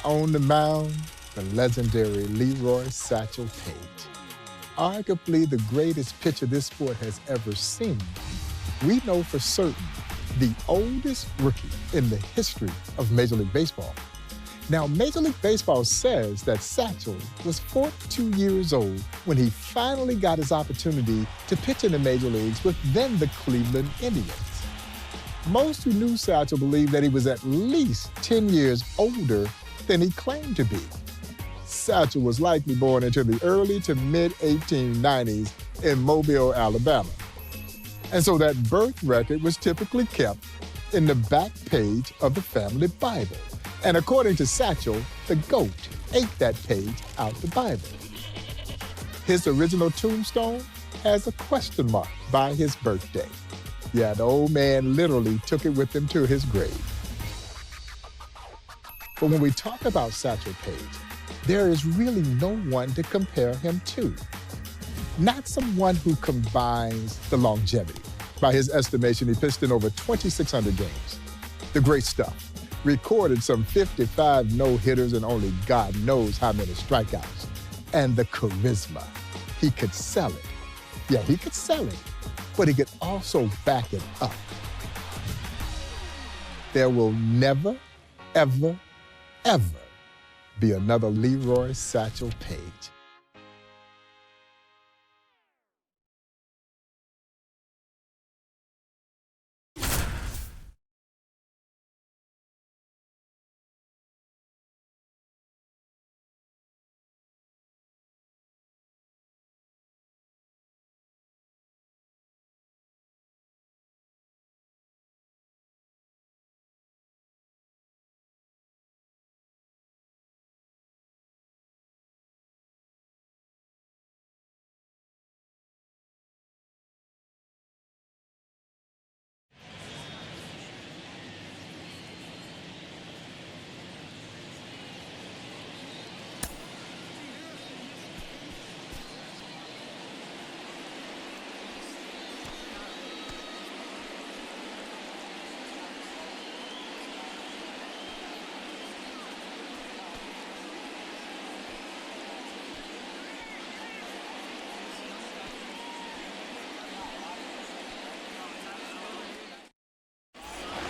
On the mound, the legendary Leroy Satchel Paige. Arguably the greatest pitcher this sport has ever seen. We know for certain the oldest rookie in the history of Major League Baseball. Now, Major League Baseball says that Satchel was 42 years old when he finally got his opportunity to pitch in the Major Leagues with then the Cleveland Indians. Most who knew Satchel believed that he was at least 10 years older than he claimed to be. Satchel was likely born into the early to mid-1890s in Mobile, Alabama. And so that birth record was typically kept in the back page of the family Bible. And according to Satchel, the goat ate that page out the Bible. His original tombstone has a question mark by his birthday. Yeah, the old man literally took it with him to his grave. But when we talk about Satchel Paige, there is really no one to compare him to. Not someone who combines the longevity. By his estimation, he pitched in over 2,600 games. The great stuff. Recorded some 55 no-hitters and only God knows how many strikeouts. And the charisma. He could sell it. Yeah, he could sell it, but he could also back it up. There will never, ever, ever be another Leroy Satchel Paige.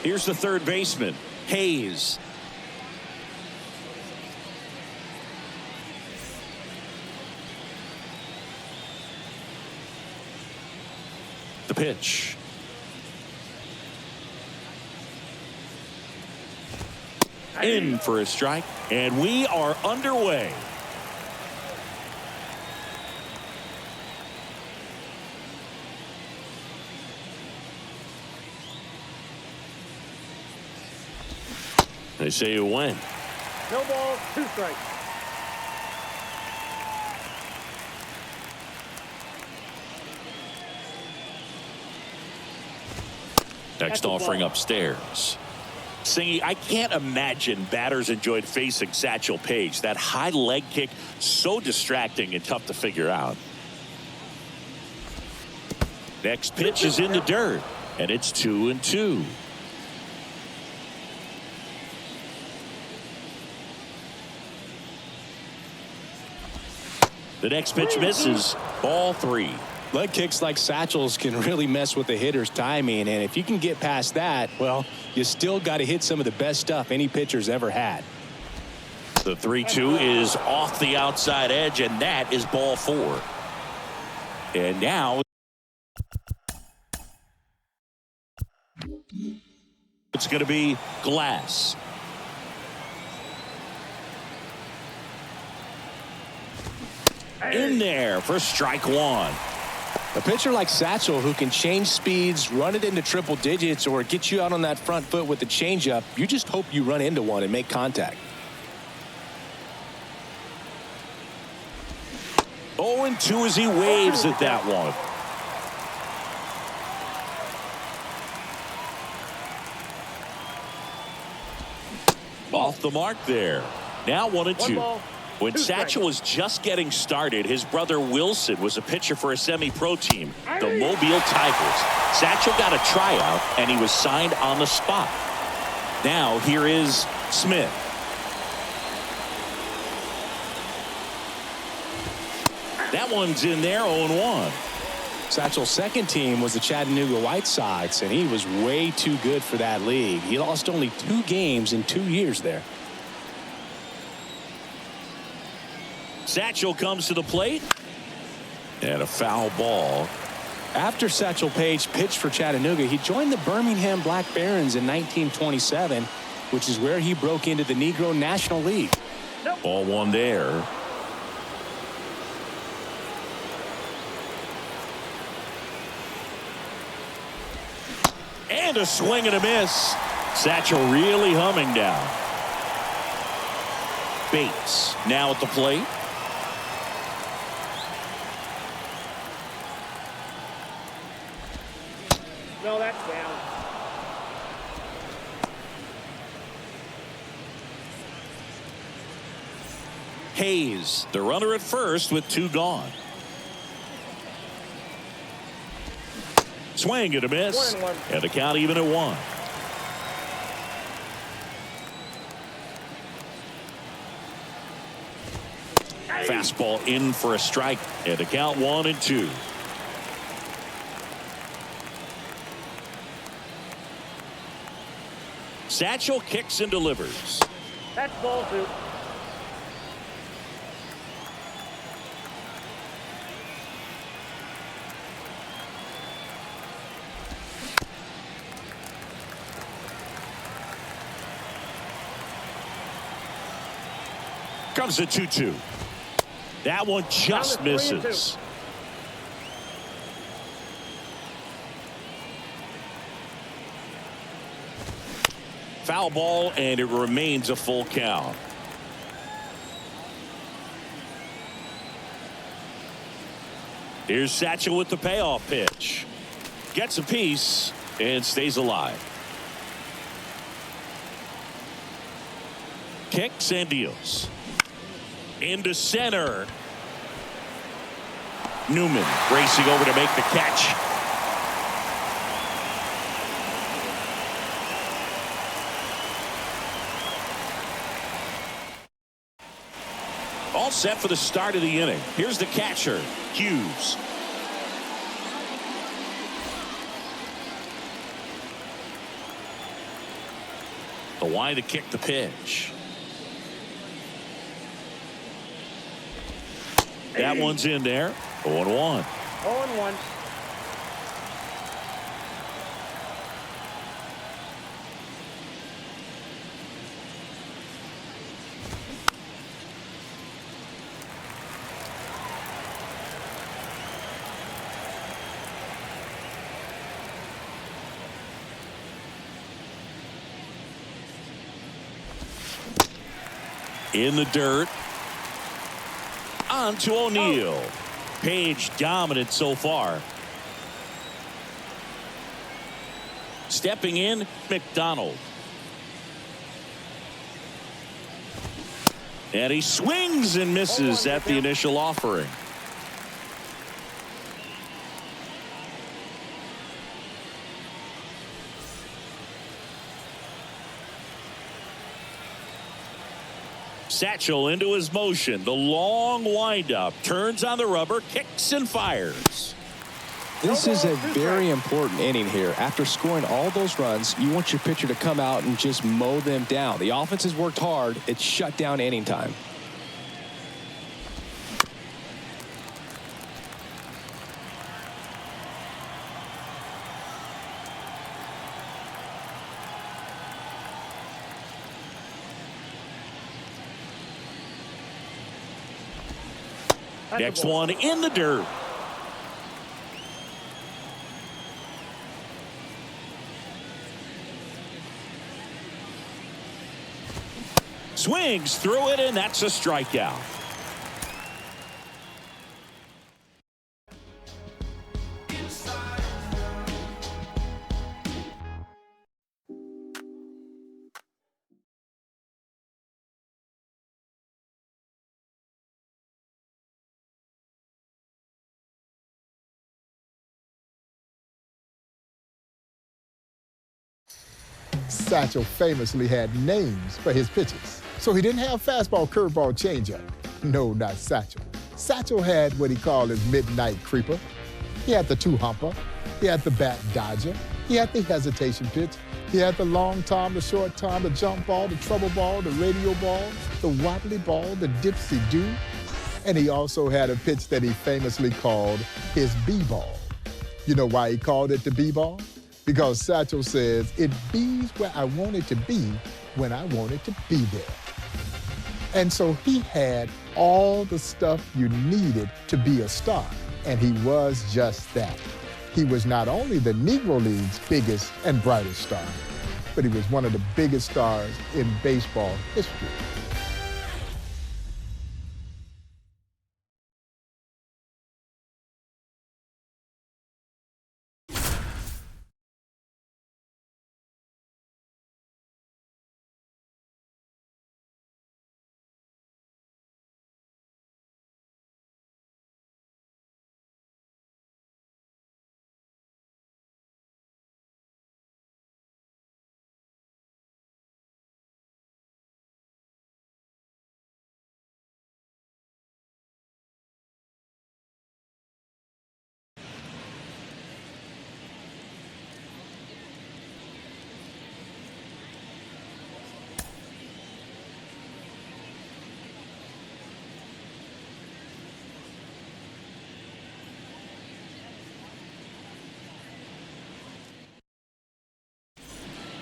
Here's the third baseman, Hayes. The pitch. In for a strike, and we are underway. They say you win. No ball, 2 strikes. Next offering upstairs. Singy, I can't imagine batters enjoyed facing Satchel Paige. That high leg kick, so distracting and tough to figure out. Next pitch is in the dirt, and it's 2-2. The next pitch misses. Ball 3. Leg kicks like Satchel's can really mess with the hitter's timing, and if you can get past that, well, you still got to hit some of the best stuff any pitcher's ever had. The 3-2 is off the outside edge, and that is ball 4. And now it's going to be Glass. In there for strike 1. A pitcher like Satchel who can change speeds, run it into triple digits, or get you out on that front foot with the changeup, you just hope you run into one and make contact. 0-2 as he waves at that one. Off the mark there. Now 1-2. When Satchel was just getting started, his brother Wilson was a pitcher for a semi-pro team, the Mobile Tigers. Satchel got a tryout, and he was signed on the spot. Now here is Smith. That one's in there, 0-1. Satchel's second team was the Chattanooga White Sox, and he was way too good for that league. He lost only 2 games in 2 years there. Satchel comes to the plate. And a foul ball. After Satchel Paige pitched for Chattanooga, he joined the Birmingham Black Barons in 1927, which is where he broke into the Negro National League. Ball 1 there. And a swing and a miss. Satchel really humming down. Bates now at the plate. No, that's down. Hayes, the runner at first with 2 gone. Swing and a miss. 1-1. And the count even at 1. Fastball in for a strike. And the count 1-2. Satchel kicks and delivers. That's ball 2. Comes the 2-2. That one just Down to 3-2. misses. Foul ball, and it remains a full count. Here's Satchel with the payoff pitch. Gets a piece and stays alive. Kicks and deals. Into center. Newman racing over to make the catch. All set for the start of the inning. Here's the catcher, Hughes. The wide to kick the pitch. That one's in there. 0-1. 0-1. In the dirt. On to O'Neill. Paige dominant so far. Stepping in, McDonald. And he swings and misses at the initial offering. Satchel into his motion. The long windup. Turns on the rubber. Kicks and fires. This is a very important inning here. After scoring all those runs, you want your pitcher to come out and just mow them down. The offense has worked hard. It's shut down inning time. Next one in the dirt. Swings through it, and that's a strikeout. Satchel famously had names for his pitches. So he didn't have fastball, curveball, changeup. No, not Satchel. Satchel had what he called his midnight creeper. He had the two-humper. He had the bat dodger. He had the hesitation pitch. He had the long time, the short time, the jump ball, the trouble ball, the radio ball, the wobbly ball, the dipsy-do. And he also had a pitch that he famously called his B-ball. You know why he called it the B-ball? Because Satchel says, it be's where I want it to be when I want it to be there. And so he had all the stuff you needed to be a star, and he was just that. He was not only the Negro Leagues' biggest and brightest star, but he was one of the biggest stars in baseball history.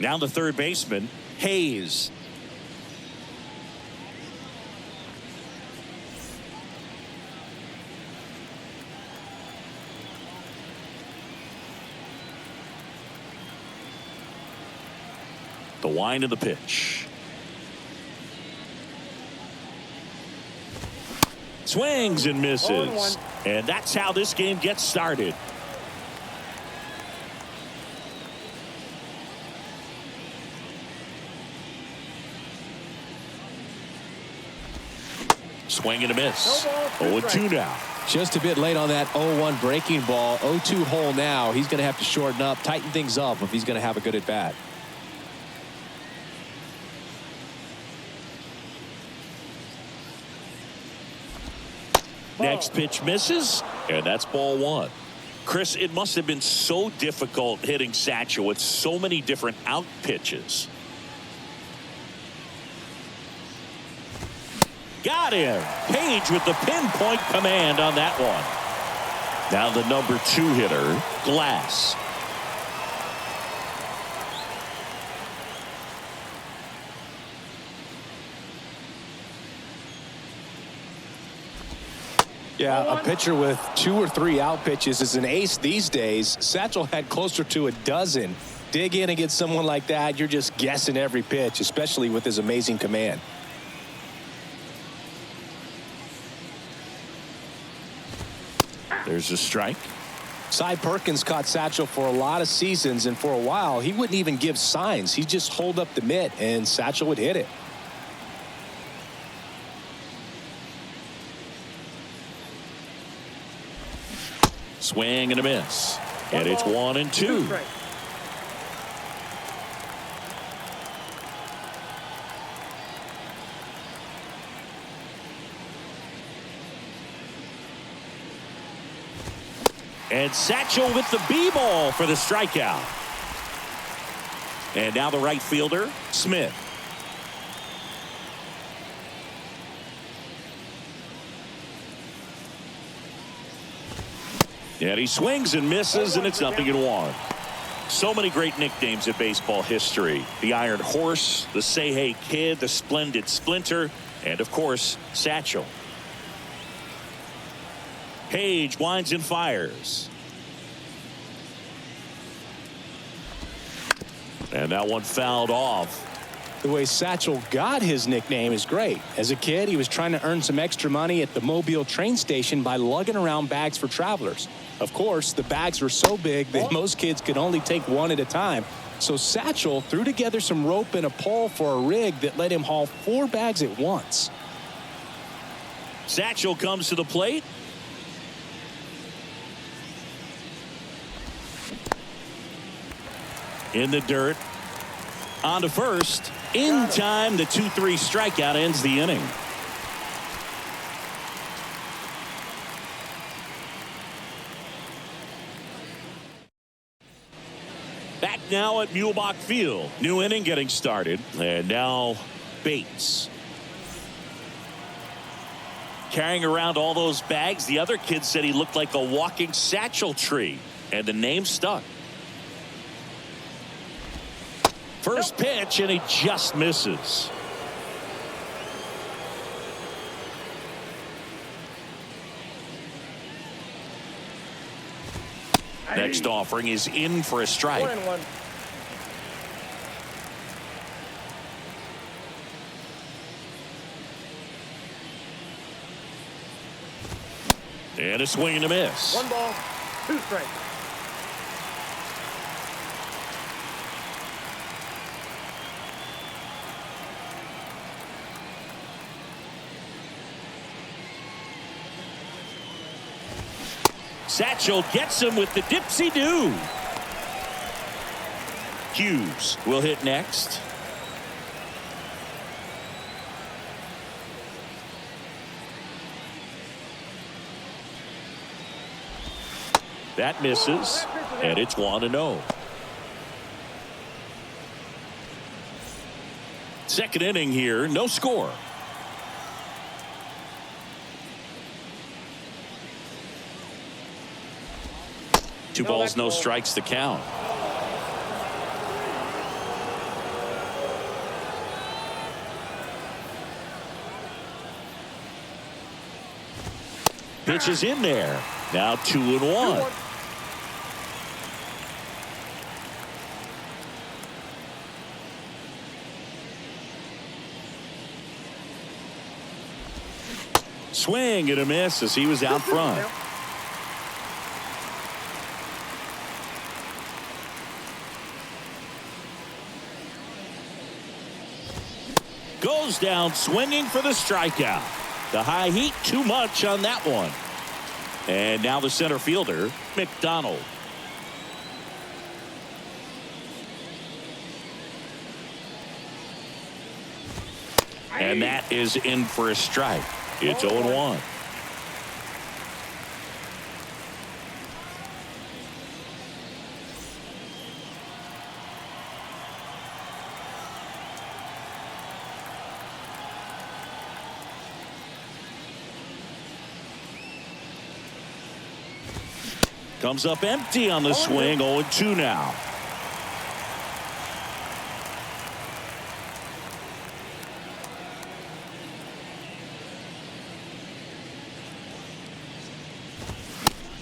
Now the third baseman, Hayes. The wind of the pitch. Swings and misses. And that's how this game gets started. Swing and a miss. 0-2 now. Just a bit late on that 0-1 breaking ball. 0-2 hole now. He's going to have to shorten up, tighten things up if he's going to have a good at bat. Next pitch misses, and that's ball one. Chris, it must have been so difficult hitting Satchel with so many different out pitches. Got him. Paige with the pinpoint command on that one. Now the number 2 hitter, Glass. Yeah, a pitcher with 2 or 3 out pitches is an ace these days. Satchel had closer to a dozen. Dig in and get someone like that, you're just guessing every pitch, especially with his amazing command. There's a strike. Cy Perkins caught Satchel for a lot of seasons, and for a while he wouldn't even give signs. He'd just hold up the mitt and Satchel would hit it. Swing and a miss. And it's 1-2. And Satchel with the B-ball for the strikeout. And now the right fielder, Smith. And he swings and misses, and it's 0-1. So many great nicknames in baseball history. The Iron Horse, the Say Hey Kid, the Splendid Splinter, and of course, Satchel. Paige winds and fires. And that one fouled off. The way Satchel got his nickname is great. As a kid, he was trying to earn some extra money at the Mobile train station by lugging around bags for travelers. Of course, the bags were so big that most kids could only take one at a time. So Satchel threw together some rope and a pole for a rig that let him haul 4 bags at once. Satchel comes to the plate. In the dirt. On to first. In time, the 2-3 strikeout ends the inning. Back now at Muehlebach Field. New inning getting started. And now Bates. Carrying around all those bags. The other kid said he looked like a walking satchel tree. And the name stuck. First pitch, and he just misses. Next offering is in for a strike. 1-1. And a swing and a miss. 1 ball, 2 strikes. Satchel gets him with the dipsy-do. Hughes will hit next. That misses, and it's 1-0. Second inning here, no score. 2 balls, no strikes to count. Pitch is in there. Now 2-1. Swing and a miss as he was out front. Goes down swinging for the strikeout. The high heat too much on that one. And now the center fielder, McDonald. And that is in for a strike. It's 0-1. Comes up empty on the swing. 0-2 now.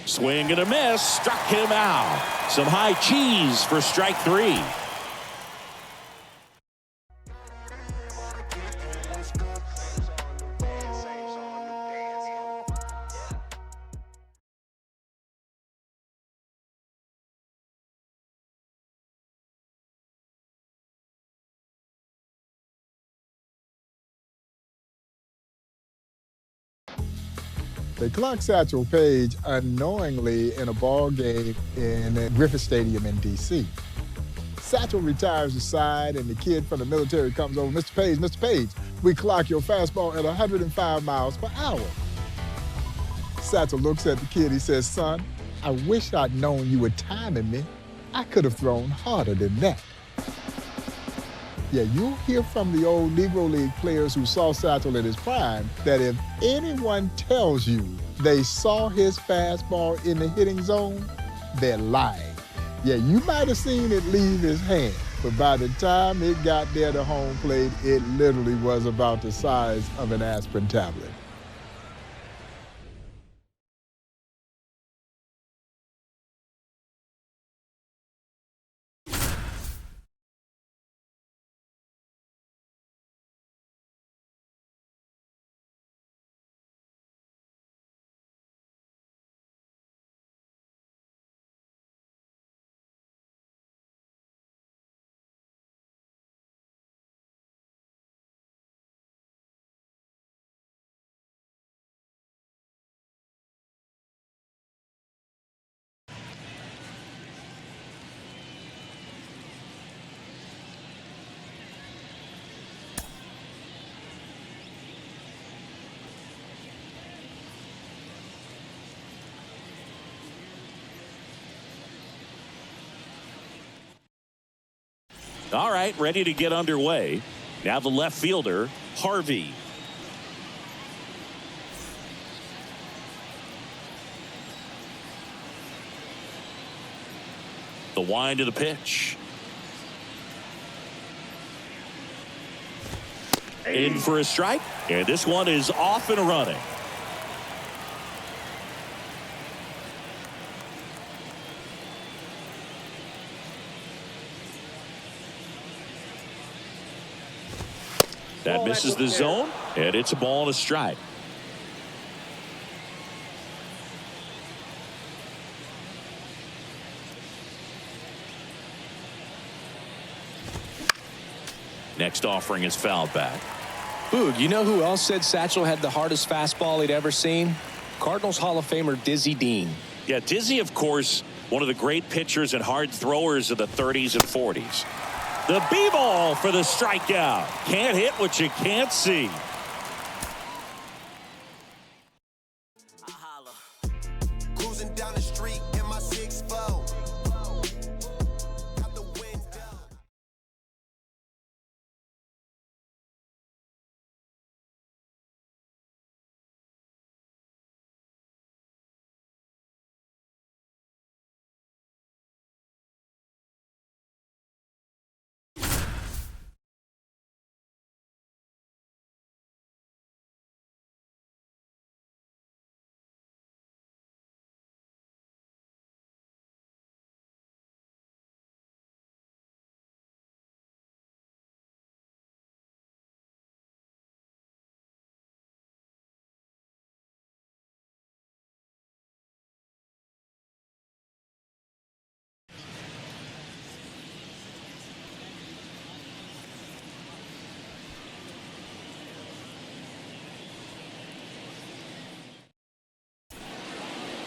Swing and a miss. Struck him out. Some high cheese for strike 3. They clocked Satchel Paige unknowingly in a ball game in Griffith Stadium in D.C. Satchel retires aside, and the kid from the military comes over. Mr. Paige, we clock your fastball at 105 miles per hour. Satchel looks at the kid. He says, son, I wish I'd known you were timing me. I could have thrown harder than that. Yeah, you'll hear from the old Negro League players who saw Satchel in his prime that if anyone tells you they saw his fastball in the hitting zone, they're lying. Yeah, you might have seen it leave his hand, but by the time it got there to home plate, it literally was about the size of an aspirin tablet. All right, ready to get underway. Now the left fielder, Harvey. The wind of the pitch. In for a strike, and this one is off and running. That misses the zone, and it's a ball and a strike. Next offering is fouled back. Boog, you know who else said Satchel had the hardest fastball he'd ever seen? Cardinals Hall of Famer Dizzy Dean. Yeah, Dizzy, of course, one of the great pitchers and hard throwers of the 30s and 40s. The B-ball for the strikeout. Can't hit what you can't see. Cruising down the street in my 6'4". Out the window.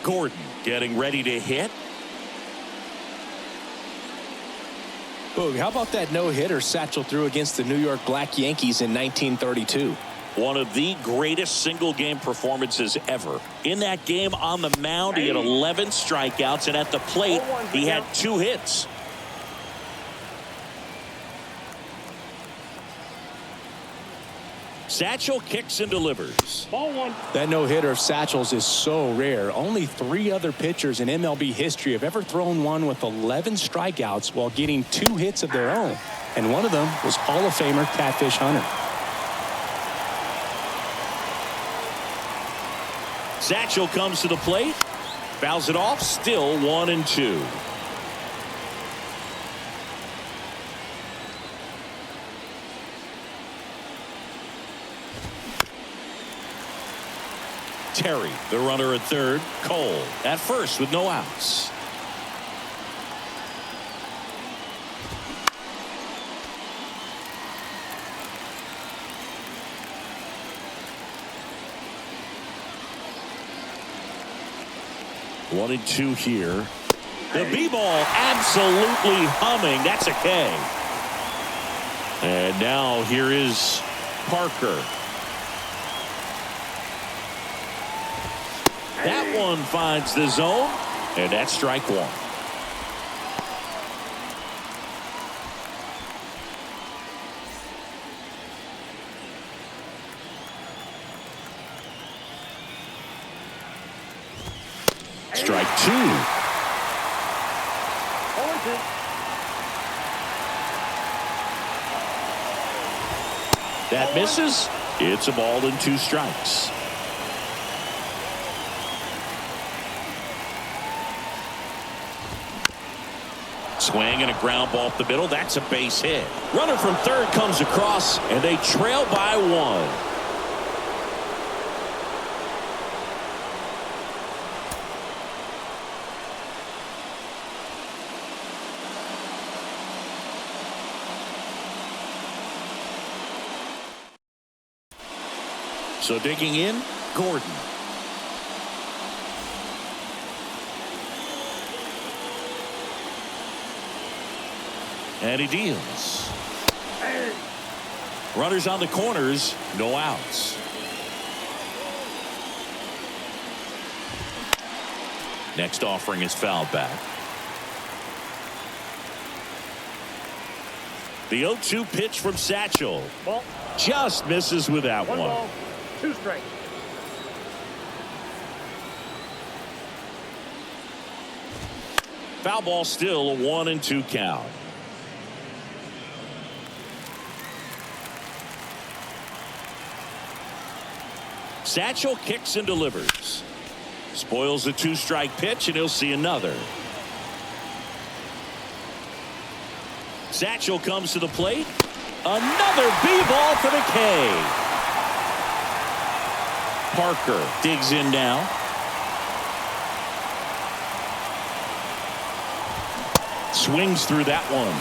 Gordon getting ready to hit. Boog, how about that no-hitter Satchel threw against the New York Black Yankees in 1932? One of the greatest single-game performances ever. In that game on the mound, he had 11 strikeouts, and at the plate, he had 2 hits. Satchel kicks and delivers. Ball 1. That no-hitter of Satchel's is so rare. Only 3 other pitchers in MLB history have ever thrown one with 11 strikeouts while getting 2 hits of their own. And one of them was Hall of Famer Catfish Hunter. Satchel comes to the plate. Fouls it off. Still 1-2. Terry, the runner at third. Cole at first with no outs. One and two here. The B-ball absolutely humming. That's a K. And now here is Parker. That one finds the zone, and that's strike 1. Strike 2. 0-2. That misses. It's a ball and 2 strikes. Swing and a ground ball up the middle. That's a base hit. Runner from third comes across, and they trail by 1. So digging in, Gordon. And he deals. Runners on the corners, no outs. Next offering is fouled back. The 0-2 pitch from Satchel. Ball. Just misses with that one. 1 ball, 2 strikes. Foul ball, still a 1-2 count. Satchel kicks and delivers. Spoils the 2-strike pitch, and he'll see another. Satchel comes to the plate. Another B-ball for the K. Parker digs in now. Swings through that one. 0-1.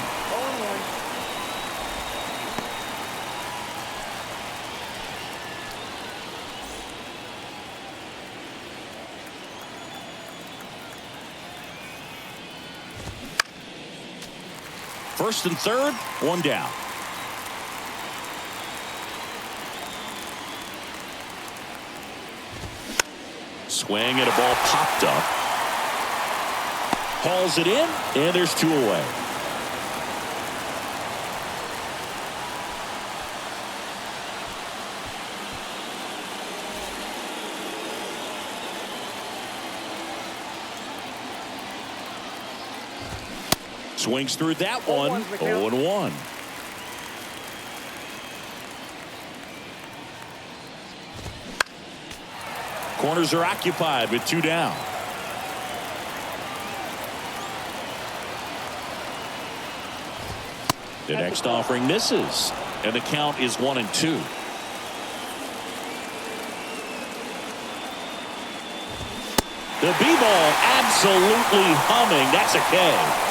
First and third, 1 down. Swing and a ball popped up. Hauls it in, and there's 2 away. Swings through that one. 0-1. Corners are occupied with 2 down. The next offering misses, and the count is 1-2. The B-ball absolutely humming. That's a K.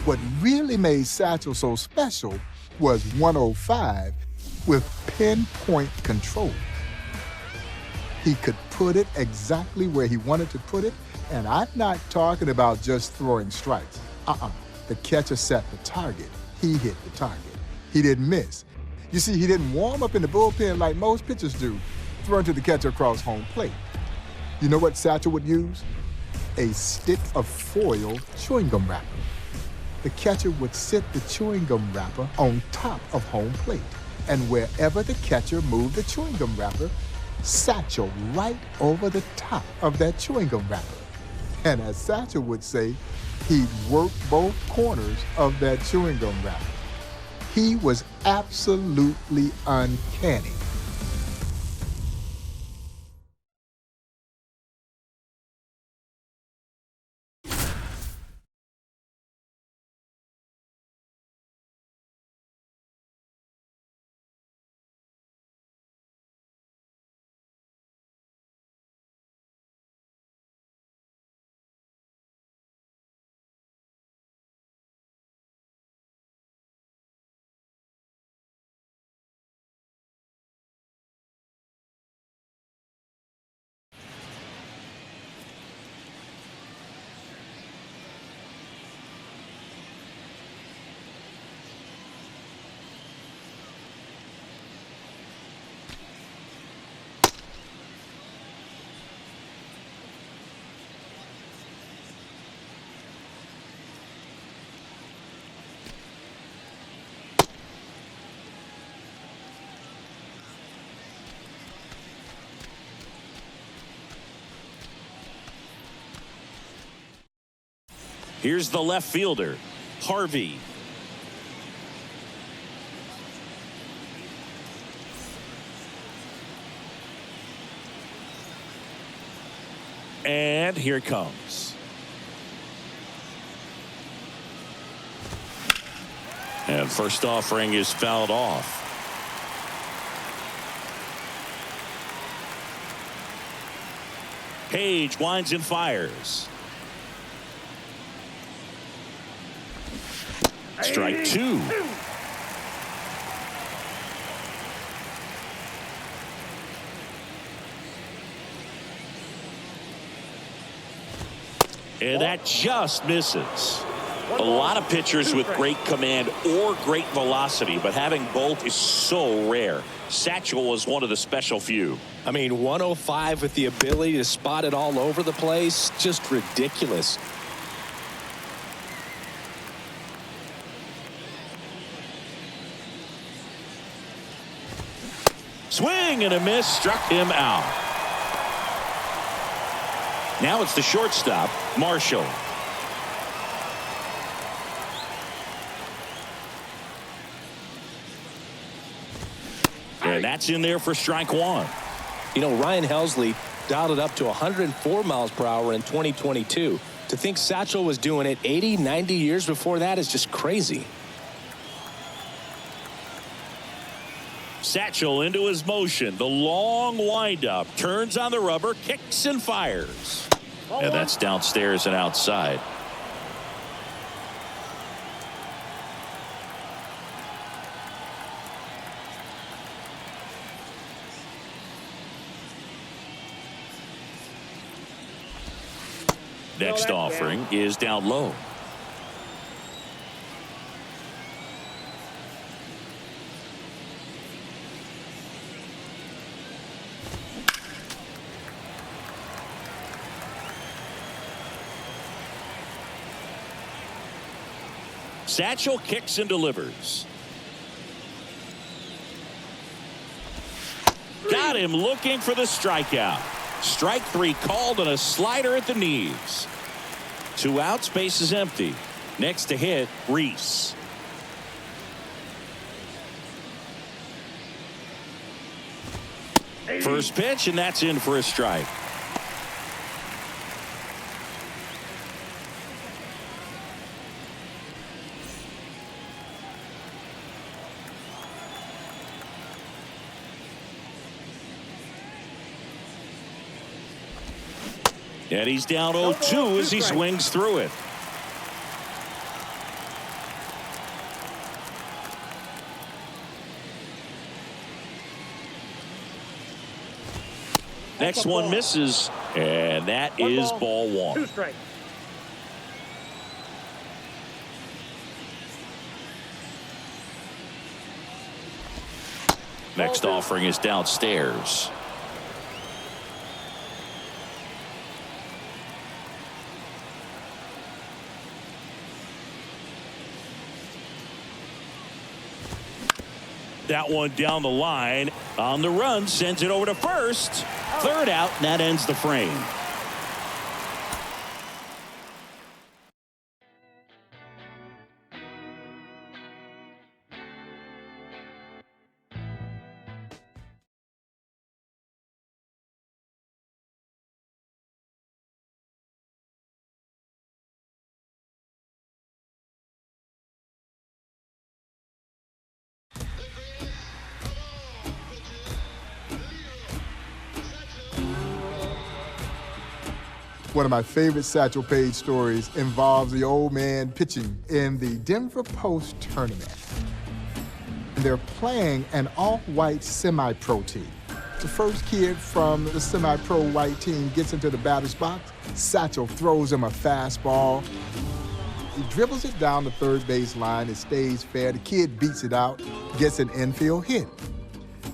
What really made Satchel so special was 105 with pinpoint control. He could put it exactly where he wanted to put it, and I'm not talking about just throwing strikes. The catcher set the target. He hit the target. He didn't miss. You see, he didn't warm up in the bullpen like most pitchers do, throwing to the catcher across home plate. You know what Satchel would use? A stick of foil chewing gum wrapper. The catcher would sit the chewing gum wrapper on top of home plate. And wherever the catcher moved the chewing gum wrapper, Satchel right over the top of that chewing gum wrapper. And as Satchel would say, he'd work both corners of that chewing gum wrapper. He was absolutely uncanny. Here's the left fielder, Harvey. And here it comes. And first offering is fouled off. Paige winds and fires. Strike 2. And that just misses. A lot of pitchers with great command or great velocity, but having both is so rare. Satchel was one of the special few. I mean, 105 with the ability to spot it all over the place, just ridiculous. Swing and a miss, struck him out. Now it's the shortstop, Marshall. And that's in there for strike one. You know, Ryan Helsley dialed it up to 104 miles per hour in 2022. To think Satchel was doing it 80, 90 years before that is just crazy. Satchel into his motion. The long windup. Turns on the rubber, kicks and fires. And that's downstairs and outside. Next offering is down low. Satchel kicks and delivers. Got him looking for the strikeout. Strike three called on a slider at the knees. 2 outs, base is empty. Next to hit, Reese. First pitch, and that's in for a strike. And he's down 0-2 as he swings through it. Next one misses, and that is ball one. 2 strikes. Next offering is downstairs. That one down the line on the run, sends it over to first. Third out, and that ends the frame. One of my favorite Satchel Paige stories involves the old man pitching in the Denver Post tournament. And they're playing an all-white semi-pro team. The first kid from the semi-pro white team gets into the batter's box. Satchel throws him a fastball. He dribbles it down the third base line. It stays fair. The kid beats it out, gets an infield hit.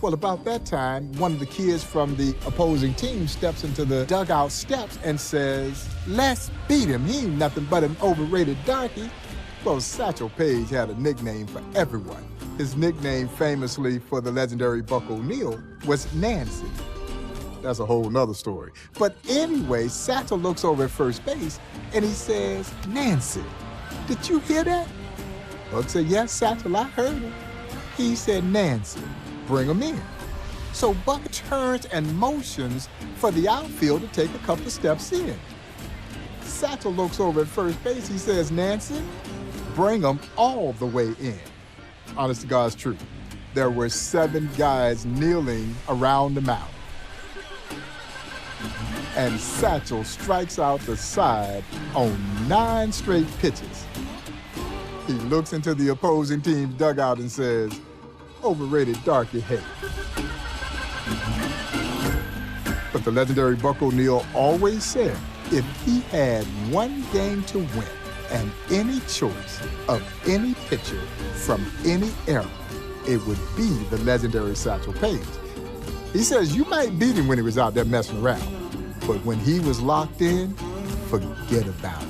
Well, about that time, one of the kids from the opposing team steps into the dugout steps and says, "Let's beat him. He ain't nothing but an overrated darky." Well, Satchel Paige had a nickname for everyone. His nickname, famously for the legendary Buck O'Neil, was Nancy. That's a whole nother story. But anyway, Satchel looks over at first base and he says, "Nancy, did you hear that?" Buck said, "Yes, Satchel, I heard it." He said, "Nancy, bring him in." So Buck turns and motions for the outfield to take a couple of steps in. Satchel looks over at first base. He says, "Nancy, bring him all the way in." Honest to God's truth. There were 7 guys kneeling around the mound. And Satchel strikes out the side on 9 straight pitches. He looks into the opposing team's dugout and says, "Overrated darky hate." But the legendary Buck O'Neil always said, If he had one game to win and any choice of any pitcher from any era, it would be the legendary Satchel Paige. He says you might beat him when he was out there messing around, but when he was locked in, forget about it.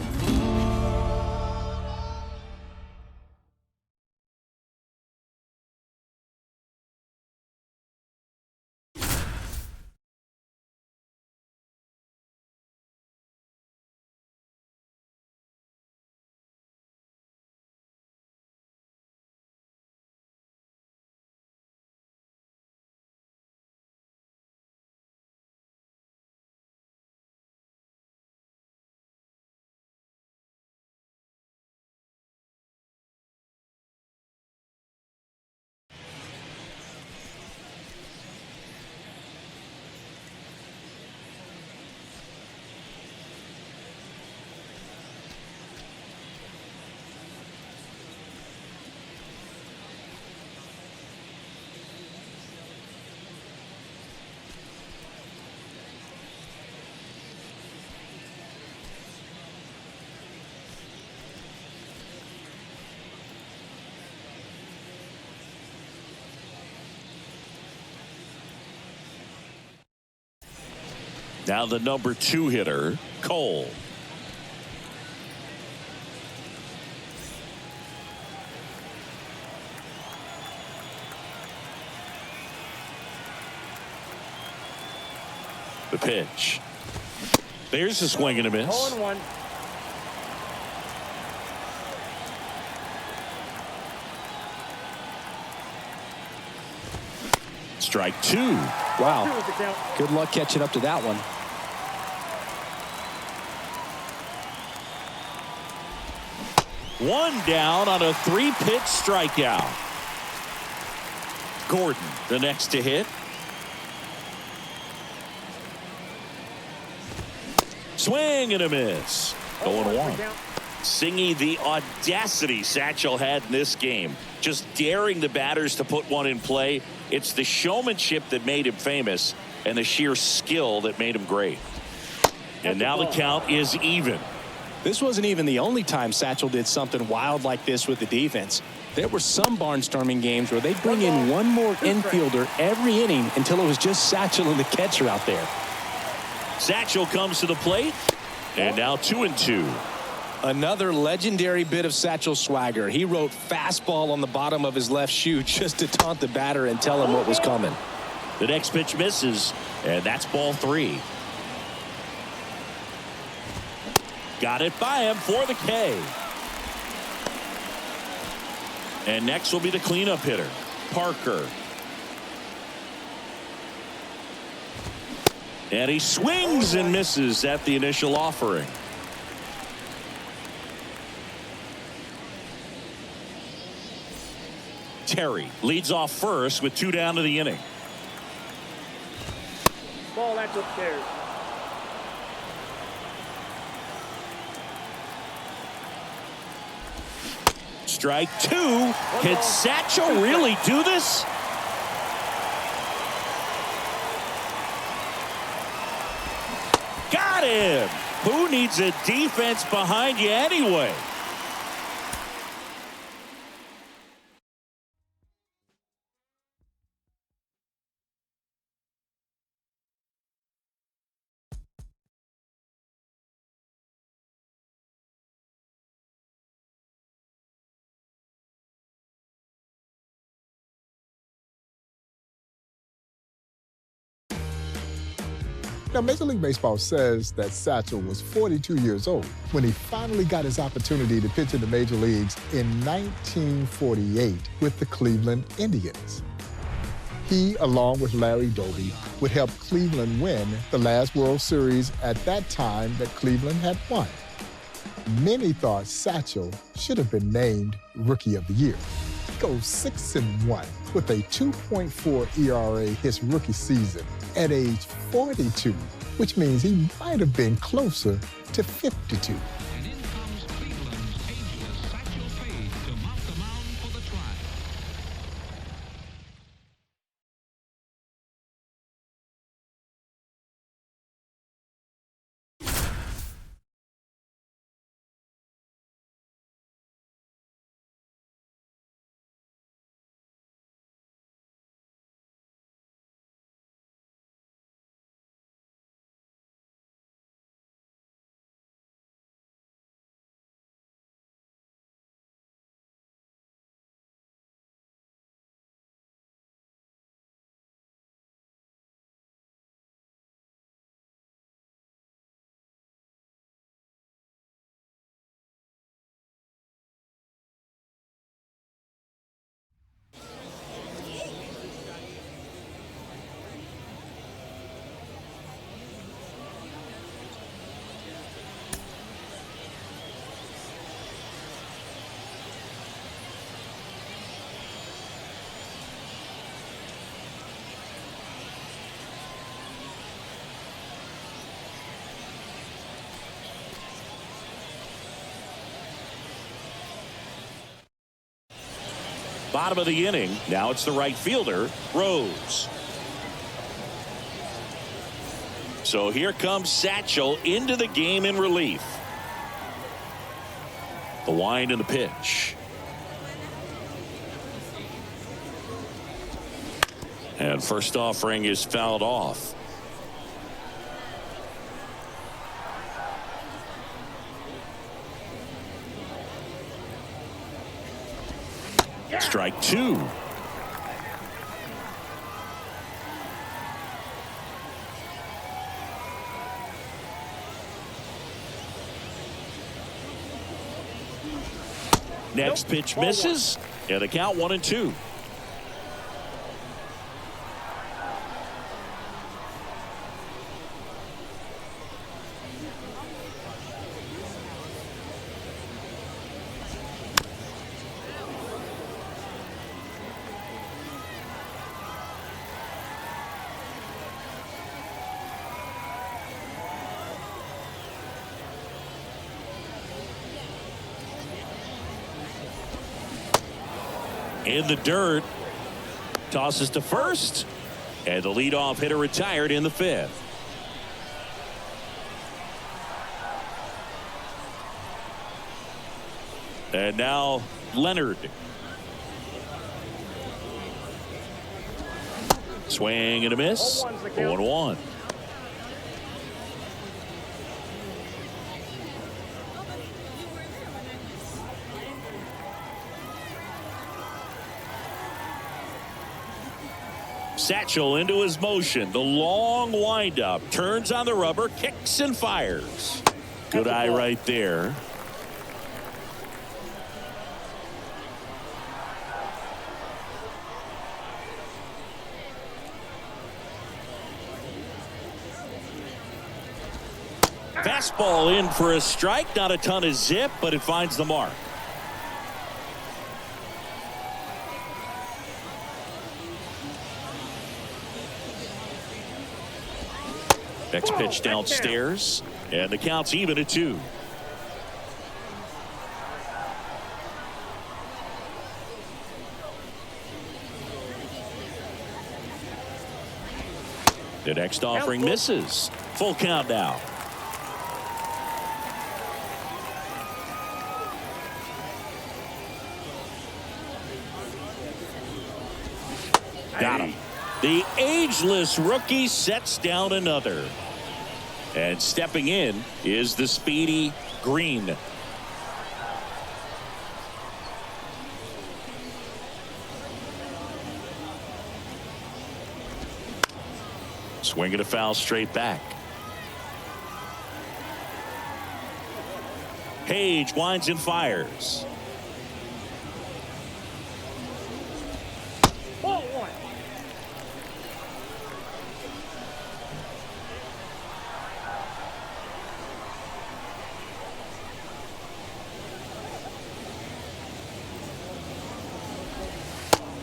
Now the number 2 hitter, Cole. The pitch. There's a swing and a miss. 0-1. Strike 2. Wow. Good luck catching up to that one. One down on a 3-pitch strikeout. Gordon, the next to hit. Swing and a miss. 0-1. Singing the audacity Satchel had in this game. Just daring the batters to put one in play. It's the showmanship that made him famous and the sheer skill that made him great. And now the count is even. This wasn't even the only time Satchel did something wild like this with the defense. There were some barnstorming games where they'd bring in one more infielder every inning until it was just Satchel and the catcher out there. Satchel comes to the plate, and now 2-2. Another legendary bit of Satchel swagger. He wrote fastball on the bottom of his left shoe just to taunt the batter and tell him what was coming. The next pitch misses, and that's ball 3. Got it by him for the K. And next will be the cleanup hitter, Parker. And he swings and misses at the initial offering. Terry leads off first with 2 down to the inning. Ball, that's upstairs. Strike 2. Can Satchel really do this? Got him. Who needs a defense behind you anyway? Now, Major League Baseball says that Satchel was 42 years old when he finally got his opportunity to pitch in the major leagues in 1948 with the Cleveland Indians. He, along with Larry Doby, would help Cleveland win the last World Series at that time that Cleveland had won. Many thought Satchel should have been named Rookie of the Year. He goes 6-1 with a 2.4 ERA his rookie season at age 42, which means he might have been closer to 52. And in comes Cleveland ageless Satchel Paige to mount the mound for the Tribe. Bottom of the inning. Now it's the right fielder, Rose. So here comes Satchel into the game in relief. The wind and the pitch. And first offering is fouled off. Strike two. Next pitch misses. And the count 1-2. In the dirt. Tosses to first. And the leadoff hitter retired in the fifth. And now Leonard. Swing and a miss. 0-1. Satchel into his motion. The long windup. Turns on the rubber. Kicks and fires. Good eye right there. Fastball in for a strike. Not a ton of zip, but it finds the mark. Next pitch downstairs, and the count's even at 2. The next offering misses. Full count now. Got him. The ageless rookie sets down another. And stepping in is the speedy Green. Swinging a foul straight back. Paige winds and fires.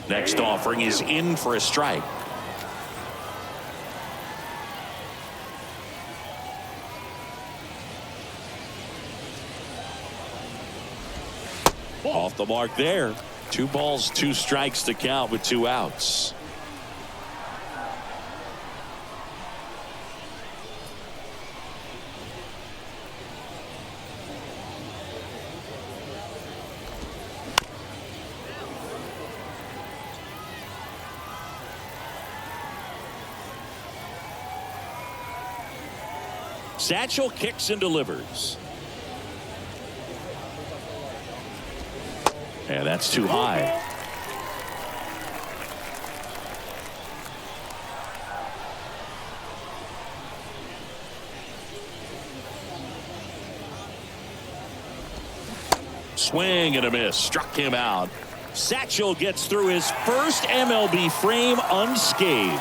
Next offering is in for a strike. Off the mark there. 2 balls, 2 strikes to count with 2 outs. Satchel kicks and delivers. And that's too high. Swing and a miss. Struck him out. Satchel gets through his first MLB frame unscathed.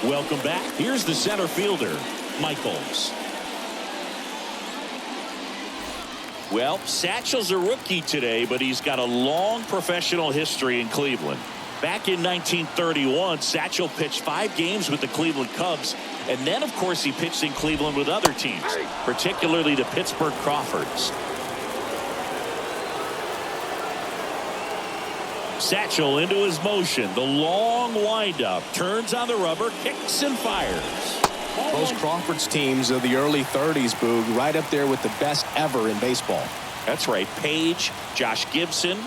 Welcome back. Here's the center fielder, Michaels. Well, Satchel's a rookie today, but he's got a long professional history in Cleveland. Back in 1931, Satchel pitched 5 games with the Cleveland Cubs, and then, of course, he pitched in Cleveland with other teams, particularly the Pittsburgh Crawfords. Satchel into his motion. The long windup. Turns on the rubber, kicks and fires. Those Crawfords teams of the early 30s, Boog, right up there with the best ever in baseball. That's right. Paige, Josh Gibson,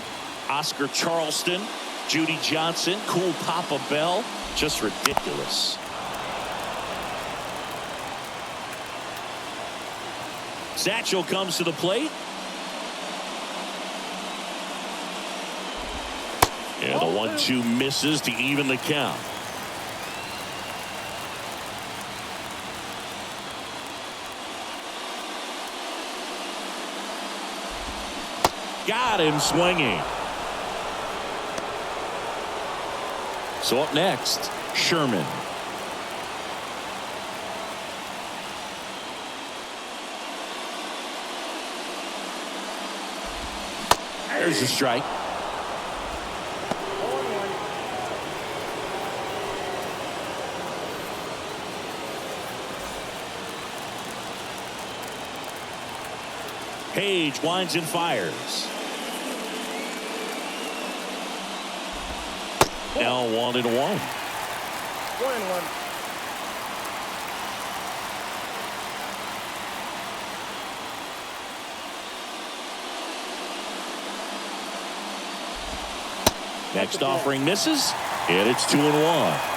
Oscar Charleston, Judy Johnson, Cool Papa Bell. Just ridiculous. Satchel comes to the plate. And the 1-2 misses to even the count. Got him swinging. So up next, Sherman. There's a strike. Paige winds and fires. Now 1-1. 1-1. Next offering misses, and it's 2-1.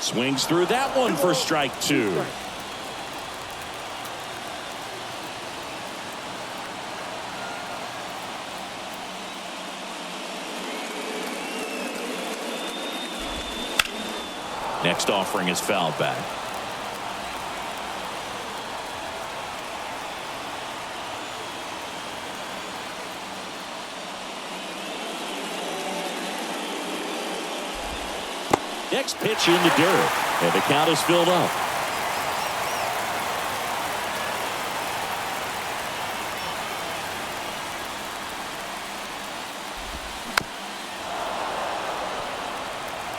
Swings through that one for strike 2. Next offering is fouled back. Next pitch in the dirt, and the count is filled up.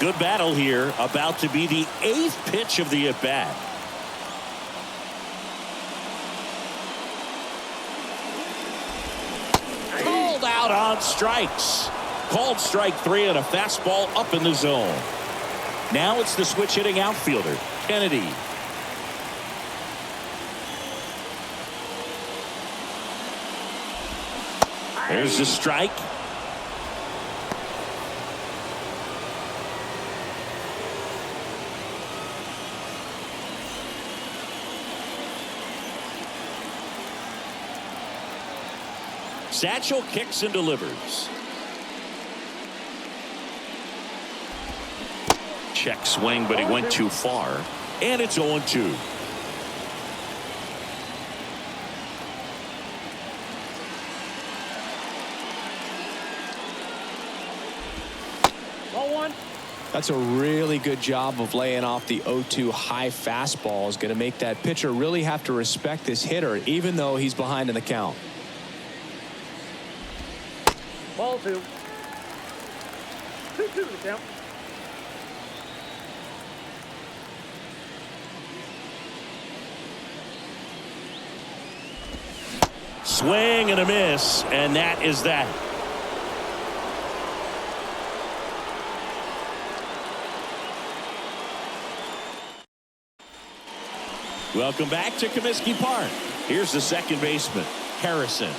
Good battle here, about to be the 8th pitch of the at-bat. Called out on strikes. Called strike 3 and a fastball up in the zone. Now it's the switch hitting outfielder, Kennedy. There's the strike. Satchel kicks and delivers. Check swing, but he went too far. And it's 0-2. That's a really good job of laying off the 0-2 high fastball. Is going to make that pitcher really have to respect this hitter, even though he's behind in the count. Ball 2. 2-2 the count. Swing and a miss, and that is that. Welcome back to Comiskey Park. Here's the second baseman, Harrison.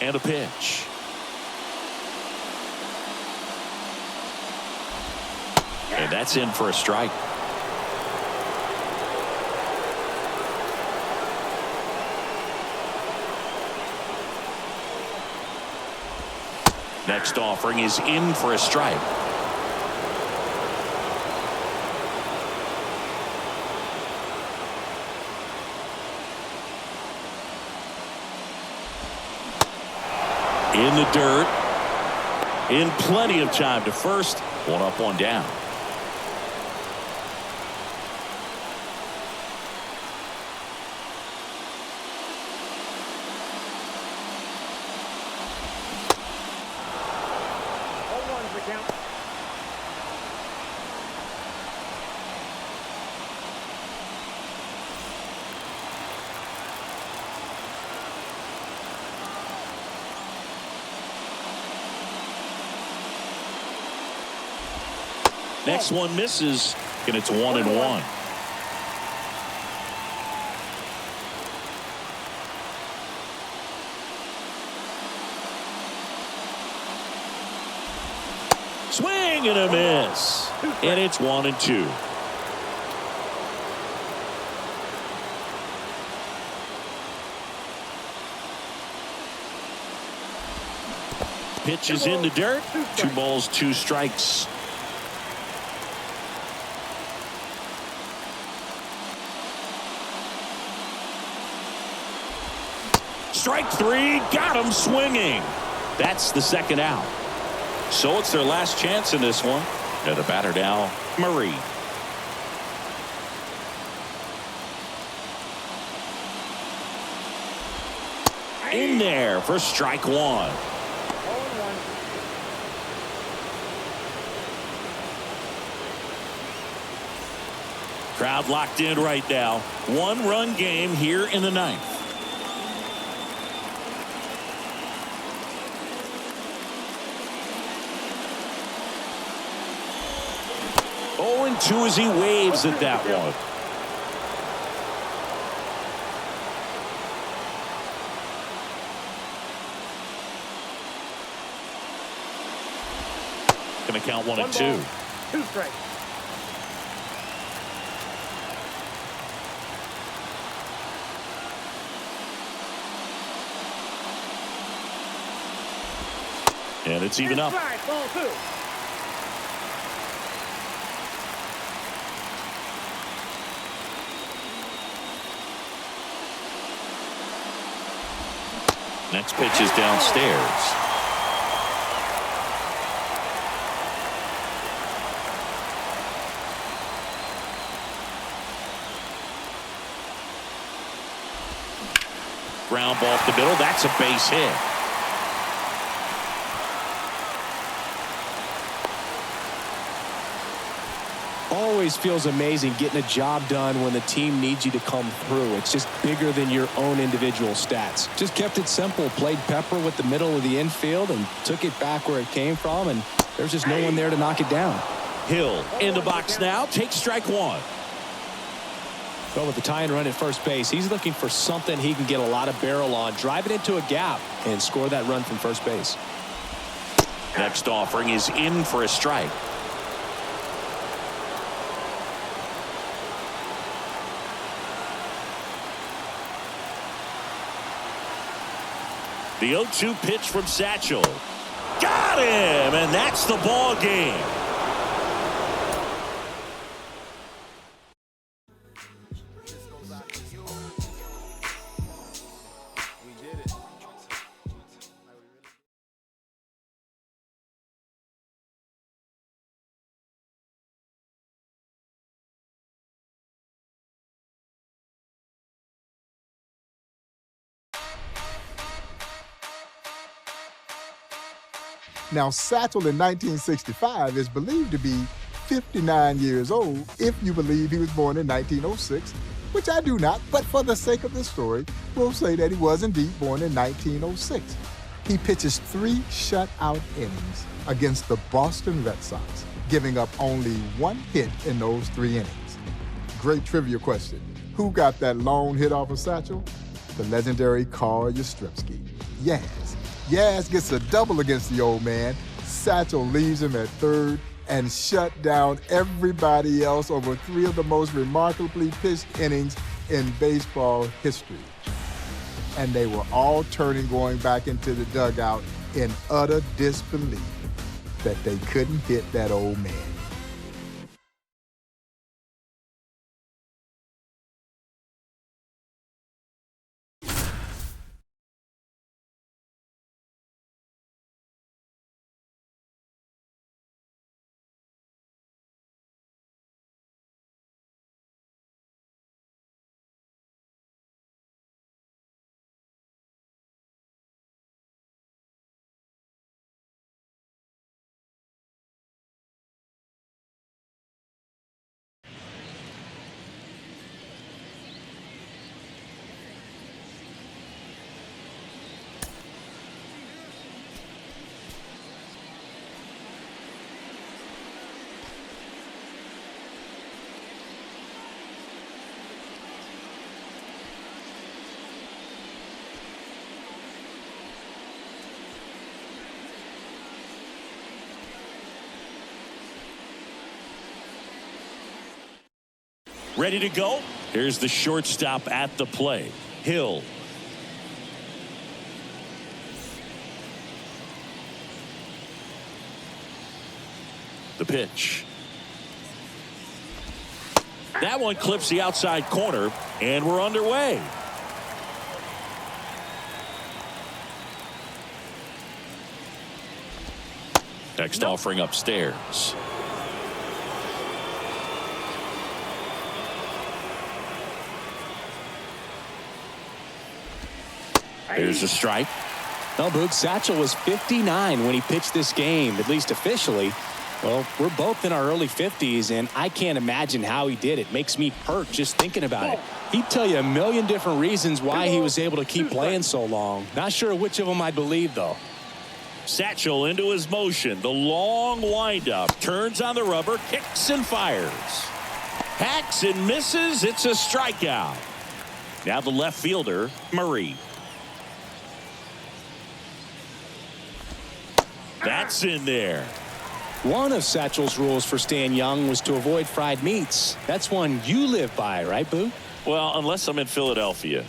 And a pitch. And that's in for a strike. Next offering is in for a strike. In the dirt. In plenty of time to first. One up, one down. Next one misses, and it's 1-1. Swing and a miss, and it's 1-2. Pitch is in the dirt. 2 balls, 2 strikes. Strike 3, got him swinging. That's the second out. So it's their last chance in this one. They're the batter now, Murray. In there for strike 1. Crowd locked in right now. 1-run game here in the 9th. 0-2 as he waves at that one. Going to count 1-2. 2 strikes. And it's even up. Ball 2. Next pitch is downstairs. Ground ball up the middle. That's a base hit. Always feels amazing getting a job done when the team needs you to come through. It's just bigger than your own individual stats. Just kept it simple, played pepper with the middle of the infield and took it back where it came from, and there's just no one there to knock it down. Hill in the box now, takes strike 1. Well, with the tying run at first base, he's looking for something he can get a lot of barrel on, drive it into a gap, and score that run from first base. Next offering is in for a strike. The 0-2 pitch from Satchel. Got him, and that's the ball game. Now, Satchel in 1965 is believed to be 59 years old if you believe he was born in 1906, which I do not, but for the sake of the story, we'll say that he was indeed born in 1906. He pitches 3 shutout innings against the Boston Red Sox, giving up only 1 hit in those 3 innings. Great trivia question. Who got that long hit off of Satchel? The legendary Carl Yastrzemski. Yaz. Yaz gets a double against the old man. Satchel leaves him at third and shut down everybody else over 3 of the most remarkably pitched innings in baseball history. And they were all turning, going back into the dugout in utter disbelief that they couldn't hit that old man. Ready to go? Here's the shortstop at the plate, Hill. The pitch. That one clips the outside corner, and we're underway. Next offering upstairs. Here's a strike. No, Boog, Satchel was 59 when he pitched this game, at least officially. Well, we're both in our early 50s, and I can't imagine how he did it. Makes me hurt just thinking about it. He'd tell you a million different reasons why he was able to keep playing so long. Not sure which of them I believe, though. Satchel into his motion. The long windup. Turns on the rubber. Kicks and fires. Hacks and misses. It's a strikeout. Now the left fielder, Murray. That's in there. One of Satchel's rules for staying young was to avoid fried meats. That's one you live by, right, Boo? Well, unless I'm in Philadelphia.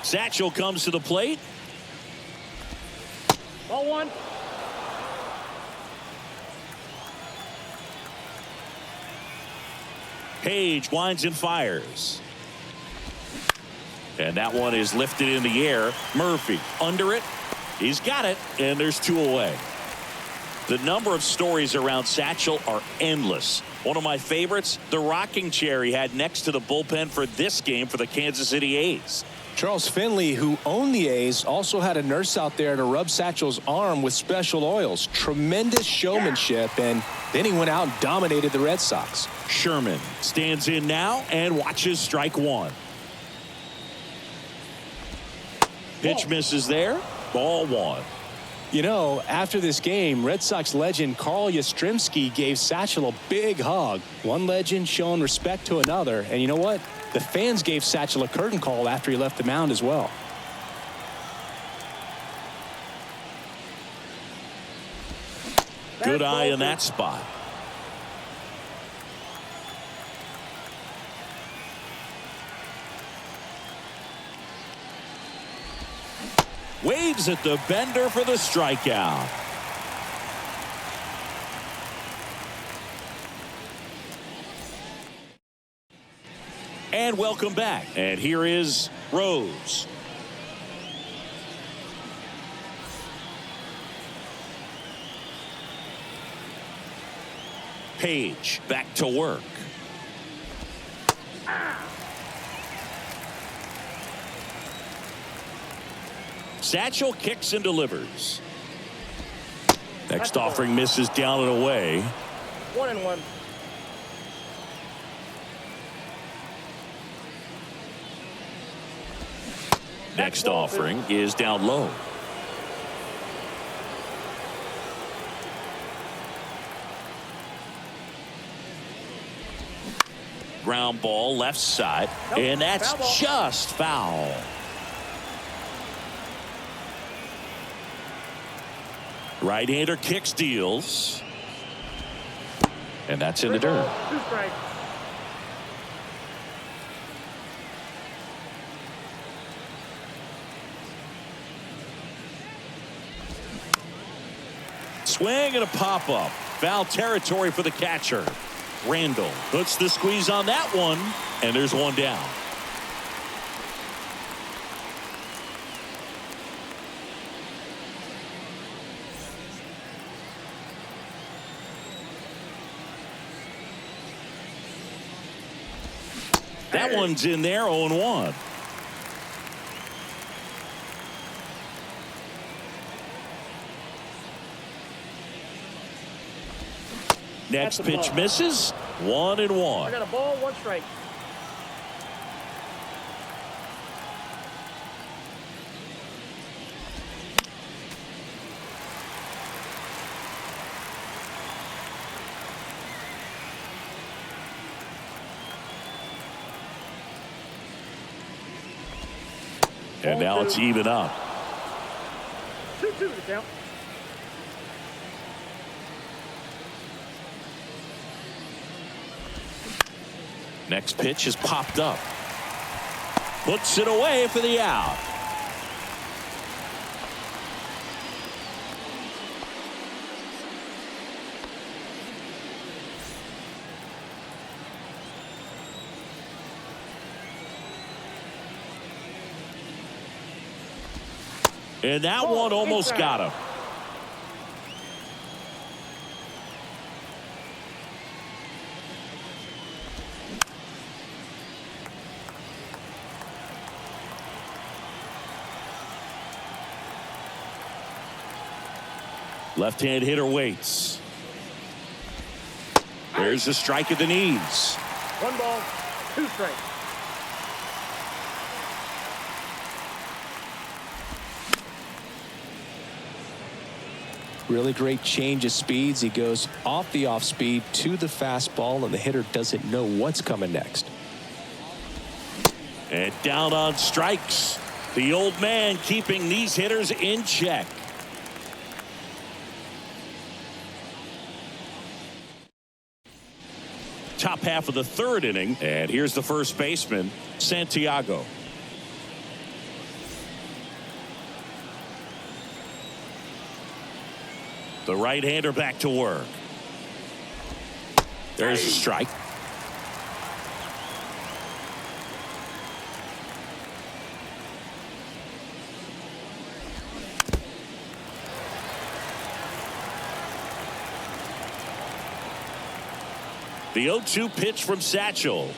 Satchel comes to the plate. Ball one. Paige winds and fires. And that one is lifted in the air. Murphy under it. He's got it, and there's two away. The number of stories around Satchel are endless. One of my favorites, the rocking chair he had next to the bullpen for this game for the Kansas City A's. Charles Finley, who owned the A's, also had a nurse out there to rub Satchel's arm with special oils. Tremendous showmanship, and then he went out and dominated the Red Sox. Sherman stands in now and watches strike one. Pitch misses there. Ball one. You know, after this game, Red Sox legend Carl Yastrzemski gave Satchel a big hug. One legend showing respect to another. And you know what? The fans gave Satchel a curtain call after he left the mound as well. Good eye in that spot. Waves at the bender for the strikeout. And welcome back. And here is Rose. Paige back to work. Satchel kicks and delivers. Next offering misses down and away. 1-1. Next offering is down low. Ground ball left side, and that's just foul. Right-hander kicks, deals, and that's in the dirt. 2 strikes. Swing and a pop-up. Foul territory for the catcher. Randall puts the squeeze on that one, and there's one down. That one's in there, 0-1. Next pitch misses. 1-1. I got a ball, 1 strike. And now it's even up. 2-2 to count. Next pitch is popped up. Puts it away for the out. And that one almost got him. Left-hand hitter waits. There's a strike at the knees. 1 ball, 2 strikes. Really great change of speeds. He goes off the off speed to the fastball, and the hitter doesn't know what's coming next. And down on strikes. The old man keeping these hitters in check. Top half of the 3rd inning, and here's the first baseman, Santiago. The right-hander back to work. There's a strike. The 0-2 pitch from Satchel.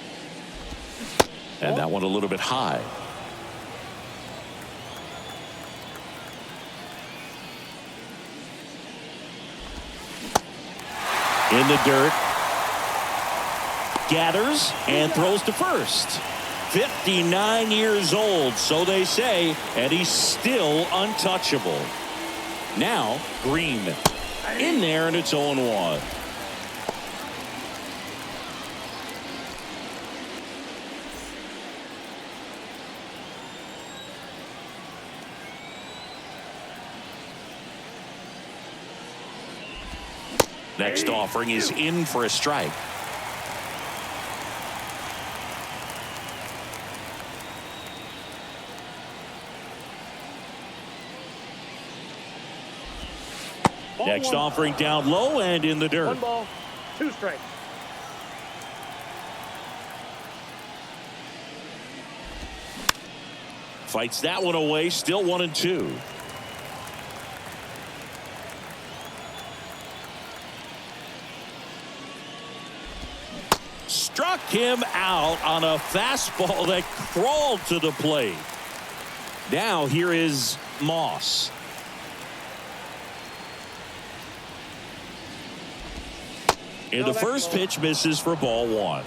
And that one a little bit high. In the dirt. Gathers and throws to first. 59 years old, so they say, and he's still untouchable. Now, Green in there, and it's 0-1. Next offering is in for a strike. Next offering down low and in the dirt. 1 ball, 2 strikes. Fights that one away, still 1-2. Struck him out on a fastball that crawled to the plate. Now here is Moss. And the first pitch misses for ball 1.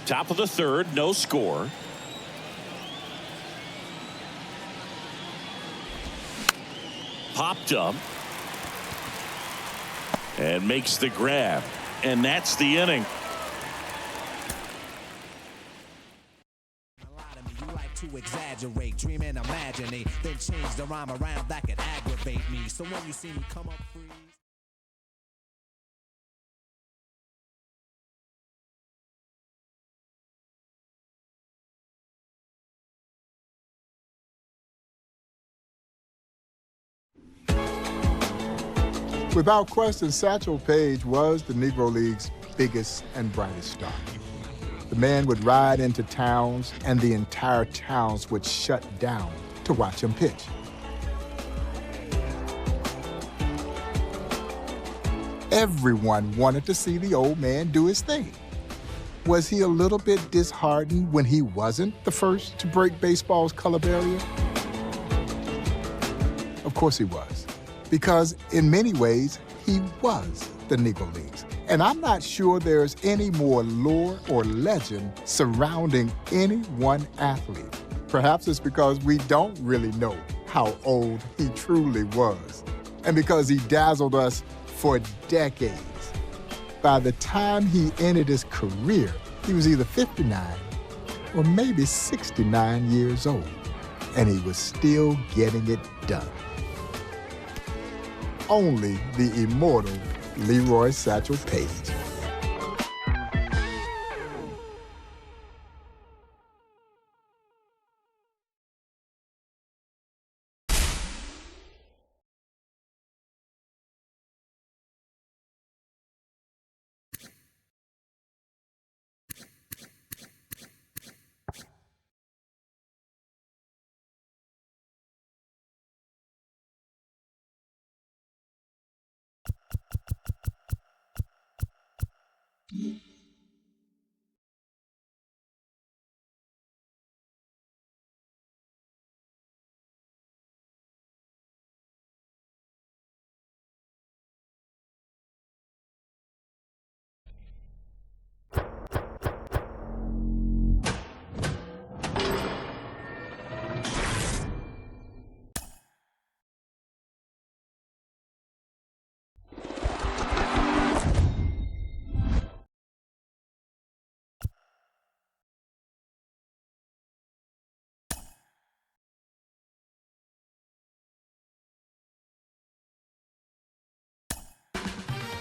Top of the 3rd, no score. Popped up. And makes the grab. And that's the inning. To exaggerate, dreaming, imagining, then change the rhyme around that could aggravate me. So when you see me come up freeze. Without question, Satchel Paige was the Negro League's biggest and brightest star. The man would ride into towns, and the entire towns would shut down to watch him pitch. Everyone wanted to see the old man do his thing. Was he a little bit disheartened when he wasn't the first to break baseball's color barrier? Of course he was, because in many ways, he was the Negro Leagues. And I'm not sure there's any more lore or legend surrounding any one athlete. Perhaps it's because we don't really know how old he truly was, and because he dazzled us for decades. By the time he ended his career, he was either 59 or maybe 69 years old, and he was still getting it done. Only the immortal Leroy Satchel Paige.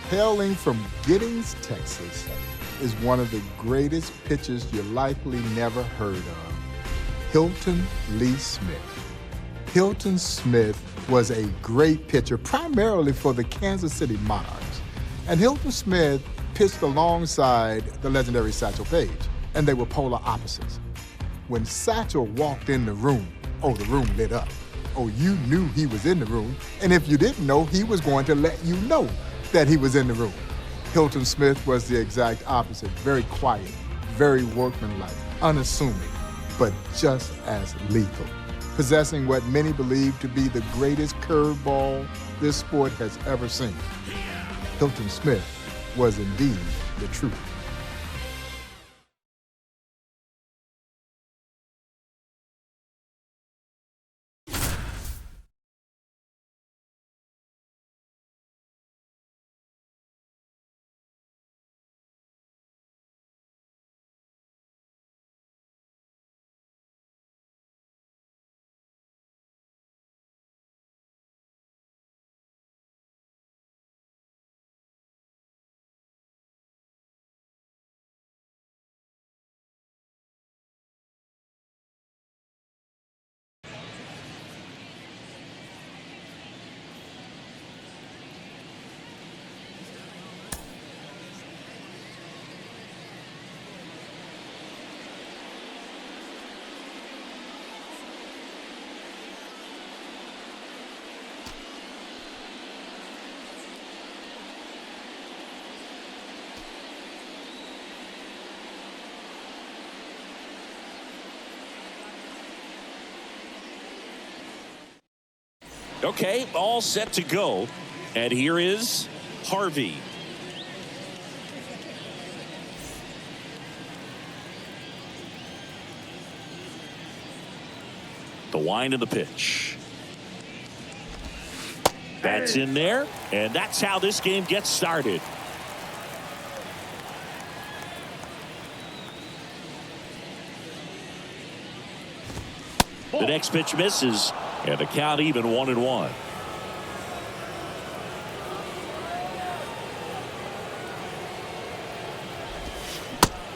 Hailing from Giddings, Texas, is one of the greatest pitchers you likely never heard of, Hilton Lee Smith. Hilton Smith was a great pitcher, primarily for the Kansas City Monarchs. And Hilton Smith pitched alongside the legendary Satchel Paige, and they were polar opposites. When Satchel walked in the room, the room lit up. You knew he was in the room, and if you didn't know, he was going to let you know that he was in the room. Hilton Smith was the exact opposite, very quiet, very workmanlike, unassuming, but just as lethal, possessing what many believe to be the greatest curveball this sport has ever seen. Hilton Smith was indeed the truth. Okay, all set to go. And here is Harvey. The wind of the pitch. That's in there, and that's how this game gets started. The next pitch misses, and the count even 1-1.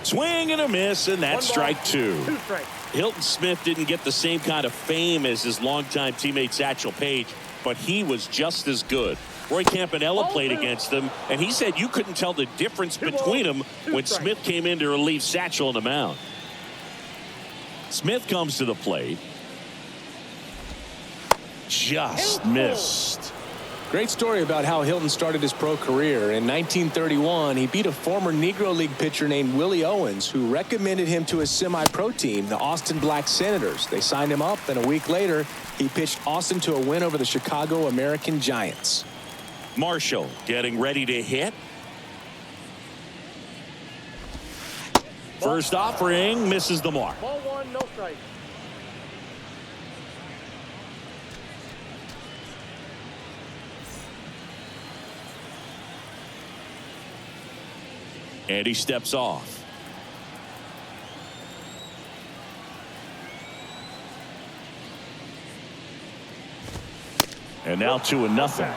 Swing and a miss, and that's strike two. Hilton Smith didn't get the same kind of fame as his longtime teammate Satchel Paige, but he was just as good. Roy Campanella played against them, and he said you couldn't tell the difference between them when Smith came in to relieve Satchel on the mound. Smith comes to the plate. Just missed. Great story about how Hilton started his pro career. In 1931, he beat a former Negro League pitcher named Willie Owens, who recommended him to his semi-pro team, the Austin Black Senators. They signed him up, and a week later, he pitched Austin to a win over the Chicago American Giants. Marshall getting ready to hit. First offering misses the mark. Ball one, no strike. And he steps off. And now 2-0.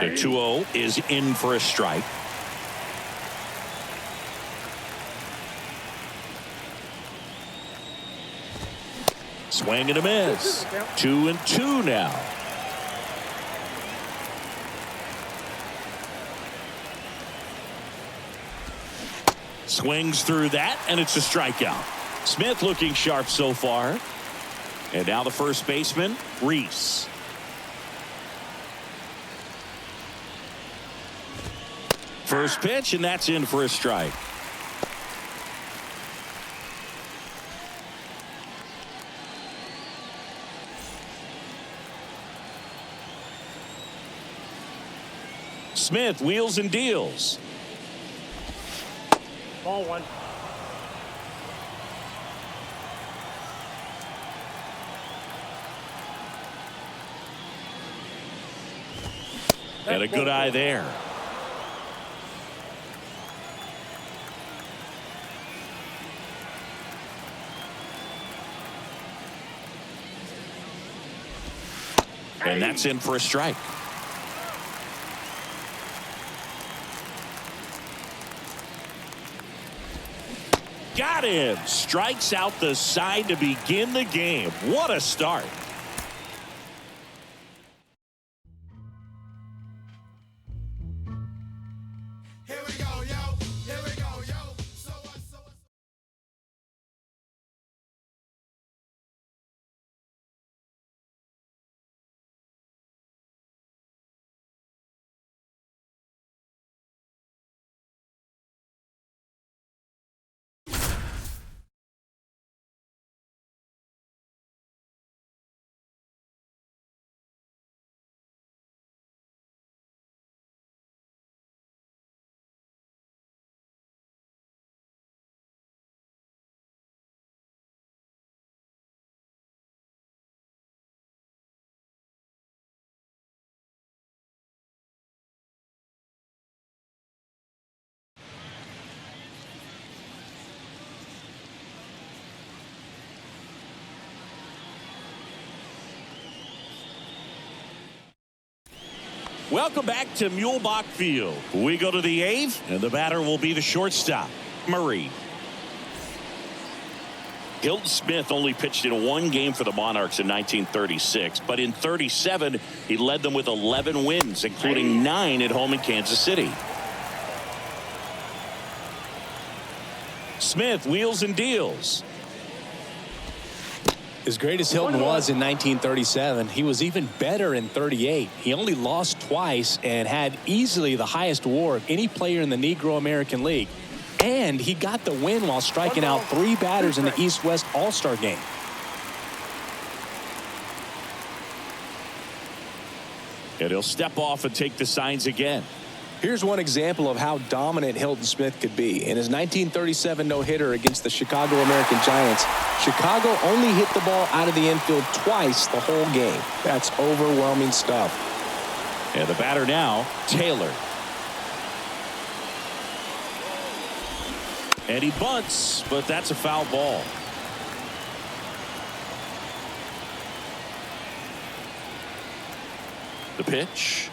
The 2-0 is in for a strike. Swing and a miss. 2-2 now. Swings through that, and it's a strikeout. Smith looking sharp so far. And now the first baseman, Reese. First pitch, and that's in for a strike. Smith wheels and deals. Ball one. And a good eye there. And that's in for a strike. Got him. Strikes out the side to begin the game. What a start. Here we go, yo. Here we go, yo. So what, so what? Welcome back to Mulebach Field. We go to the 8th, and the batter will be the shortstop, Murray. Hilton Smith only pitched in one game for the Monarchs in 1936, but in 37, he led them with 11 wins, including 9 at home in Kansas City. Smith wheels and deals. As great as Hilton was in 1937, he was even better in 38. He only lost twice and had easily the highest WAR of any player in the Negro American League. And he got the win while striking out 3 batters in the East-West All-Star game. And he'll step off and take the signs again. Here's one example of how dominant Hilton Smith could be. In his 1937 no-hitter against the Chicago American Giants, Chicago only hit the ball out of the infield twice the whole game. That's overwhelming stuff. And the batter now, Taylor. And he bunts, but that's a foul ball. The pitch.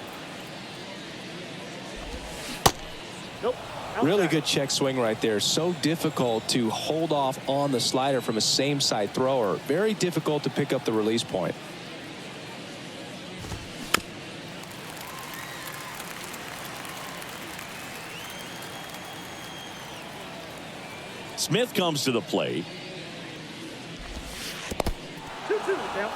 Nope. Really good check swing right there. So difficult to hold off on the slider from a same side thrower. Very difficult to pick up the release point. Smith comes to the plate. 2-2 count.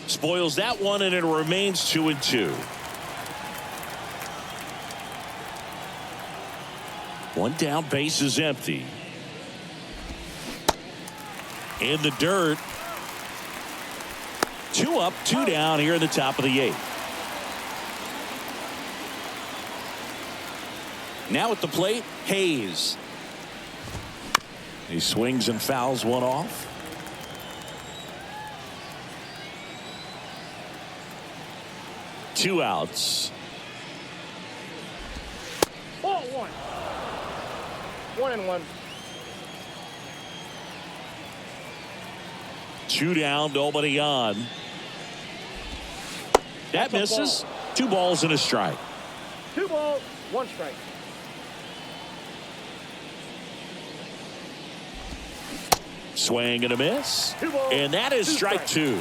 Spoils that one, and it remains 2-2. One down, base is empty. In the dirt. 2 up, 2 down here in the top of the 8th. Now at the plate, Hayes. He swings and fouls one off. Two outs. Ball one. 1-1. 2 down, nobody on. That misses. 2 balls and a strike. 2 balls, 1 strike. Swing and a miss. 2 balls, And that is 2 strike strikes. 2.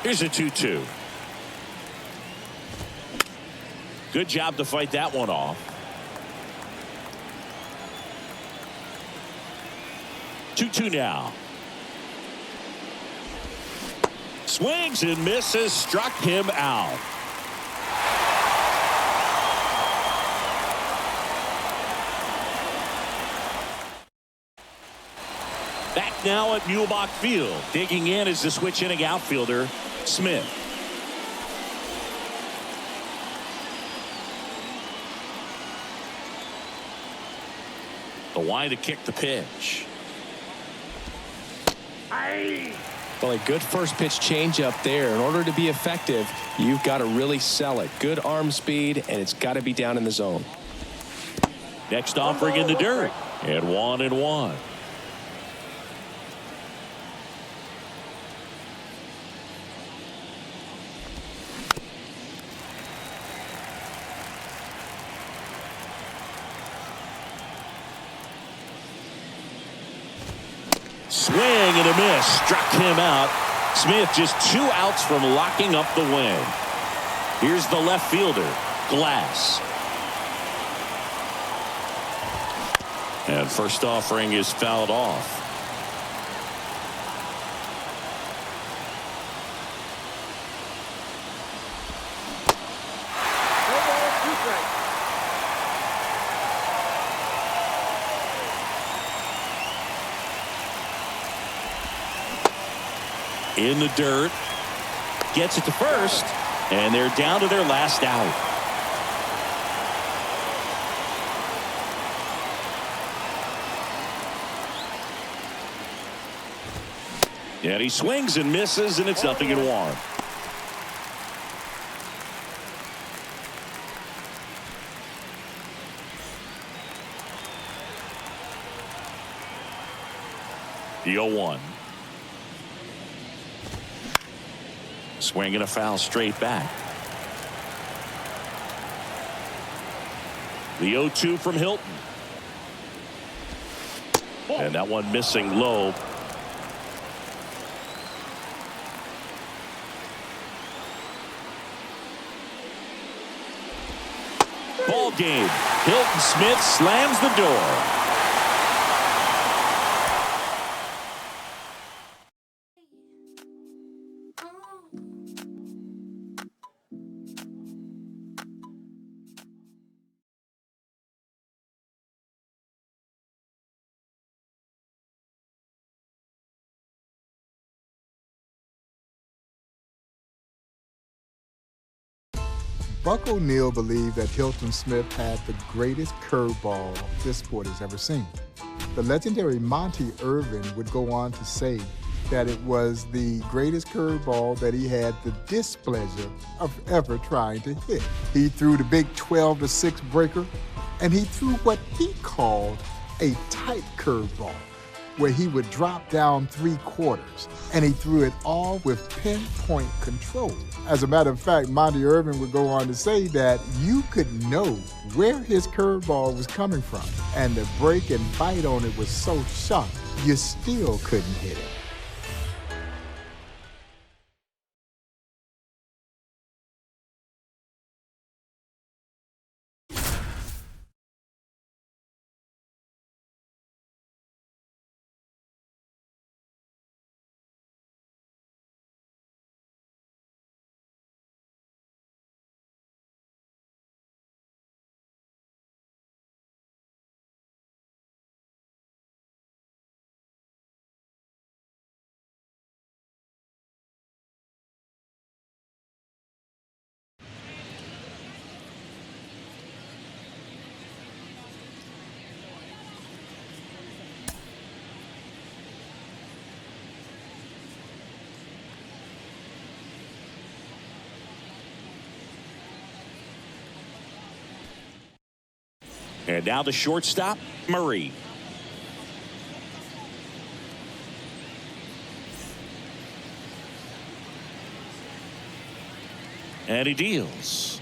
Here's a 2-2. Good job to fight that one off. 2-2 now. Swings and misses. Struck him out. Back now at Muehlbach Field. Digging in is the switch inning outfielder, Smith. The line to kick the pitch. Well, a good first pitch changeup there. In order to be effective, you've got to really sell it. Good arm speed, and it's got to be down in the zone. Next offering in the dirt. And 1-1. Swing and a miss. Struck him out. Smith just 2 outs from locking up the win. Here's the left fielder, Glass. And first offering is fouled off. In the dirt, gets it to first, and they're down to their last out. And he swings and misses, and it's 0-1. The 0-1. Swing and a foul straight back. The 0-2 from Hilton. And that one missing low. Ball game. Hilton Smith slams the door. Buck O'Neil believed that Hilton Smith had the greatest curveball this sport has ever seen. The legendary Monty Irvin would go on to say that it was the greatest curveball that he had the displeasure of ever trying to hit. He threw the big 12-6 breaker, and he threw what he called a tight curveball, where he would drop down 3/4, and he threw it all with pinpoint control. As a matter of fact, Monty Irvin would go on to say that you could know where his curveball was coming from, and the break and bite on it was so sharp, you still couldn't hit it. And now the shortstop, Murray. And he deals.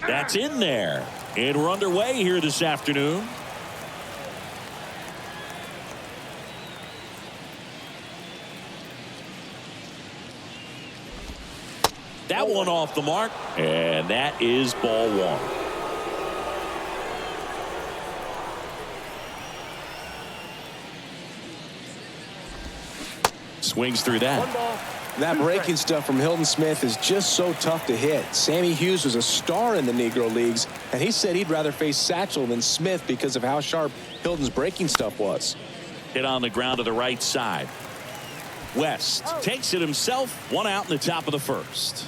That's in there. And we're underway here this afternoon. That one off the mark. And that is ball one. Swings through that. One ball. That breaking stuff from Hilton Smith is just so tough to hit. Sammy Hughes was a star in the Negro Leagues, and he said he'd rather face Satchel than Smith because of how sharp Hilton's breaking stuff was. Hit on the ground to the right side. West takes it himself. One out in the top of the first.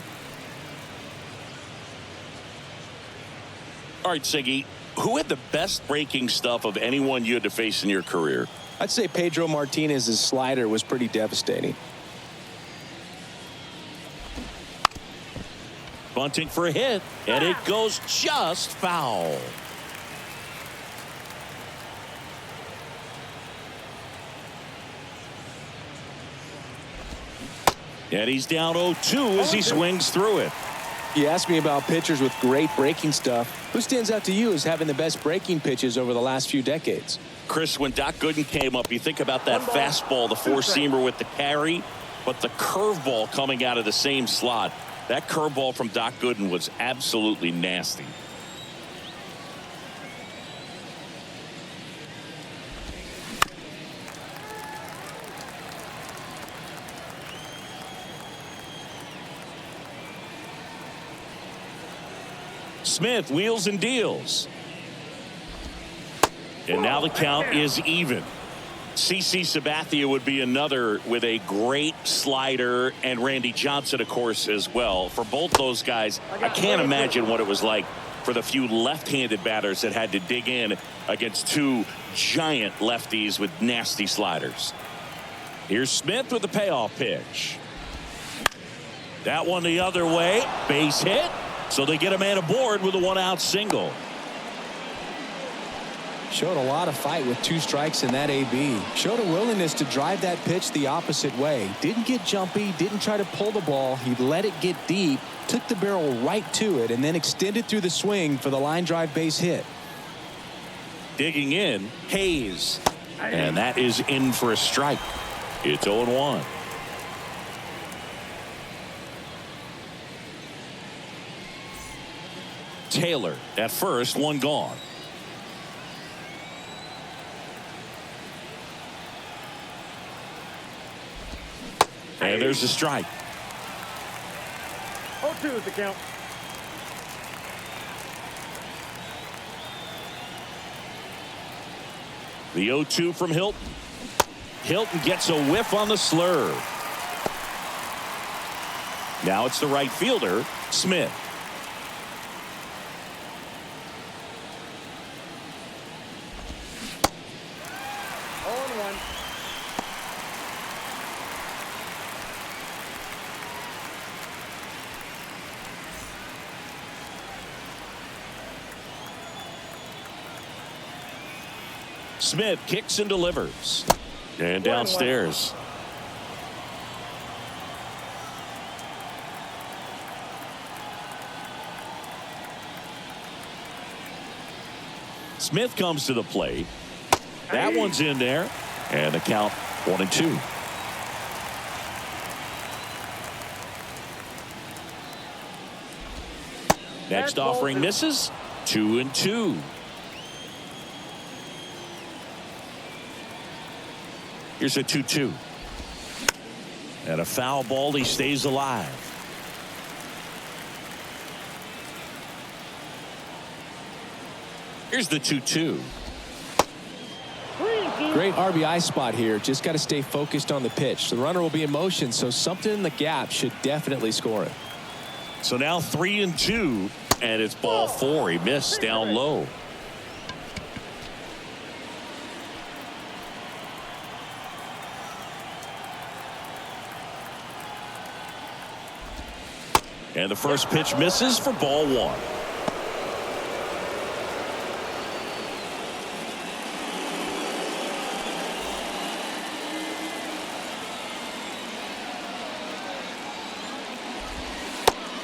All right, Siggy, who had the best breaking stuff of anyone you had to face in your career? I'd say Pedro Martinez's slider was pretty devastating. Bunting for a hit, and it goes just foul. And he's down 0-2 as he swings through it. You asked me about pitchers with great breaking stuff. Who stands out to you as having the best breaking pitches over the last few decades? Chris, when Doc Gooden came up, you think about that fastball, the four-seamer with the carry, but the curveball coming out of the same slot. That curveball from Doc Gooden was absolutely nasty. Smith wheels and deals. And now the count is even. CC Sabathia would be another with a great slider, and Randy Johnson, of course, as well. For both those guys, I can't imagine what it was like for the few left-handed batters that had to dig in against two giant lefties with nasty sliders. Here's Smith with the payoff pitch. That one the other way. Base hit. So they get a man aboard with a one-out single. Showed a lot of fight with 2 strikes in that AB. Showed a willingness to drive that pitch the opposite way. Didn't get jumpy, didn't try to pull the ball. He let it get deep, took the barrel right to it, and then extended through the swing for the line drive base hit. Digging in, Hayes. And that is in for a strike. It's 0-1. Taylor at first, one gone. And there's a strike. 0-2 is the count. The 0-2 from Hilton. Hilton gets a whiff on the slurve. Now it's the right fielder, Smith. Smith kicks and delivers. And downstairs. Smith comes to the plate. That one's in there. And the count 1-2. Next offering misses. 2-2. Here's a 2-2. And a foul ball. He stays alive. Here's the 2-2. Great RBI spot here. Just got to stay focused on the pitch. The runner will be in motion, so something in the gap should definitely score it. So now 3-2, and it's ball 4. He missed down low. And the first pitch misses for ball 1.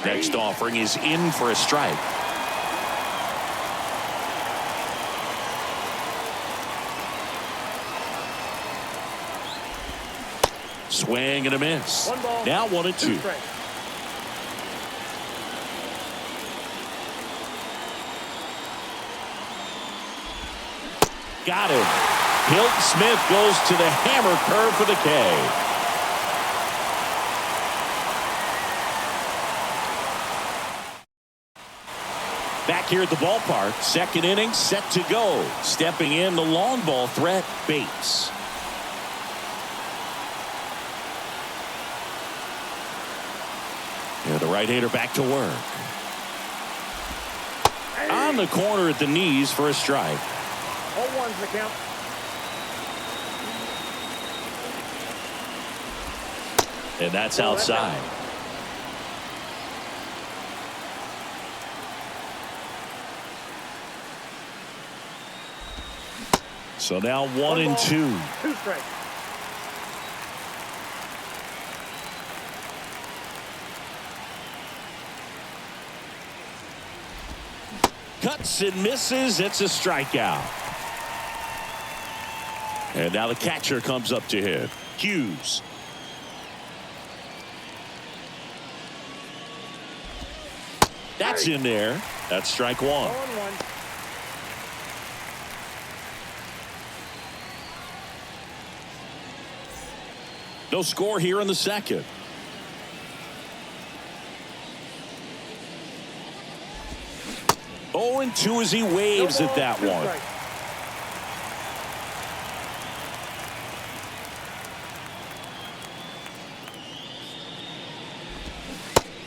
Next offering is in for a strike. Swing and a miss. Now 1-2. Got him. Hilton Smith goes to the hammer curve for the K. Back here at the ballpark, second inning set to go. Stepping in the long ball threat, Bates. Yeah, the right-hander back to work. On the corner at the knees for a strike. 0-1's the count. And that's outside. So now 1-2. 2 strikes. Cuts and misses. It's a strikeout. And now the catcher comes up to hit. Hughes. That's in there. That's strike 1. 0-1. No score here in the second. Oh, and 2 as he waves at that one.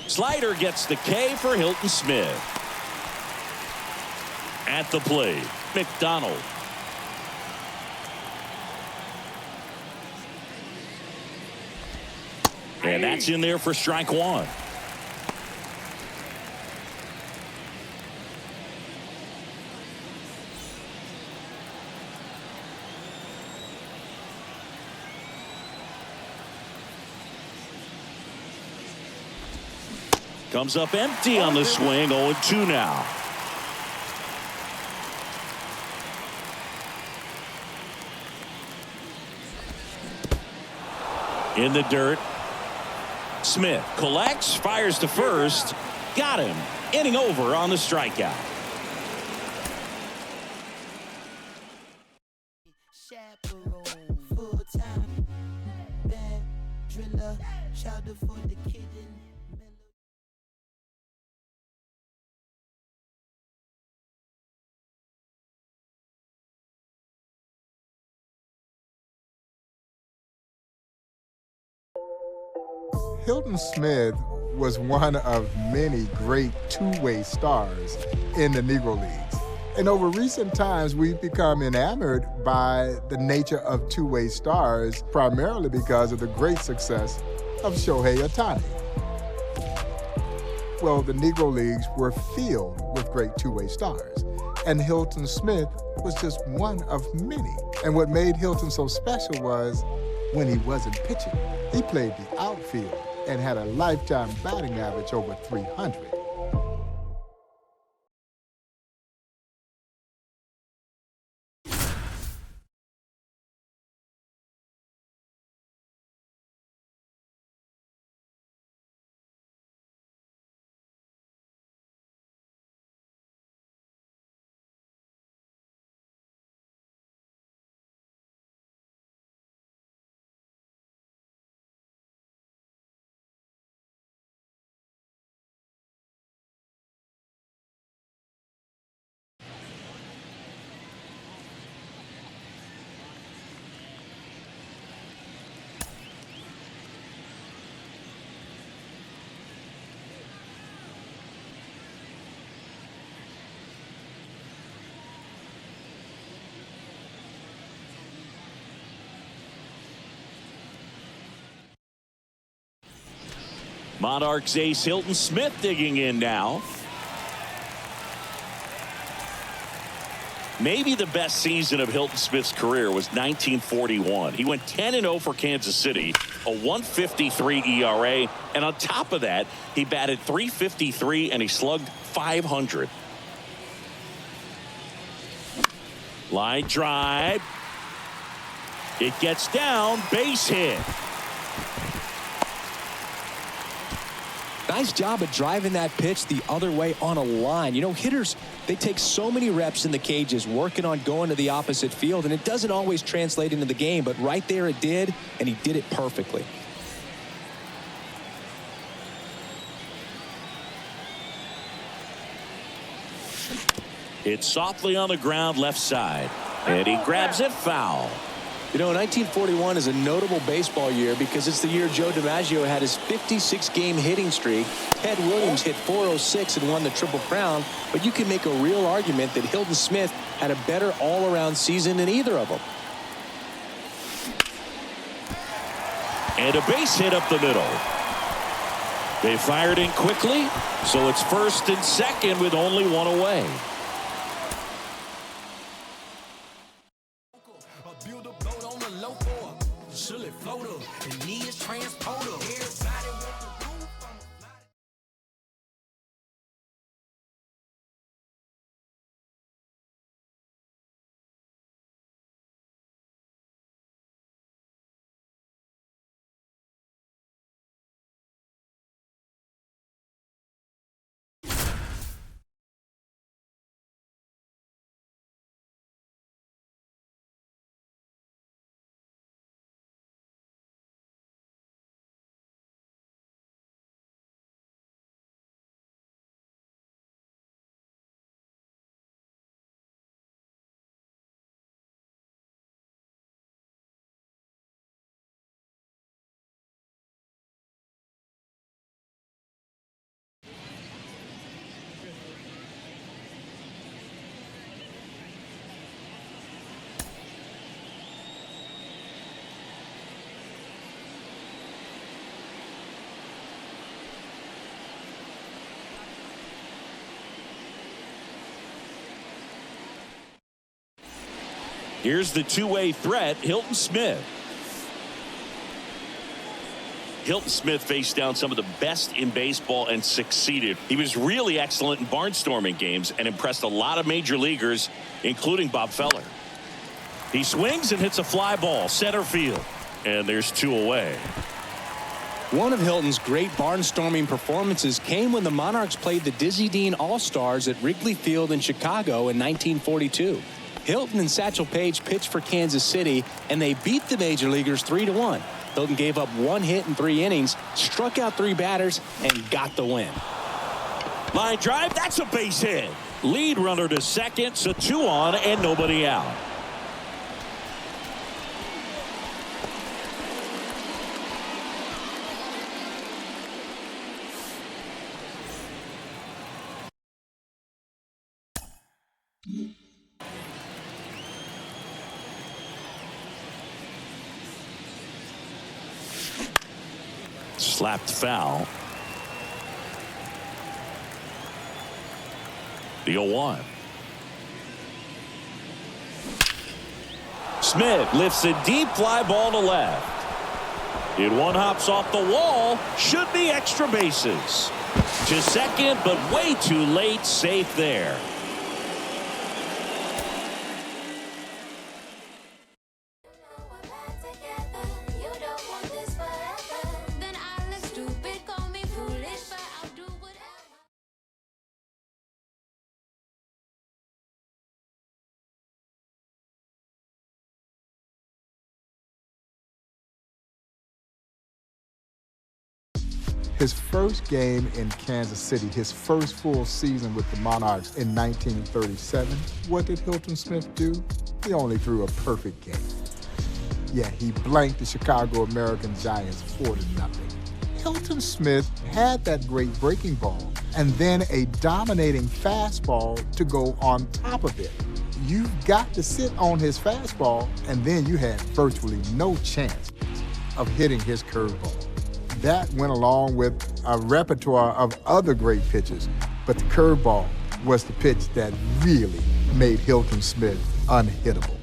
Slider gets the K for Hilton Smith. At the plate, McDonald. And that's in there for strike 1. Comes up empty on the swing. 0-2 now. In the dirt. Smith collects, fires to first. Got him. Inning over on the strikeout. Hilton Smith was one of many great two-way stars in the Negro Leagues. And over recent times, we've become enamored by the nature of two-way stars, primarily because of the great success of Shohei Ohtani. Well, the Negro Leagues were filled with great two-way stars, and Hilton Smith was just one of many. And what made Hilton so special was when he wasn't pitching, he played the outfield and had a lifetime batting average over 300. Monarchs ace Hilton Smith digging in now. Maybe the best season of Hilton Smith's career was 1941. He went 10-0 for Kansas City, a 1.53 ERA, and on top of that, he batted .353 and he slugged .500. Line drive. It gets down, base hit. Nice job of driving that pitch the other way on a line. You know, hitters, they take so many reps in the cages working on going to the opposite field, and it doesn't always translate into the game, but right there it did, and he did it perfectly. It's softly on the ground left side, and he grabs it foul. You know, 1941 is a notable baseball year because it's the year Joe DiMaggio had his 56-game hitting streak. Ted Williams hit .406 and won the Triple Crown, but you can make a real argument that Hilton Smith had a better all-around season than either of them. And a base hit up the middle. They fired in quickly, so it's first and second with only one away. Here's the two-way threat, Hilton Smith. Hilton Smith faced down some of the best in baseball and succeeded. He was really excellent in barnstorming games and impressed a lot of major leaguers, including Bob Feller. He swings and hits a fly ball, center field, and there's two away. One of Hilton's great barnstorming performances came when the Monarchs played the Dizzy Dean All-Stars at Wrigley Field in Chicago in 1942. Hilton and Satchel Paige pitched for Kansas City, and they beat the major leaguers 3-1. Hilton gave up 1 hit in 3 innings, struck out 3 batters, and got the win. Line drive, that's a base hit. Lead runner to second, so 2 on and nobody out. Slapped foul. The 0-1. Smith lifts a deep fly ball to left. It one hops off the wall. Should be extra bases. To second, but way too late. Safe there. His first game in Kansas City, his first full season with the Monarchs in 1937, what did Hilton Smith do? He only threw a perfect game. Yeah, he blanked the Chicago American Giants 4-0. Hilton Smith had that great breaking ball and then a dominating fastball to go on top of it. You've got to sit on his fastball, and then you had virtually no chance of hitting his curveball. That went along with a repertoire of other great pitches, but the curveball was the pitch that really made Hilton Smith unhittable.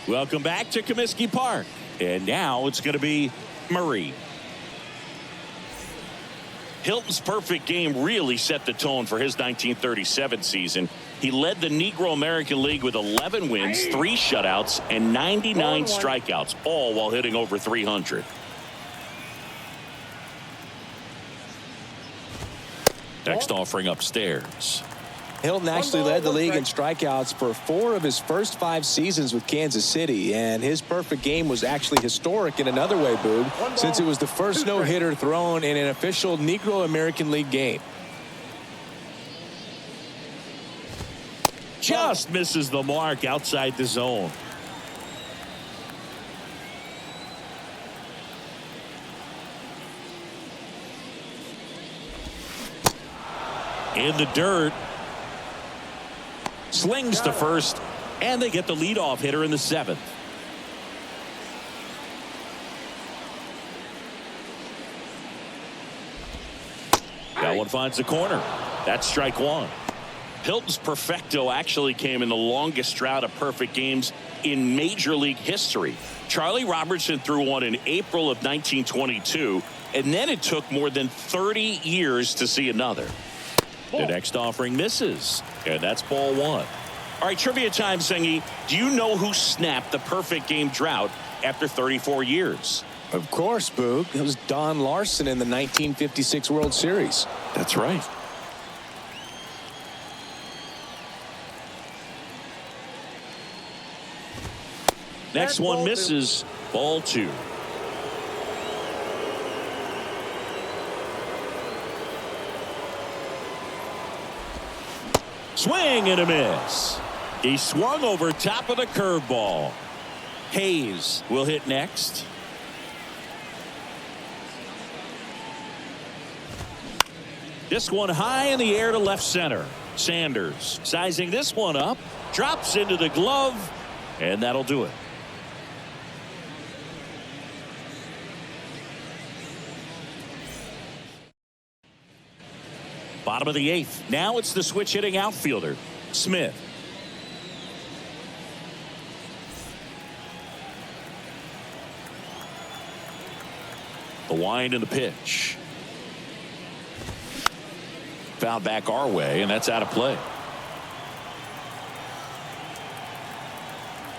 Welcome back to Comiskey Park. And now it's going to be Murray. Hilton's perfect game really set the tone for his 1937 season. He led the Negro American League with 11 wins, 3 shutouts, and 99 strikeouts, all while hitting over 300. Next offering upstairs. Hilton actually led the league in strikeouts for 4 of his first 5 seasons with Kansas City, and his perfect game was actually historic in another way, Boog, since it was the first no-hitter thrown in an official Negro American League game. Just misses the mark outside the zone. In the dirt. Slings to first, and they get the leadoff hitter in the 7th. That one finds the corner. That's strike 1. Hilton's perfecto actually came in the longest drought of perfect games in Major League history. Charlie Robertson threw one in April of 1922, and then it took more than 30 years to see another. The next offering misses, and that's ball 1. All right, trivia time, Singy. Do you know who snapped the perfect game drought after 34 years? Of course, Boog. It was Don Larson in the 1956 World Series. That's right. Next one misses, ball 2. Swing and a miss. He swung over top of the curveball. Hayes will hit next. This one high in the air to left center. Sanders sizing this one up, drops into the glove, and that'll do it. Bottom of the 8th. Now it's the switch hitting outfielder, Smith. The wind and the pitch. Fouled back our way, and that's out of play.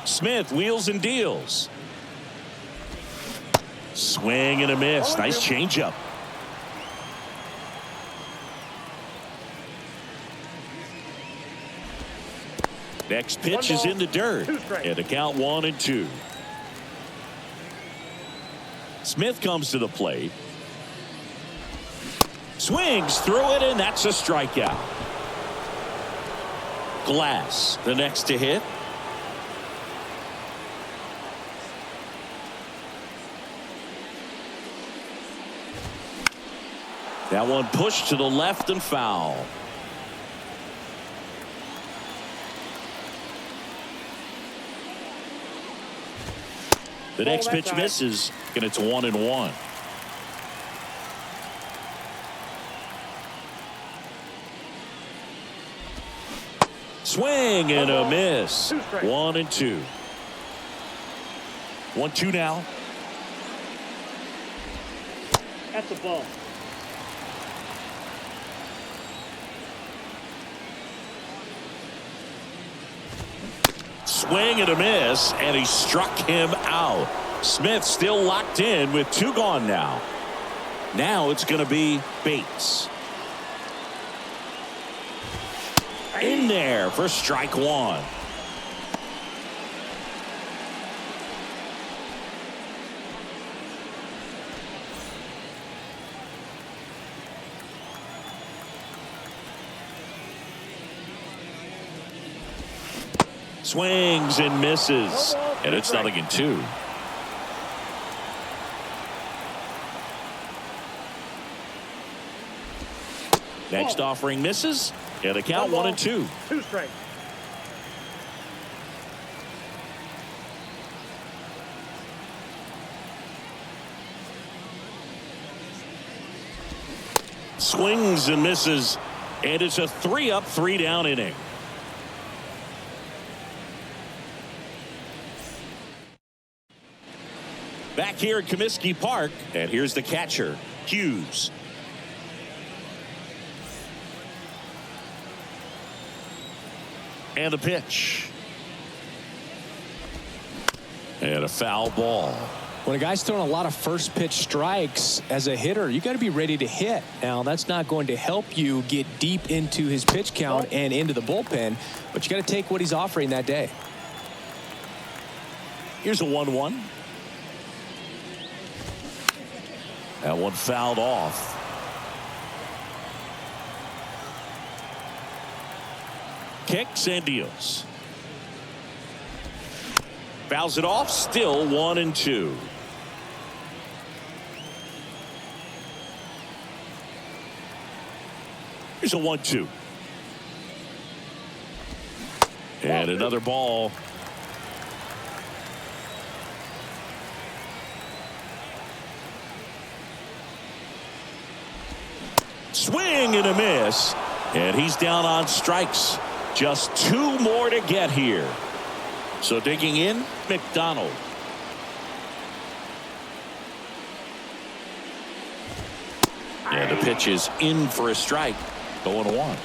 Smith wheels and deals. Swing and a miss. Nice changeup. Next pitch is in the dirt, and the count 1-2. Smith comes to the plate. Swings through it, and that's a strikeout. Glass, the next to hit. That one pushed to the left and foul. The next pitch misses, and it's 1-1. Swing and a miss. 1-2. 1-2 now. That's a ball. Swing and a miss, and he struck him out. Smith still locked in with 2 gone now. Now it's going to be Bates. In there for strike one. Swings and misses, and it's 0-2. Next offering misses, and the count 1-2. 2 strikes. Swings and misses, and it's a 3-up, 3-down inning. Back here at Comiskey Park, and here's the catcher, Hughes. And a pitch. And a foul ball. When a guy's throwing a lot of first pitch strikes as a hitter, you got to be ready to hit. Now, that's not going to help you get deep into his pitch count and into the bullpen, but you got to take what he's offering that day. Here's a 1-1. That one fouled off. Kicks and deals. Fouls it off. Still 1-2. Here's a 1-2. And another ball. Swing and a miss, and he's down on strikes. Just 2 more to get here. So digging in, McDonald. And the pitch is in for a strike. 0-1.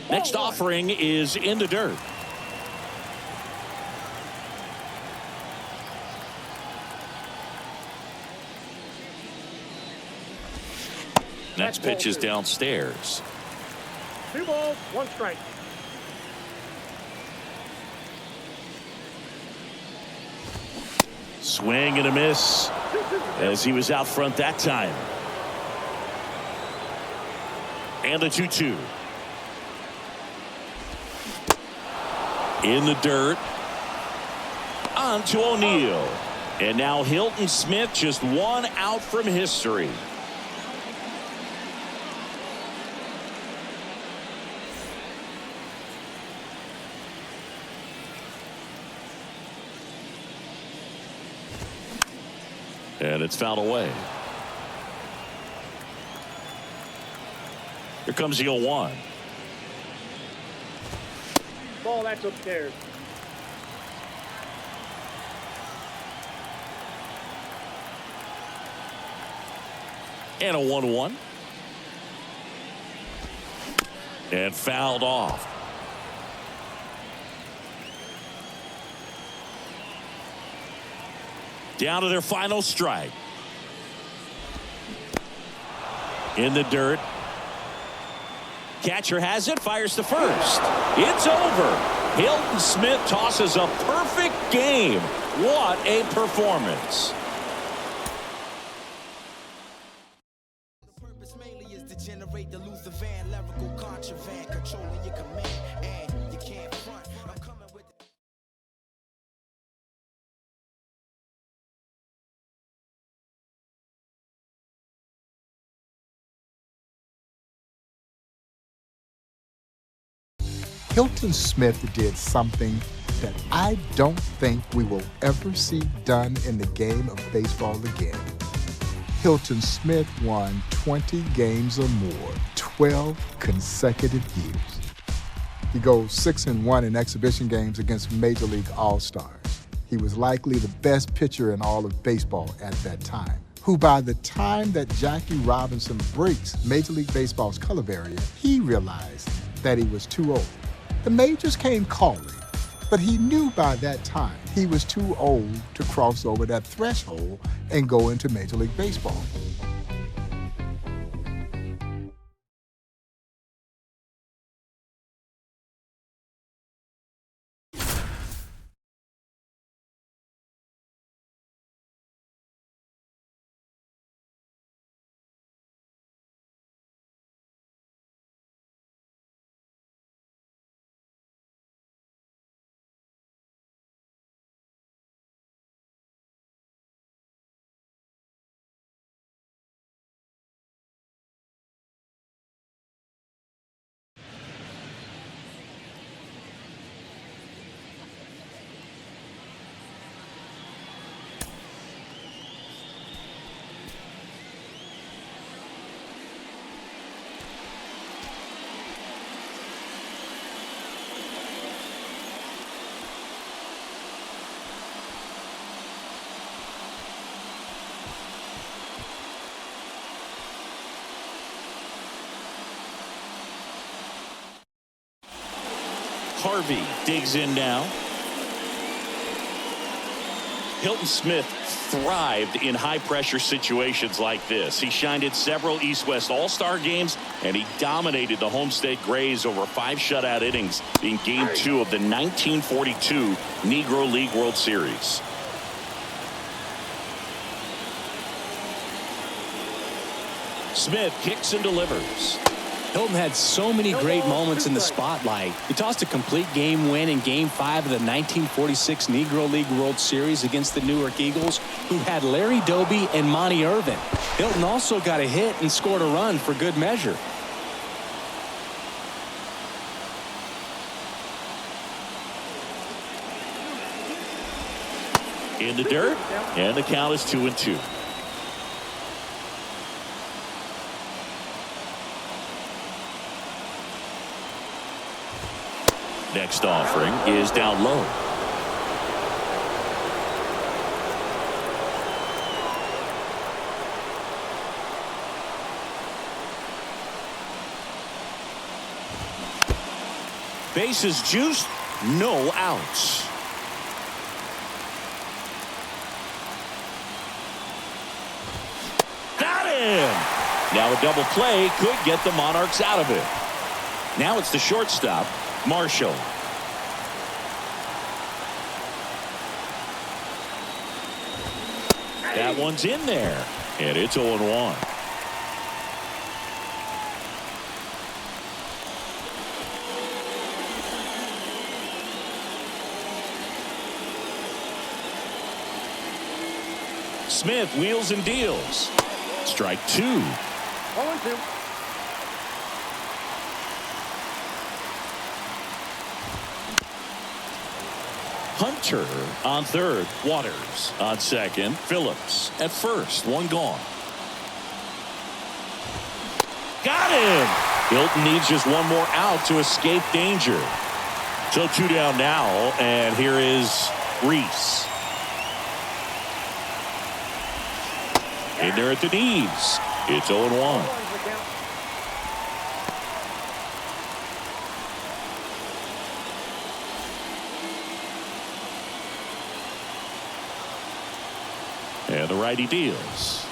Next offering is in the dirt. Next pitch is downstairs. 2 balls, 1 strike. Swing and a miss as he was out front that time. And a 2-2. In the dirt. On to O'Neill. And now Hilton Smith just 1 out from history. And it's fouled away. Here comes the 0-1. Ball, that's upstairs. And a 1-1. And fouled off. Down to their final strike. In the dirt. Catcher has it, fires to first. It's over. Hilton Smith tosses a perfect game. What a performance. The purpose mainly is to generate the Luther Van lyrical contraband, controlling your command, and you can't front. I'm coming with Hilton Smith did something that I don't think we will ever see done in the game of baseball again. Hilton Smith won 20 games or more, 12 consecutive years. He goes 6-1 in exhibition games against Major League All-Stars. He was likely the best pitcher in all of baseball at that time, who by the time that Jackie Robinson breaks Major League Baseball's color barrier, he realized that he was too old. The majors came calling, But he knew by that time he was too old to cross over that threshold and go into Major League Baseball. Harvey digs in now. Hilton Smith thrived in high-pressure situations like this. He shined in several East-West All-Star games, and he dominated the Home State Grays over 5 shutout innings in Game 2 of the 1942 Negro League World Series. Smith kicks and delivers. Hilton had so many great moments in the spotlight. He tossed a complete game win in Game 5 of the 1946 Negro League World Series against the Newark Eagles, who had Larry Doby and Monty Irvin. Hilton also got a hit and scored a run for good measure. In the dirt, and the count is 2-2. Next offering is down low. Bases juiced, no outs. Got him! Now a double play could get the Monarchs out of it. Now it's the shortstop, Marshall. That one's in there, and it's 0-1. Smith wheels and deals. Strike 2. 0-2. Hunter on third. Waters on second. Phillips at first. One gone. Got him! Hilton needs just one more out to escape danger. So 2 down now, and here is Reese. In there at the knees. It's 0-1. And the righty deals.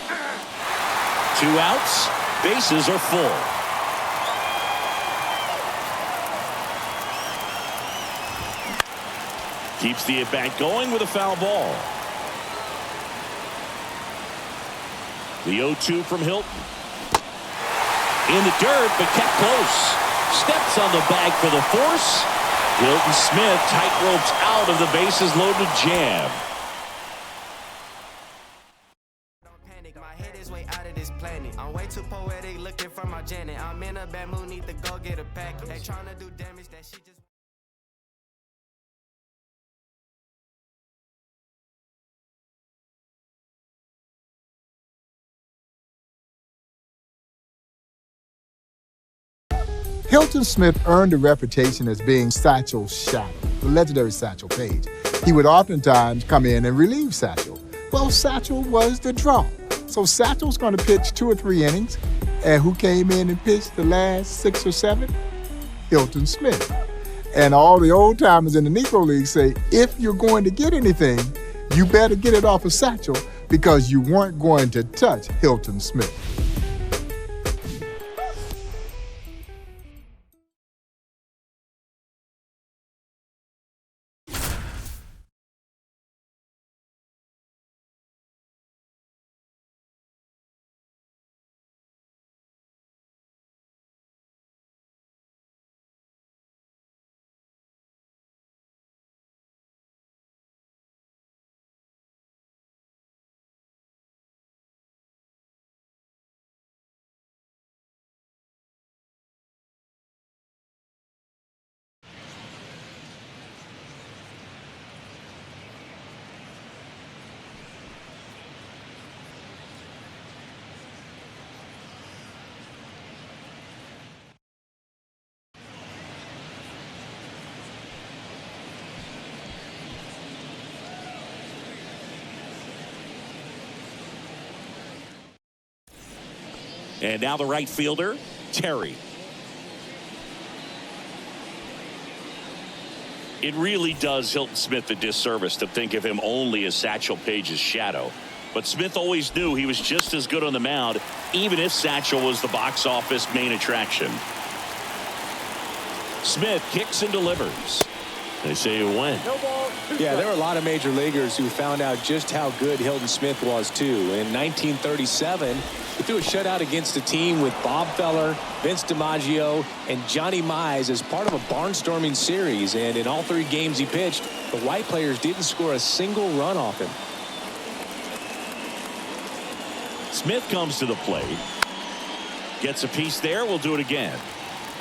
2 outs. Bases are full. Keeps the at-bat going with a foul ball. The 0-2 from Hilton. In the dirt, but kept close. Steps on the bag for the force. Hilton Smith tight ropes out of the bases loaded jam. I'm way too poetic, looking for my Janet. I'm in a bad mood, need to go get a package. They trying to do damage that she just. Hilton Smith earned a reputation as being Satchel's shadow, the legendary Satchel Paige. He would oftentimes come in and relieve Satchel. Well, Satchel was the draw. So Satchel's going to pitch 2 or 3 innings. And who came in and pitched the last 6 or 7? Hilton Smith. And all the old timers in the Negro Leagues say, if you're going to get anything, you better get it off of Satchel because you weren't going to touch Hilton Smith. And now the right fielder, Terry. It really does Hilton Smith a disservice to think of him only as Satchel Paige's shadow. But Smith always knew he was just as good on the mound, even if Satchel was the box office main attraction. Smith kicks and delivers. They say you win. No ball. Yeah, there were a lot of major leaguers who found out just how good Hilton Smith was, too. In 1937, he threw a shutout against a team with Bob Feller, Vince DiMaggio, and Johnny Mize as part of a barnstorming series. And in all 3 games he pitched, the white players didn't score a single run off him. Smith comes to the plate. Gets a piece there. We'll do it again.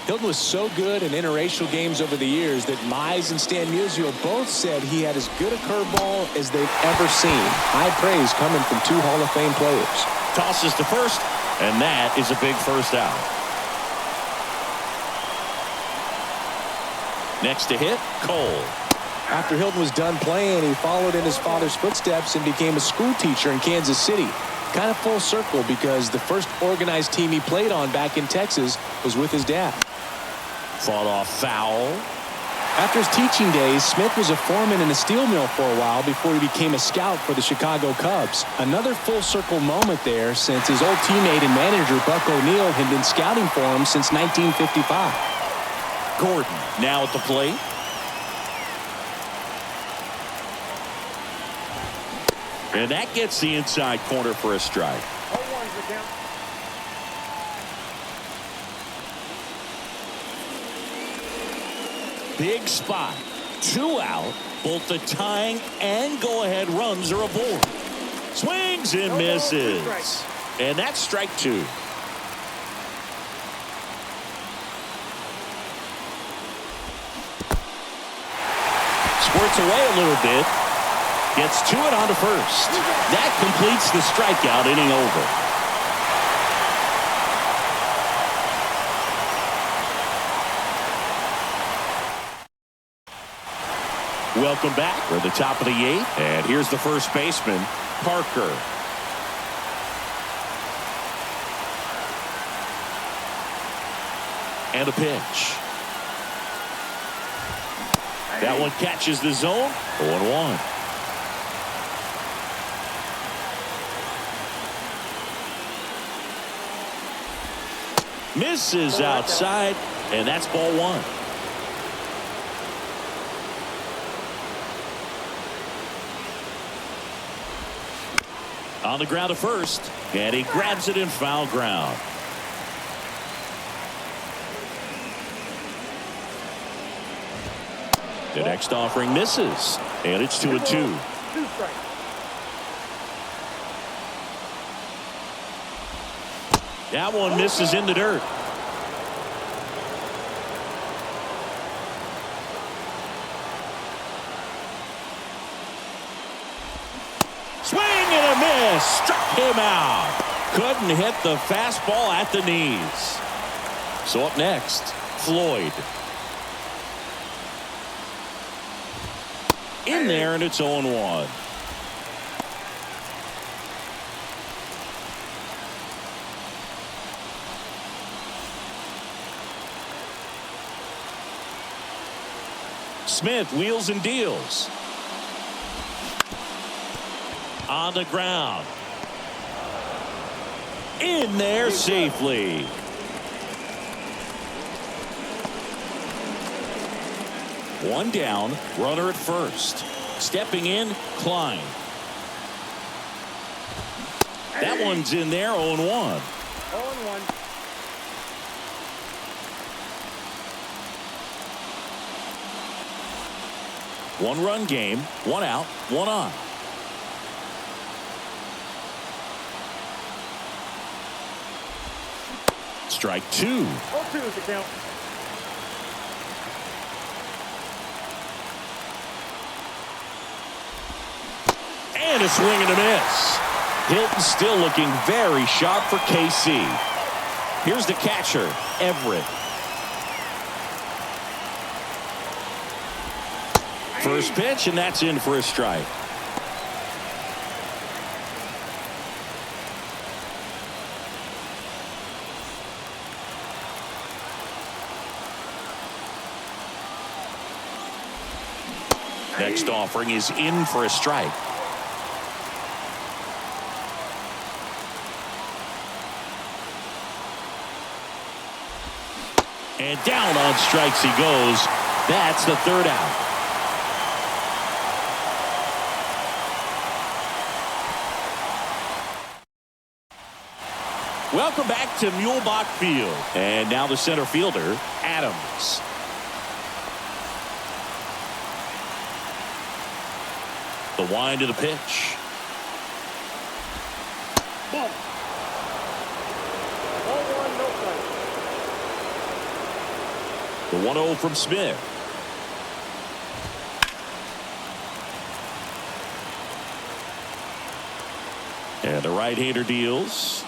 Hilton was so good in interracial games over the years that Mize and Stan Musial both said he had as good a curveball as they've ever seen. High praise coming from 2 Hall of Fame players. Tosses to first, and that is a big first out. Next to hit, Cole. After Hilton was done playing, he followed in his father's footsteps and became a school teacher in Kansas City. Kind of full circle because the first organized team he played on back in Texas was with his dad. Fought off foul. After his teaching days, Smith was a foreman in a steel mill for a while before he became a scout for the Chicago Cubs. Another full circle moment there since his old teammate and manager Buck O'Neill had been scouting for him since 1955. Gordon now at the plate. And that gets the inside corner for a strike. 0-1's the count. Big spot. 2 out. Both the tying and go-ahead runs are aboard. Swings and misses. And that's strike 2. Squirts away a little bit. Gets to it onto first. That completes the strikeout, inning over. Welcome back. We're at the top of the 8th. And here's the first baseman, Parker. And a pitch. That one catches the zone. 0-1. Misses outside, and that's ball 1. On the ground to first, and he grabs it in foul ground. The next offering misses, and it's 2-2. 2 strikes. That one misses in the dirt. Swing and a miss. Struck him out. Couldn't hit the fastball at the knees. So up next, Floyd. In there, and it's 0-1. Smith wheels and deals. On the ground. In there safely. One down, runner at first. Stepping in, Klein. That one's in there, 0-1. 0-1. One-run game, one out, one on. Strike two. 0-2 is the count. And a swing and a miss. Hilton still looking very sharp for KC. Here's the catcher, Everett. First pitch, and that's in for a strike. Next offering is in for a strike. And down on strikes he goes. That's the third out. Welcome back to Muehlebach Field. And now the center fielder, Adams. The wind of the pitch. Ball. 0-1, no strike. The 1-0 from Smith. And the right-hander deals.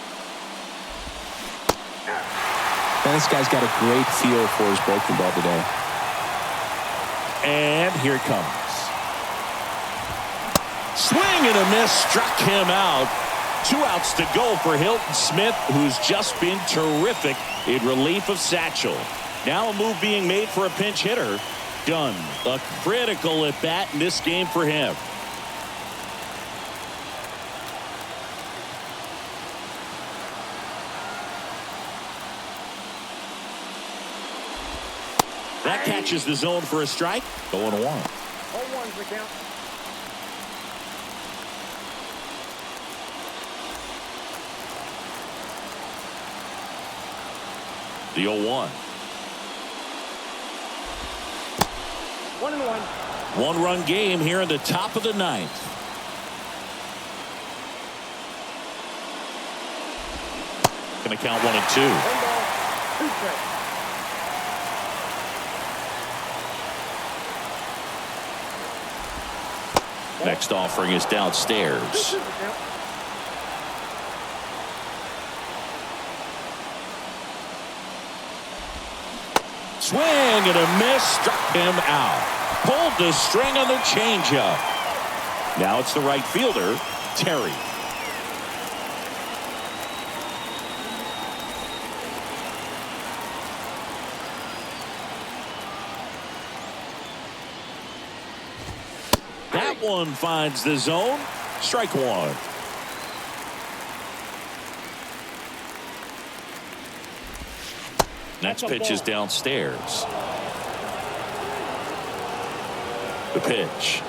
And this guy's got a great feel for his breaking ball today. And here it comes. Swing and a miss, struck him out. 2 outs to go for Hilton Smith, who's just been terrific in relief of Satchel. Now a move being made for a pinch hitter. Dunn, a critical at bat in this game for him. That catches the zone for a strike. 0-1. 0-1's the count. The 0-1. 1-1. One-run game here in the top of the 9th. Going to count 1 and 2. 1 ball, 2 strikes. Next offering is downstairs. 2-2 is the count. Swing and a miss, struck him out. Pulled the string on the changeup. Now it's the right fielder, Terry. That one finds the zone. Strike 1. Next pitch is downstairs. The pitch.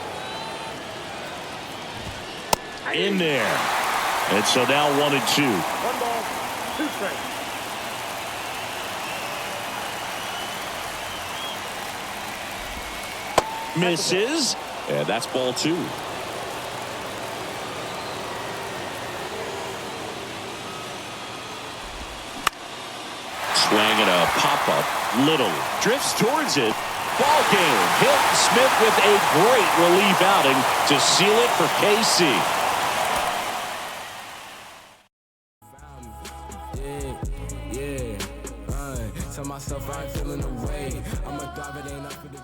In there. And so now 1 and 2. 1 ball, 2 strikes. Misses. And that's ball 2. Swing and a pop-up. Little drifts towards it. Ball game. Hilton Smith with a great relief outing to seal it for KC. Tell myself I ain't feeling the way. I'm a drive, it ain't up for the bay.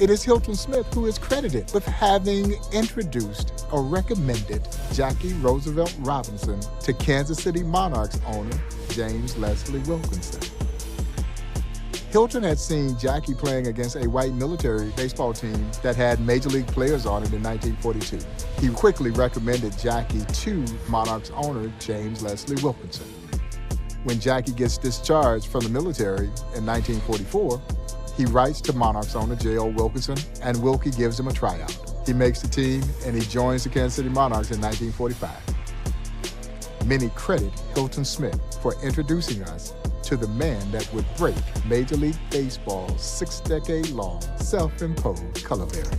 It is Hilton Smith who is credited with having introduced or recommended Jackie Roosevelt Robinson to Kansas City Monarchs owner James Leslie Wilkinson. Hilton had seen Jackie playing against a white military baseball team that had major league players on it in 1942. He quickly recommended Jackie to Monarchs owner James Leslie Wilkinson. When Jackie gets discharged from the military in 1944, he writes to Monarchs owner J.O. Wilkinson, and Wilkie gives him a tryout. He makes the team, and he joins the Kansas City Monarchs in 1945. Many credit Hilton Smith for introducing us to the man that would break Major League Baseball's 6-decade-long self-imposed color barrier.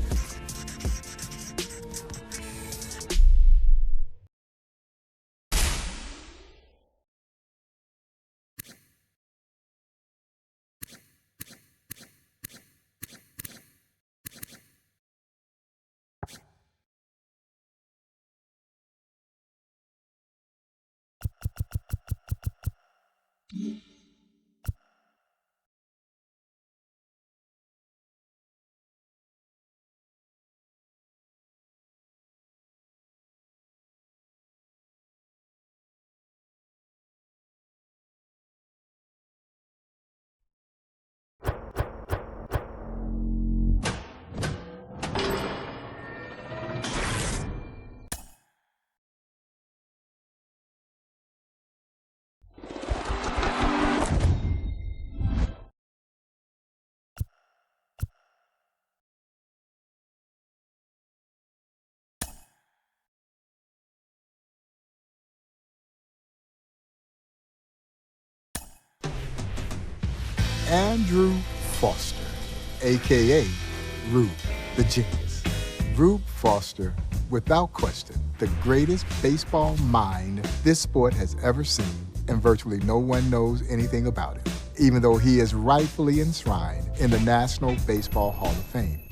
Andrew Foster, a.k.a. Rube, the Genius. Rube Foster, without question, the greatest baseball mind this sport has ever seen, and virtually no one knows anything about him, even though he is rightfully enshrined in the National Baseball Hall of Fame.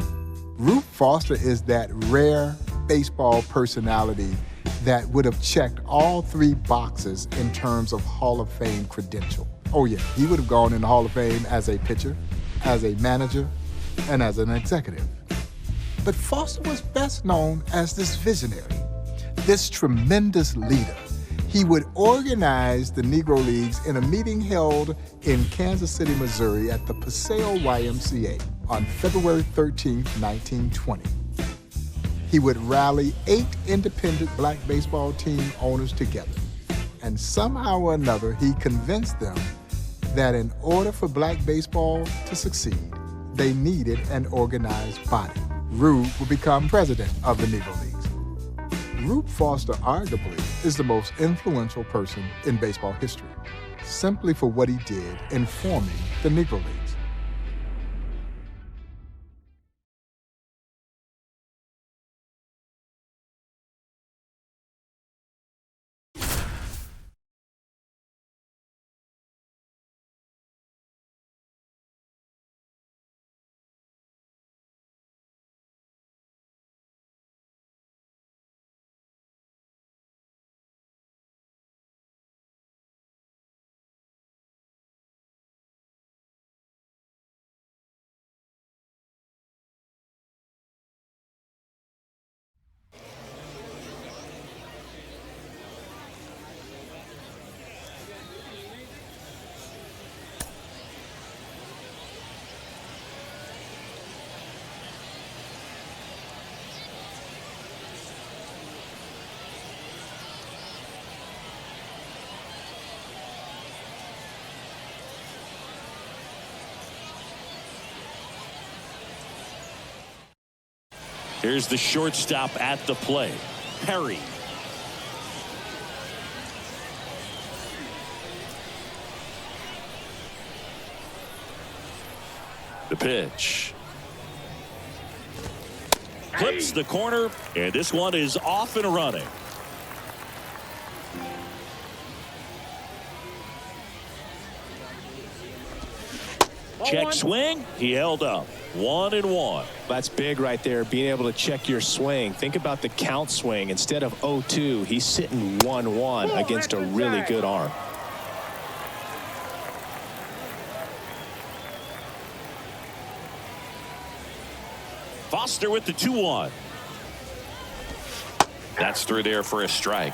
Rube Foster is that rare baseball personality that would have checked all 3 boxes in terms of Hall of Fame credential. Oh yeah, he would have gone in the Hall of Fame as a pitcher, as a manager, and as an executive. But Foster was best known as this visionary, this tremendous leader. He would organize the Negro Leagues in a meeting held in Kansas City, Missouri at the Paseo YMCA on February 13, 1920. He would rally 8 independent black baseball team owners together, and somehow or another he convinced them that in order for black baseball to succeed, they needed an organized body. Rube would become president of the Negro Leagues. Rube Foster arguably is the most influential person in baseball history, simply for what he did in forming the Negro Leagues. Here's the shortstop at the plate, Perry. The pitch. Clips the corner, and this one is off and running. Check swing. He held up. 1-1. That's big right there, being able to check your swing. Think about the count swing. Instead of 0-2, he's sitting 1-1 against a really good arm. Foster with the 2-1. That's through there for a strike.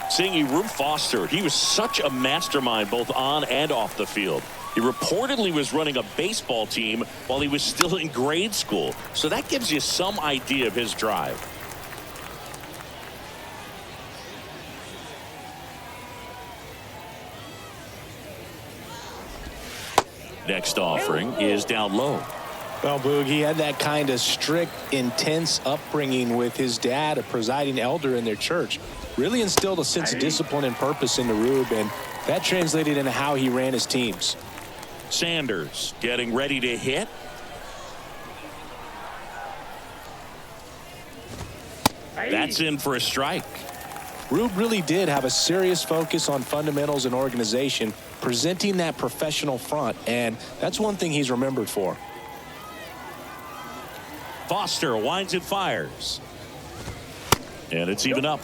Seeing Rube Foster, he was such a mastermind both on and off the field. He reportedly was running a baseball team while he was still in grade school. So that gives you some idea of his drive. Next offering is down low. Well, Boog, he had that kind of strict, intense upbringing with his dad, a presiding elder in their church. Really instilled a sense of discipline and purpose into Rube, and that translated into how he ran his teams. Sanders getting ready to hit. That's in for a strike. Rube really did have a serious focus on fundamentals and organization, presenting that professional front, and that's one thing he's remembered for. Foster winds and fires. And it's even up.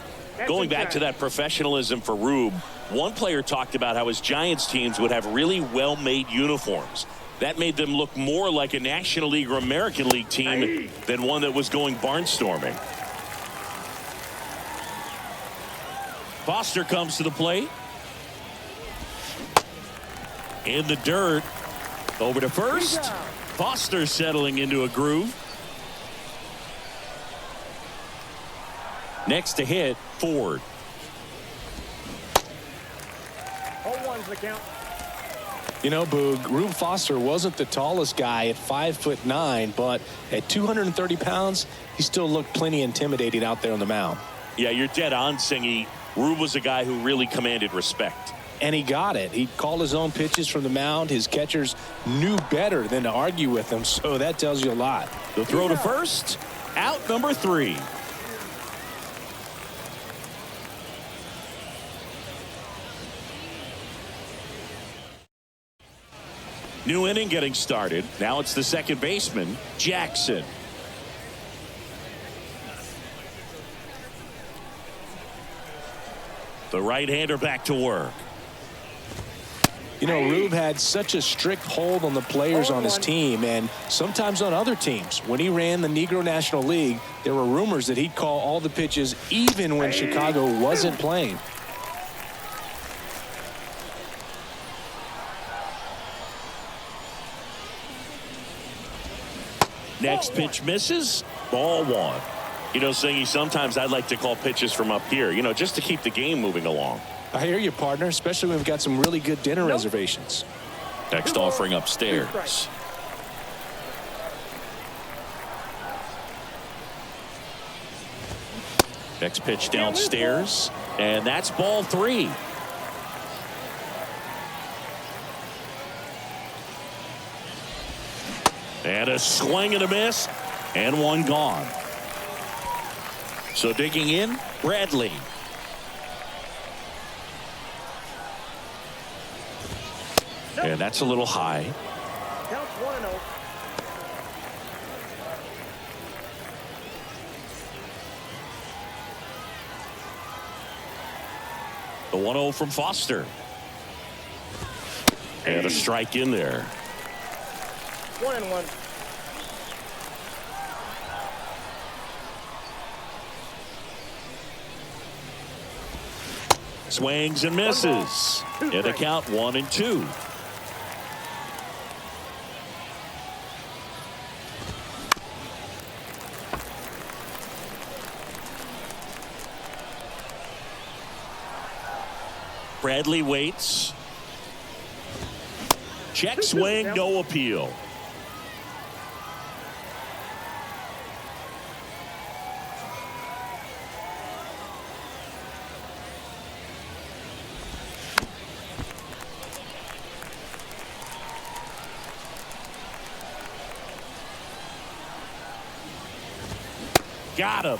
Going back to that professionalism for Rube, one player talked about how his Giants teams would have really well-made uniforms. That made them look more like a National League or American League team than one that was going barnstorming. Foster comes to the plate. In the dirt. Over to first. Foster settling into a groove. Next to hit, Ford. 0-1's the count. You know, Boog, Rube Foster wasn't the tallest guy at 5'9", but at 230 pounds, he still looked plenty intimidating out there on the mound. Yeah, you're dead on, Singy. Rube was a guy who really commanded respect. And he got it. He called his own pitches from the mound. His catchers knew better than to argue with him, so that tells you a lot. The throw to first, out number 3. New inning getting started. Now it's the second baseman, Jackson. The right-hander back to work. You know, Rube had such a strict hold on the players on his team and sometimes on other teams. When he ran the Negro National League, there were rumors that he'd call all the pitches even when Chicago wasn't playing. Next pitch misses. Ball 1. You know, Singy, sometimes I'd like to call pitches from up here, you know, just to keep the game moving along. I hear you, partner, especially when we've got some really good dinner reservations. Next offering upstairs. Next pitch downstairs, and that's ball 3. And a swing and a miss, and one gone. So digging in, Bradley. And that's a little high. Counts 1-0. The 1-0 from Foster. And a strike in there. 1-1. Swings and misses. In the count 1-2. Bradley waits. Check swing, no appeal. Got him.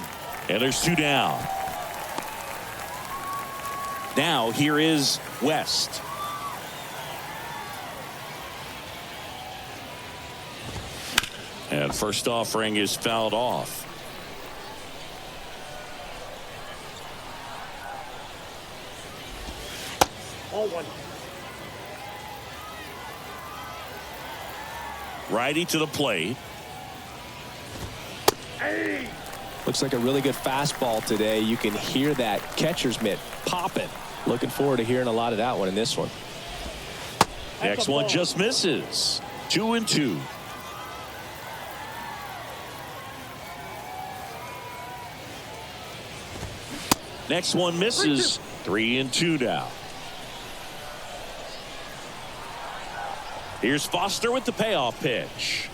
And there's 2 down. Now here is West. And first offering is fouled off. All 1. Righty to the plate. Looks like a really good fastball today. You can hear that catcher's mitt popping. Looking forward to hearing a lot of that one in this one. Next one just misses. 2-2. Next one misses. 3-2 now. Here's Foster with the payoff pitch.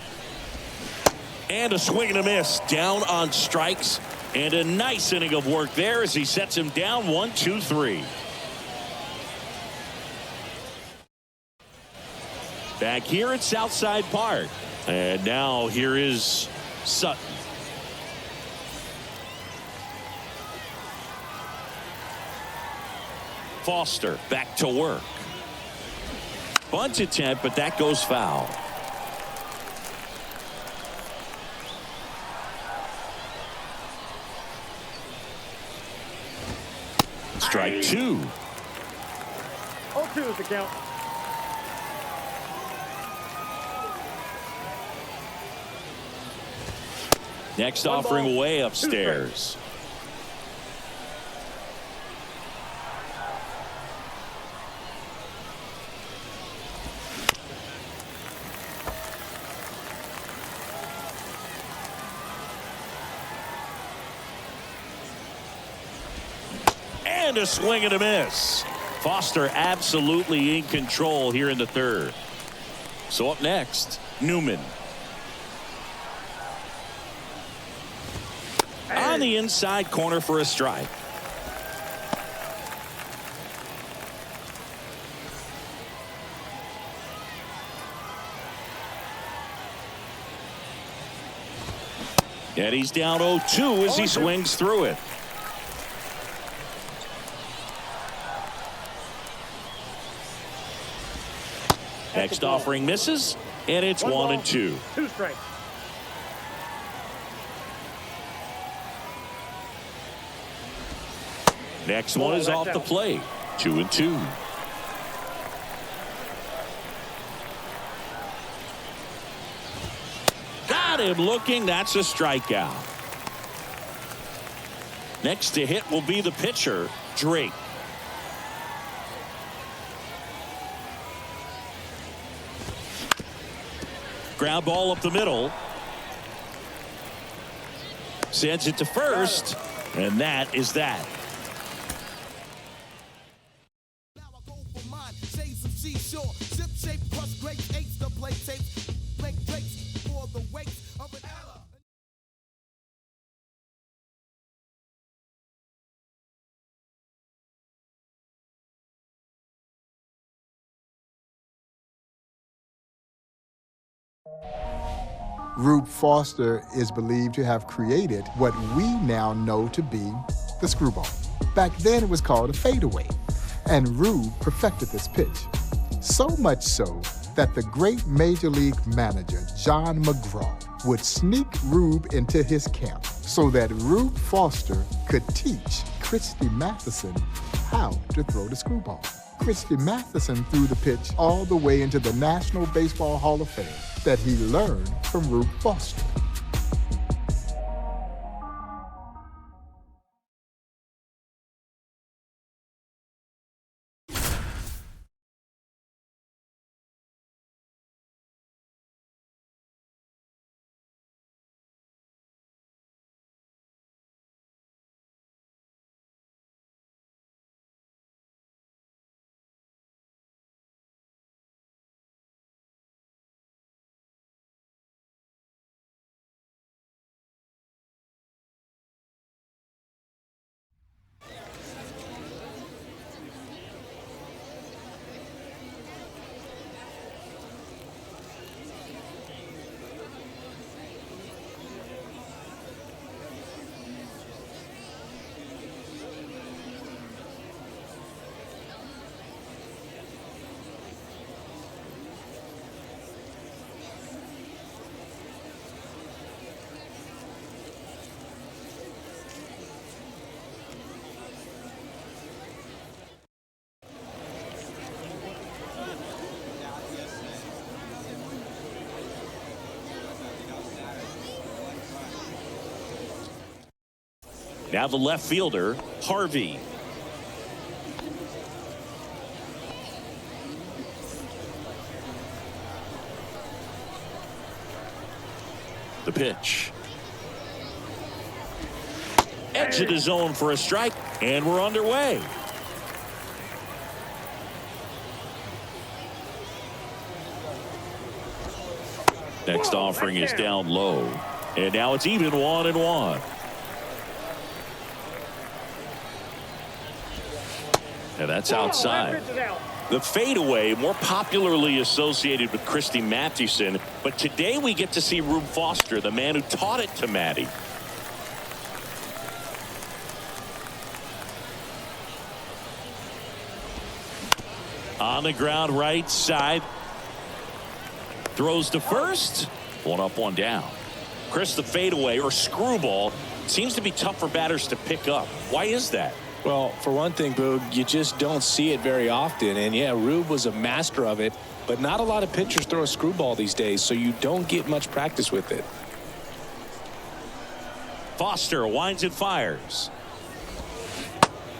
And a swing and a miss. Down on strikes. And a nice inning of work there as he sets him down 1-2-3. Back here at Southside Park. And now here is Sutton. Foster back to work. Bunt attempt, but that goes foul. Strike 2. 0-2 is the count. Next offering way upstairs. And a swing and a miss. Foster absolutely in control here in the third. So up next, Newman. On the inside corner for a strike. And he's down 0-2 as he swings through it. Next offering misses, and it's 1-2. 2 strikes. Next one is off the plate. 2-2. Got him looking. That's a strikeout. Next to hit will be the pitcher, Drake. Ground ball up the middle. Sends it to first, and that is that. Now I go for mine, shades of seashore, ship shape, crust grapes, eights, the plate tapes, plate drapes for the wakes of an era. Rube Foster is believed to have created what we now know to be the screwball. Back then it was called a fadeaway, and Rube perfected this pitch. So much so that the great Major League manager John McGraw would sneak Rube into his camp so that Rube Foster could teach Christy Matheson how to throw the screwball. Christy Matheson threw the pitch all the way into the National Baseball Hall of Fame that he learned from Rube Foster. Now the left fielder, Harvey. The pitch. Edge of the zone for a strike, and we're underway. Next offering is down low, and now it's even 1-1. And that's outside. The fadeaway, more popularly associated with Christy Mathewson, but today we get to see Rube Foster, the man who taught it to Matty. On the ground, right side. Throws to first. One up, one down. Chris, the fadeaway or screwball seems to be tough for batters to pick up. Why is that? Well, for one thing, Boog, you just don't see it very often. And, yeah, Rube was a master of it, but not a lot of pitchers throw a screwball these days, so you don't get much practice with it. Foster winds and fires.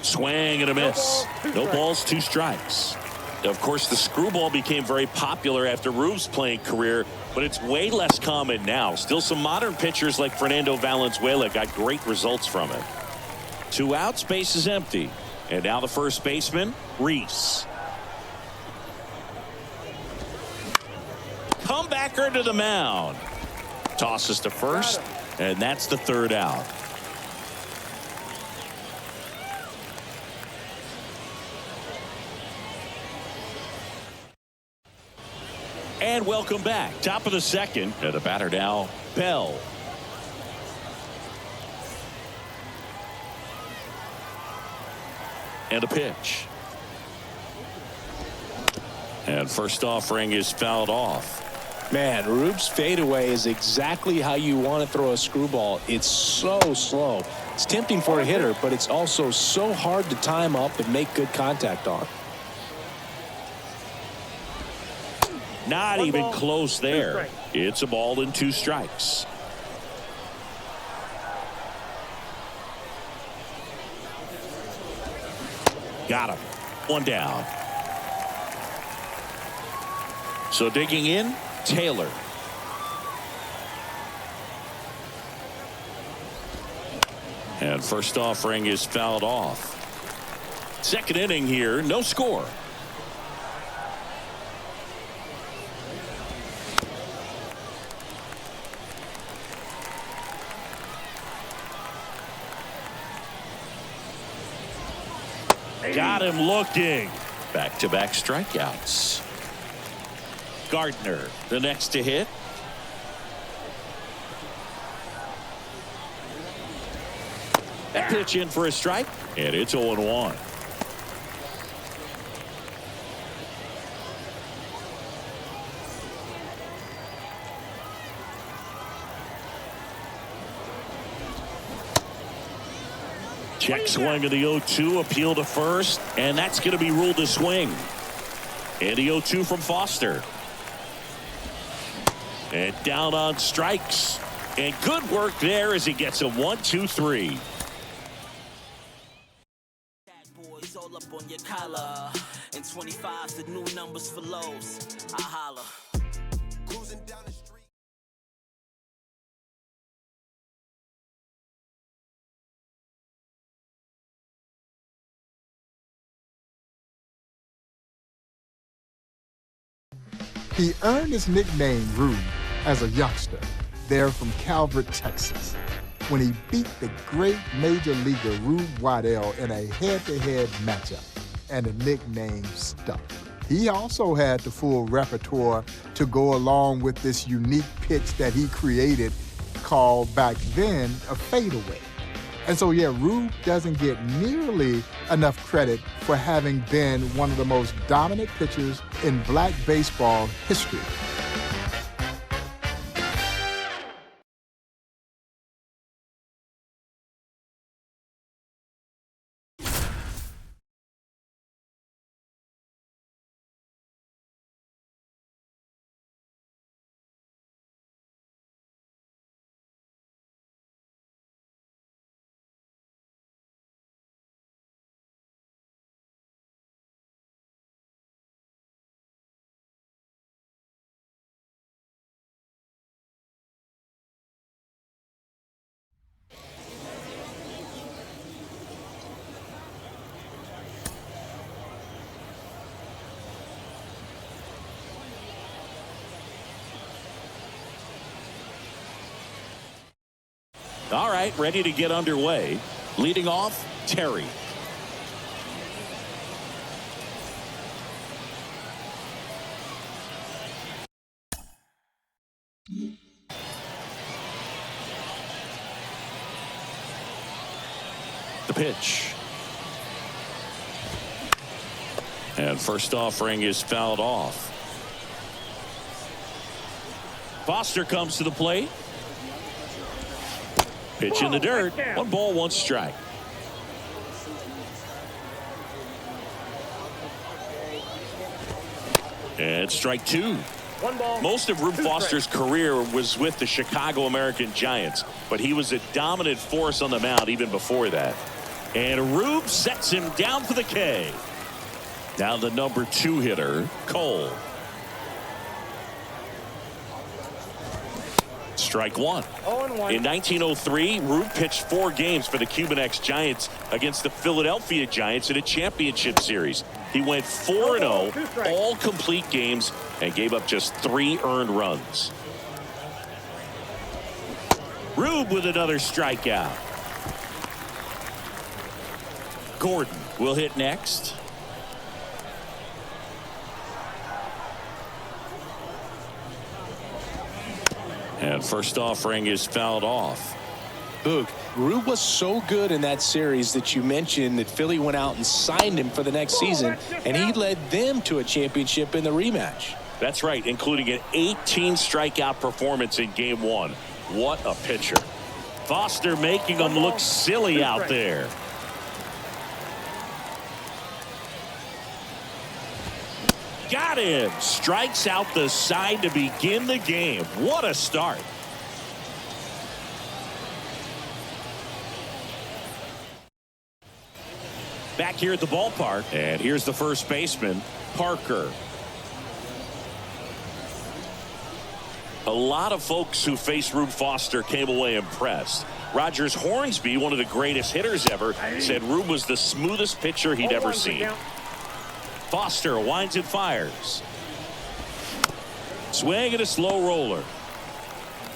Swing and a miss. No balls, 2 strikes. Of course, the screwball became very popular after Rube's playing career, but it's way less common now. Still, some modern pitchers like Fernando Valenzuela got great results from it. 2 outs, base is empty. And now the first baseman, Reese. Comebacker to the mound. Tosses to first, and that's the 3rd out. And welcome back. Top of the 2nd. And the batter now, Bell. And a pitch. And first offering is fouled off. Man, Rube's fadeaway is exactly how you want to throw a screwball. It's so slow. It's tempting for a hitter, but it's also so hard to time up and make good contact on. Not even close there. It's a ball and 2 strikes. Got him. 1 down. So digging in, Taylor. And first offering is fouled off. 2nd inning here, no score. Got him looking. Back-to-back strikeouts. Gardner, the next to hit. That pitch in for a strike, and it's 0-1. Check swing of the 0-2, appeal to first, and that's going to be ruled a swing. And the 0-2 from Foster. And down on strikes. And good work there as he gets a 1-2-3. Boys all up on your collar. And 25's the new numbers for lows. I holla. Cruising down the street. He earned his nickname Rube as a youngster there from Calvert, Texas, when he beat the great major leaguer Rube Waddell in a head-to-head matchup, and the nickname stuck. He also had the full repertoire to go along with this unique pitch that he created called back then a fadeaway. And so, yeah, Rube doesn't get nearly enough credit for having been one of the most dominant pitchers in black baseball history. All right, ready to get underway. Leading off, Terry. The pitch. And first offering is fouled off. Foster comes to the plate. Pitch in the dirt. 1 ball, 1 strike. And strike 2. 1 ball. Most of Rube Foster's career was with the Chicago American Giants, but he was a dominant force on the mound even before that. And Rube sets him down for the K. Now the number 2 hitter, Cole. Strike 1. 0-1. In 1903, Rube pitched 4 games for the Cuban ex-Giants against the Philadelphia Giants in a championship series. He went 4-0, all complete games, and gave up just 3 earned runs. Rube with another strikeout. Gordon will hit next. And first offering is fouled off. Boog, Rube was so good in that series that you mentioned that Philly went out and signed him for the next season, and he led them to a championship in the rematch. That's right, including an 18 strikeout performance in game 1. What a pitcher. Foster making him look silly out there. Got him. Strikes out the side to begin the game. What a start. Back here at the ballpark, and here's the first baseman, Parker. A lot of folks who faced Rube Foster came away impressed. Rogers Hornsby, one of the greatest hitters ever, said Rube was the smoothest pitcher he'd ever seen. Foster winds and fires. Swing and a slow roller.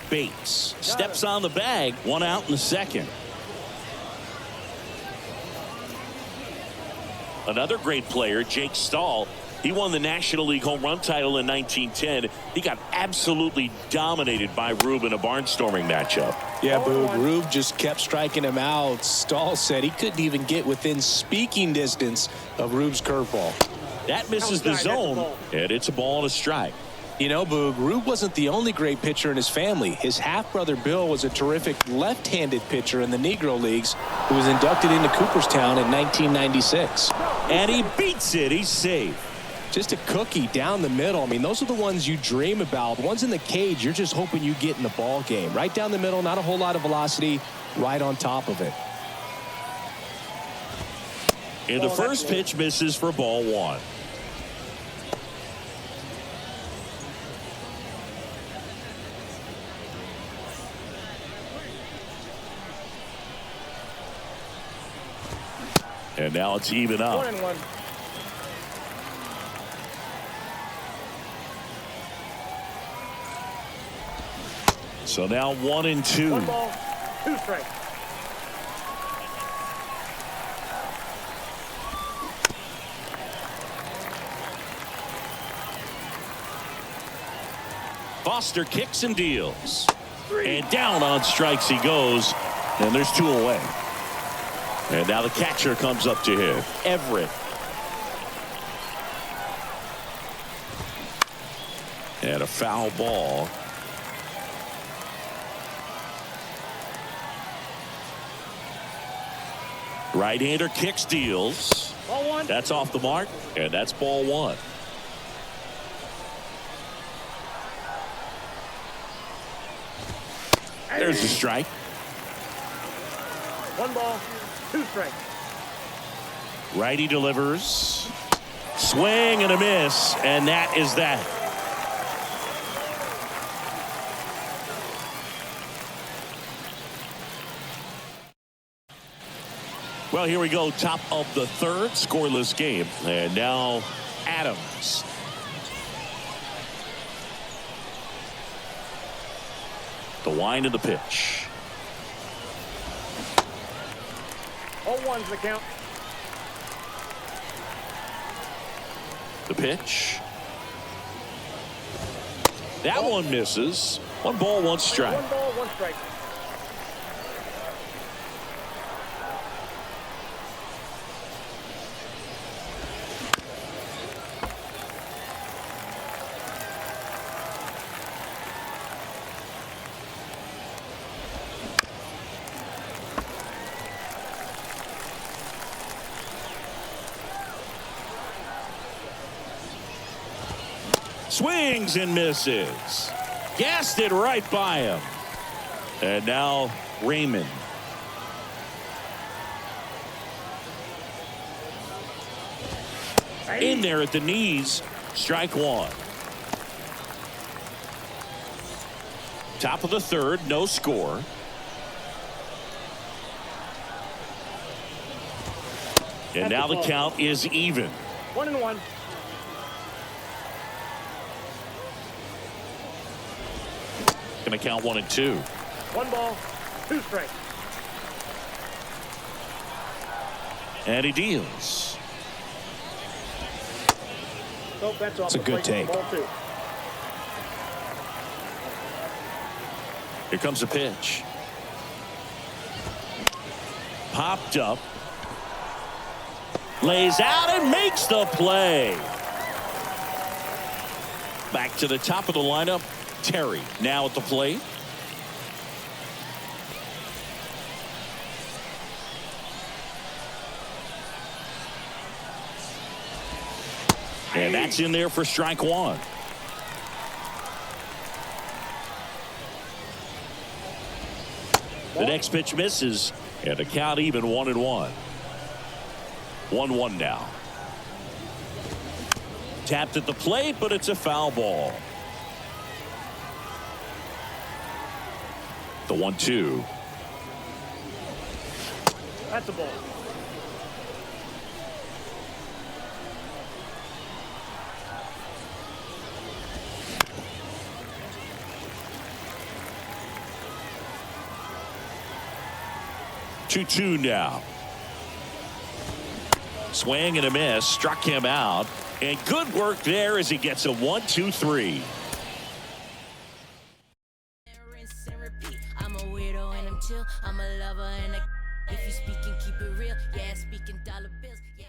Bates steps on the bag. 1 out in the second. Another great player, Jake Stahl. He won the National League home run title in 1910. He got absolutely dominated by Rube in a barnstorming matchup. Yeah, Boog, Rube just kept striking him out. Stahl said he couldn't even get within speaking distance of Rube's curveball. That misses the zone, and it's a ball and a strike. You know, Boog, Rube wasn't the only great pitcher in his family. His half-brother Bill was a terrific left-handed pitcher in the Negro Leagues who was inducted into Cooperstown in 1996. And he beats it. He's safe. Just a cookie down the middle. I mean, those are the ones you dream about. Ones in the cage, you're just hoping you get in the ball game. Right down the middle, not a whole lot of velocity, right on top of it. And the first pitch misses for ball 1. And now it's even up. 1-1. So now 1-2. 1 ball, 2 strikes. Foster kicks and deals. And down on strikes he goes. And there's 2 away. And now the catcher comes up to him, Everett. And a foul ball. Right-hander kicks, deals. Ball 1. That's off the mark, and that's ball 1. There's the strike. 1 ball, 2 strikes. Righty delivers. Swing and a miss, and that is that. Well, here we go. Top of the 3rd, scoreless game. And now Adams. The wind of the pitch. 0-1's the count. The pitch. That one misses. 1 ball, 1 strike. 1 ball, 1 strike. Swings and misses. Gassed it right by him. And now Raymond. In there at the knees. Strike 1. Top of the 3rd, no score. And now the count is even. 1-1. Going to count 1 and 2. 1 ball, 2 strikes. And he deals. So that's off. It's a good take. Ball 2. Here comes the pitch. Popped up. Lays out and makes the play. Back to the top of the lineup. Terry now at the plate. And that's in there for strike 1. The next pitch misses, and the count even 1-1. 1-1 now. Tapped at the plate, but it's a foul ball. The 1-2. That's a ball. 2-2 now. Swing and a miss. Struck him out. And good work there as he gets a 1-2-3. I'm a weirdo and I'm chill. I'm a lover and a if you speak and keep it real. Yeah, speaking dollar bills. Yeah.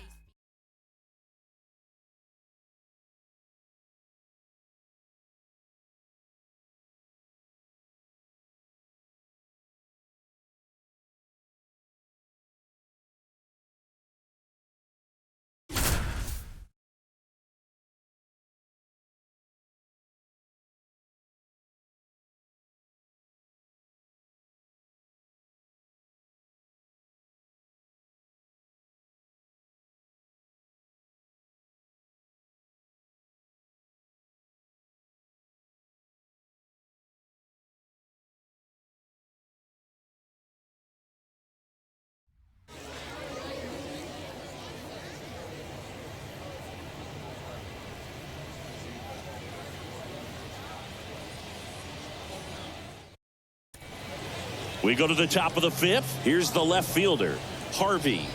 We go to the top of the 5th. Here's the left fielder, Harvey.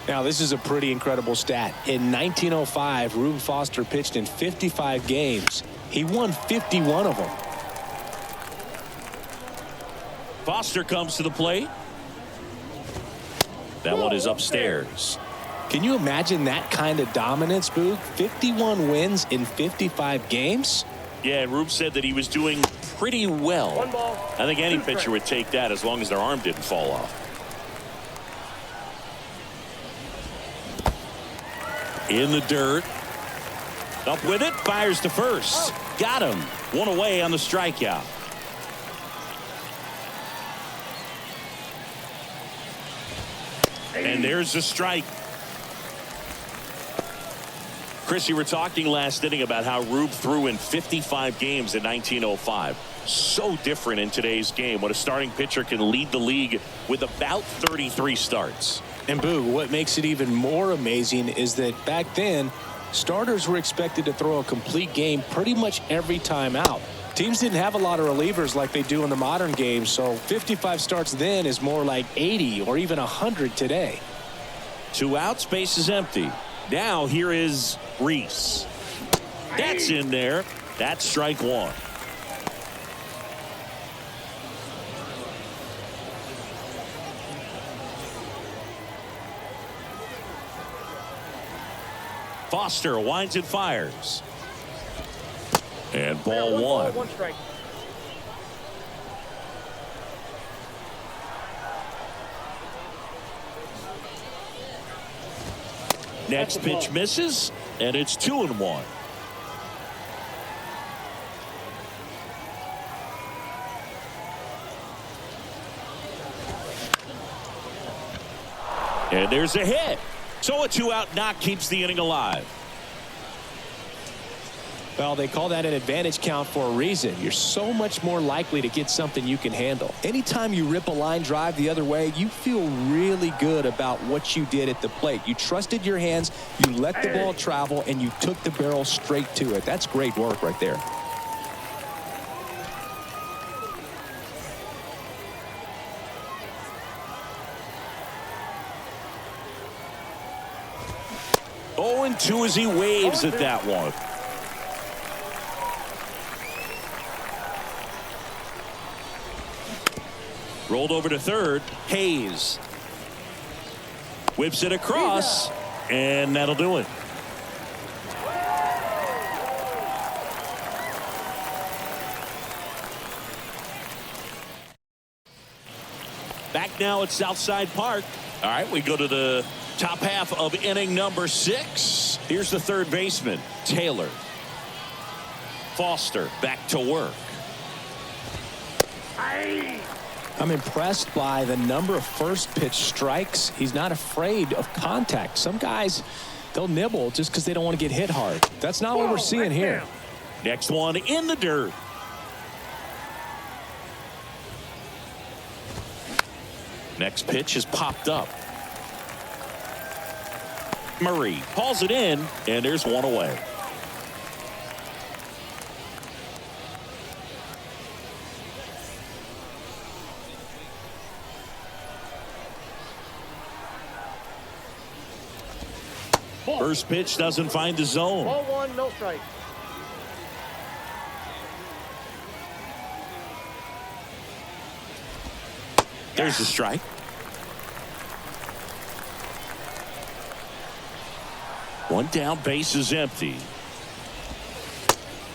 Now, this is a pretty incredible stat. In 1905, Rube Foster pitched in 55 games. He won 51 of them. Foster comes to the plate. That one is upstairs. Can you imagine that kind of dominance, Boog? 51 wins in 55 games? Yeah, and Rube said that he was doing pretty well. 1 ball. I think any 2 pitcher strikes. would take that as long as their arm didn't fall off. In the dirt. Up with it. Fires to first. Got him. 1 away on the strikeout. And there's the strike. Chris, you were talking last inning about how Rube threw in 55 games in 1905. So different in today's game when a starting pitcher can lead the league with about 33 starts. And Boog, what makes it even more amazing is that back then, starters were expected to throw a complete game pretty much every time out. Teams didn't have a lot of relievers like they do in the modern game, so 55 starts then is more like 80 or even 100 today. 2 outs, base is empty. Now here is Reese. That's in there. That's strike 1. Foster winds and fires. And ball 1. 1 strike. Next pitch misses, and it's 2-1. And there's a hit. So a 2-out knock keeps the inning alive. Well, they call that an advantage count for a reason. You're so much more likely to get something you can handle. Anytime you rip a line drive the other way, you feel really good about what you did at the plate. You trusted your hands, you let the ball travel, and you took the barrel straight to it. That's great work right there. Oh, and 2 as he waves at that one. Rolled over to third. Hayes whips it across, and that'll do it. Back now at Southside Park. All right, we go to the top half of inning number 6. Here's the third baseman, Taylor. Foster back to work. I'm impressed by the number of first pitch strikes. He's not afraid of contact. Some guys, they'll nibble just because they don't want to get hit hard. That's not what we're seeing here. Next one in the dirt. Next pitch is popped up. Murray hauls it in, and there's one away. First pitch doesn't find the zone. Ball 1, no strike. There's the strike. One down, base is empty.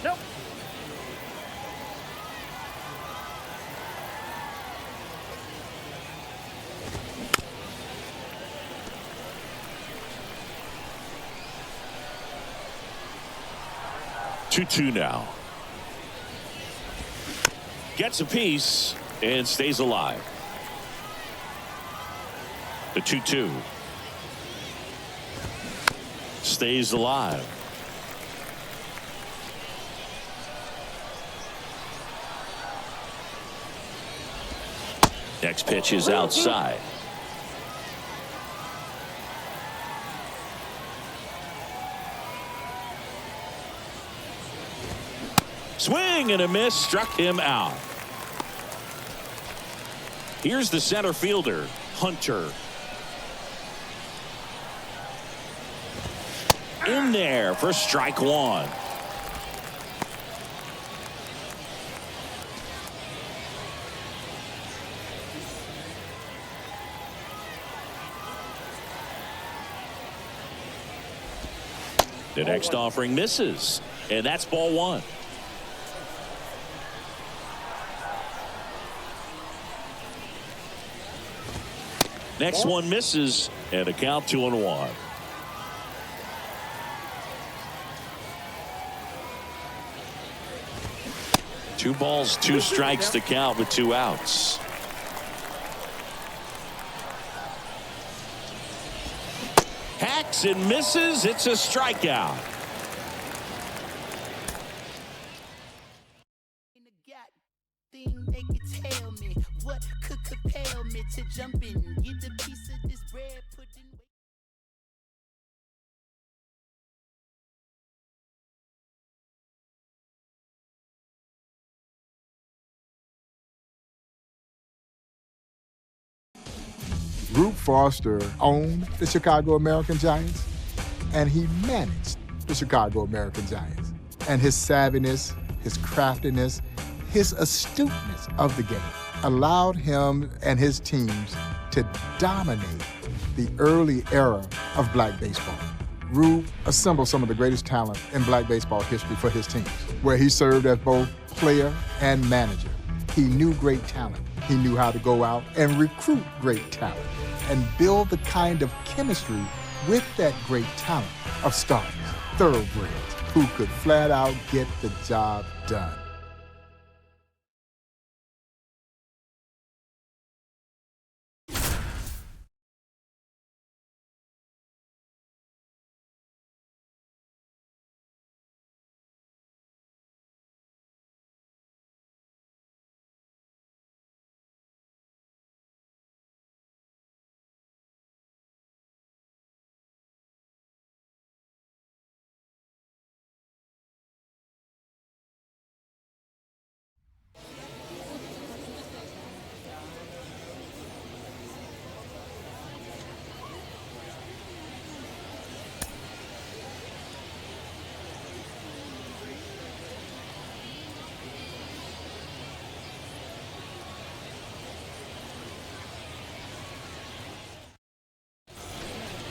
Nope. Two now. Gets a piece and stays alive. The 2-2. Stays alive. Next pitch is outside. Swing and a miss, struck him out. Here's the center fielder, Hunter. In there for strike 1. The next offering misses, and that's ball 1. Next one misses, and a count 2-1. Two balls, 2 strikes to count with 2 outs. Hacks and misses. It's a strikeout. They could tell me what could compel me to jump in, get a piece of this bread, put in. Rube Foster owned the Chicago American Giants, and he managed the Chicago American Giants. And his savviness, his craftiness, his astuteness of the game allowed him and his teams to dominate the early era of black baseball. Rube assembled some of the greatest talent in black baseball history for his teams, where he served as both player and manager. He knew great talent. He knew how to go out and recruit great talent and build the kind of chemistry with that great talent of stars, thoroughbreds, who could flat out get the job done.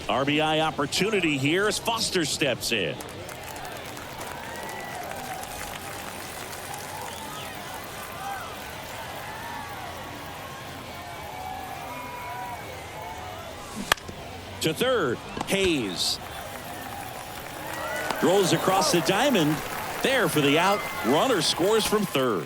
RBI opportunity here as Foster steps in. To third, Hayes. Throws across the diamond. There for the out. Runner scores from third.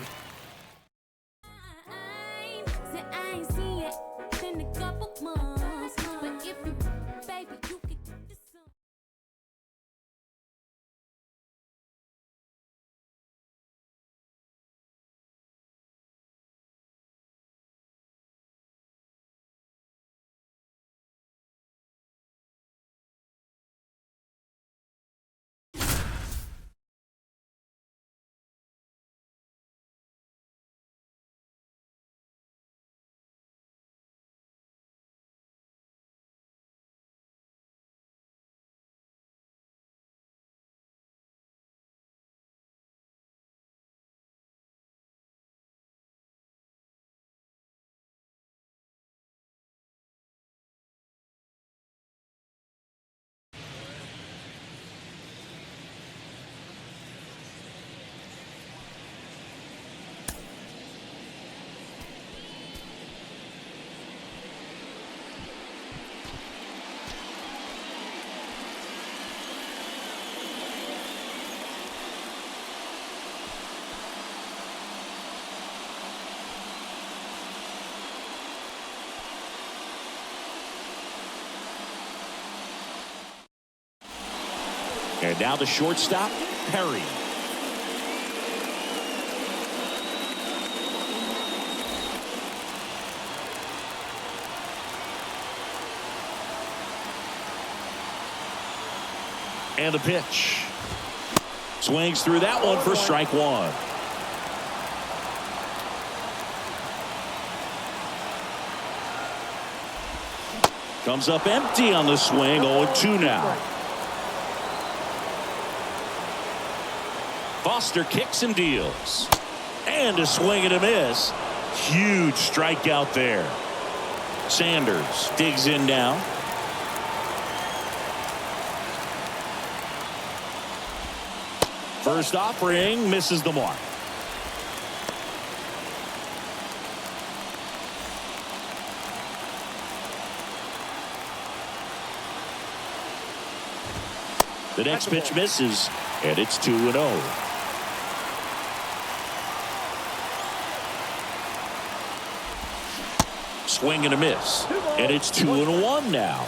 And now the shortstop, Perry. And the pitch. Swings through that one for strike one. Comes up empty on the swing, 0-2 now. Foster kicks and deals. And a swing and a miss. Huge strikeout there. Sanders digs in now. First offering misses the mark. The next pitch misses, and it's 2-0. Swing and a miss, and it's 2-1 now.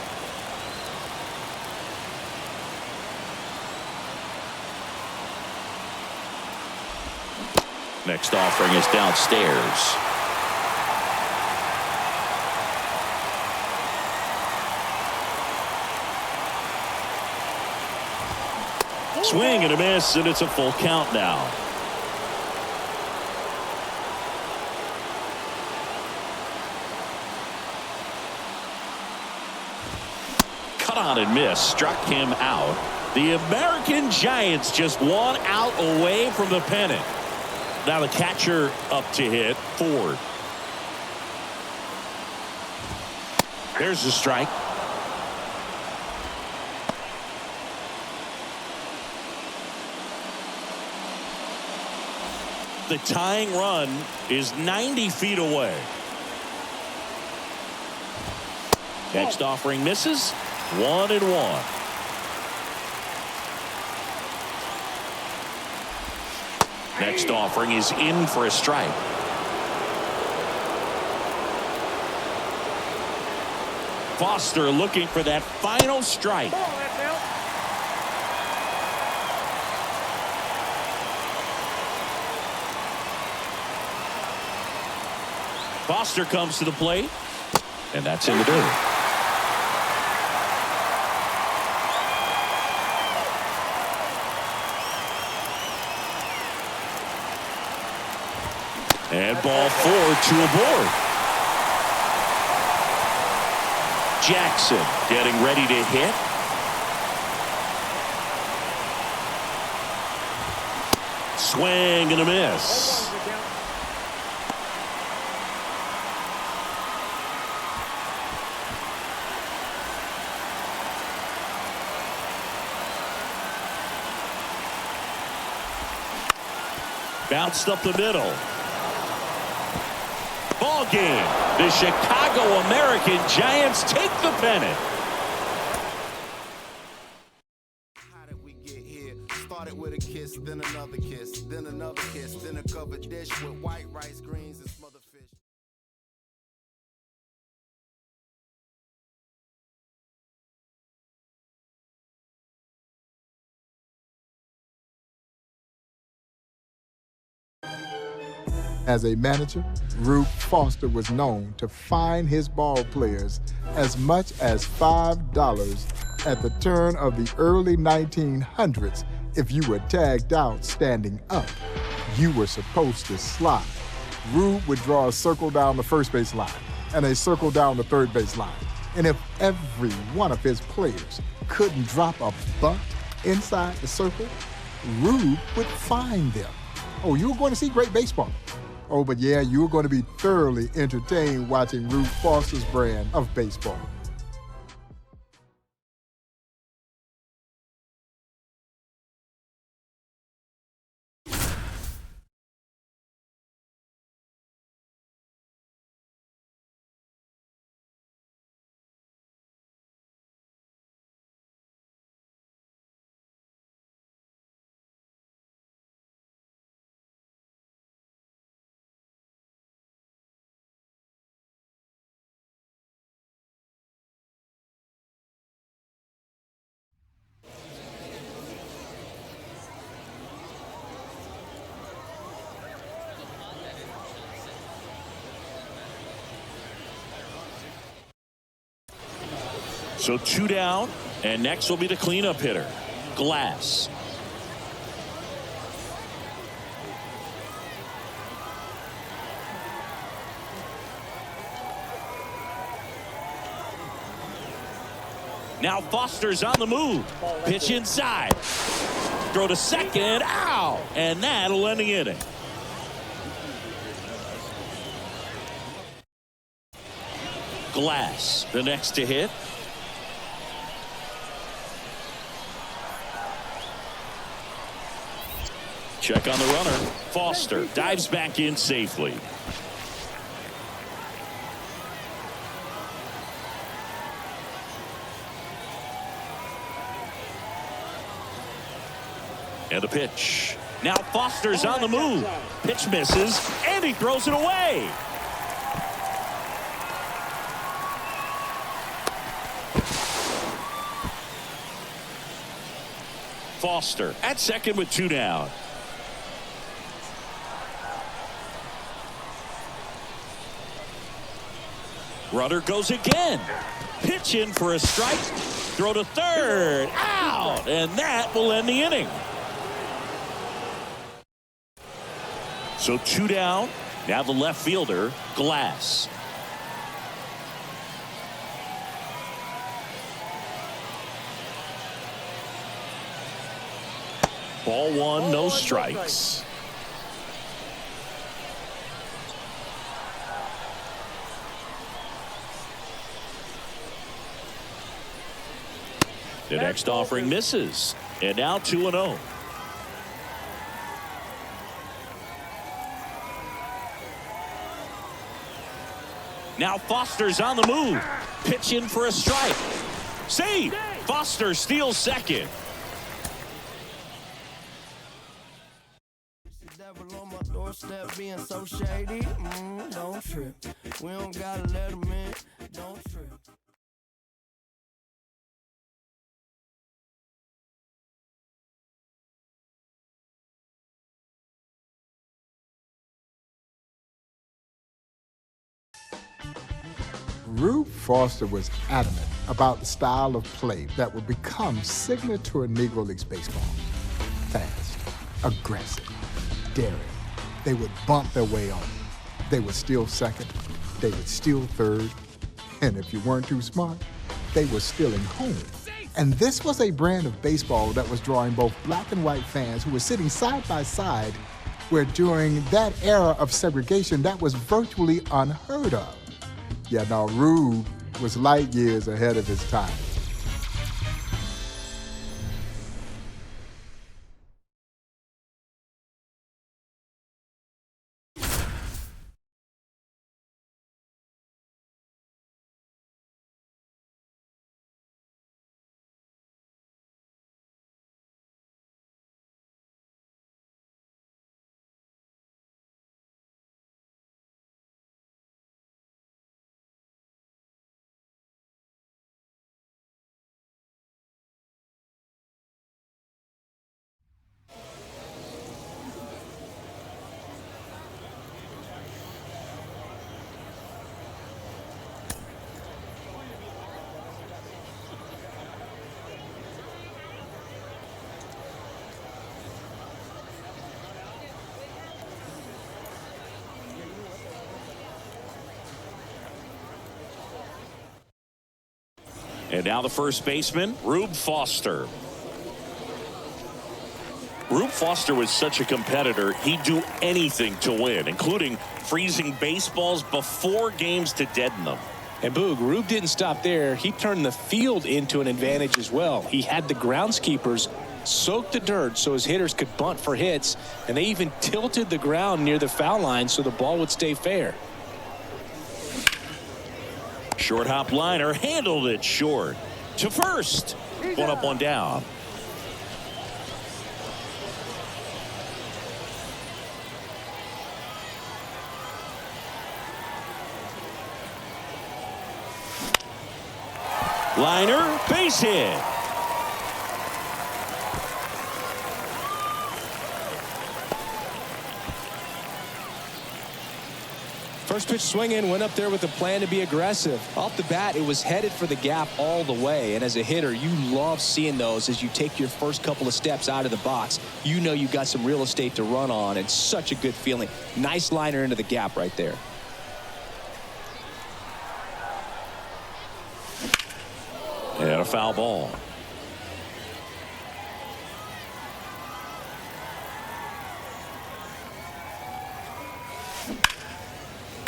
Next offering is downstairs. Swing and a miss, and it's a full count now. cut on and miss, struck him out. The American Giants just 1 out away from the pennant. Now the catcher up to hit, Ford. There's the strike. The tying run is 90 feet away. Next offering misses. 1-1. Next offering is in for a strike. Foster looking for that final strike. Foster comes to the plate, and that's in the dirt. And ball 4, 2 aboard. Jackson getting ready to hit. Swing and a miss. Bounced up the middle. Ball game. The Chicago American Giants take the pennant. How did we get here? Started with a kiss, then another kiss, then another kiss, then a covered dish with white rice, greens, and smothered fish. As a manager, Rube Foster was known to fine his ball players as much as $5 at the turn of the early 1900s if you were tagged out standing up. You were supposed to slide. Rube would draw a circle down the first base line and a circle down the third base line. And if every one of his players couldn't drop a bunt inside the circle, Rube would fine them. Oh, you were going to see great baseball. Oh, but yeah, you were going to be thoroughly entertained watching Rube Foster's brand of baseball. So 2 down, and next will be the cleanup hitter, Glass. Now Foster's on the move. Pitch inside. Throw to second. Ow! And that'll end the inning. Glass, the next to hit. Check on the runner. Foster dives back in safely. And the pitch. Now Foster's on the move. Pitch misses, and he throws it away. Foster at second with 2 down. Runner goes again. Pitch in for a strike. Throw to third. Out. And that will end the inning. So 2 down. Now the left fielder, Glass. Ball one, no strikes. The next offering misses. And now 2-0. Now Foster's on the move. Pitch in for a strike. Save! Foster steals second. Devil on my doorstep being so shady. Don't trip. We don't gotta let him in. Don't trip. Rube Foster was adamant about the style of play that would become signature Negro Leagues Baseball. Fast, aggressive, daring. They would bump their way on. They would steal second. They would steal third. And if you weren't too smart, they were stealing home. And this was a brand of baseball that was drawing both black and white fans who were sitting side by side, where during that era of segregation, that was virtually unheard of. Yeah, now Rube was light years ahead of his time. And now the first baseman, Rube Foster. Rube Foster was such a competitor, he'd do anything to win, including freezing baseballs before games to deaden them. And Boog, Rube didn't stop there. He turned the field into an advantage as well. He had the groundskeepers soak the dirt so his hitters could bunt for hits, and they even tilted the ground near the foul line so the ball would stay fair. Short hop liner, handled it short. To first. One up, one down. Liner, base hit. First pitch swinging, went up there with a plan to be aggressive. Off the bat, it was headed for the gap all the way. And as a hitter, you love seeing those as you take your first couple of steps out of the box. You know you've got some real estate to run on. It's such a good feeling. Nice liner into the gap right there. And a foul ball.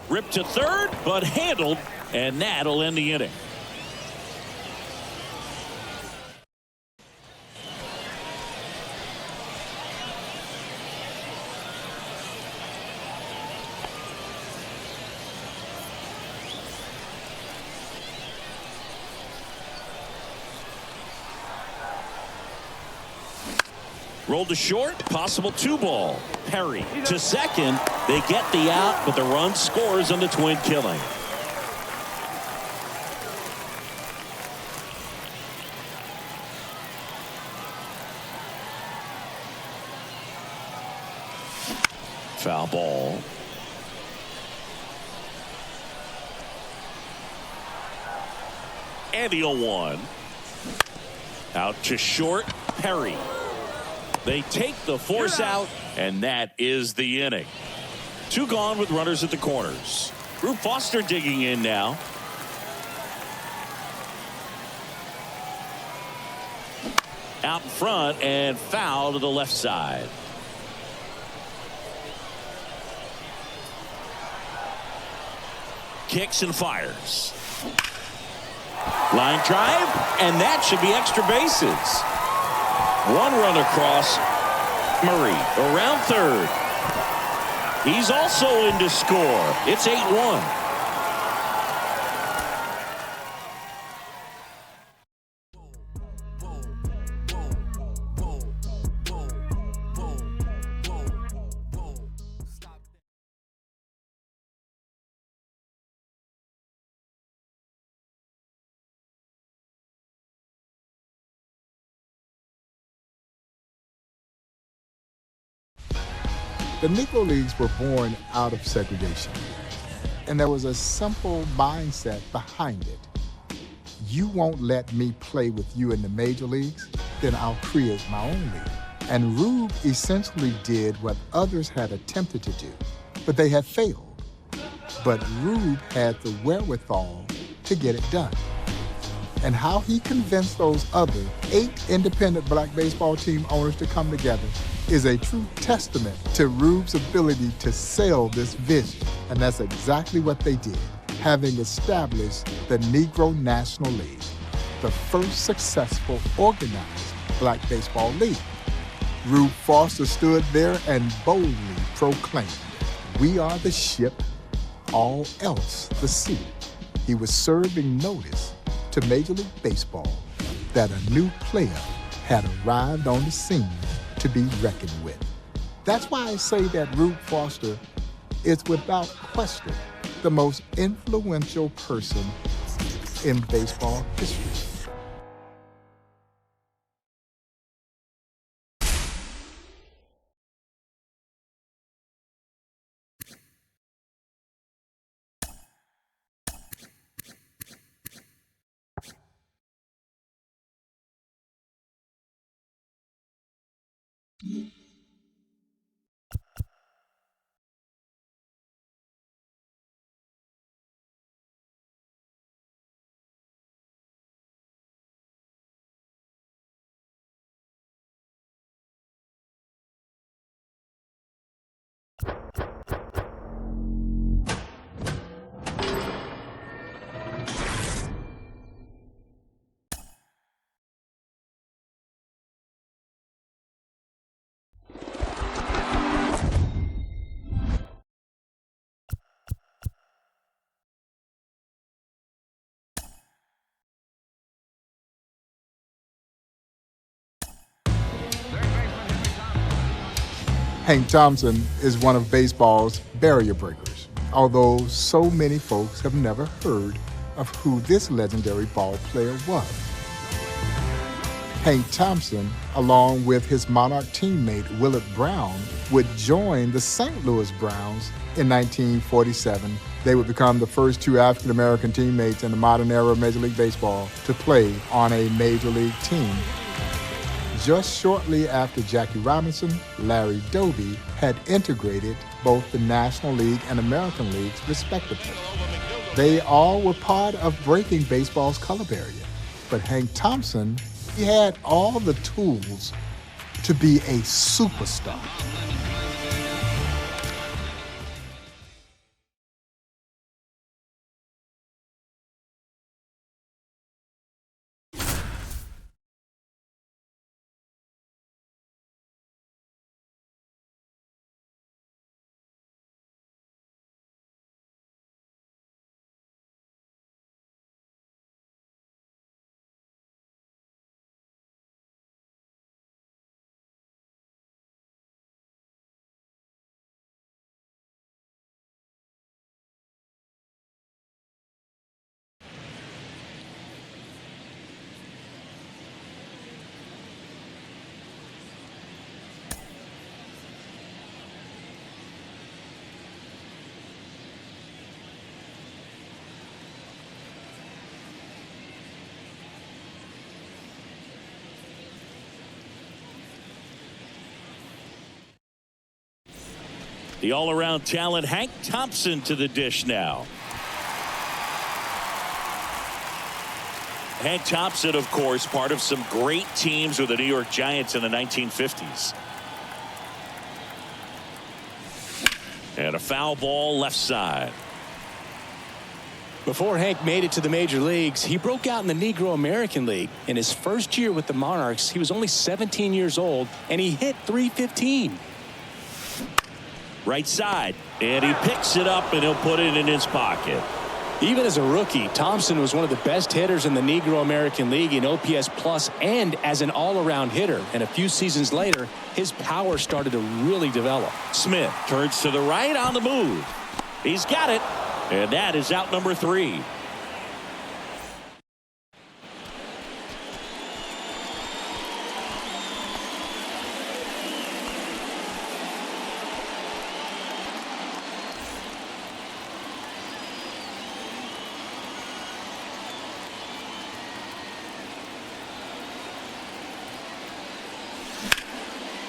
Ripped to third, but handled, and that'll end the inning. Rolled to short, possible 2-ball. Perry to second. They get the out, but the run scores on the twin killing. Foul ball. And the 0-1. Out to short, Perry. They take the force out, and that is the inning. 2 gone with runners at the corners. Rube Foster digging in now. Out in front and foul to the left side. Kicks and fires. Line drive, and that should be extra bases. One run across. Murray around third. He's also in to score. It's 8-1. The Negro Leagues were born out of segregation, and there was a simple mindset behind it. You won't let me play with you in the major leagues, then I'll create my own league. And Rube essentially did what others had attempted to do, but they had failed. But Rube had the wherewithal to get it done. And how he convinced those other 8 independent black baseball team owners to come together is a true testament to Rube's ability to sell this vision. And that's exactly what they did, having established the Negro National League, the first successful organized black baseball league. Rube Foster stood there and boldly proclaimed, "We are the ship, all else the sea." He was serving notice to Major League Baseball that a new player had arrived on the scene to be reckoned with. That's why I say that Rube Foster is without question the most influential person in baseball history. Hank Thompson is one of baseball's barrier breakers, although so many folks have never heard of who this legendary ball player was. Hank Thompson, along with his Monarch teammate Willard Brown, would join the St. Louis Browns in 1947. They would become the first 2 African-American teammates in the modern era of Major League Baseball to play on a Major League team. Just shortly after Jackie Robinson, Larry Doby had integrated both the National League and American Leagues, respectively. They all were part of breaking baseball's color barrier. But Hank Thompson, he had all the tools to be a superstar. The all-around talent Hank Thompson to the dish now. Hank Thompson, of course, part of some great teams with the New York Giants in the 1950s. And a foul ball left side. Before Hank made it to the major leagues, he broke out in the Negro American League. In his first year with the Monarchs, he was only 17 years old, and he hit .315. Right side, and he picks it up, and he'll put it in his pocket. Even as a rookie, Thompson was one of the best hitters in the Negro American League in OPS plus and as an all-around hitter. And a few seasons later, his power started to really develop. Smith turns to the right on the move. He's got it, and that is out number 3.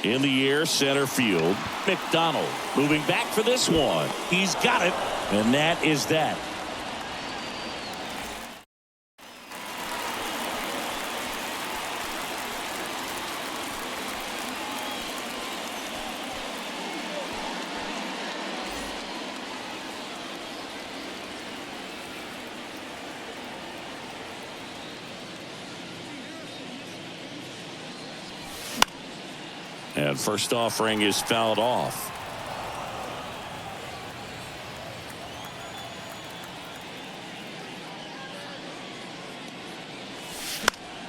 In the air, center field. McDonald moving back for this one. He's got it, and that is that. And first offering is fouled off.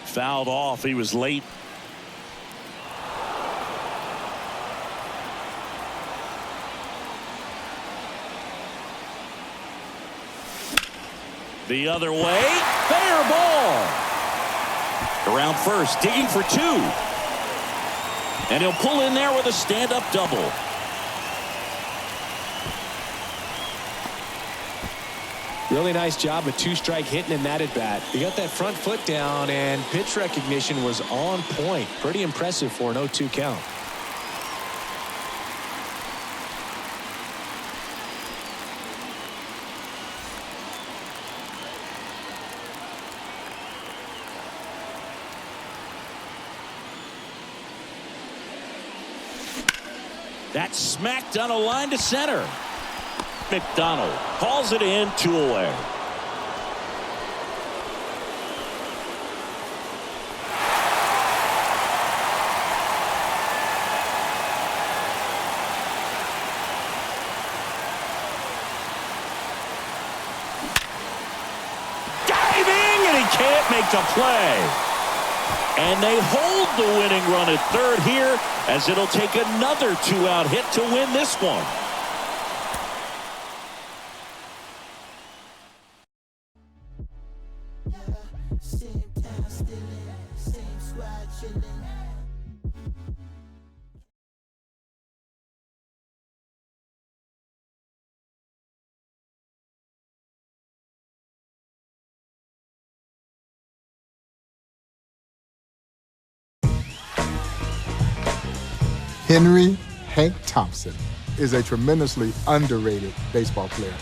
Fouled off. He was late. The other way. Fair ball. Around first, digging for 2. And he'll pull in there with a stand-up double. Really nice job with 2-strike hitting in that at bat. He got that front foot down, and pitch recognition was on point. Pretty impressive for an 0-2 count. That's smacked on a line to center. McDonald calls it in, 2 away. Diving, and he can't make the play. And they hold the winning run at third here, as it'll take another 2-out hit to win this one. Henry Hank Thompson is a tremendously underrated baseball player.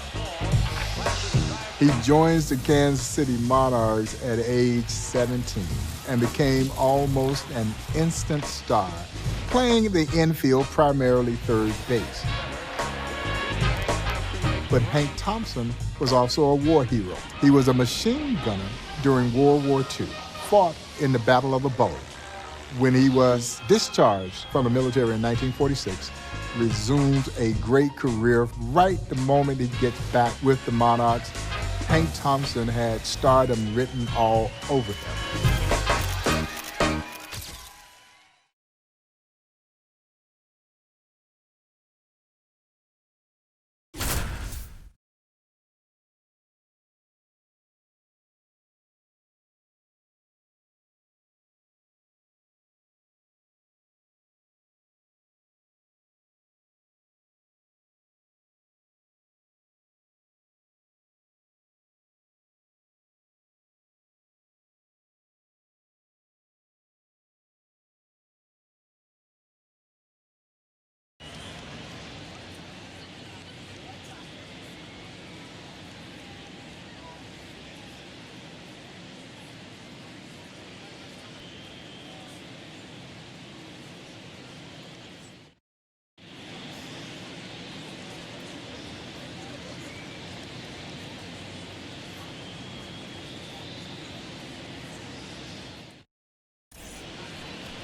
He joins the Kansas City Monarchs at age 17 and became almost an instant star, playing the infield, primarily third base. But Hank Thompson was also a war hero. He was a machine gunner during World War II, fought in the Battle of the Bulge. When he was discharged from the military in 1946, resumed a great career. Right the moment he gets back with the Monarchs, Hank Thompson had stardom written all over him.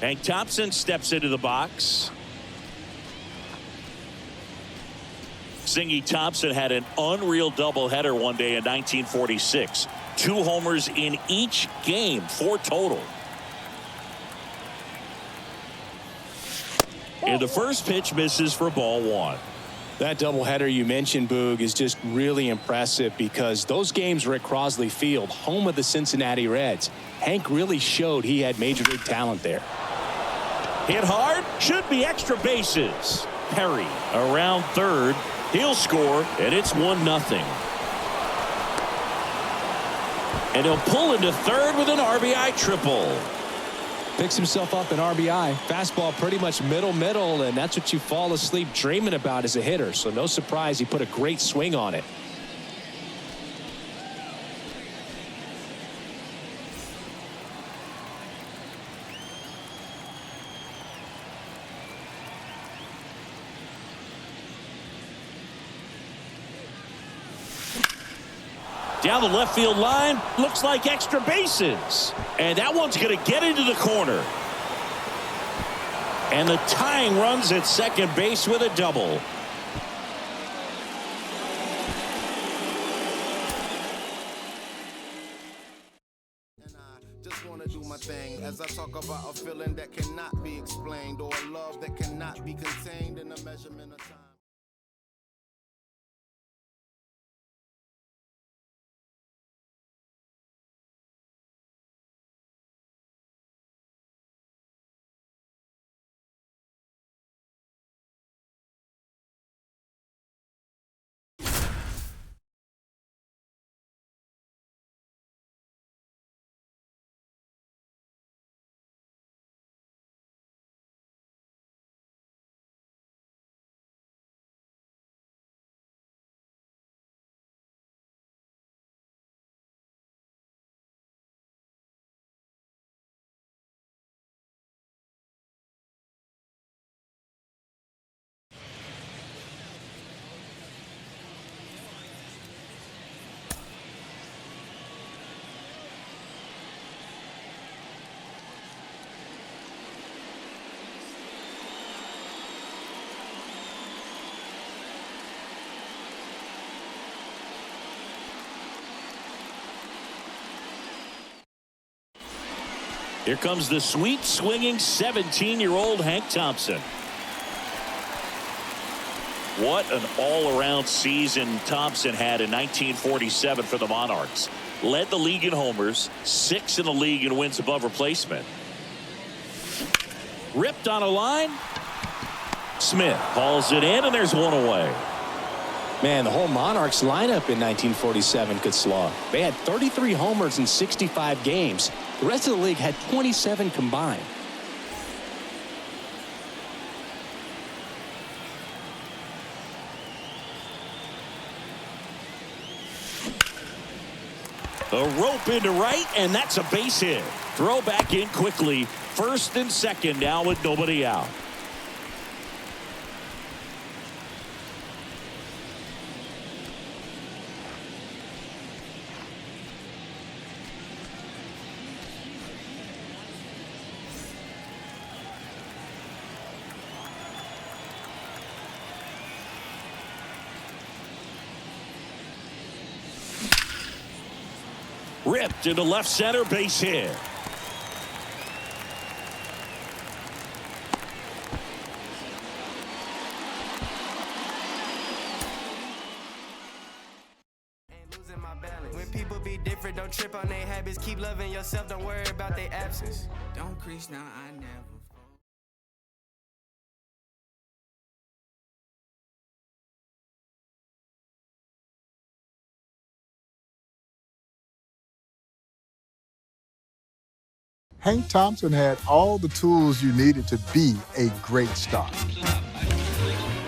Hank Thompson steps into the box. Singy Thompson had an unreal doubleheader one day in 1946. 2 homers in each game, 4 total. And the first pitch misses for ball 1. That doubleheader you mentioned, Boog, is just really impressive because those games were at Crosley Field, home of the Cincinnati Reds. Hank really showed he had major league talent there. Hit hard, should be extra bases. Perry around third. He'll score, and it's 1-0. And he'll pull into third with an RBI triple. Picks himself up an RBI. Fastball pretty much middle, and that's what you fall asleep dreaming about as a hitter. So no surprise he put a great swing on it. Down the left field line, looks like extra bases. And that one's going to get into the corner. And the tying runs at second base with a double. And I just want to do my thing as I talk about a feeling that cannot be explained or a love that cannot be contained in a measurement of time. Here comes the sweet swinging 17-year-old Hank Thompson. What an all-around season Thompson had in 1947 for the Monarchs. Led the league in homers, 6th in the league in wins above replacement. Ripped on a line. Smith hauls it in, and there's one away. Man, the whole Monarchs lineup in 1947 could slog. They had 33 homers in 65 games. The rest of the league had 27 combined. A rope into right, and that's a base hit. Throw back in quickly. First and second now with nobody out. Ripped into left center, base hit. Losing my balance. When people be different, don't trip on their habits. Keep loving yourself, don't worry about their absence. Don't crease now, I never. Hank Thompson had all the tools you needed to be a great star.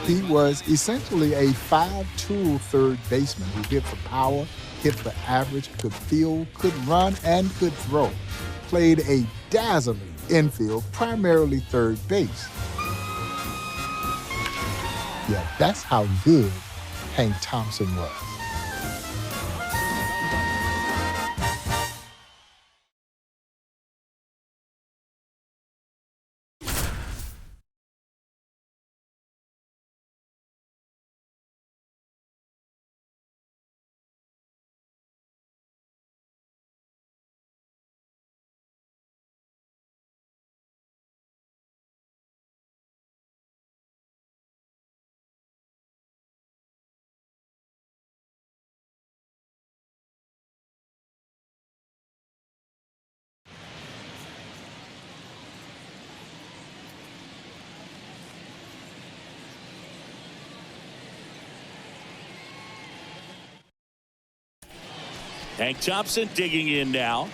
He was essentially a 5-tool third baseman who hit for power, hit for average, could field, could run, and could throw. Played a dazzling infield, primarily third base. Yeah, that's how good Hank Thompson was. Hank Thompson digging in now.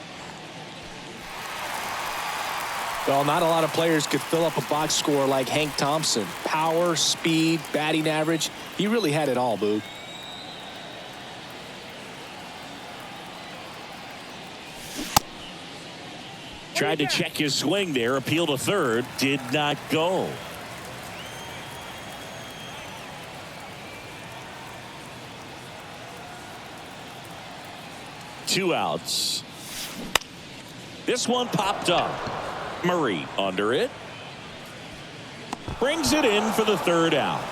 Well, not a lot of players could fill up a box score like Hank Thompson. Power, speed, batting average. He really had it all, Boog. Tried to check his swing there. Appeal to third. Did not go. Two outs. This one popped up. Murray under it. Brings it in for the third out.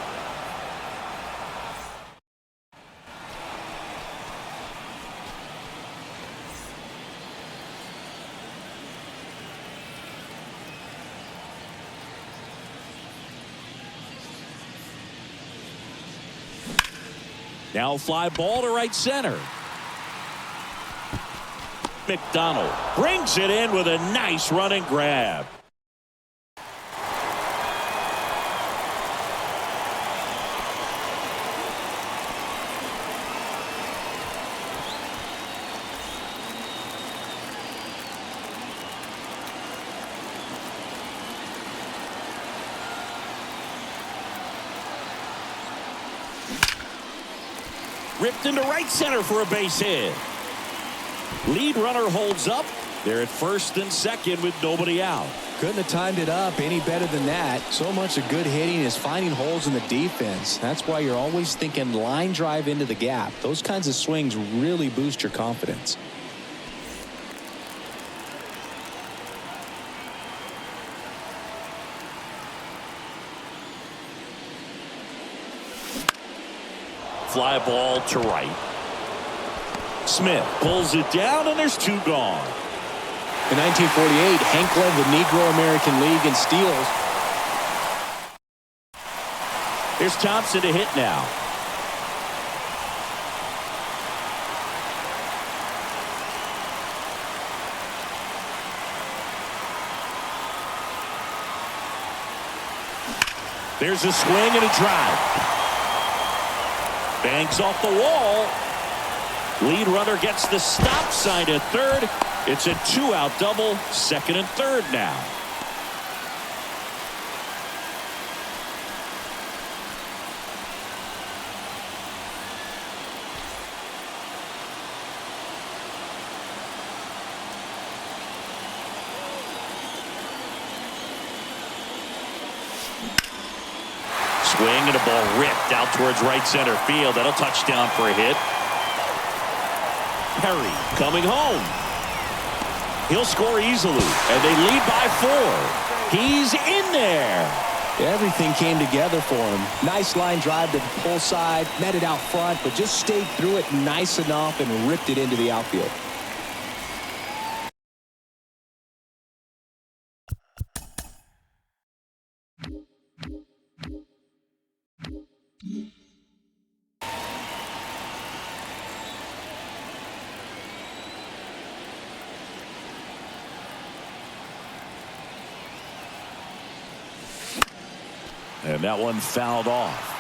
Now fly ball to right center. McDonald brings it in with a nice running grab. Ripped into right center for a base hit. Lead runner holds up. They're at first and second with nobody out. Couldn't have timed it up any better than that. So much of good hitting is finding holes in the defense. That's why you're always thinking line drive into the gap. Those kinds of swings really boost your confidence. Fly ball to right. Smith pulls it down, and there's two gone. In 1948, Hank led the Negro American League in steals. Here's Thompson to hit now. There's a swing and a drive. Bangs off the wall. Lead runner gets the stop sign at third. It's a two-out double, second and third now. Swing and a ball ripped out towards right center field. That'll touchdown for a hit. Perry coming home. He'll score easily, and they lead by 4. He's in there. Everything came together for him. Nice line drive to the pull side, met it out front, but just stayed through it nice enough and ripped it into the outfield. And that one fouled off.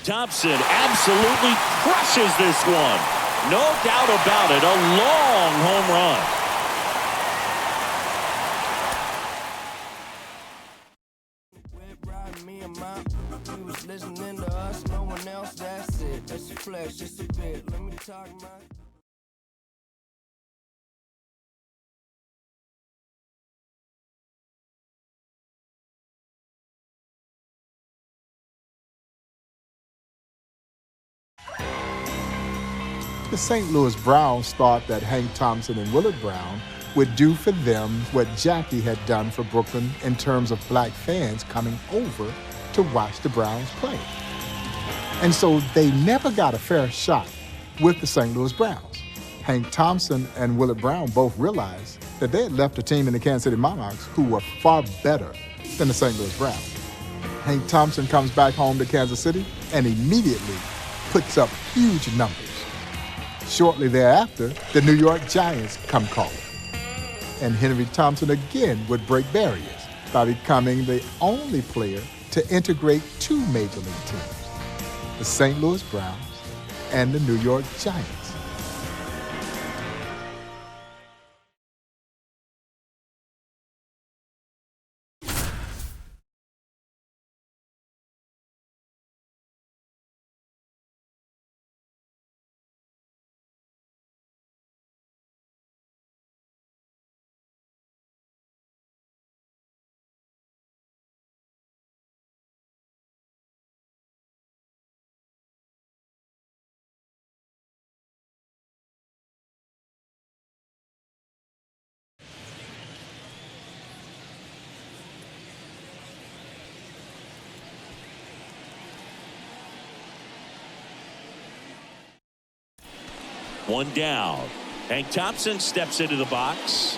Thompson absolutely crushes this one. No doubt about it. A long home run. Just a bit. Let me talk, man. The St. Louis Browns thought that Hank Thompson and Willard Brown would do for them what Jackie had done for Brooklyn in terms of black fans coming over to watch the Browns play. And so they never got a fair shot with the St. Louis Browns. Hank Thompson and Willard Brown both realized that they had left a team in the Kansas City Monarchs who were far better than the St. Louis Browns. Hank Thompson comes back home to Kansas City and immediately puts up huge numbers. Shortly thereafter, the New York Giants come calling. And Henry Thompson again would break barriers by becoming the only player to integrate two major league teams, the St. Louis Browns and the New York Giants. One down. Hank Thompson steps into the box.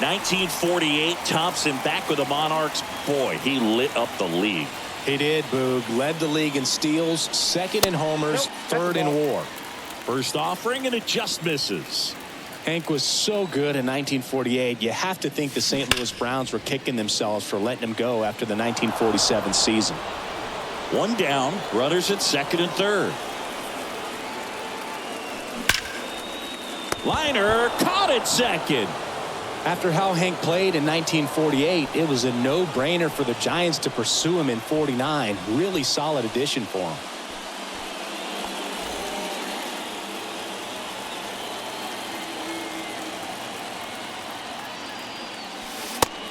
1948, Thompson back with the Monarchs. Boy, he lit up the league. He did, Boog. Led the league in steals, second in homers, third in WAR. First offering, and it just misses. Hank was so good in 1948, you have to think the St. Louis Browns were kicking themselves for letting him go after the 1947 season. One down, runners at second and third. Liner caught at second. After how Hank played in 1948, it was a no-brainer for the Giants to pursue him in 49. Really solid addition for him.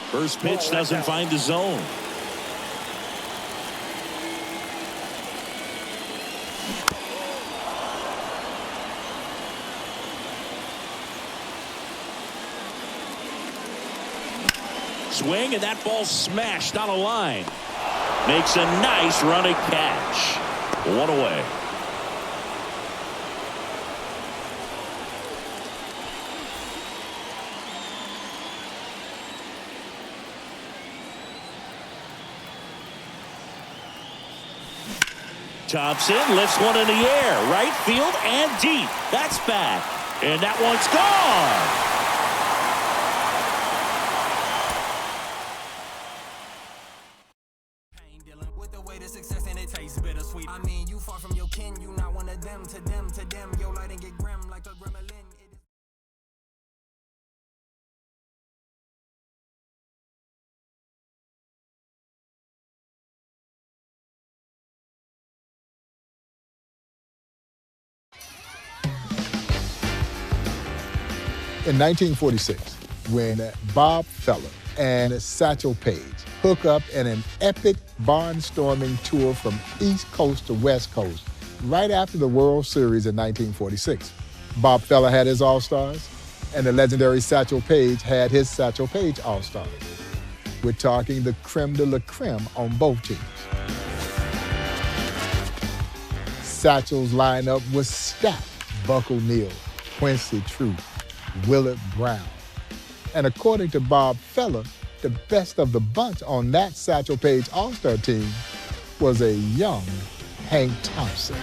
First pitch doesn't find the zone. Swing, and that ball smashed on a line. Makes a nice running catch. One away. Thompson lifts one in the air, right field and deep. That's back, and that one's gone. I mean, you far from your kin, you not one of them. To them, your light and get grim like a gremlin. In 1946, when Bob Feller and Satchel Paige hook up in an epic barnstorming tour from East Coast to West Coast right after the World Series in 1946. Bob Feller had his All-Stars, and the legendary Satchel Paige had his Satchel Paige All-Stars. We're talking the creme de la creme on both teams. Satchel's lineup was stacked. Buck O'Neil, Quincy True, Willard Brown. And according to Bob Feller, the best of the bunch on that Satchel Paige All-Star team was a young Hank Thompson.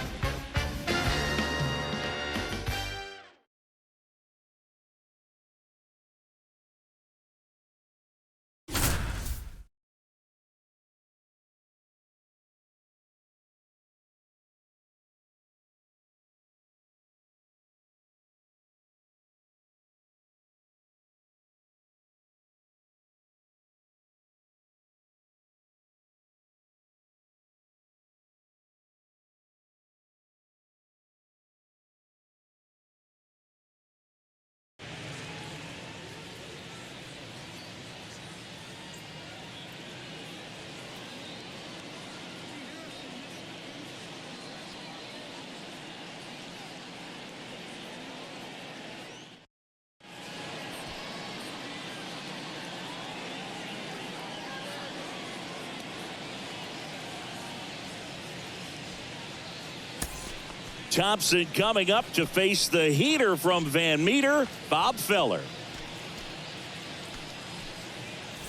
Thompson coming up to face the heater from Van Meter, Bob Feller.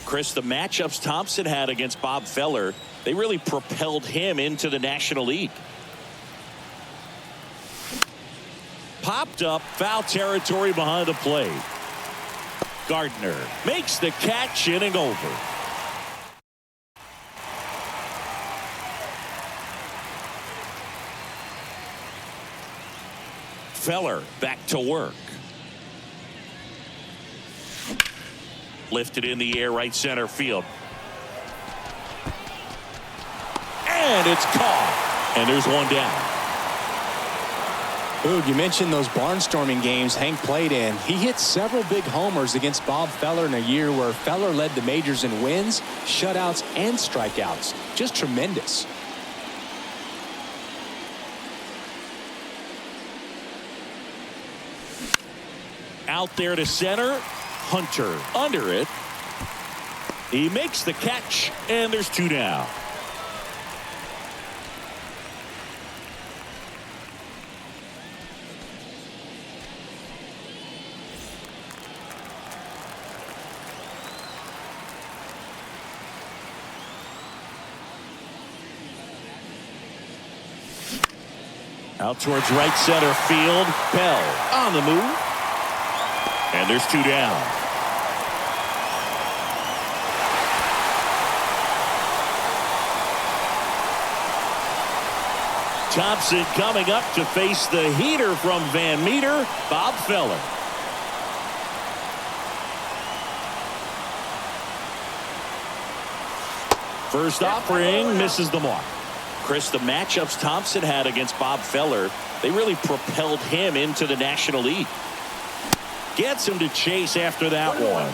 Chris, the matchups Thompson had against Bob Feller, they really propelled him into the National League. popped up, foul territory behind the plate. Gardner makes the catch, inning over. Feller back to work. Lifted in the air, right center field. And it's caught. And there's one down. Boog, you mentioned those barnstorming games Hank played in. He hit several big homers against Bob Feller in a year where Feller led the majors in wins, shutouts, and strikeouts. Just tremendous. Out there to center. Hunter under it. He makes the catch, and there's two down. Out towards right center field. Bell on the move. And there's two down. Thompson coming up to face the heater from Van Meter, Bob Feller. First offering misses the mark. Chris, the matchups Thompson had against Bob Feller, they really propelled him into the National League. Gets him to chase after that one.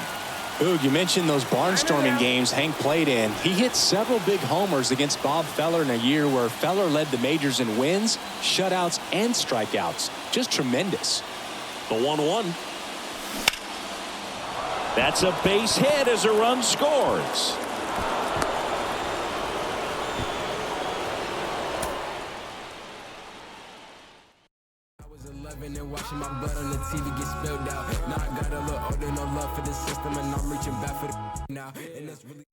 Boog, you mentioned those barnstorming games Hank played in. He hit several big homers against Bob Feller in a year where Feller led the majors in wins, shutouts, and strikeouts. Just tremendous. The 1-1. That's a base hit as a run scores. And watching my blood on the TV get spilled out. Now I got a little older, no love for the system, and I'm reaching back for the now. And that's really.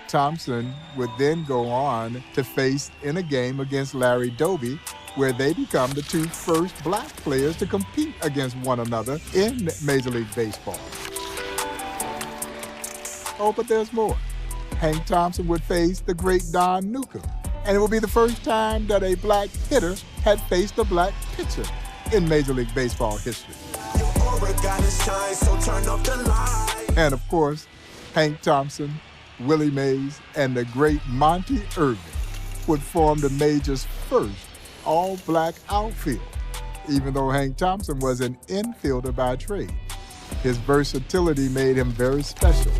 Thompson would then go on to face in a game against Larry Doby, where they become the two first black players to compete against one another in Major League Baseball. Oh, but there's more. Hank Thompson would face the great Don Newcombe, and it would be the first time that a black hitter had faced a black pitcher in Major League Baseball history. And of course, Hank Thompson, Willie Mays, and the great Monty Irvin would form the Major's first all-black outfield, even though Hank Thompson was an infielder by trade. His versatility made him very special.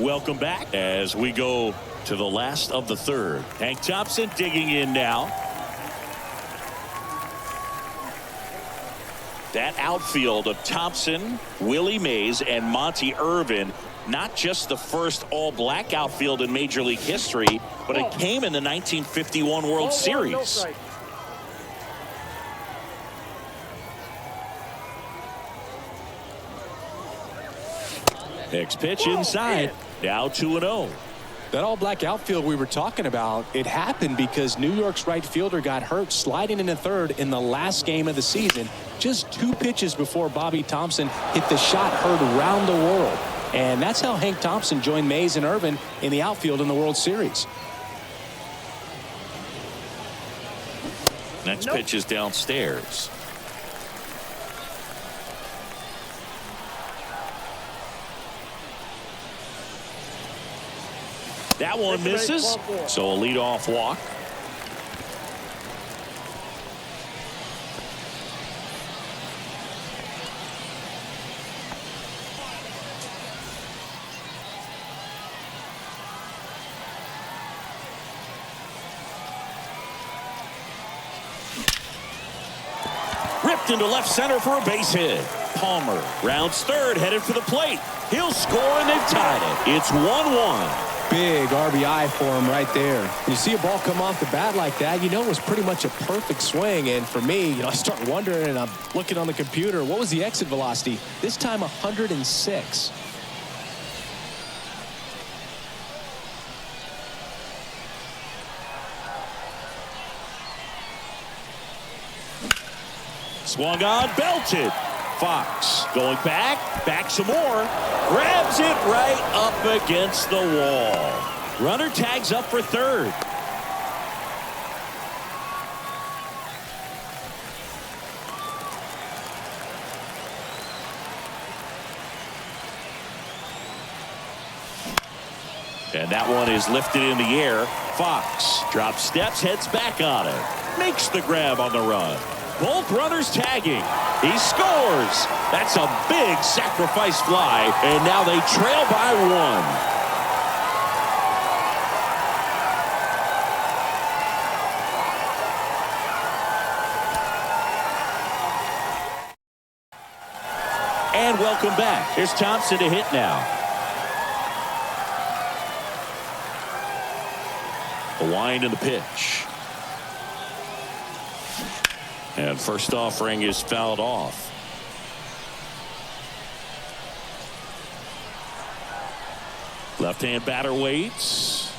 Welcome back as we go to the last of the third. Hank Thompson digging in now. That outfield of Thompson, Willie Mays, and Monty Irvin, not just the first all-black outfield in Major League history, but it came in the 1951 World Series. Next pitch inside. Now 2-0. That all-black outfield we were talking about, it happened because New York's right fielder got hurt sliding into third in the last game of the season, just 2 pitches before Bobby Thompson hit the shot heard around the world. And that's how Hank Thompson joined Mays and Irvin in the outfield in the World Series. Next pitch is downstairs. That one misses, so a leadoff walk. Ripped into left center for a base hit. Palmer rounds third, headed for the plate. He'll score, and they've tied it. It's 1-1. Big RBI for him right there. When you see a ball come off the bat like that, you know it was pretty much a perfect swing. And for me, I start wondering, and I'm looking on the computer, what was the exit velocity? This time 106. Swung on, belted. Fox going back some more. Grabs it right up against the wall. Runner tags up for third. And that one is lifted in the air. Fox drops steps, heads back on it. Makes the grab on the run. Both runners tagging. He scores. That's a big sacrifice fly. And now they trail by 1. And welcome back. Here's Thompson to hit now. The wind and the pitch. And first offering is fouled off. Left-hand batter waits.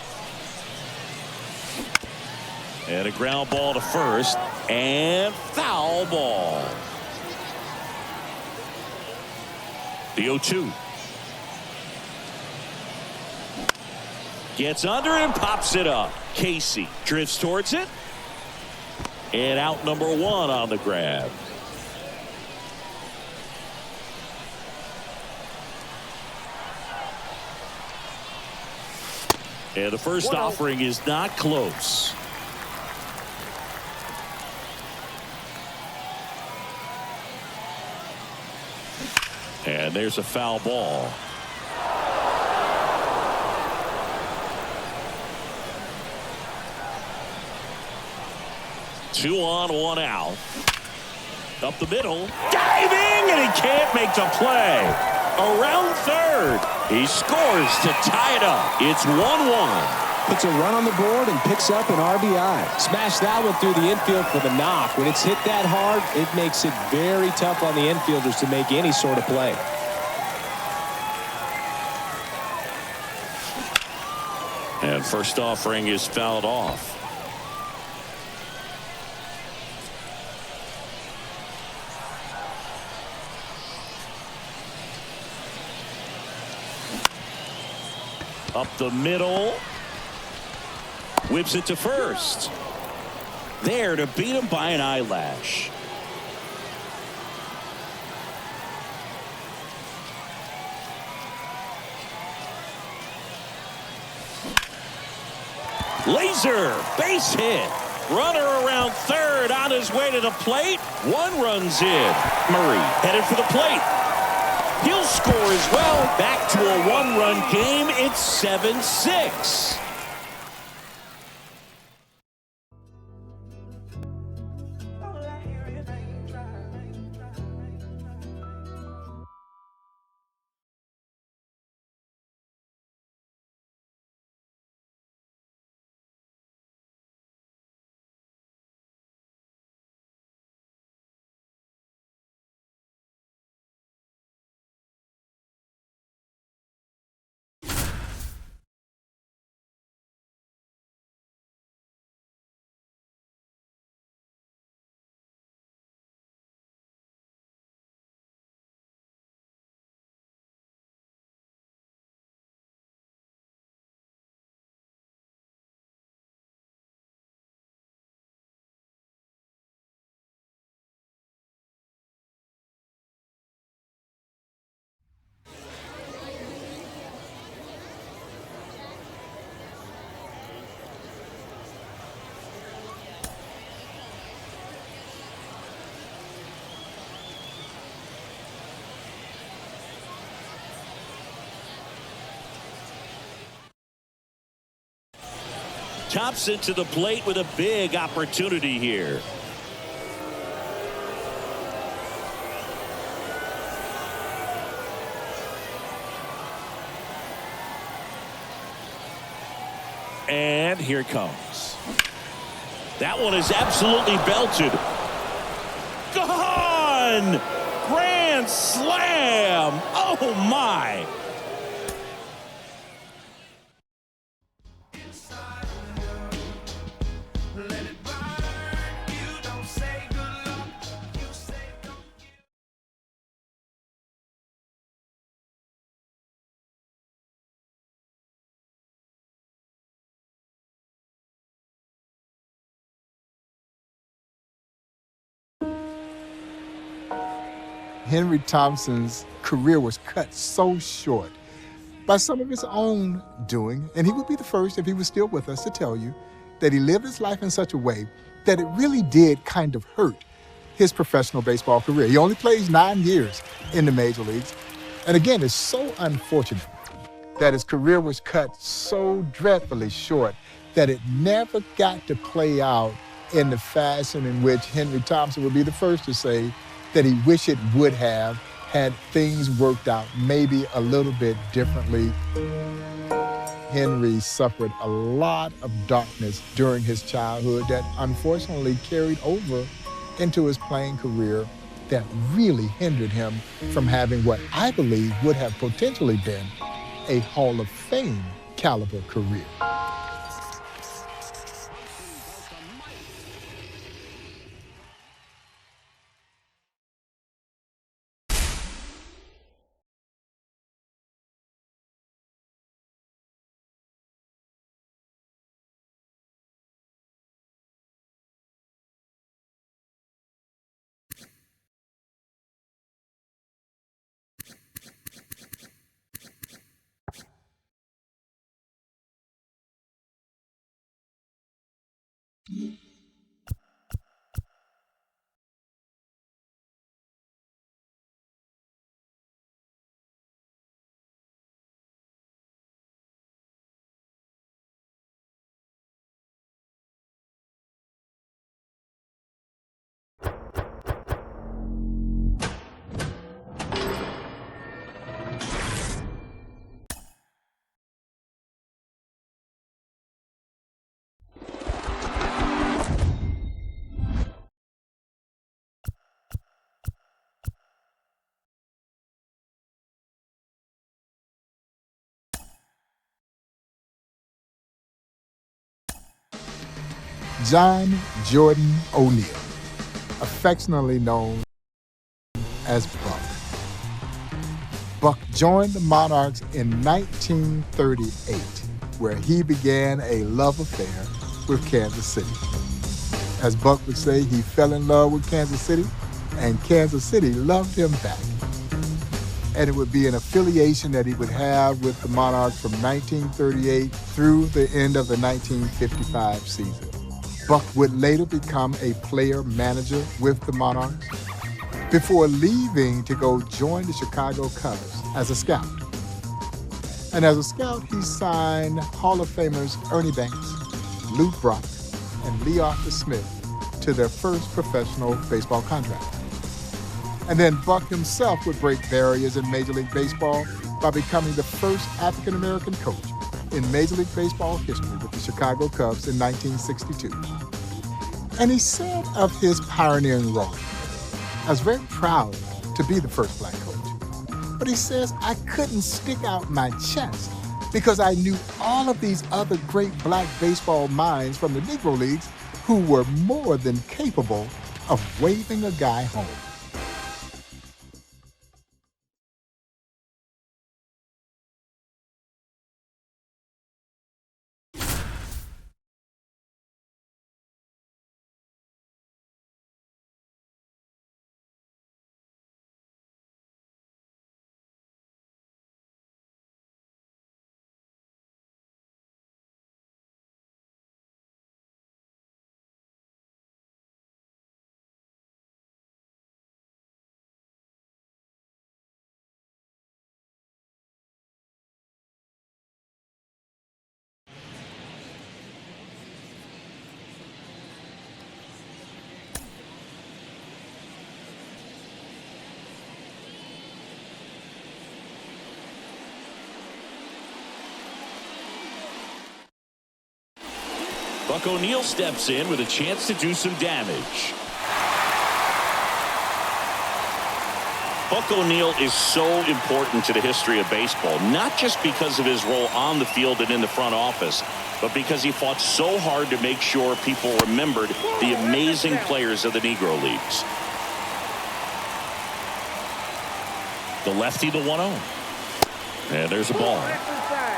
And a ground ball to first. And foul ball. The 0-2. Gets under and pops it up. Casey drifts towards it. And out number 1 on the grab. And the first offering is not close. And there's a foul ball. Two on, 1 out. Up the middle. Diving, and he can't make the play. Around third. He scores to tie it up. It's 1-1. Puts a run on the board and picks up an RBI. Smash that one through the infield for the knock. When it's hit that hard, it makes it very tough on the infielders to make any sort of play. And first offering is fouled off. Up the middle. Whips it to first. There to beat him by an eyelash. Laser, base hit. Runner around third on his way to the plate. 1 runs in. Murray headed for the plate. He'll score as well. Back to a 1-run game. It's 7-6. Thompson to the plate with a big opportunity here. And here it comes. That one is absolutely belted. Gone! Grand slam! Oh, my! Henry Thompson's career was cut so short by some of his own doing, and he would be the first, if he was still with us, to tell you that he lived his life in such a way that it really did kind of hurt his professional baseball career. He only plays 9 years in the major leagues. And again, it's so unfortunate that his career was cut so dreadfully short that it never got to play out in the fashion in which Henry Thompson would be the first to say that he wished it would have had things worked out maybe a little bit differently. Henry suffered a lot of darkness during his childhood that unfortunately carried over into his playing career that really hindered him from having what I believe would have potentially been a Hall of Fame caliber career. John Jordan O'Neill, affectionately known as Buck. Buck joined the Monarchs in 1938, where he began a love affair with Kansas City. As Buck would say, he fell in love with Kansas City, and Kansas City loved him back. And it would be an affiliation that he would have with the Monarchs from 1938 through the end of the 1955 season. Buck would later become a player-manager with the Monarchs before leaving to go join the Chicago Cubs as a scout. And as a scout, he signed Hall of Famers Ernie Banks, Lou Brock, and Lee Arthur Smith to their first professional baseball contract. And then Buck himself would break barriers in Major League Baseball by becoming the first African-American coach in Major League Baseball history with the Chicago Cubs in 1962. And he said of his pioneering role, I was very proud to be the first black coach. But he says, I couldn't stick out my chest because I knew all of these other great black baseball minds from the Negro Leagues who were more than capable of waving a guy home. Buck O'Neil steps in with a chance to do some damage. Buck O'Neil is so important to the history of baseball, not just because of his role on the field and in the front office, but because he fought so hard to make sure people remembered the amazing players of the Negro Leagues. The lefty, the 1-0. And there's a ball.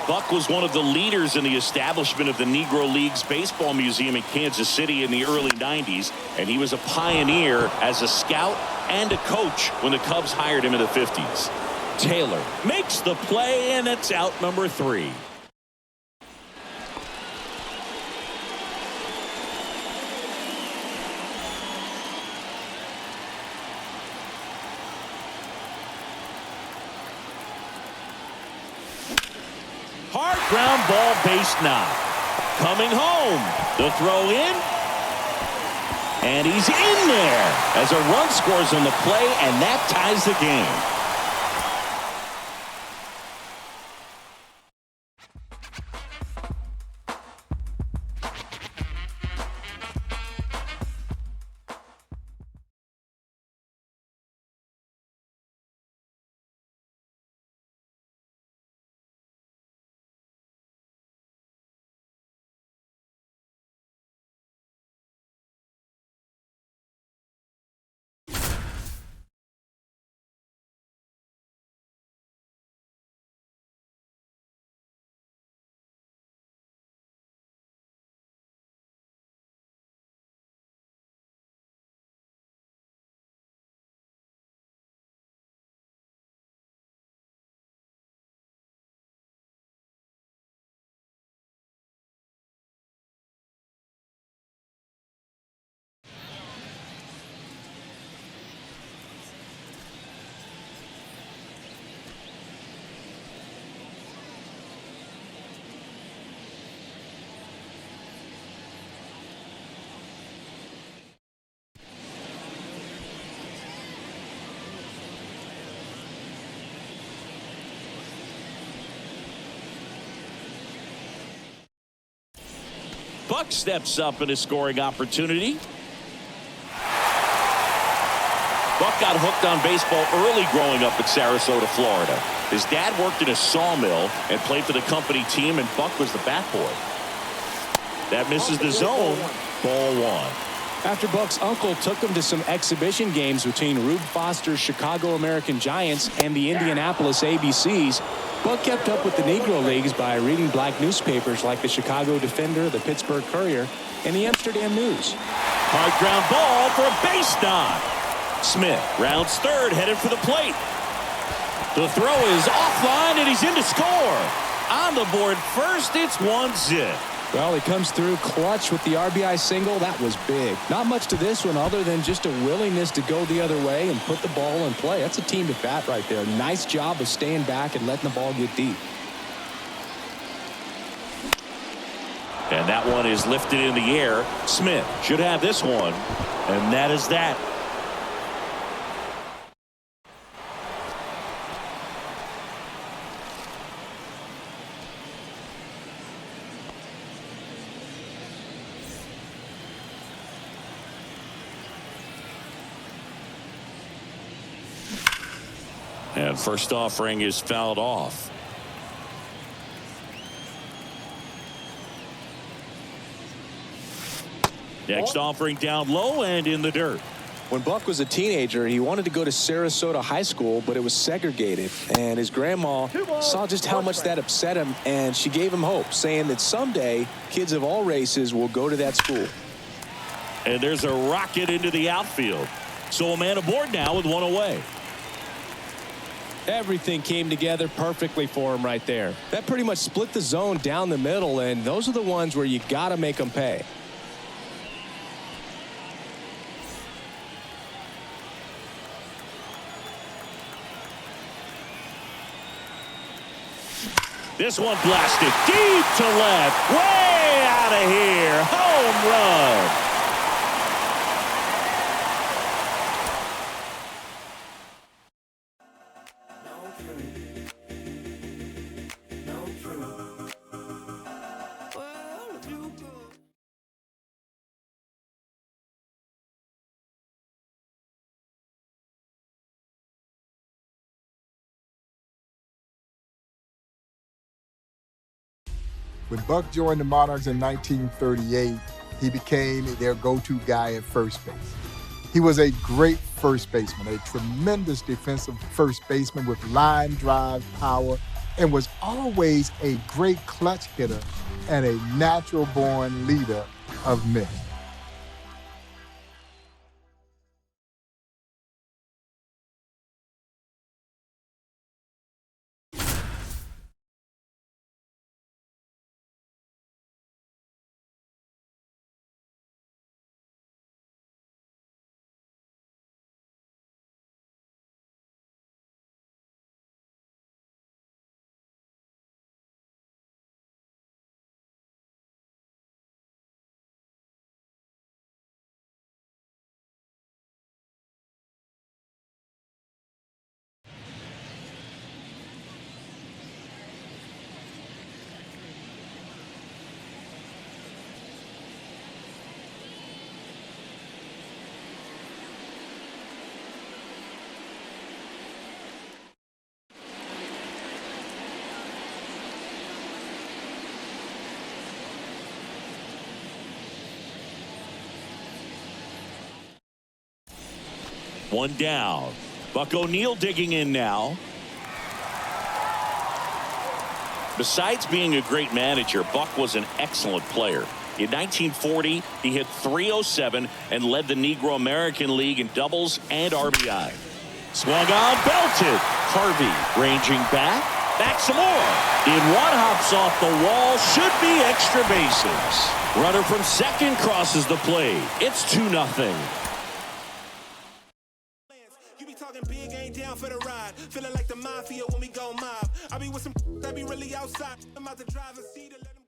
Buck was one of the leaders in the establishment of the Negro Leagues Baseball Museum in Kansas City in the early 90s, and he was a pioneer as a scout and a coach when the Cubs hired him in the 50s. Taylor makes the play, and it's out number 3. Hard ground ball, base knock. Coming home. The throw in. And he's in there as a run scores on the play, and that ties the game. Buck steps up in a scoring opportunity. Buck got hooked on baseball early growing up in Sarasota, Florida. His dad worked in a sawmill and played for the company team, and Buck was the bat boy. That misses the zone. Ball 1. After Buck's uncle took him to some exhibition games between Rube Foster's Chicago American Giants and the Indianapolis ABCs, Buck kept up with the Negro Leagues by reading black newspapers like the Chicago Defender, the Pittsburgh Courier, and the Amsterdam News. Hard ground ball for a base knock. Smith rounds third, headed for the plate. The throw is offline, and he's in to score. On the board first, it's 1-0. Well, he comes through clutch with the RBI single. That was big. Not much to this one other than just a willingness to go the other way and put the ball in play. That's a team at bat right there. Nice job of staying back and letting the ball get deep. And that one is lifted in the air. Smith should have this one. And that is that. And first offering is fouled off. Next offering down low and in the dirt. When Buck was a teenager, he wanted to go to Sarasota High School, but it was segregated. And his grandma saw just how much that upset him, and she gave him hope, saying that someday kids of all races will go to that school. And there's a rocket into the outfield. So a man aboard now with one away. Everything came together perfectly for him right there. That pretty much split the zone down the middle, and those are the ones where you got to make them pay. This one blasted deep to left, way out of here. Home run. When Buck joined the Monarchs in 1938, he became their go-to guy at first base. He was a great first baseman, a tremendous defensive first baseman with line drive power, and was always a great clutch hitter and a natural-born leader of men. One down. Buck O'Neil digging in now. Besides being a great manager, Buck was an excellent player. In 1940, he hit .307 and led the Negro American League in doubles and RBI. Swung on, belted. Harvey ranging back. Back some more. In one, hops off the wall. Should be extra bases. Runner from second crosses the plate. It's 2-0. Big ain't down for the ride. Feeling like the mafia when we go mob. I be with some that be really outside. I'm out to drive and see to let them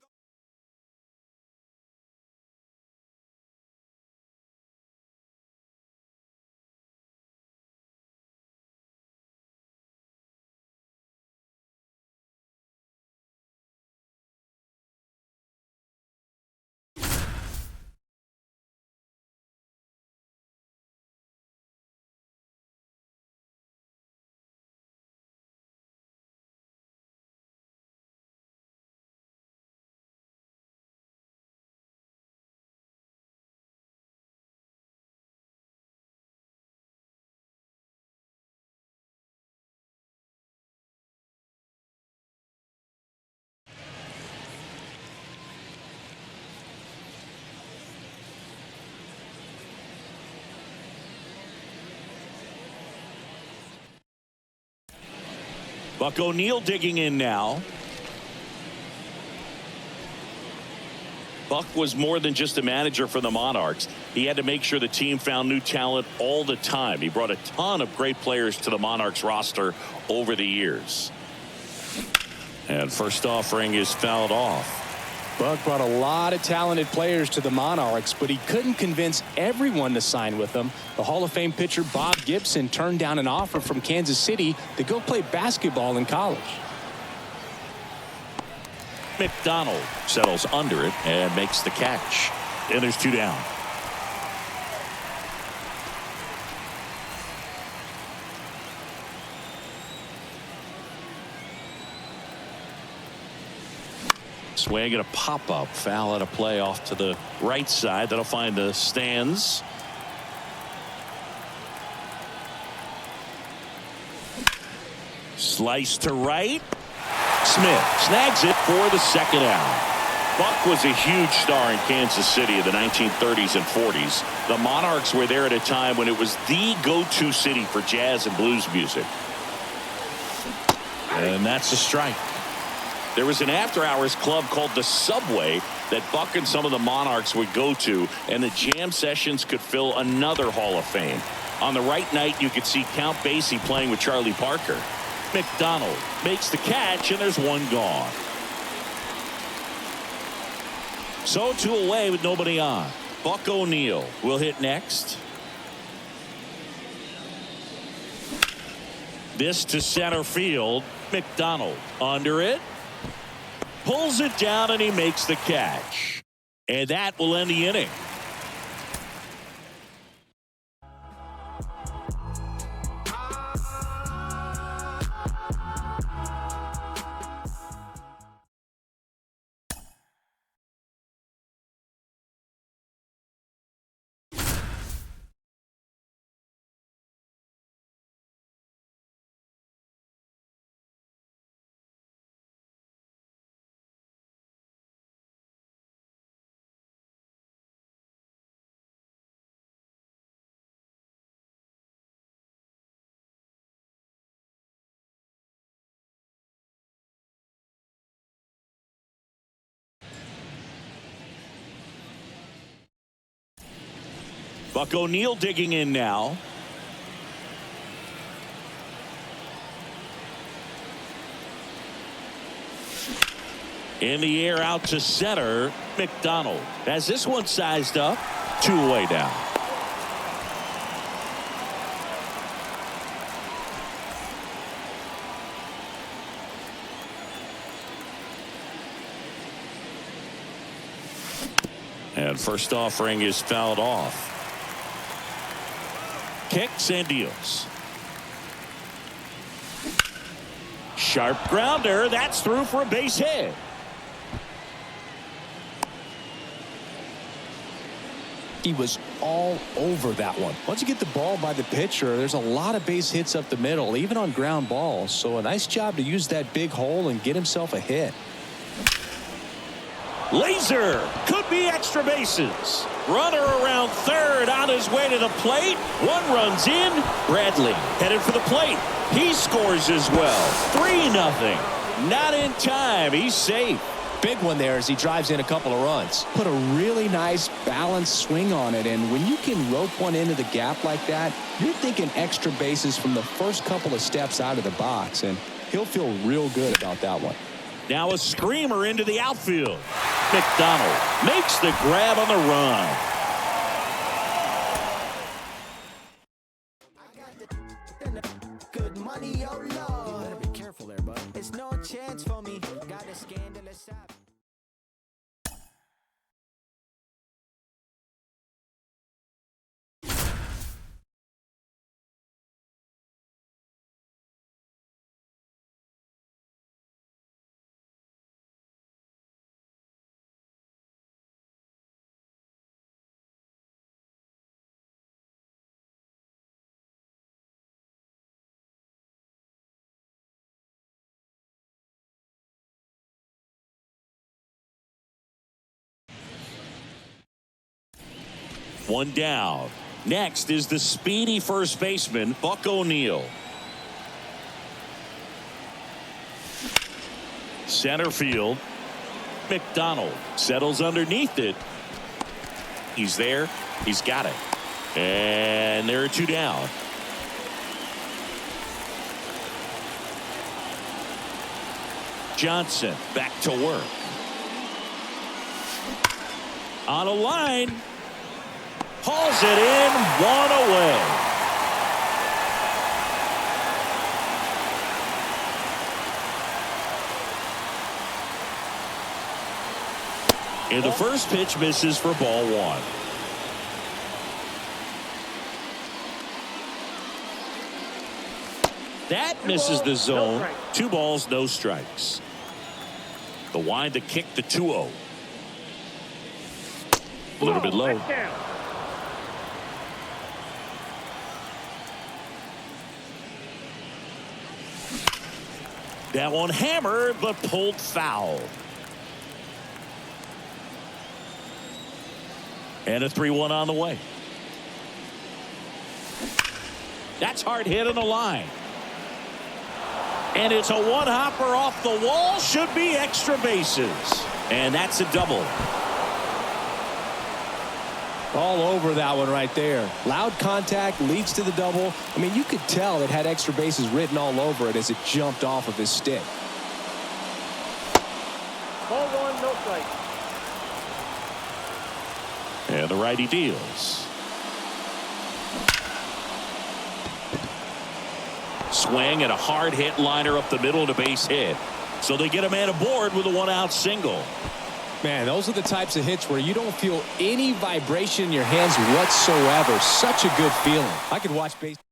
Buck O'Neil digging in now. Buck was more than just a manager for the Monarchs. He had to make sure the team found new talent all the time. He brought a ton of great players to the Monarchs roster over the years. And first offering is fouled off. Buck brought a lot of talented players to the Monarchs, but he couldn't convince everyone to sign with them. The Hall of Fame pitcher Bob Gibson turned down an offer from Kansas City to go play basketball in college. McDonald settles under it and makes the catch. And there's 2 down. Swing and a pop-up foul at a play off to the right side. That'll find the stands. Slice to right. Smith snags it for the second out. Buck was a huge star in Kansas City in the 1930s and 40s. The Monarchs were there at a time when it was the go-to city for jazz and blues music. And that's a strike. There was an after-hours club called the Subway that Buck and some of the Monarchs would go to, and the jam sessions could fill another Hall of Fame. On the right night, you could see Count Basie playing with Charlie Parker. McDonald makes the catch, and there's 1 gone. So 2 away with nobody on. Buck O'Neil will hit next. This to center field. McDonald under it. Pulls it down and he makes the catch. And that will end the inning. Buck O'Neil digging in now. In the air out to center. McDonald has this one sized up. 2 away down. And first offering is fouled off. Kicks and deals. Sharp grounder. That's through for a base hit. He was all over that one. Once you get the ball by the pitcher, there's a lot of base hits up the middle, even on ground balls. So a nice job to use that big hole and get himself a hit. Laser could be extra bases. Runner around third on his way to the plate. 1 runs in. Bradley headed for the plate. He scores as well. 3-0. Not in time. He's safe. Big one there as he drives in a couple of runs. Put a really nice balanced swing on it, and when you can rope one into the gap like that, you're thinking extra bases from the first couple of steps out of the box, and he'll feel real good about that one. Now a screamer into the outfield. McDonald makes the grab on the run. Good money, oh Lord. You better be careful there, bud. It's no chance for me. Got a scandalous habit. One down. Next is the speedy first baseman, Buck O'Neil. Center field. McDonald settles underneath it. He's there. He's got it. And there are 2 down. Johnson back to work. On a line. Hauls it in. 1 away. And the first pitch misses for ball 1. That misses the zone. 2 balls, no strikes. The wind to kick the 2-0. A little bit low. That one hammered, but pulled foul. And a 3-1 on the way. That's hard hit on the line. And it's a one-hopper off the wall. Should be extra bases. And that's a double. All over that one right there. Loud contact leads to the double. I mean, you could tell it had extra bases written all over it as it jumped off of his stick. Ball 1, no strike. And the righty deals. Swing and a hard hit liner up the middle to base hit. So they get a man aboard with a 1-out single. Man, those are the types of hits where you don't feel any vibration in your hands whatsoever. Such a good feeling. I could watch baseball.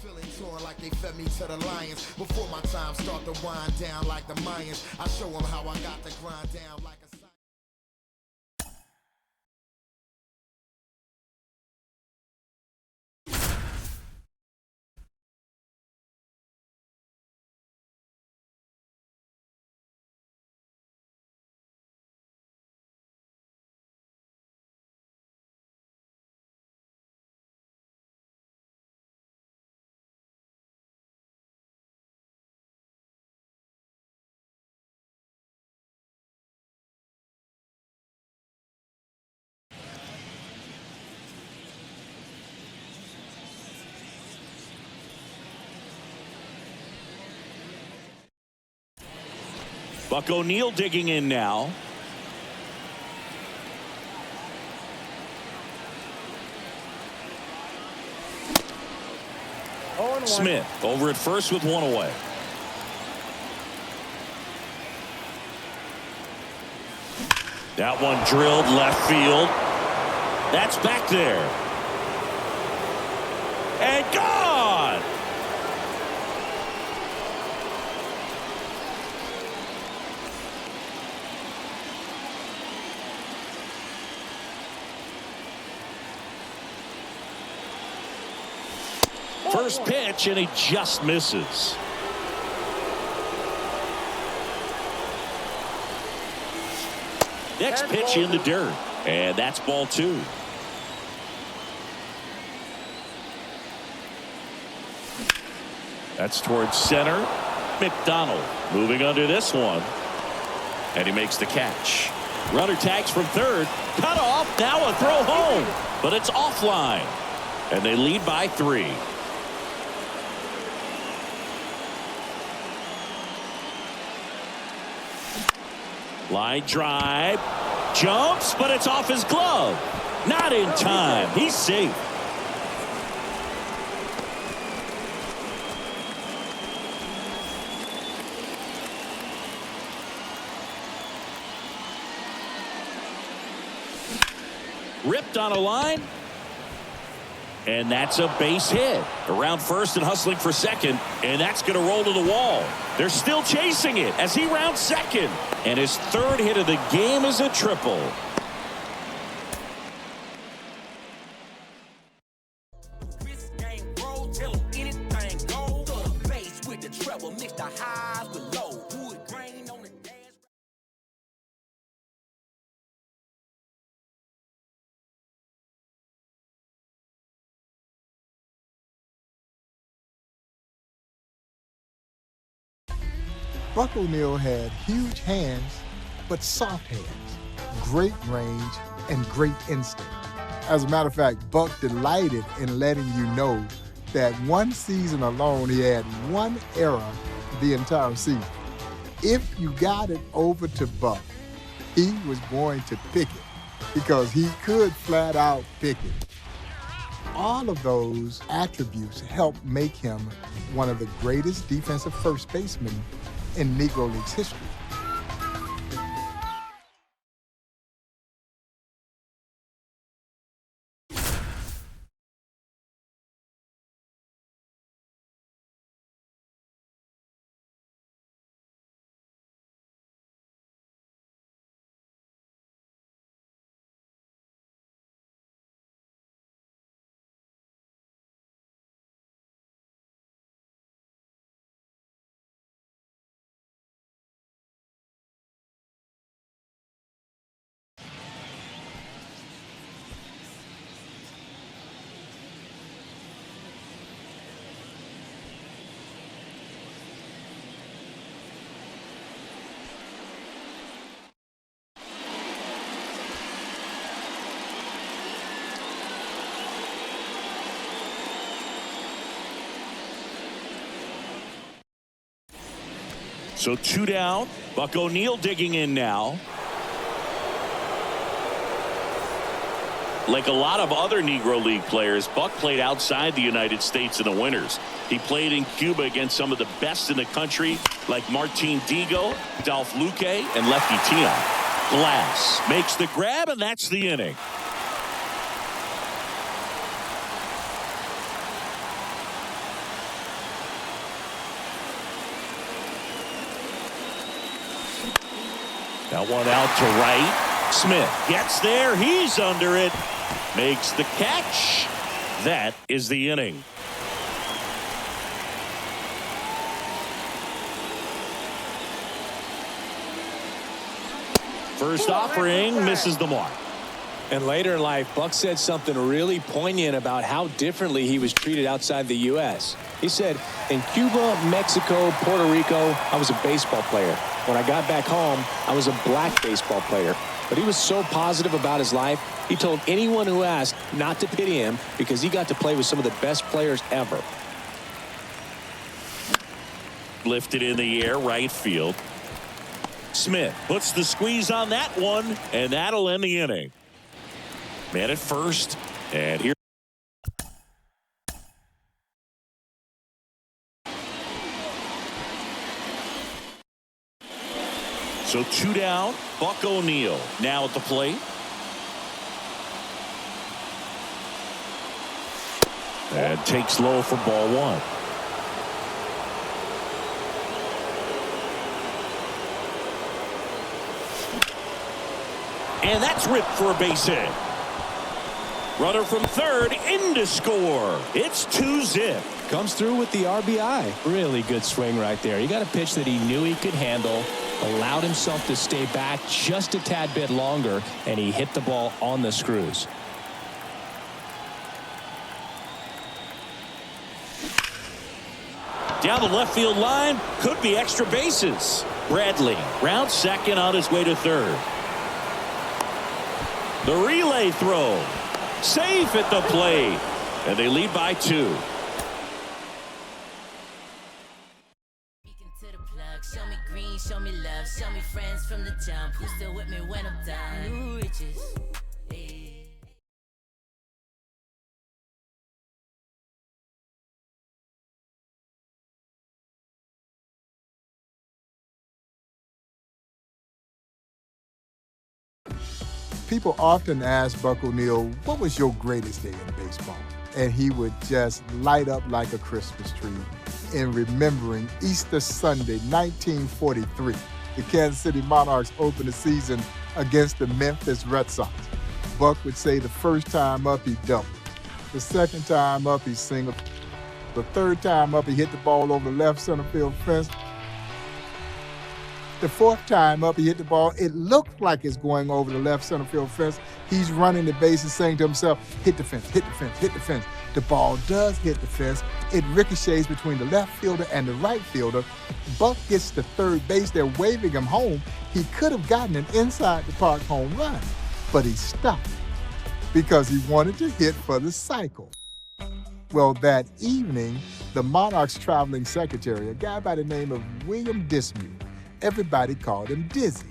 Feeling torn like they fed me to the lions. Before my time start to wind down like the Mayans. I show them how I got to grind down like a Buck O'Neil digging in now. Smith over at first with one away. That one drilled left field. That's back there. And gone. First pitch, and he just misses. Next pitch in the dirt, and that's ball 2. That's towards center. McDonald moving under this one, and he makes the catch. Runner tags from third. Cut off. Now a throw home, but it's offline, and they lead by 3. Line drive, jumps, but it's off his glove. Not in time. He's safe. Ripped on a line, and that's a base hit. Around first and hustling for second, and that's going to roll to the wall. They're still chasing it as he rounds second, and his 3rd hit of the game is a triple. Buck O'Neil had huge hands, but soft hands, great range, and great instinct. As a matter of fact, Buck delighted in letting you know that one season alone he had 1 error the entire season. If you got it over to Buck, he was going to pick it because he could flat out pick it. All of those attributes helped make him one of the greatest defensive first basemen in Negro Leagues history. So 2 down. Buck O'Neil digging in now. Like a lot of other Negro League players, Buck played outside the United States in the winters. He played in Cuba against some of the best in the country, like Martin Dihigo, Dolph Luque, and Lefty Tion. Glass makes the grab, and that's the inning. That one out to right. Smith gets there. He's under it. Makes the catch. That is the inning. First offering misses the mark. And later in life, Buck said something really poignant about how differently he was treated outside the U.S. He said, in Cuba, Mexico, Puerto Rico, I was a baseball player. When I got back home, I was a black baseball player. But he was so positive about his life, he told anyone who asked not to pity him because he got to play with some of the best players ever. Lifted in the air, right field. Smith puts the squeeze on that one, and that'll end the inning. Man at first, and here. So 2 down, Buck O'Neil now at the plate. And takes low for ball 1. And that's ripped for a base hit. Runner from third in to score. It's 2-zip. Comes through with the RBI. Really good swing right there. He got a pitch that he knew he could handle, allowed himself to stay back just a tad bit longer, and he hit the ball on the screws. Down the left field line, could be extra bases. Bradley rounds second on his way to third. The relay throw. Safe at the plate. And they lead by 2. Show me green, show me love, show me friends from the jump. Who's still with me when I'm done? New riches. People often ask Buck O'Neil, what was your greatest day in baseball? And he would just light up like a Christmas tree in remembering Easter Sunday, 1943. The Kansas City Monarchs opened the season against the Memphis Red Sox. Buck would say the first time up, he doubled. The second time up, he singled. The third time up, he hit the ball over the left center field fence. The fourth time up, he hit the ball. It looked like it's going over the left center field fence. He's running the bases, saying to himself, hit the fence, hit the fence, hit the fence. The ball does hit the fence. It ricochets between the left fielder and the right fielder. Buck gets to third base. They're waving him home. He could have gotten an inside the park home run, but he stopped because he wanted to hit for the cycle. Well, that evening, the Monarchs' traveling secretary, a guy by the name of William Dismuke, everybody called him Dizzy.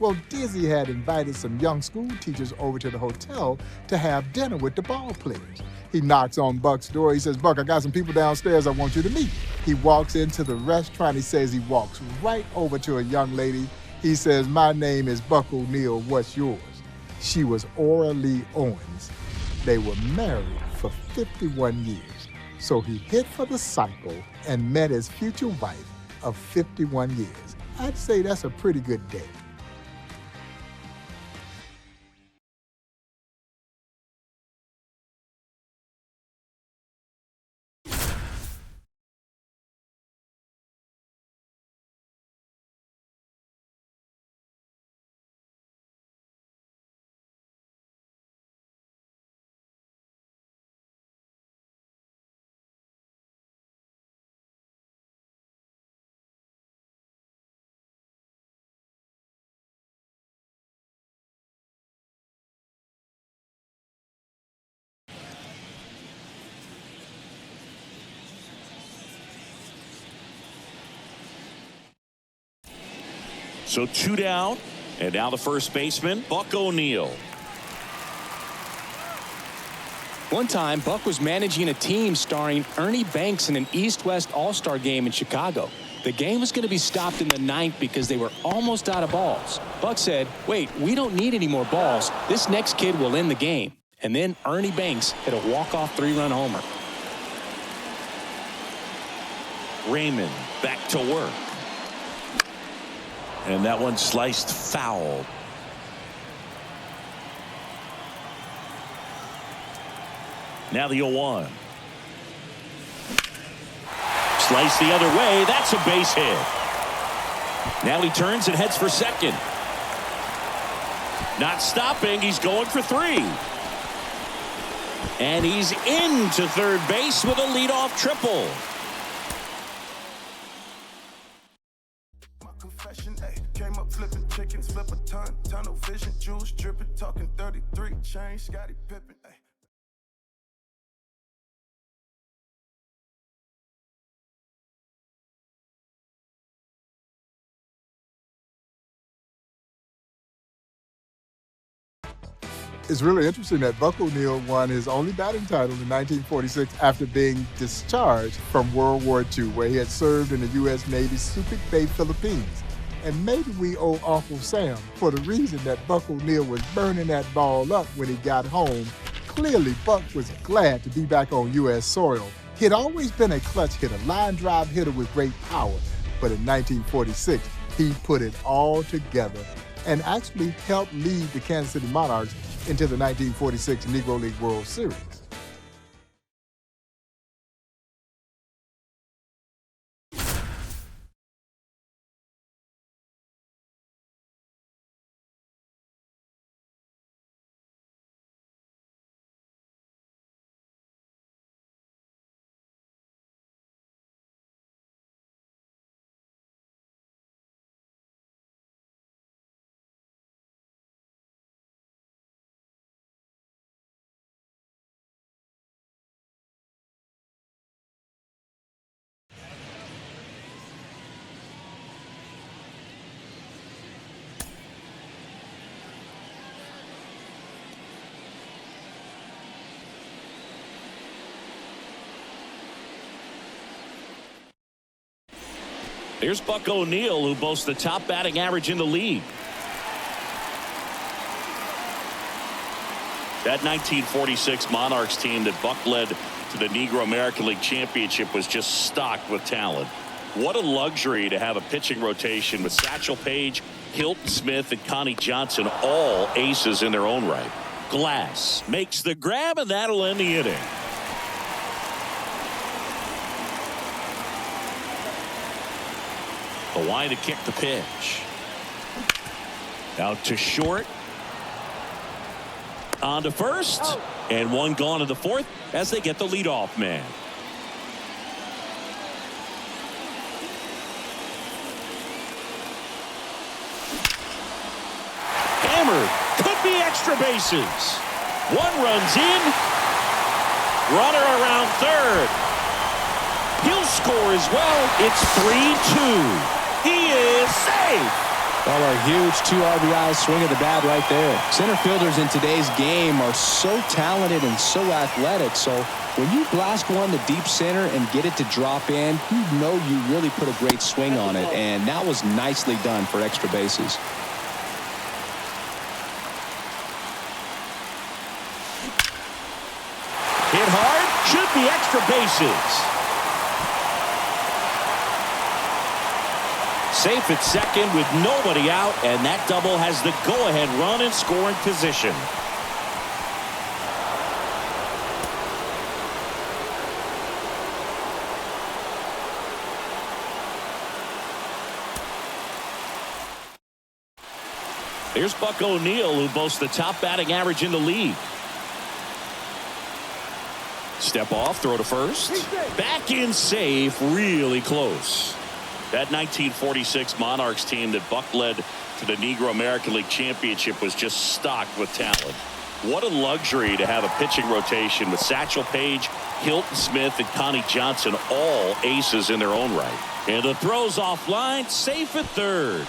Well, Dizzy had invited some young school teachers over to the hotel to have dinner with the ball players. He knocks on Buck's door. He says, Buck, I got some people downstairs I want you to meet. He walks into the restaurant. He says he walks right over to a young lady. He says, my name is Buck O'Neil. What's yours? She was Ora Lee Owens. They were married for 51 years. So he hit for the cycle and met his future wife of 51 years. I'd say that's a pretty good day. So 2 down, and now the first baseman, Buck O'Neil. One time, Buck was managing a team starring Ernie Banks in an East-West All-Star game in Chicago. The game was going to be stopped in the 9th because they were almost out of balls. Buck said, wait, we don't need any more balls. This next kid will end the game. And then Ernie Banks hit a walk-off 3-run homer. Raymond back to work. And that one sliced foul. Now the 0-1. Sliced the other way. That's a base hit. Now he turns and heads for second. Not stopping. He's going for 3. And he's into third base with a leadoff triple. Came up flipping chickens, flip a ton, tunnel vision, juice dripping, talking 33 chain, Scotty Pippen. It's really interesting that Buck O'Neil won his only batting title in 1946 after being discharged from World War II, where he had served in the U.S. Navy's Subic Bay, Philippines. And maybe we owe Uncle Sam for the reason that Buck O'Neil was burning that ball up when he got home. Clearly, Buck was glad to be back on U.S. soil. He'd always been a clutch hitter, line drive hitter with great power. But in 1946, he put it all together and actually helped lead the Kansas City Monarchs into the 1946 Negro League World Series. Here's Buck O'Neil, who boasts the top batting average in the league. That 1946 Monarchs team that Buck led to the Negro American League Championship was just stocked with talent. What a luxury to have a pitching rotation with Satchel Paige, Hilton Smith, and Connie Johnson, all aces in their own right. Glass makes the grab, and that'll end the inning. Hawaii to kick the pitch. Out to short. On to first. And one gone in the fourth as they get the leadoff man. Hammered. Could be extra bases. One runs in. Runner around third. He'll score as well. It's 3-2. He is safe. Well, a huge 2 RBI swing of the bat right there. Center fielders in today's game are so talented and so athletic. So when you blast one to deep center and get it to drop in, you know you really put a great swing on it. And that was nicely done for extra bases. Hit hard. Should be extra bases. Safe at second with nobody out, and that double has the go-ahead run in scoring position. Here's Buck O'Neil, who boasts the top batting average in the league. Step off, throw to first. Back in safe, really close. That 1946 Monarchs team that Buck led to the Negro American League Championship was just stocked with talent. What a luxury to have a pitching rotation with Satchel Paige, Hilton Smith, and Connie Johnson, all aces in their own right. And the throw's offline, safe at third.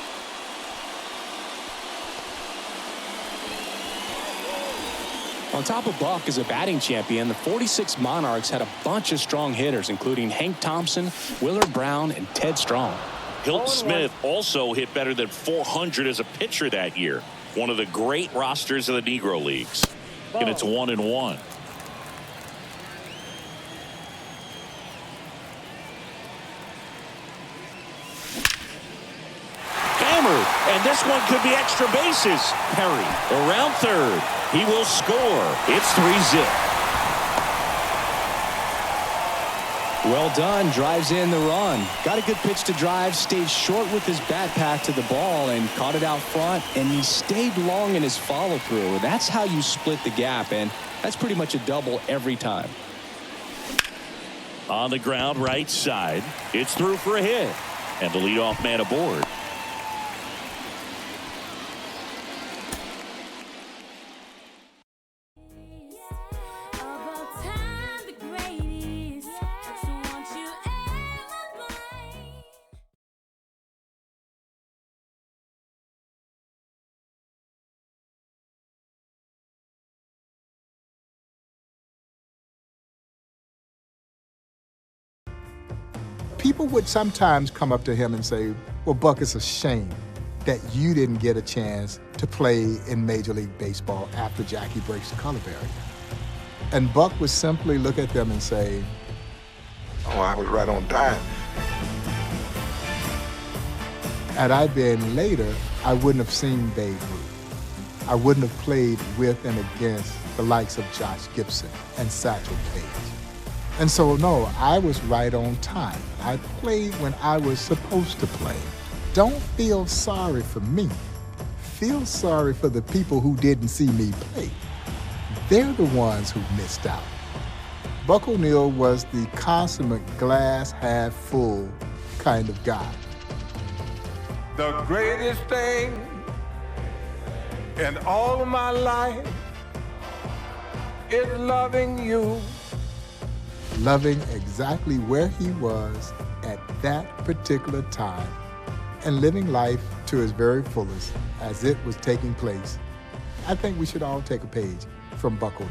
On top of Buck as a batting champion, the 46 Monarchs had a bunch of strong hitters, including Hank Thompson, Willard Brown, and Ted Strong. Hilton Smith also hit better than 400 as a pitcher that year. One of the great rosters of the Negro Leagues. And it's 1-1. Hammered, and this one could be extra bases. Perry around third. He will score. It's 3-zip. Well done. Drives in the run. Got a good pitch to drive. Stayed short with his bat path to the ball and caught it out front. And he stayed long in his follow through. That's how you split the gap. And that's pretty much a double every time. On the ground right side. It's through for a hit. And the leadoff man aboard. People would sometimes come up to him and say, well, Buck, it's a shame that you didn't get a chance to play in Major League Baseball after Jackie breaks the color barrier. And Buck would simply look at them and say, oh, I was right on time. Had I been later, I wouldn't have seen Babe Ruth. I wouldn't have played with and against the likes of Josh Gibson and Satchel Paige. And so, no, I was right on time. I played when I was supposed to play. Don't feel sorry for me. Feel sorry for the people who didn't see me play. They're the ones who missed out. Buck O'Neil was the consummate glass half full kind of guy. The greatest thing in all of my life is loving you. Loving exactly where he was at that particular time and living life to his very fullest as it was taking place. I think we should all take a page from Buck O'Neil.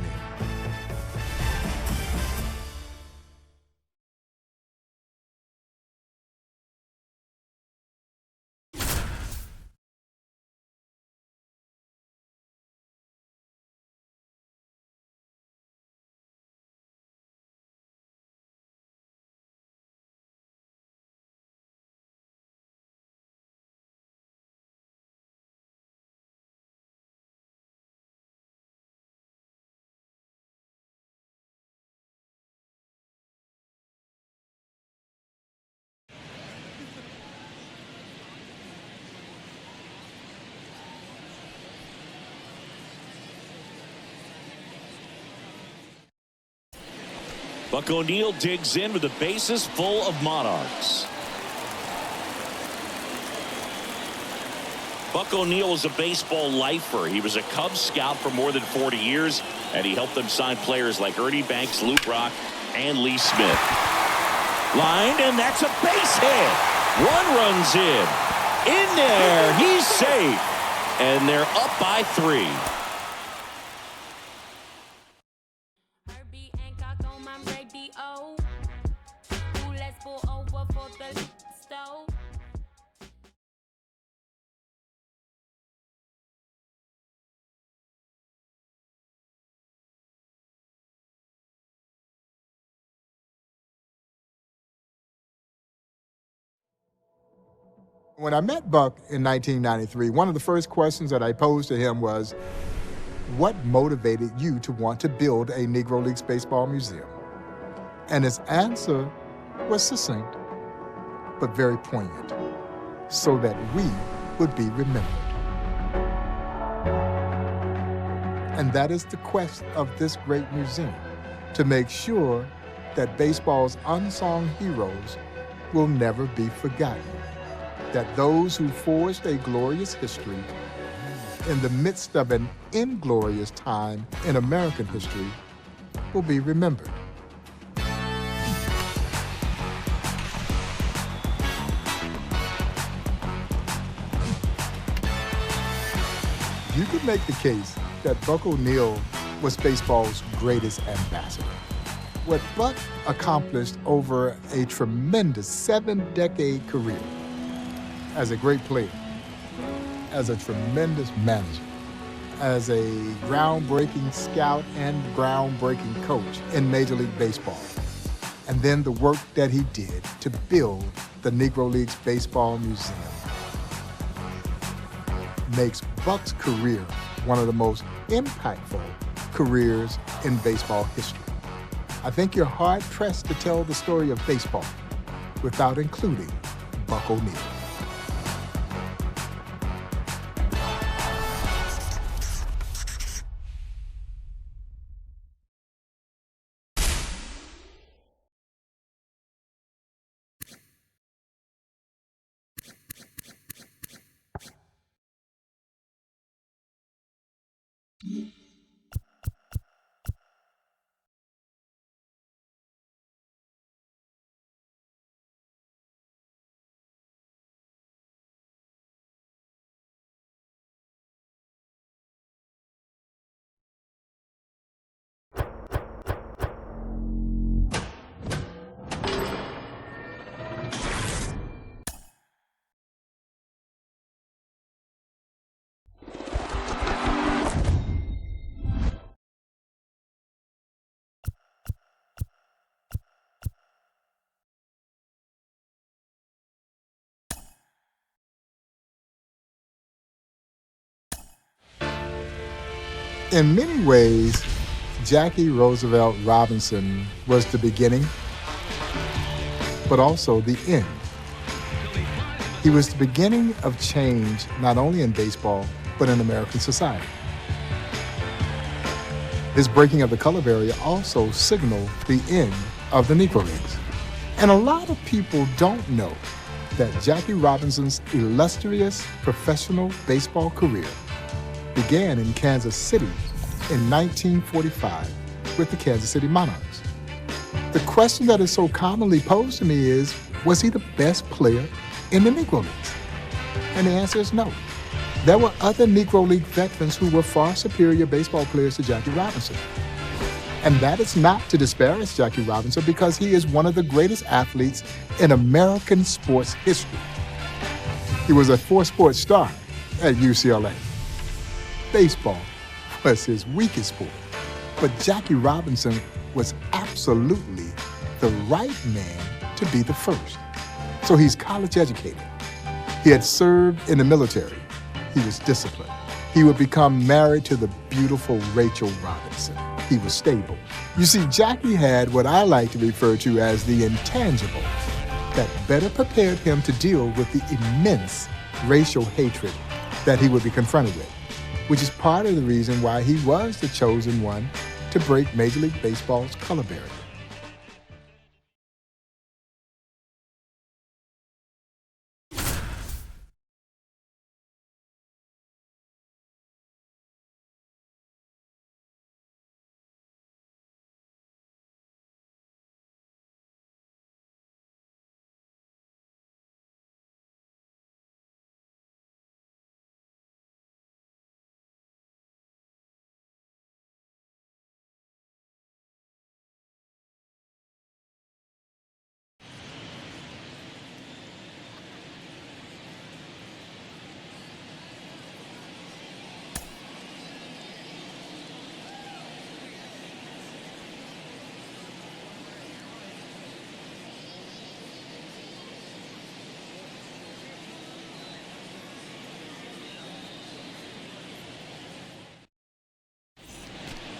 Buck O'Neil digs in with the bases full of Monarchs. Buck O'Neil was a baseball lifer. He was a Cubs scout for more than 40 years, and he helped them sign players like Ernie Banks, Lou Brock, and Lee Smith. Lined, and that's a base hit. One runs in. In there, he's safe. And they're up by 3. When I met Buck in 1993, one of the first questions that I posed to him was, what motivated you to want to build a Negro Leagues Baseball Museum? And his answer was succinct, but very poignant, so that we would be remembered. And that is the quest of this great museum, to make sure that baseball's unsung heroes will never be forgotten. That those who forged a glorious history in the midst of an inglorious time in American history will be remembered. You could make the case that Buck O'Neil was baseball's greatest ambassador. What Buck accomplished over a tremendous 7-decade career as a great player, as a tremendous manager, as a groundbreaking scout and groundbreaking coach in Major League Baseball, and then the work that he did to build the Negro Leagues Baseball Museum makes Buck's career one of the most impactful careers in baseball history. I think you're hard-pressed to tell the story of baseball without including Buck O'Neil. In many ways, Jackie Roosevelt Robinson was the beginning, but also the end. He was the beginning of change, not only in baseball, but in American society. His breaking of the color barrier also signaled the end of the Negro Leagues. And a lot of people don't know that Jackie Robinson's illustrious professional baseball career began in Kansas City in 1945 with the Kansas City Monarchs. The question that is so commonly posed to me is, was he the best player in the Negro Leagues? And the answer is no. There were other Negro League veterans who were far superior baseball players to Jackie Robinson. And that is not to disparage Jackie Robinson, because he is one of the greatest athletes in American sports history. He was a four-sport star at UCLA. Baseball was his weakest sport, but Jackie Robinson was absolutely the right man to be the first. So he's college educated. He had served in the military. He was disciplined. He would become married to the beautiful Rachel Robinson. He was stable. You see, Jackie had what I like to refer to as the intangible that better prepared him to deal with the immense racial hatred that he would be confronted with, which is part of the reason why he was the chosen one to break Major League Baseball's color barrier.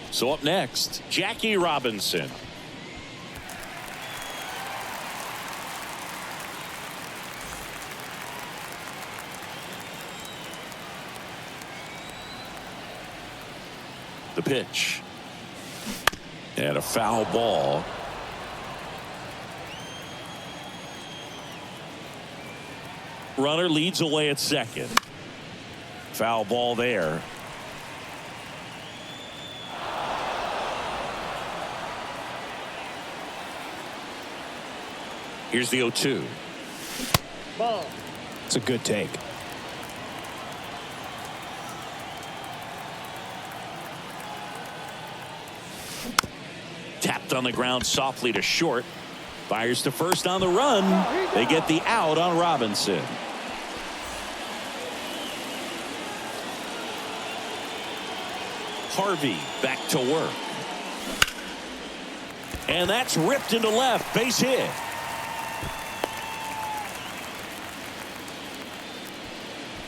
So up next, Jackie Robinson. The pitch. And a foul ball. Runner leads away at second. Foul ball there. Here's the 0-2. Ball. It's a good take. Tapped on the ground softly to short. Fires to first on the run. They get the out on Robinson. Harvey back to work. And that's ripped into left. Base hit.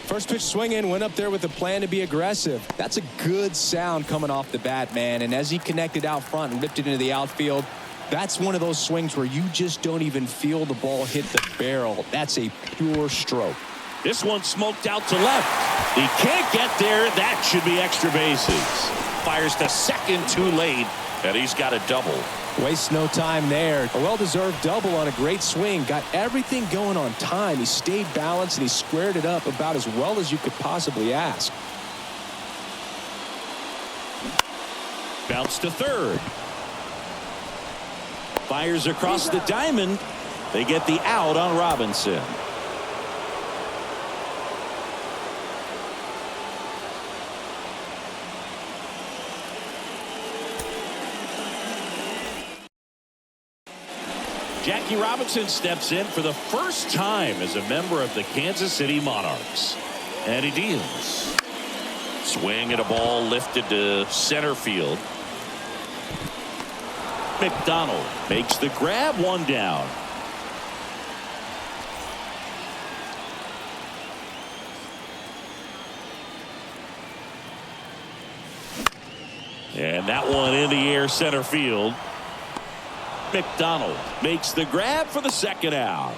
First pitch swinging, went up there with a plan to be aggressive. That's a good sound coming off the bat, man. And as he connected out front and ripped it into the outfield, that's one of those swings where you just don't even feel the ball hit the barrel. That's a pure stroke. This one smoked out to left. He can't get there. That should be extra bases. Fires to second too late, and he's got a double. Wastes no time there. A well-deserved double on a great swing. Got everything going on time. He stayed balanced and he squared it up about as well as you could possibly ask. Bounce to third. Fires across the diamond. They get the out on Robinson. Jackie Robinson steps in for the first time as a member of the Kansas City Monarchs. And he deals. Swing at a ball lifted to center field. McDonald makes the grab, one down. And that one in the air center field. McDonald makes the grab for the second out.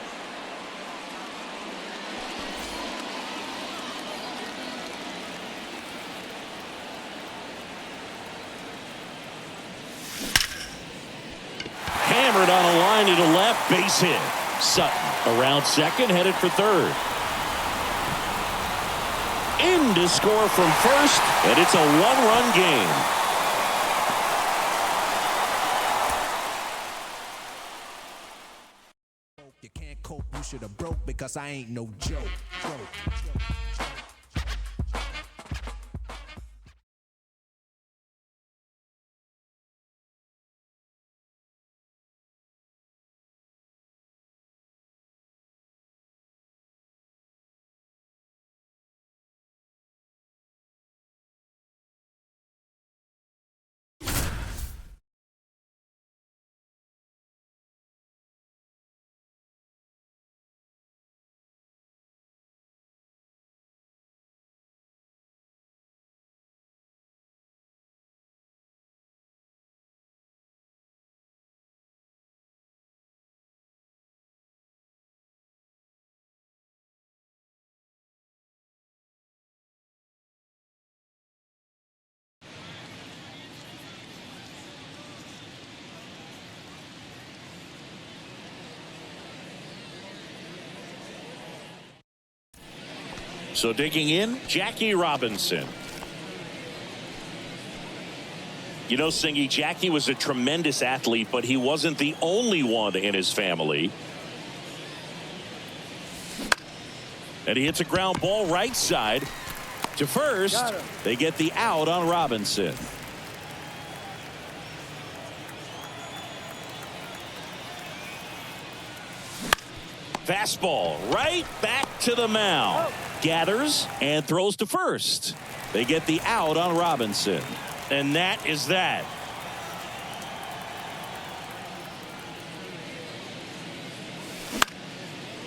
Hammered on a line to the left, base hit. Sutton around second, headed for third. In to score from first, and it's a one-run game. You can't cope, you should have broke because I ain't no joke. So digging in, Jackie Robinson. You know, Singy, Jackie was a tremendous athlete, but he wasn't the only one in his family. And he hits a ground ball right side to first. They get the out on Robinson. Fastball right back to the mound. Gathers and throws to first. They get the out on Robinson. And that is that.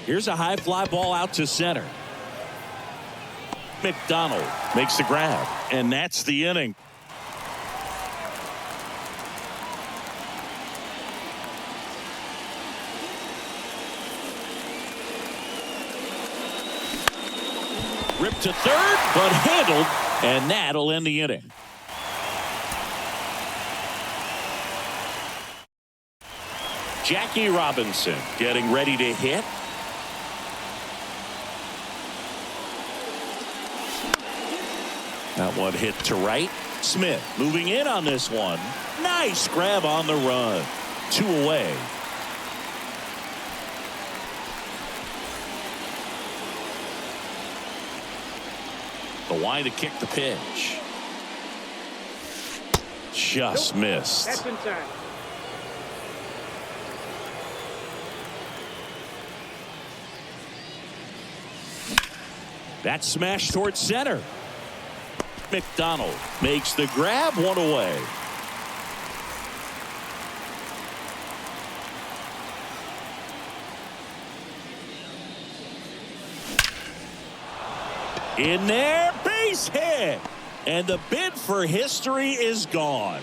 Here's a high fly ball out to center. McDonald makes the grab. And that's the inning. Ripped to third, but handled, and that'll end the inning. Jackie Robinson getting ready to hit. That one hit to right. Smith moving in on this one. Nice grab on the run. 2 away. The line to kick the pitch. Just missed. That's inside. That smash towards center. McDonald makes the grab, 1 away. In there, base hit. And the bid for history is gone.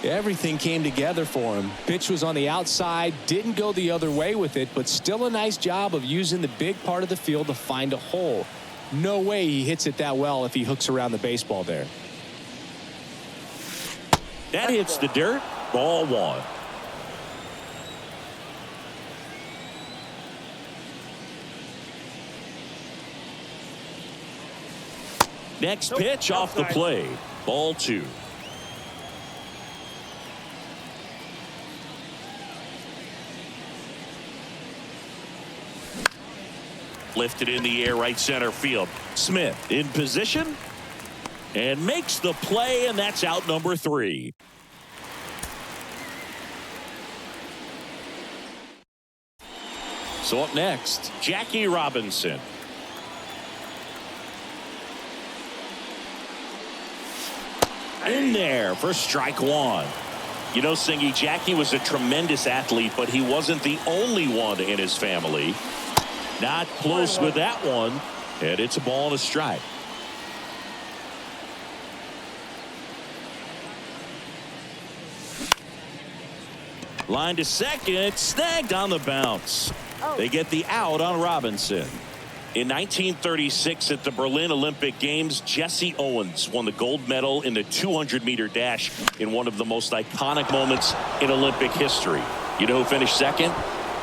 Everything came together for him. Pitch was on the outside, didn't go the other way with it, but still a nice job of using the big part of the field to find a hole. No way he hits it that well if he hooks around the baseball there. That hits the dirt. Ball 1. Next pitch off the plate. Ball 2. Lifted in the air, right center field. Smith in position and makes the play, and that's out number 3. So up next, Jackie Robinson. In there for strike 1. You know, Singy, Jackie was a tremendous athlete, but he wasn't the only one in his family. Not close with that one, and it's a ball and a strike. Line to second, snagged on the bounce. They get the out on Robinson. In 1936 at the Berlin Olympic Games, Jesse Owens won the gold medal in the 200-meter dash in one of the most iconic moments in Olympic history. You know who finished second?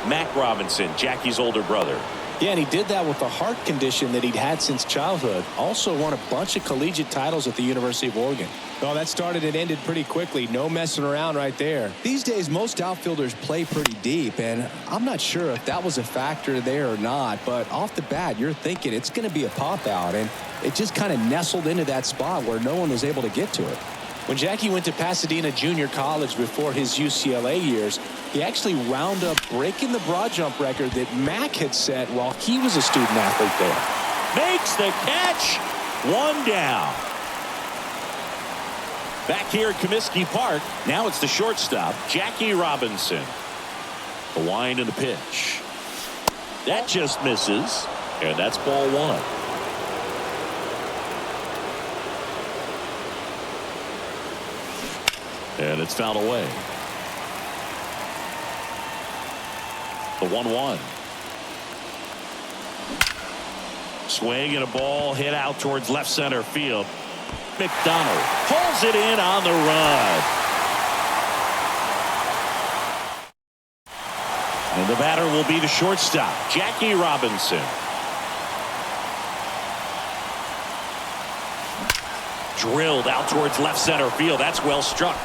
Mac Robinson, Jackie's older brother. Yeah, and he did that with a heart condition that he'd had since childhood. Also won a bunch of collegiate titles at the University of Oregon. Oh, that started and ended pretty quickly. No messing around right there. These days, most outfielders play pretty deep, and I'm not sure if that was a factor there or not, but off the bat, you're thinking it's going to be a pop-out, and it just kind of nestled into that spot where no one was able to get to it. When Jackie went to Pasadena Junior College before his UCLA years, he actually wound up breaking the broad jump record that Mac had set while he was a student athlete there. Makes the catch. One down. Back here at Comiskey Park, now it's the shortstop, Jackie Robinson. The wind and the pitch. That just misses, and that's ball one. And it's fouled away. The 1-1. Swing and a ball hit out towards left center field. McDonald pulls it in on the run. And the batter will be the shortstop, Jackie Robinson. Drilled out towards left center field. That's well struck.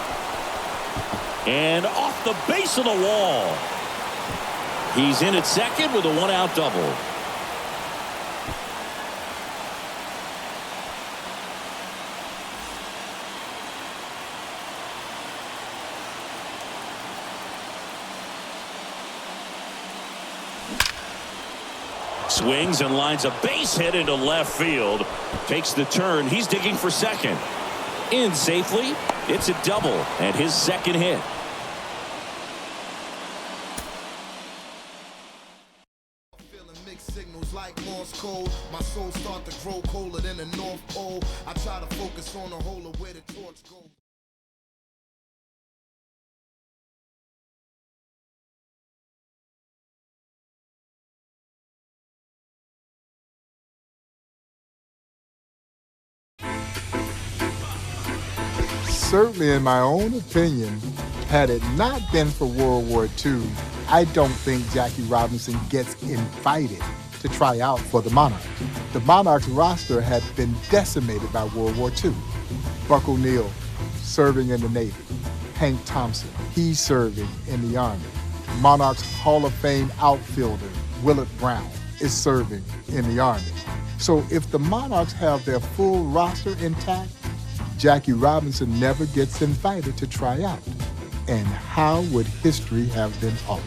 And off the base of the wall. He's in at second with a one-out double. Swings and lines a base hit into left field. Takes the turn. He's digging for second. In safely. It's a double and his second hit. Feeling mixed signals like Morse code. My soul start to grow colder than the North Pole. I try to focus on the whole of where the torch goes. Certainly, in my own opinion, had it not been for World War II, I don't think Jackie Robinson gets invited to try out for the Monarchs. The Monarchs roster had been decimated by World War II. Buck O'Neill, serving in the Navy. Hank Thompson, he's serving in the Army. Monarchs Hall of Fame outfielder Willard Brown is serving in the Army. So if the Monarchs have their full roster intact, Jackie Robinson never gets invited to try out. And how would history have been altered?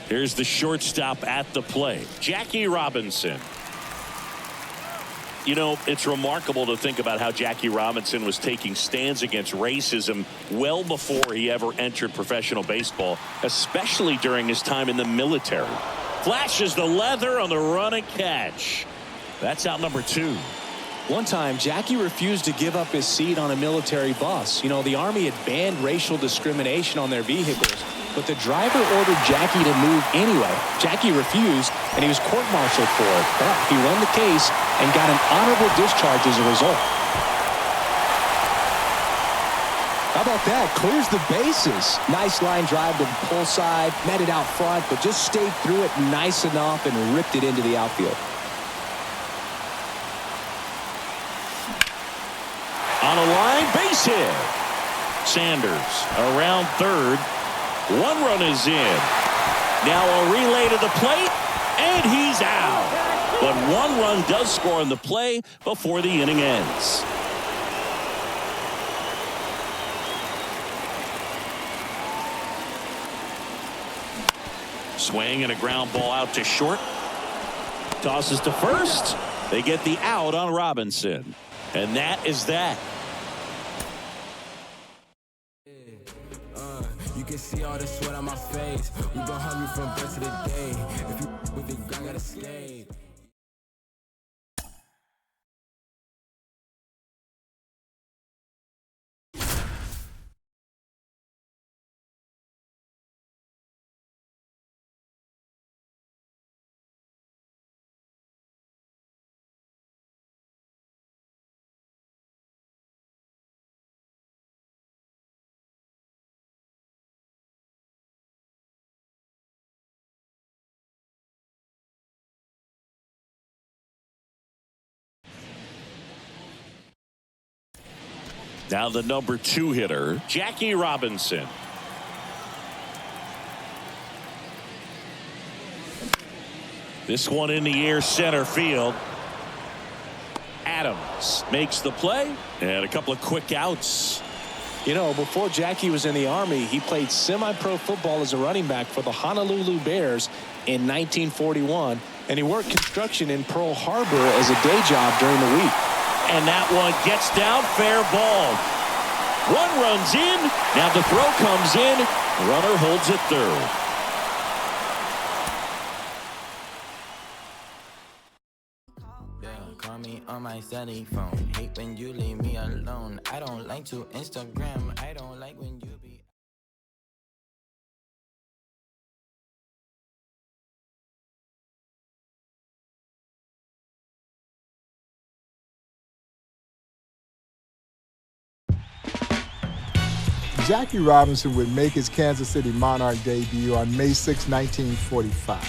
Here's the shortstop at the plate, Jackie Robinson. You know, it's remarkable to think about how Jackie Robinson was taking stands against racism well before he ever entered professional baseball, especially during his time in the military. Flashes the leather on the run and catch. That's out number 2. One time, Jackie refused to give up his seat on a military bus. You know, the Army had banned racial discrimination on their vehicles, but the driver ordered Jackie to move anyway. Jackie refused, and he was court-martialed for it. But he won the case and got an honorable discharge as a result. How about that? Clears the bases. Nice line drive to the pull side, met it out front, but just stayed through it nice enough and ripped it into the outfield. On a line, base hit. Sanders around third. One run is in. Now a relay to the plate, and he's out. But one run does score on the play before the inning ends. Swing and a ground ball out to short. Tosses to first. They get the out on Robinson. And that is that. You can see all the sweat on my face. We've been hungry from birth to the day. If you with it, I gotta stay. Now the number 2 hitter, Jackie Robinson. This one in the air, center field. Adams makes the play, and a couple of quick outs. You know, before Jackie was in the Army, he played semi-pro football as a running back for the Honolulu Bears in 1941, and he worked construction in Pearl Harbor as a day job during the week. And that one gets down, fair ball. One runs in. Now the throw comes in. Runner holds it third. Yeah, call me on my celly phone. Hate when you leave me alone. I don't like to Instagram. I don't like when you be. Jackie Robinson would make his Kansas City Monarch debut on May 6, 1945.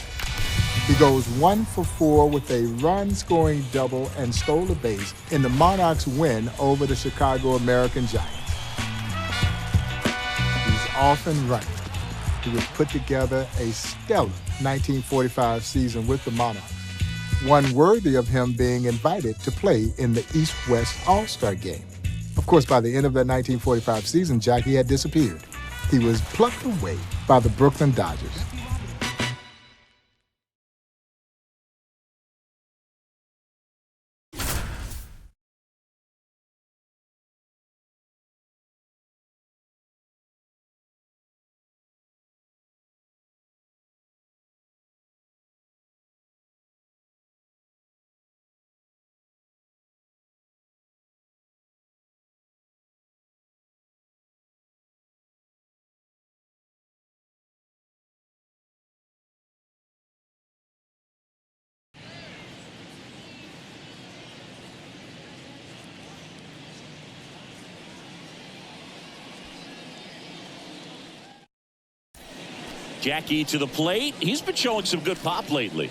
He goes 1 for 4 with a run-scoring double and stole a base in the Monarchs' win over the Chicago American Giants. He's often running. He would put together a stellar 1945 season with the Monarchs, one worthy of him being invited to play in the East-West All-Star Game. Of course, by the end of that 1945 season, Jackie had disappeared. He was plucked away by the Brooklyn Dodgers. Jackie to the plate. He's been showing some good pop lately.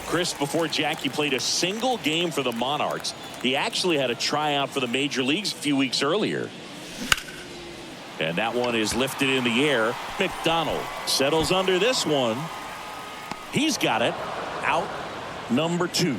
Chris, before Jackie played a single game for the Monarchs, he actually had a tryout for the major leagues a few weeks earlier. And that one is lifted in the air. McDonald settles under this one. He's got it. Out number 2.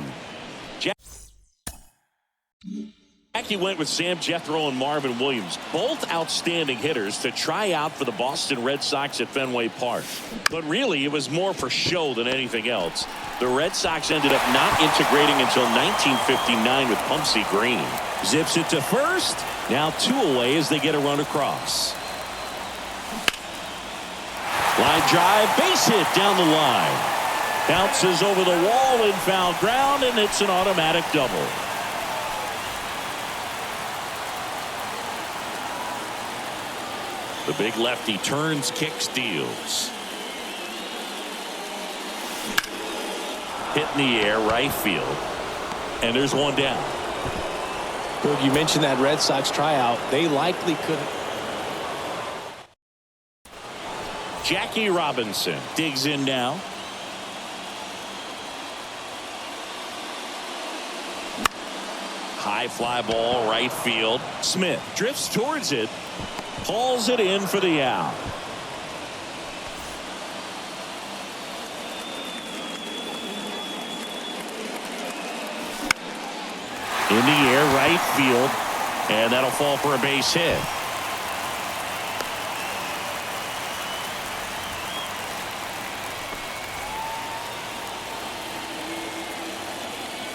Jackie went with Sam Jethro and Marvin Williams, both outstanding hitters, to try out for the Boston Red Sox at Fenway Park. But really, it was more for show than anything else. The Red Sox ended up not integrating until 1959 with Pumpsy Green. Zips it to first. Now 2 away as they get a run across. Line drive, base hit down the line. Bounces over the wall in foul ground, and it's an automatic double. The big lefty turns, kicks, deals. Hit in the air, right field. And there's one down. Good, you mentioned that Red Sox tryout. They likely could. Jackie Robinson digs in now. high fly ball right field. Smith drifts towards it, hauls it in for the out. In the air, right field, and that'll fall for a base hit.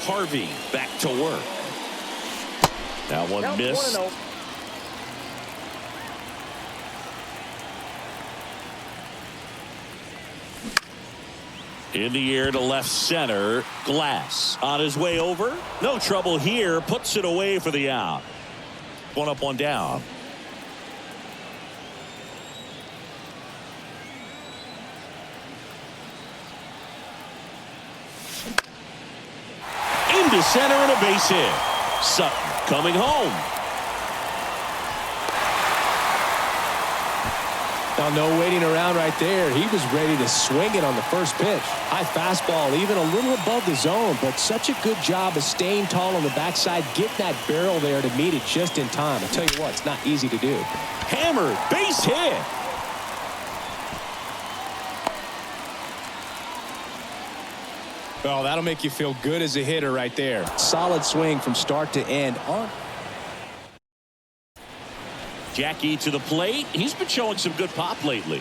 Harvey back to work. That one missed. In the air to left center. Glass on his way over. No trouble here. Puts it away for the out. One up, one down. Into center and a base hit. Sutton coming home. Now, no waiting around right there. He was ready to swing it on the first pitch. High fastball, even a little above the zone, but such a good job of staying tall on the backside, getting that barrel there to meet it just in time. I tell you what, it's not easy to do. Hammered, base hit. Oh, that'll make you feel good as a hitter right there. Solid swing from start to end. Jackie to the plate. He's been showing some good pop lately.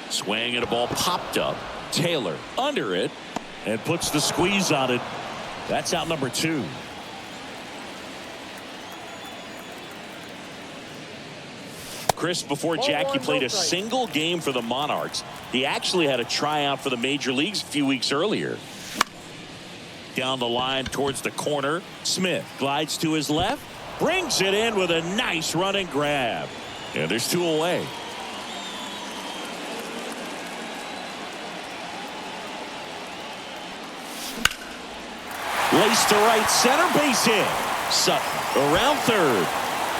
Swing and a ball popped up. Taylor under it and puts the squeeze on it. That's out number 2. Chris, before Jackie played a single game for the Monarchs, he actually had a tryout for the major leagues a few weeks earlier. Down the line towards the corner. Smith glides to his left, brings it in with a nice running grab. And there's 2 away. Lace to right center, base hit. Sutton around third.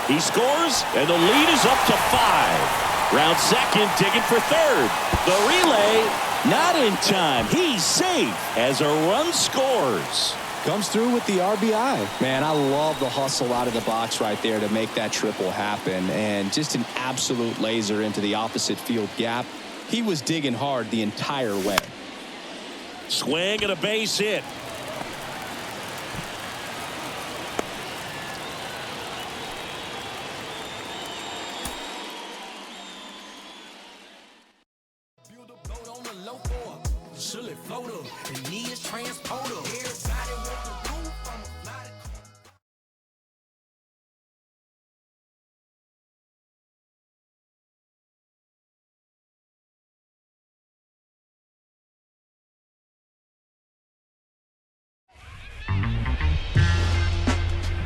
He scores, and the lead is up to 5. Round second, digging for third. The relay, not in time. He's safe as a run scores. Comes through with the RBI. Man, I love the hustle out of the box right there to make that triple happen. And just an absolute laser into the opposite field gap. He was digging hard the entire way. Swing and a base hit.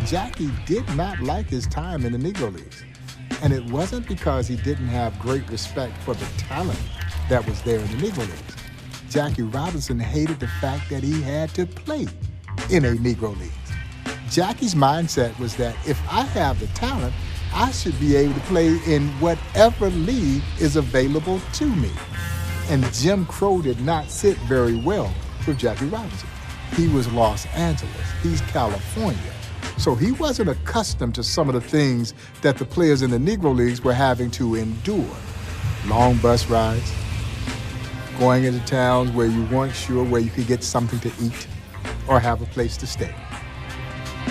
Jackie did not like his time in the Negro Leagues. And it wasn't because he didn't have great respect for the talent that was there in the Negro Leagues. Jackie Robinson hated the fact that he had to play in a Negro League. Jackie's mindset was that if I have the talent, I should be able to play in whatever league is available to me. And Jim Crow did not sit very well with Jackie Robinson. He was Los Angeles. He's California. So he wasn't accustomed to some of the things that the players in the Negro Leagues were having to endure. Long bus rides, going into towns where you weren't sure where you could get something to eat or have a place to stay.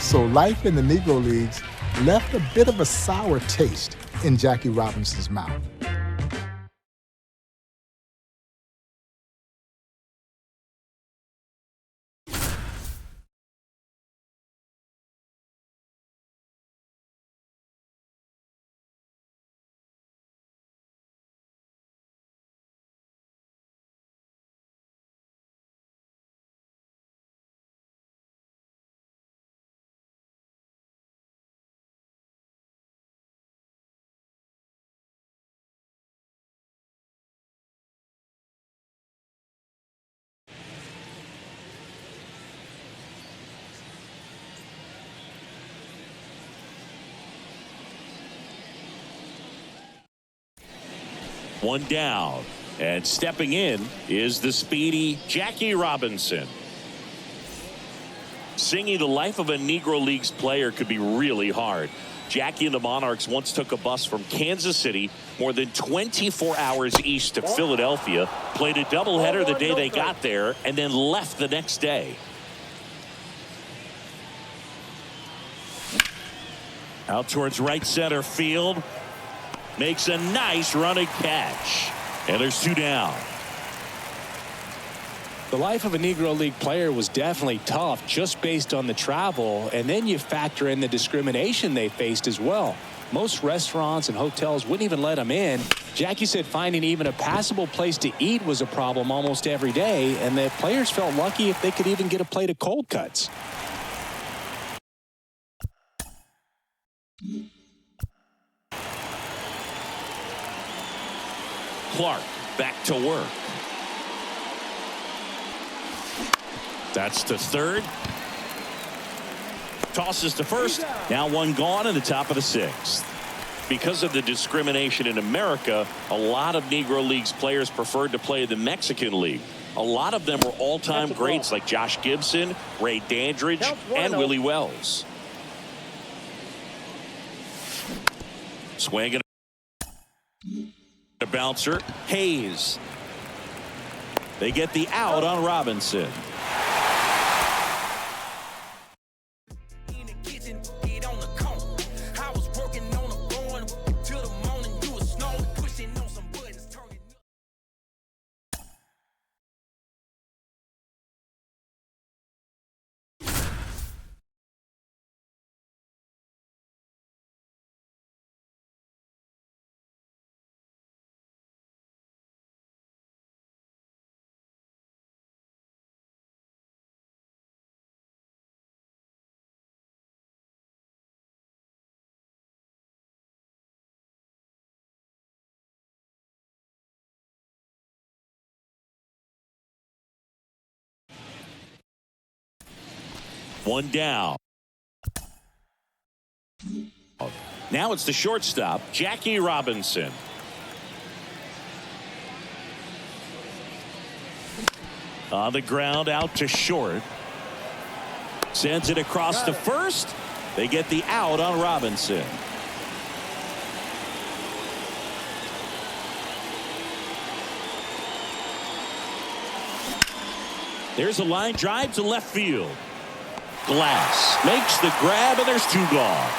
So life in the Negro Leagues left a bit of a sour taste in Jackie Robinson's mouth. One down. And stepping in is the speedy Jackie Robinson. Singing the life of a Negro Leagues player could be really hard. Jackie and the Monarchs once took a bus from Kansas City more than 24 hours east to Philadelphia, played a doubleheader the day they got there, and then left the next day. Out towards right center field. Makes a nice running catch. And there's 2 down. The life of a Negro League player was definitely tough just based on the travel, and then you factor in the discrimination they faced as well. Most restaurants and hotels wouldn't even let them in. Jackie said finding even a passable place to eat was a problem almost every day, and the players felt lucky if they could even get a plate of cold cuts. Clark back to work. That's to third. Tosses to first. Now 1 gone in the top of the 6th. Because of the discrimination in America, a lot of Negro Leagues players preferred to play the Mexican League. A lot of them were all-time greats like Josh Gibson, Ray Dandridge, and Willie Wells. Swinging a bouncer. Hayes. They get the out on Robinson. One down. Now it's the shortstop, Jackie Robinson. On the ground, out to short. Sends it across to first. They get the out on Robinson. There's a line drive to left field. Glass makes the grab, and there's 2 gone.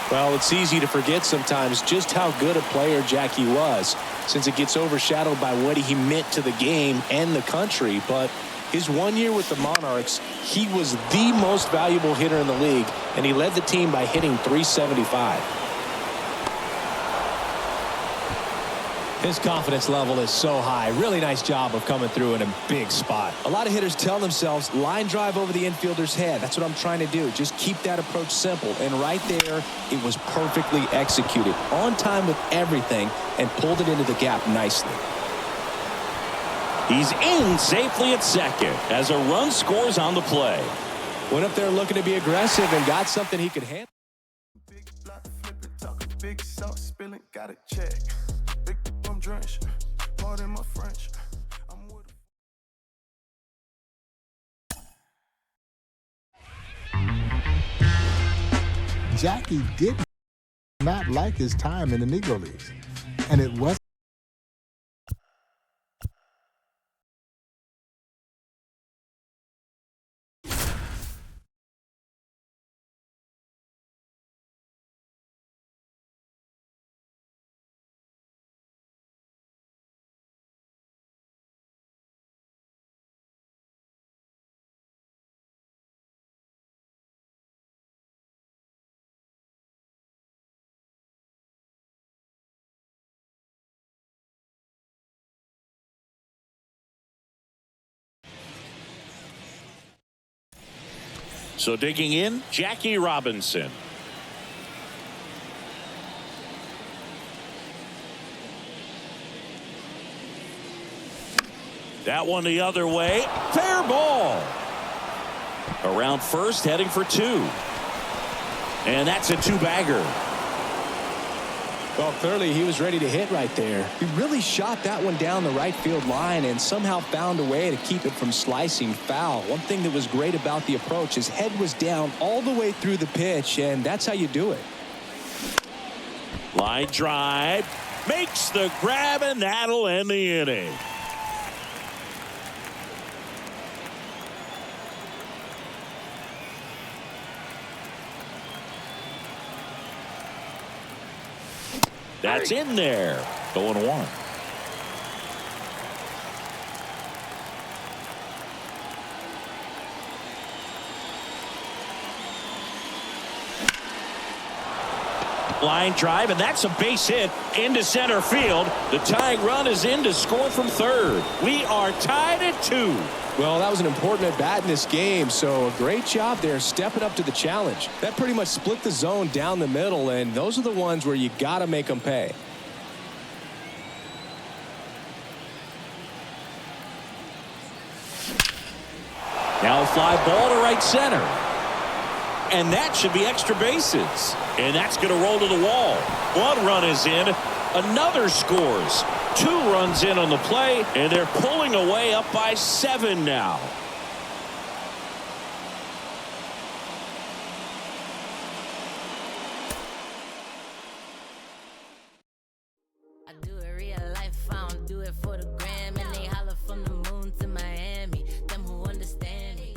Well, it's easy to forget sometimes just how good a player Jackie was, since it gets overshadowed by what he meant to the game and the country. But his 1 year with the Monarchs, he was the most valuable hitter in the league, and he led the team by hitting .375. His confidence level is so high. Really nice job of coming through in a big spot. A lot of hitters tell themselves, line drive over the infielder's head. That's what I'm trying to do. Just keep that approach simple. And right there, it was perfectly executed. On time with everything, and pulled it into the gap nicely. He's in safely at second as a run scores on the play. Went up there looking to be aggressive and got something he could handle. Big block, flip it, talking big sauce, spilling, got it check. Big I'm drenched, pardon my French. I'm with Jackie did not like his time in the Negro Leagues, and it wasn't. So digging in, Jackie Robinson. That one the other way. Fair ball. Around first, heading for 2. And that's a 2-bagger. Well, clearly he was ready to hit right there. He really shot that one down the right field line and somehow found a way to keep it from slicing foul. One thing that was great about the approach, his head was down all the way through the pitch, and that's how you do it. Line drive, makes the grab, and that'll end the inning. That's in there. 0-1. Line drive, and that's a base hit into center field. The tying run is in to score from third. We are tied at 2. Well, that was an important at-bat in this game, so a great job there stepping up to the challenge. That pretty much split the zone down the middle, and those are the ones where you got to make them pay. Now a fly ball to right center. And that should be extra bases. And that's going to roll to the wall. 1 run is in. Another scores. 2 runs in on the play, and they're pulling away up by 7 now. I do it real life, I don't do it for the gram. And they holler from the moon to Miami. Them who understand me.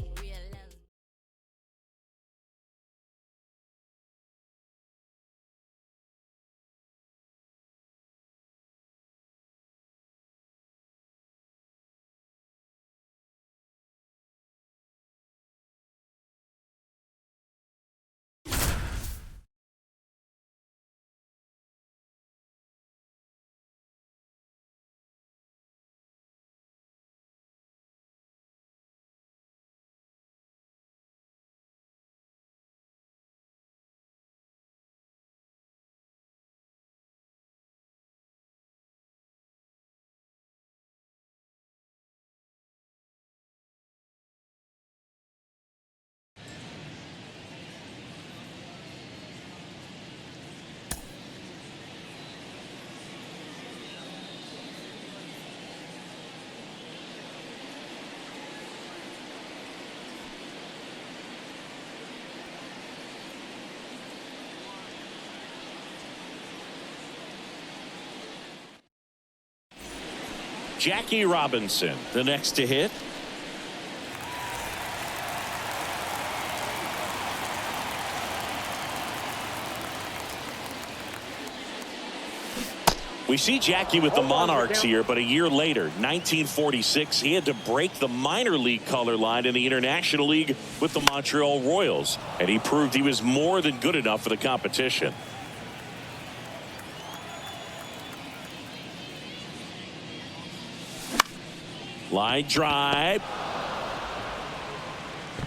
Jackie Robinson, the next to hit. We see Jackie with the Monarchs here, but a year later, 1946, he had to break the minor league color line in the International League with the Montreal Royals, and he proved he was more than good enough for the competition. Line drive.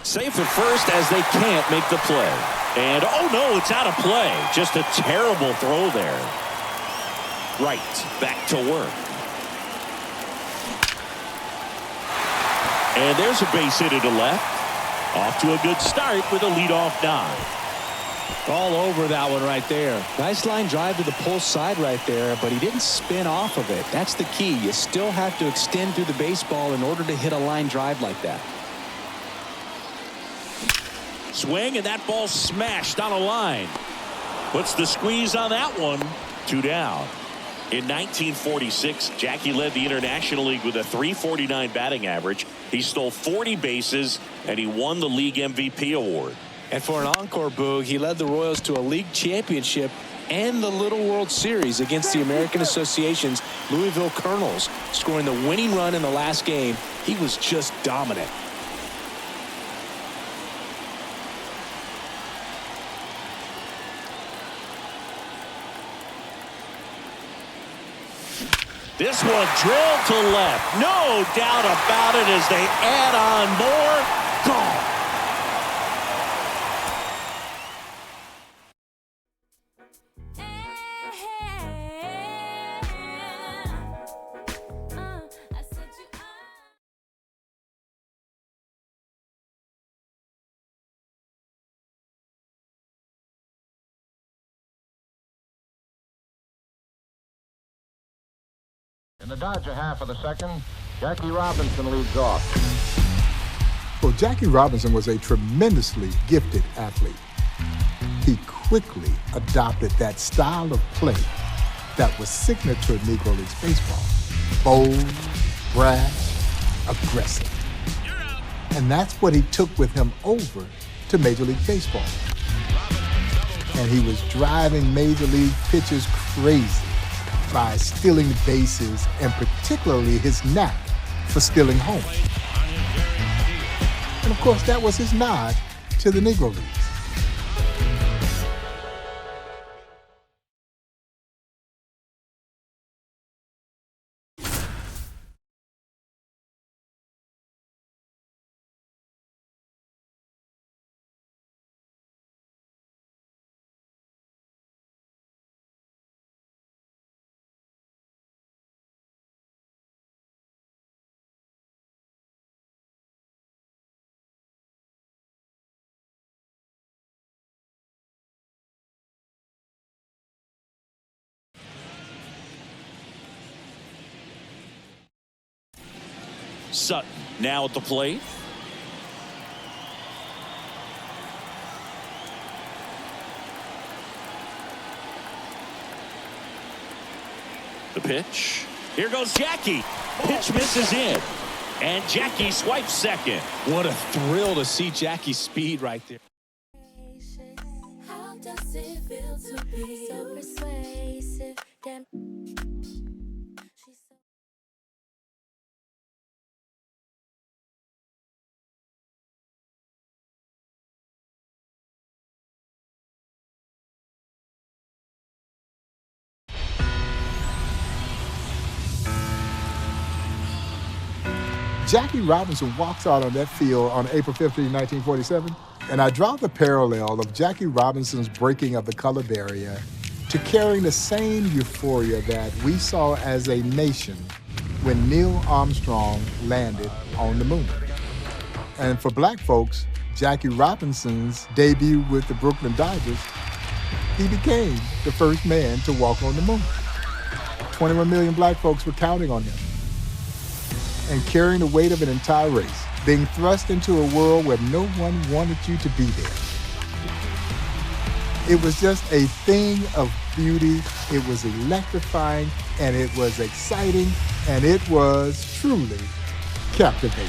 Safe at first as they can't make the play. And oh no, it's out of play. Just a terrible throw there. Right, back to work. And there's a base hit to left. Off to a good start with a leadoff nod. All over that one right there. Nice line drive to the pull side right there, but he didn't spin off of it. That's the key. You still have to extend through the baseball in order to hit a line drive like that. Swing, and that ball smashed on a line. Puts the squeeze on that one. 2 down. In 1946, Jackie led the International League with a .349 batting average. He stole 40 bases, and he won the league MVP award. And for an encore, Boog, he led the Royals to a league championship and the Little World Series against the American Association's Louisville Colonels, scoring the winning run in the last game. He was just dominant. This one drilled to left. No doubt about it as they add on more. Gone. In the Dodger half of the second, Jackie Robinson leads off. Well, Jackie Robinson was a tremendously gifted athlete. He quickly adopted that style of play that was signature to Negro Leagues Baseball. Bold, brash, aggressive. And that's what he took with him over to Major League Baseball. And he was driving Major League pitchers crazy by stealing the bases and particularly his knack for stealing home. And of course, that was his nod to the Negro Leagues. Sutton now at the plate. The pitch. Here goes Jackie. Pitch misses in. And Jackie swipes second. What a thrill to see Jackie's speed right there. How does it feel to be so persuasive? Damn. Jackie Robinson walks out on that field on April 15, 1947, and I draw the parallel of Jackie Robinson's breaking of the color barrier to carrying the same euphoria that we saw as a nation when Neil Armstrong landed on the moon. And for black folks, Jackie Robinson's debut with the Brooklyn Dodgers, he became the first man to walk on the moon. 21 million black folks were counting on him and carrying the weight of an entire race, being thrust into a world where no one wanted you to be there. It was just a thing of beauty. It was electrifying, and it was exciting, and it was truly captivating.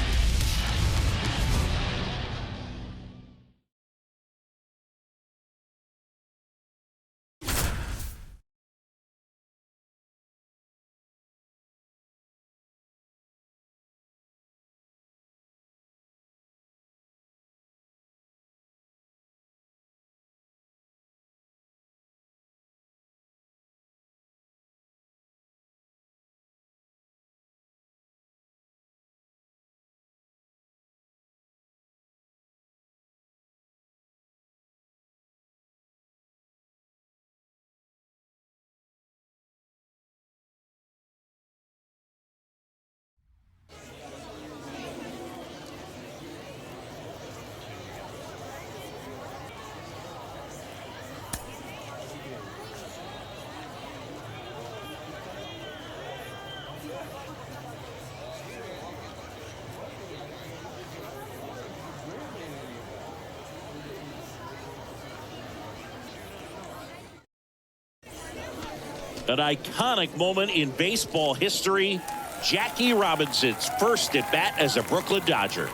An iconic moment in baseball history. Jackie Robinson's first at bat as a Brooklyn Dodger.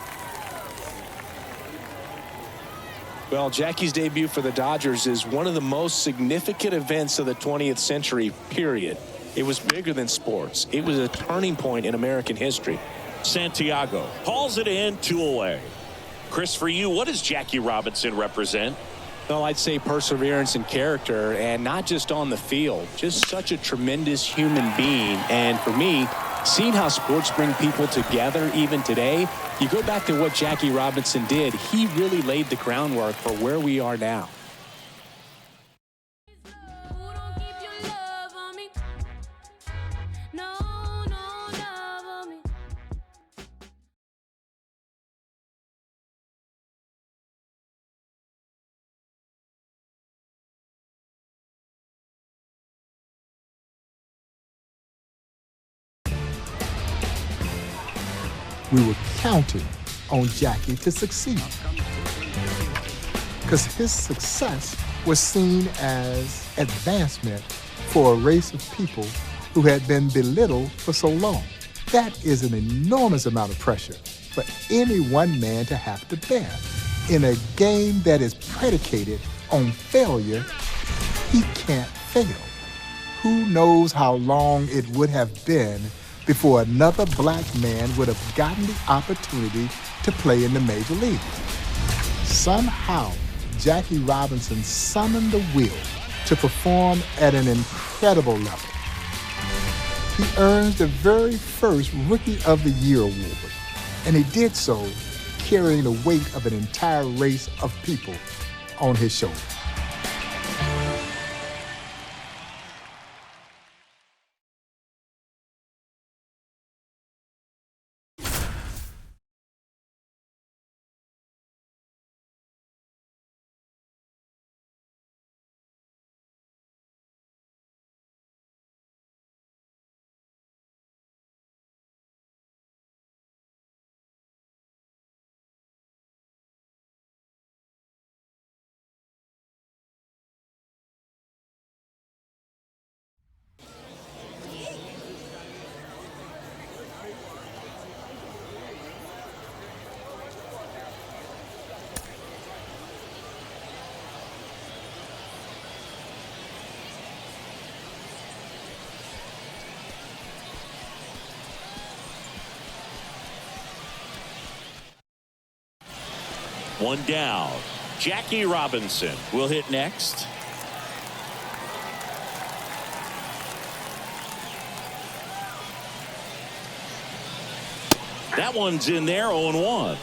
Well, Jackie's debut for the Dodgers is one of the most significant events of the 20th century, period. It was bigger than sports. It was a turning point in American history. Santiago hauls it in, 2 away. Chris, for you, what does Jackie Robinson represent? Well, I'd say perseverance and character, and not just on the field, just such a tremendous human being. And for me, seeing how sports bring people together even today, you go back to what Jackie Robinson did. He really laid the groundwork for where we are now. We were counting on Jackie to succeed, because his success was seen as advancement for a race of people who had been belittled for so long. That is an enormous amount of pressure for any one man to have to bear. In a game that is predicated on failure, he can't fail. Who knows how long it would have been before another black man would have gotten the opportunity to play in the major leagues. Somehow, Jackie Robinson summoned the will to perform at an incredible level. He earned the very first Rookie of the Year award, and he did so carrying the weight of an entire race of people on his shoulders. One down. Jackie Robinson will hit next. That one's in there, 0-1.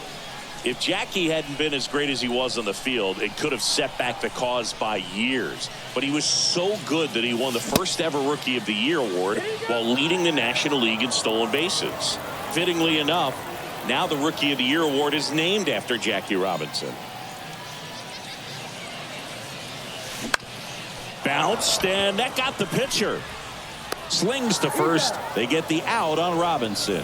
If Jackie hadn't been as great as he was on the field, it could have set back the cause by years. But he was so good that he won the first ever Rookie of the Year award while leading the National League in stolen bases. Fittingly enough, now the Rookie of the Year award is named after Jackie Robinson. Bounced, and that got the pitcher. Slings to first. They get the out on Robinson.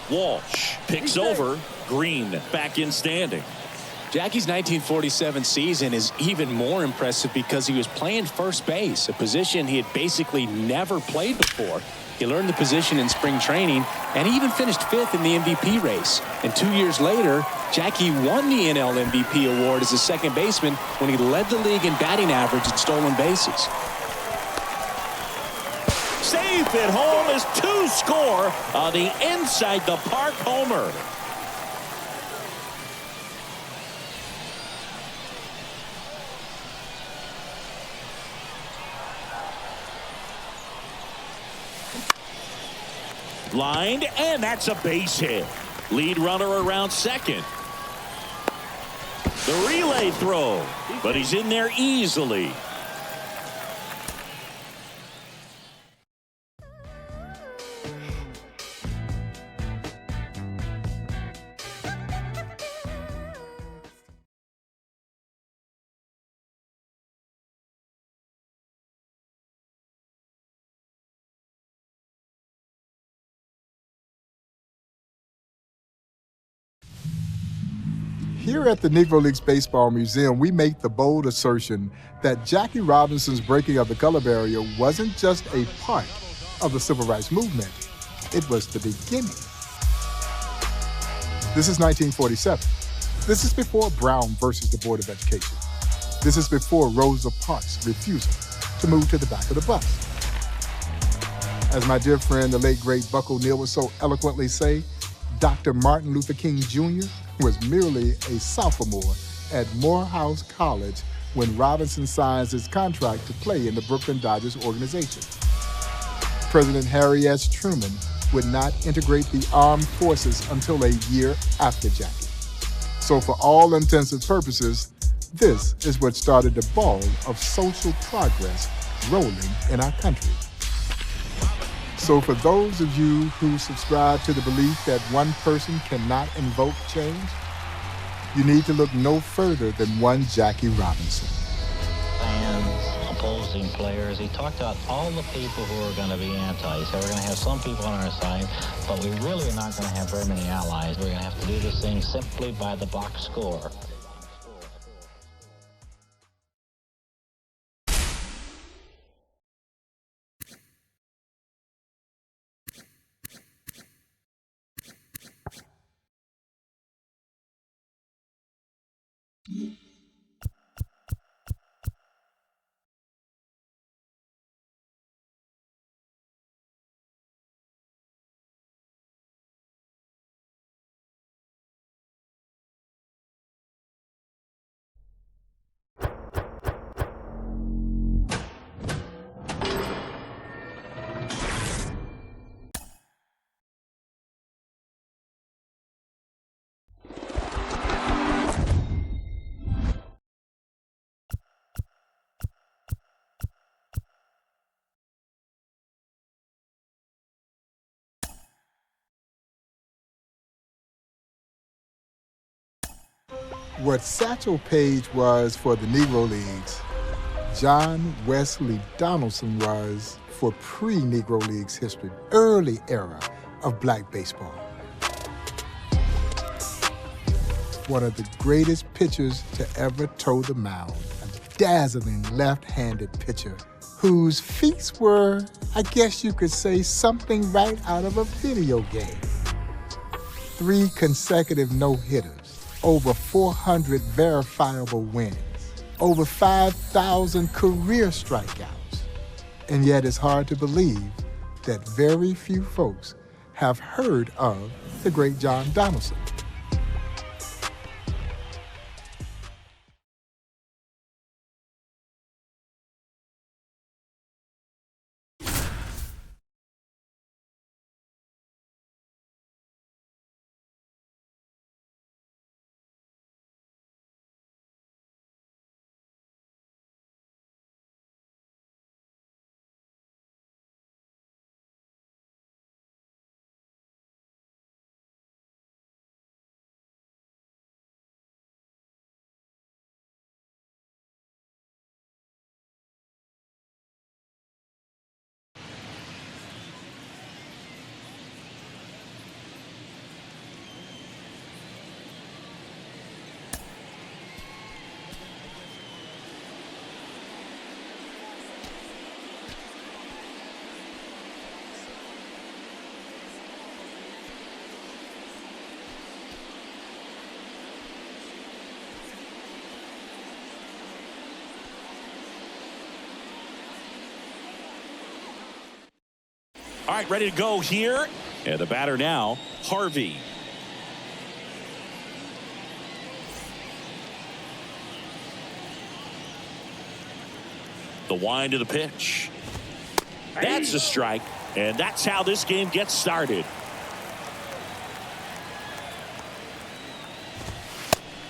Walsh picks over. Green back in standing. Jackie's 1947 season is even more impressive because he was playing first base, a position he had basically never played before. He learned the position in spring training, and he even finished 5th in the MVP race. And 2 years later, Jackie won the NL MVP award as a second baseman when he led the league in batting average and stolen bases. Safe at home as 2 score on the inside the park homer. Lined, and that's a base hit. Lead runner around second. The relay throw, but he's in there easily. Here at the Negro Leagues Baseball Museum, we make the bold assertion that Jackie Robinson's breaking of the color barrier wasn't just a part of the civil rights movement, it was the beginning. This is 1947. This is before Brown versus the Board of Education. This is before Rosa Parks' refusal to move to the back of the bus. As my dear friend, the late great Buck O'Neill would so eloquently say, Dr. Martin Luther King Jr. was merely a sophomore at Morehouse College when Robinson signs his contract to play in the Brooklyn Dodgers organization. President Harry S. Truman would not integrate the armed forces until a year after Jackie. So for all intents and purposes, this is what started the ball of social progress rolling in our country. So for those of you who subscribe to the belief that one person cannot invoke change, you need to look no further than one Jackie Robinson. Fans oppose opposing players. He talked about all the people who are going to be anti. He said we're going to have some people on our side, but we really are not going to have very many allies. We're going to have to do this thing simply by the box score. What Satchel Paige was for the Negro Leagues, John Wesley Donaldson was for pre-Negro Leagues history, early era of black baseball. One of the greatest pitchers to ever toe the mound, a dazzling left-handed pitcher whose feats were, I guess you could say, something right out of a video game. 3 consecutive no-hitters, over 400 verifiable wins, over 5,000 career strikeouts. And yet it's hard to believe that very few folks have heard of the great John Donaldson. All right, ready to go here. And the batter now, Harvey. The wind of the pitch. That's a strike. And that's how this game gets started.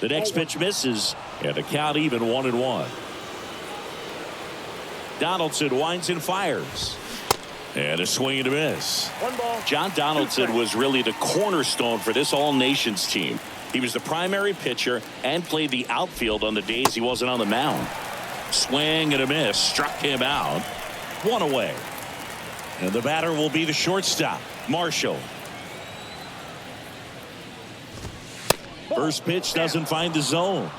The next pitch misses. And the count even 1-1. Donaldson winds and fires. And a swing and a miss. John Donaldson was really the cornerstone for this all-nations team. He was the primary pitcher and played the outfield on the days he wasn't on the mound. Swing and a miss struck him out. 1 away. And the batter will be the shortstop, Marshall. First pitch doesn't find the zone.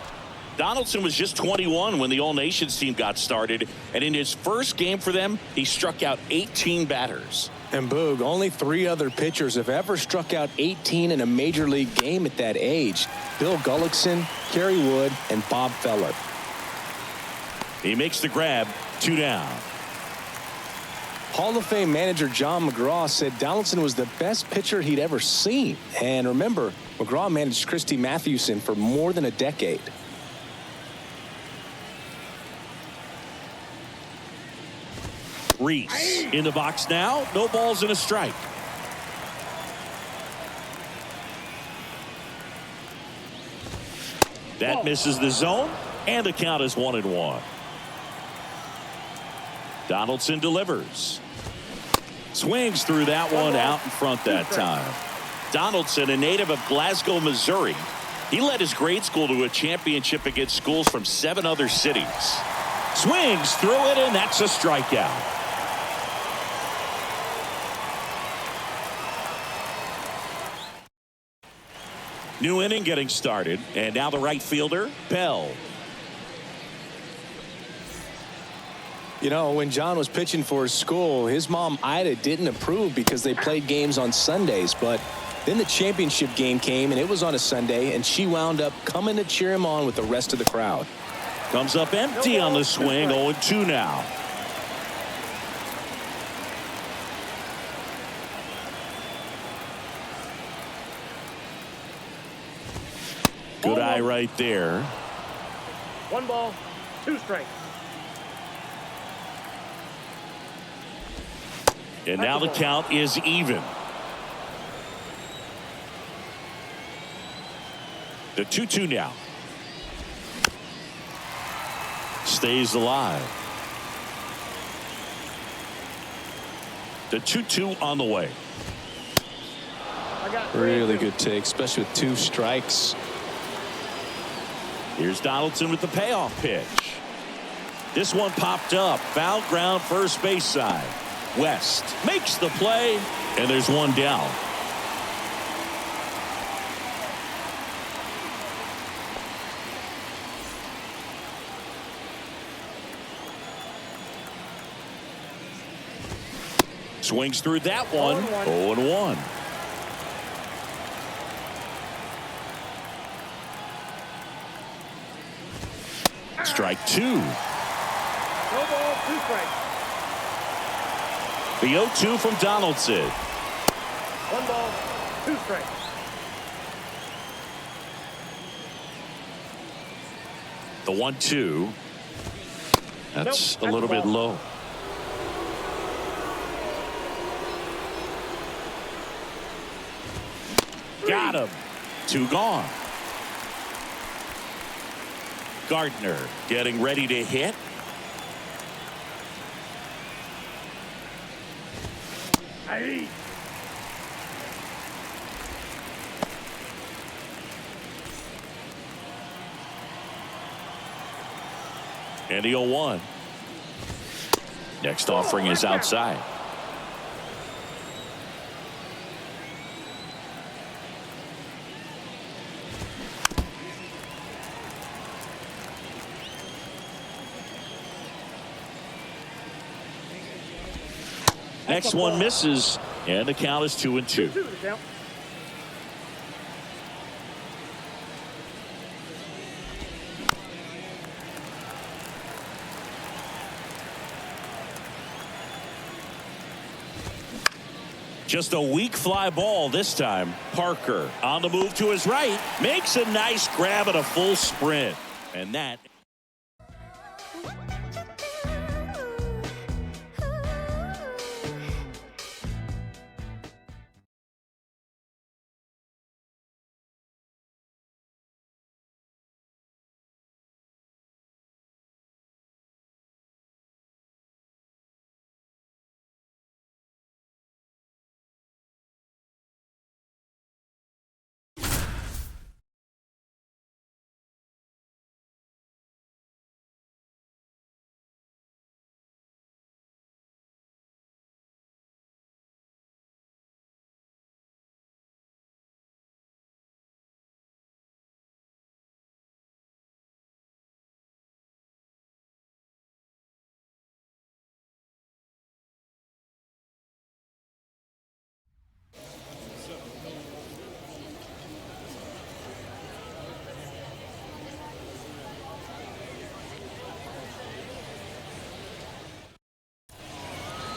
Donaldson was just 21 when the All-Nations team got started, and in his first game for them, he struck out 18 batters. And Boog, only 3 other pitchers have ever struck out 18 in a major league game at that age. Bill Gullickson, Kerry Wood, and Bob Feller. He makes the grab, 2 down. Hall of Fame manager John McGraw said Donaldson was the best pitcher he'd ever seen. And remember, McGraw managed Christy Mathewson for more than a decade. Reese in the box now. No balls and a strike. That misses the zone, and the count is 1-1. Donaldson delivers. Swings through that one out in front that time. Donaldson, a native of Glasgow, Missouri. He led his grade school to a championship against schools from 7 other cities. Swings through it, and that's a strikeout. New inning getting started, and now the right fielder, Bell. You know, when John was pitching for his school, his mom, Ida, didn't approve because they played games on Sundays. But then the championship game came, and it was on a Sunday, and she wound up coming to cheer him on with the rest of the crowd. Comes up empty on the swing, 0-2 now. Good eye right there. 1 ball, 2 strikes. And now the count is even. The 2-2 now. Stays alive. The 2-2 on the way. Really good take, especially with 2 strikes. Here's Donaldson with the payoff pitch. This one popped up. Foul ground, first base side. West makes the play, and there's one down. Swings through that one. 0-1. Strike 2. No ball, 2 strikes. The 0-2 from Donaldson. 1 ball, 2 strikes. The 1-2. That's a little bit low. Got him. 2 gone. Gardner getting ready to hit. Aye. And the 0-1. Next offering is outside. Next one misses, and the count is 2-2. Just a weak fly ball this time. Parker on the move to his right, makes a nice grab and a full sprint. And that.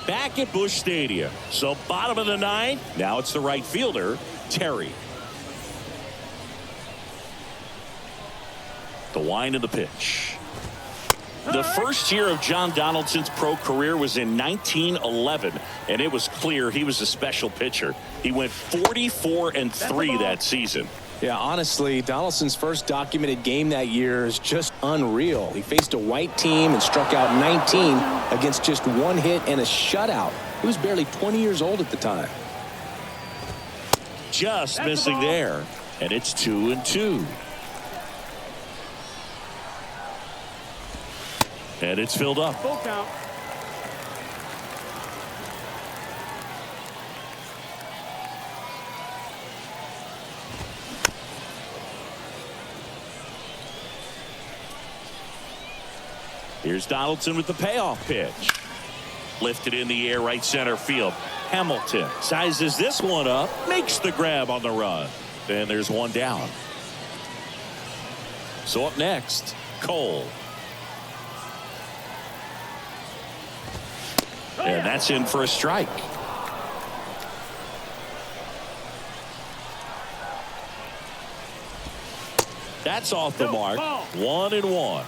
Back at Busch Stadium. So bottom of the 9th. Now it's the right fielder, Terry. The wind of the pitch. The first year of John Donaldson's pro career was in 1911, and it was clear he was a special pitcher. He went 44-3 that season. Yeah, honestly, Donaldson's first documented game that year is just unreal. He faced a white team and struck out 19 against just 1 hit and a shutout. He was barely 20 years old at the time. Just missing there, and it's 2-2. And it's filled up. Full count. Here's Donaldson with the payoff pitch. Lifted in the air, right center field. Hamilton sizes this one up, makes the grab on the run. Then there's one down. So up next, Cole. And that's in for a strike. That's off the mark. 1-1.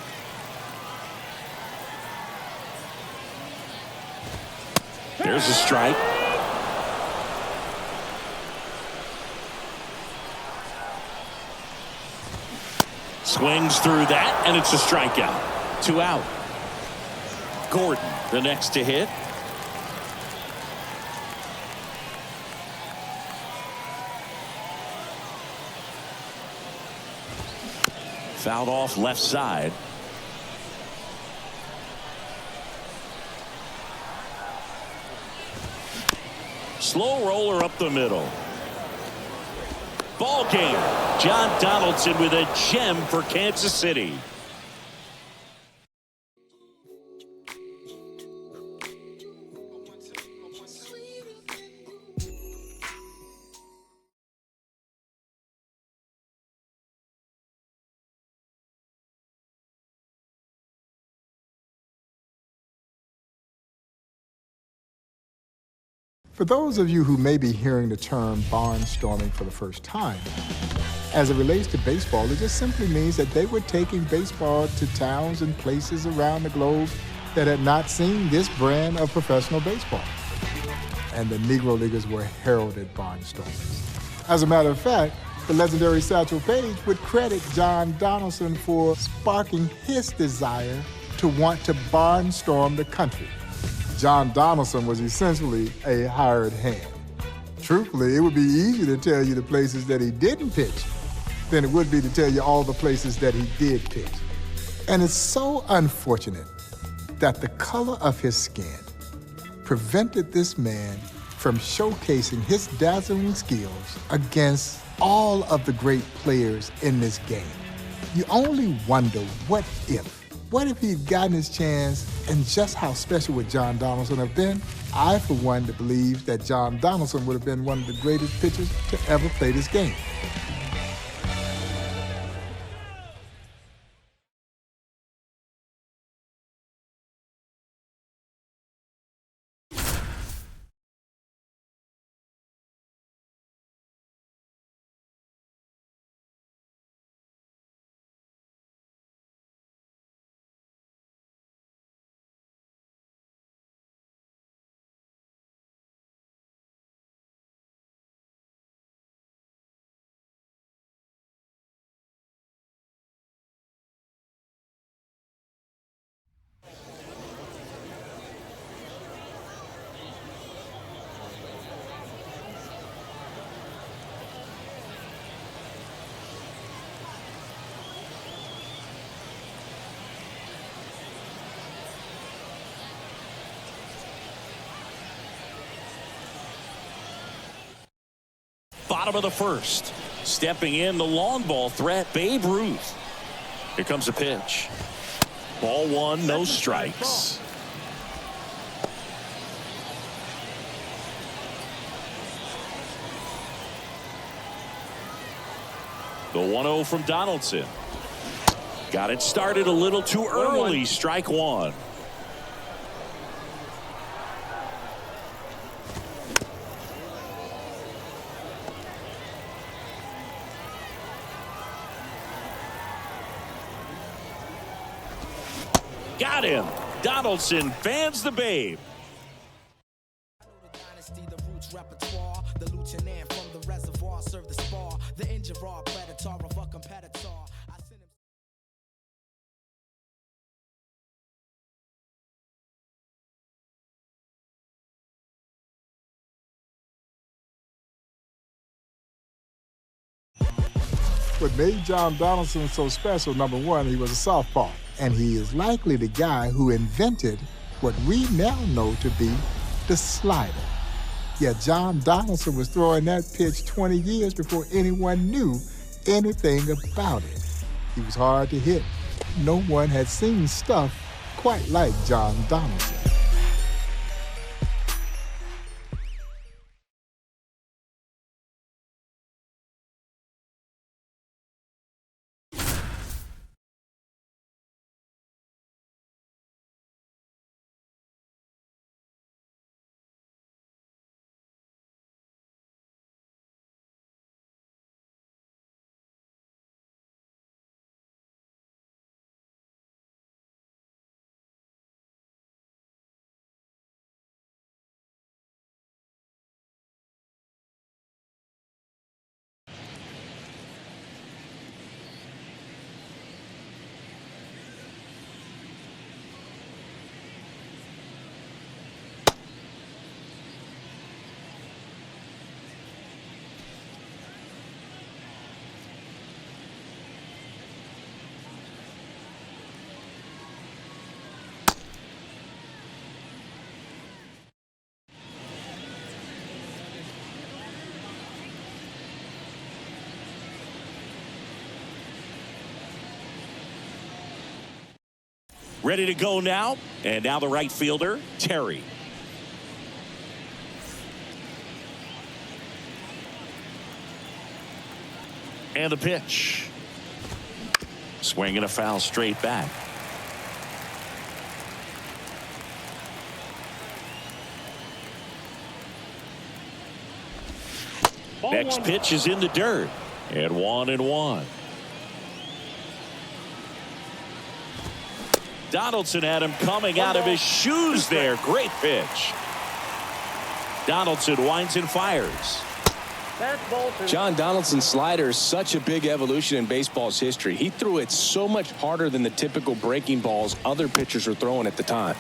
There's a strike. Swings through that, and it's a strikeout. 2 out. Gordon, the next to hit. Fouled off left side. Slow roller up the middle. Ball game. John Donaldson with a gem for Kansas City. For those of you who may be hearing the term barnstorming for the first time, as it relates to baseball, it just simply means that they were taking baseball to towns and places around the globe that had not seen this brand of professional baseball. And the Negro Leaguers were heralded barnstormers. As a matter of fact, the legendary Satchel Paige would credit John Donaldson for sparking his desire to want to barnstorm the country. John Donaldson was essentially a hired hand. Truthfully, it would be easier to tell you the places that he didn't pitch than it would be to tell you all the places that he did pitch. And it's so unfortunate that the color of his skin prevented this man from showcasing his dazzling skills against all of the great players in this game. You only wonder what if he'd gotten his chance, and just how special would John Donaldson have been? I, for one, believe that John Donaldson would have been one of the greatest pitchers to ever play this game. Bottom of the first. Stepping in, the long ball threat, Babe Ruth. Here comes a pitch. Ball one, no strikes. The 1-0 from Donaldson. Got it started a little too early. Strike one. Got him. Donaldson fans the Babe. What made John Donaldson so special, number one, he was a southpaw. And he is likely the guy who invented what we now know to be the slider. Yeah, John Donaldson was throwing that pitch 20 years before anyone knew anything about it. He was hard to hit. No one had seen stuff quite like John Donaldson. Ready to go now. And now the right fielder, Terry. And the pitch. Swinging a foul straight back. Next pitch is in the dirt. And 1-1. Donaldson had him coming out of his shoes there. Great pitch. Donaldson winds and fires. John Donaldson's slider is such a big evolution in baseball's history. He threw it so much harder than the typical breaking balls other pitchers were throwing at the time.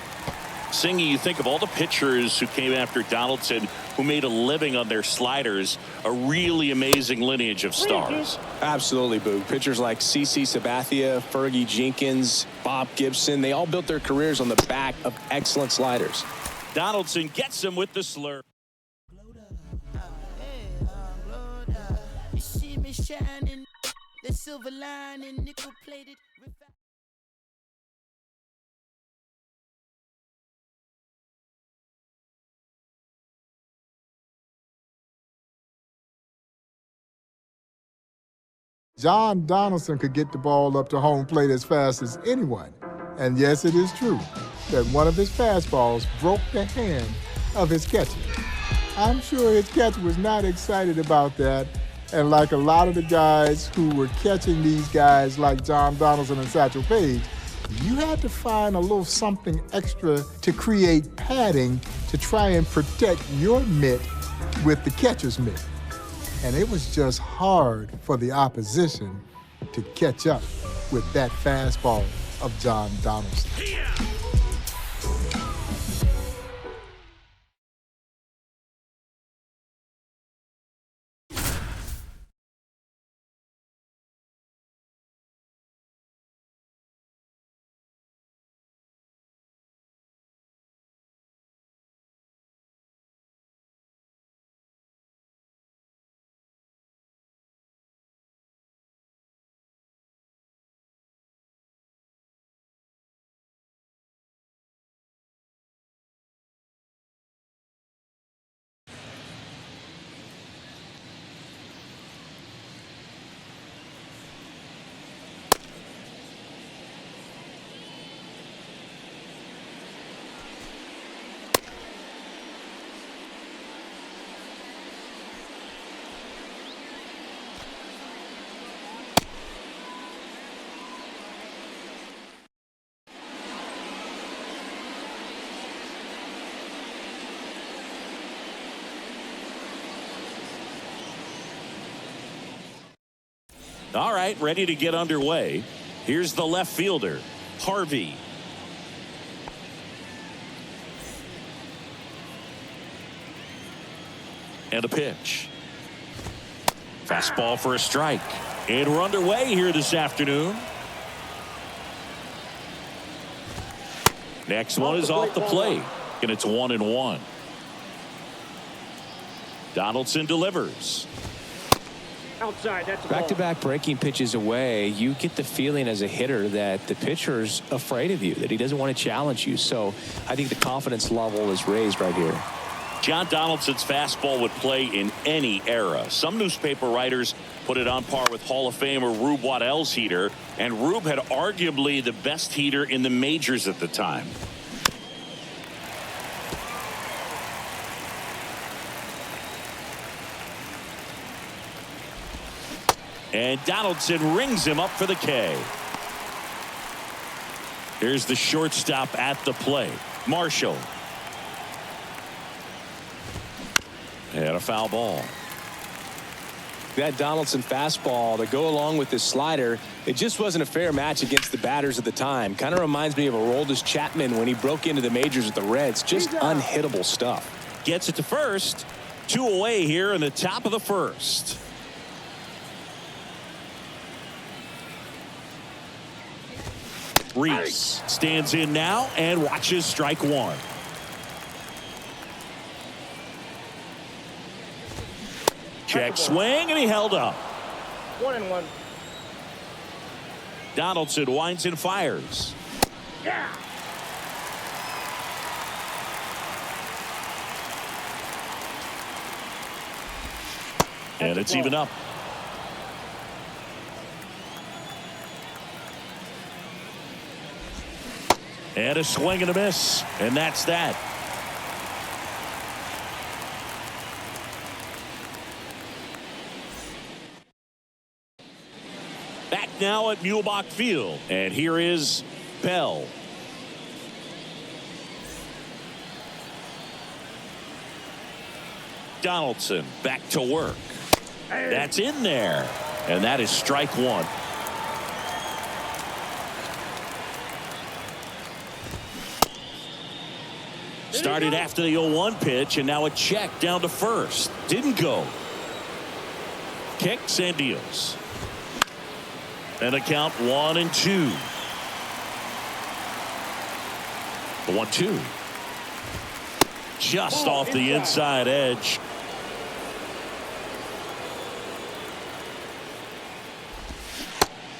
Singy, you think of all the pitchers who came after Donaldson who made a living on their sliders, a really amazing lineage of stars. Absolutely, Boog. Pitchers like CC Sabathia, Fergie Jenkins, Bob Gibson, they all built their careers on the back of excellent sliders. Donaldson gets him with the slurve. You see me shining, the silver lining, nickel plated. John Donaldson could get the ball up to home plate as fast as anyone. And yes, it is true that one of his fastballs broke the hand of his catcher. I'm sure his catcher was not excited about that. And like a lot of the guys who were catching these guys like John Donaldson and Satchel Paige, you had to find a little something extra to create padding to try and protect your mitt with the catcher's mitt. And it was just hard for the opposition to catch up with that fastball of John Donaldson. All right, ready to get underway. Here's the left fielder, Harvey. And a pitch. Fastball for a strike. And we're underway here this afternoon. Next one is off the plate, and it's 1-1. Donaldson delivers. Outside, that's a ball. Back-to-back breaking pitches away, you get the feeling as a hitter that the pitcher's afraid of you, that he doesn't want to challenge you. So I think the confidence level is raised right here. John Donaldson's fastball would play in any era. Some newspaper writers put it on par with Hall of Famer Rube Waddell's heater, and Rube had arguably the best heater in the majors at the time. And Donaldson rings him up for the K. Here's the shortstop at the plate, Marshall. And a foul ball. That Donaldson fastball to go along with this slider, it just wasn't a fair match against the batters at the time. Kind of reminds me of Aroldis Chapman when he broke into the majors with the Reds. Just unhittable stuff. Gets it to first. 2 away here in the top of the first. Reese stands in now and watches strike one. Check swing, and he held up. 1-1. Donaldson winds and fires. Yeah. And it's even up. And a swing and a miss, and that's that. Back now at Muehlbach Field, and here is Bell. Donaldson back to work. That's in there, and that is strike one. Started after the 0-1 pitch, and now a check down to first. Didn't go. Kicks and deals. And a count 1-2. The 1-2. Just off the inside edge.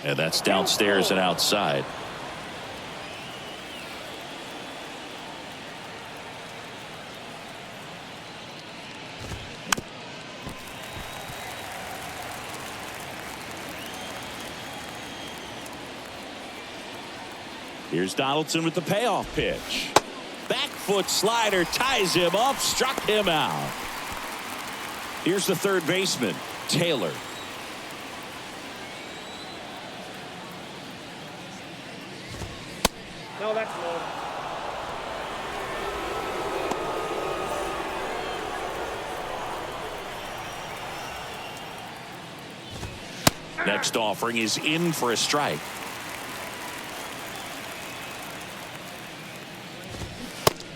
And that's downstairs and outside. Here's Donaldson with the payoff pitch. Back foot slider ties him up, struck him out. Here's the third baseman, Taylor. No, that's low. Next offering is in for a strike.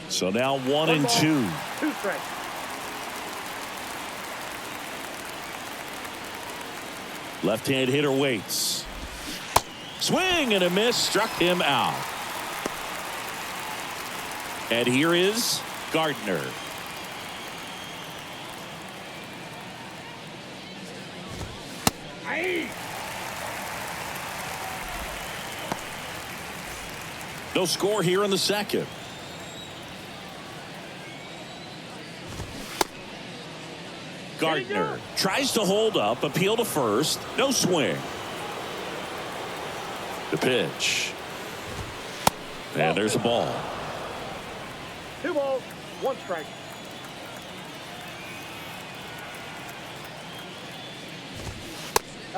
So now 1-2. 2 strikes. Left-hand hitter waits. Swing and a miss, struck him out. And here is Gardner. No score here in the second. Gardner tries to hold up, appeal to first, no swing. The pitch. And there's a ball. 2 balls, 1 strike.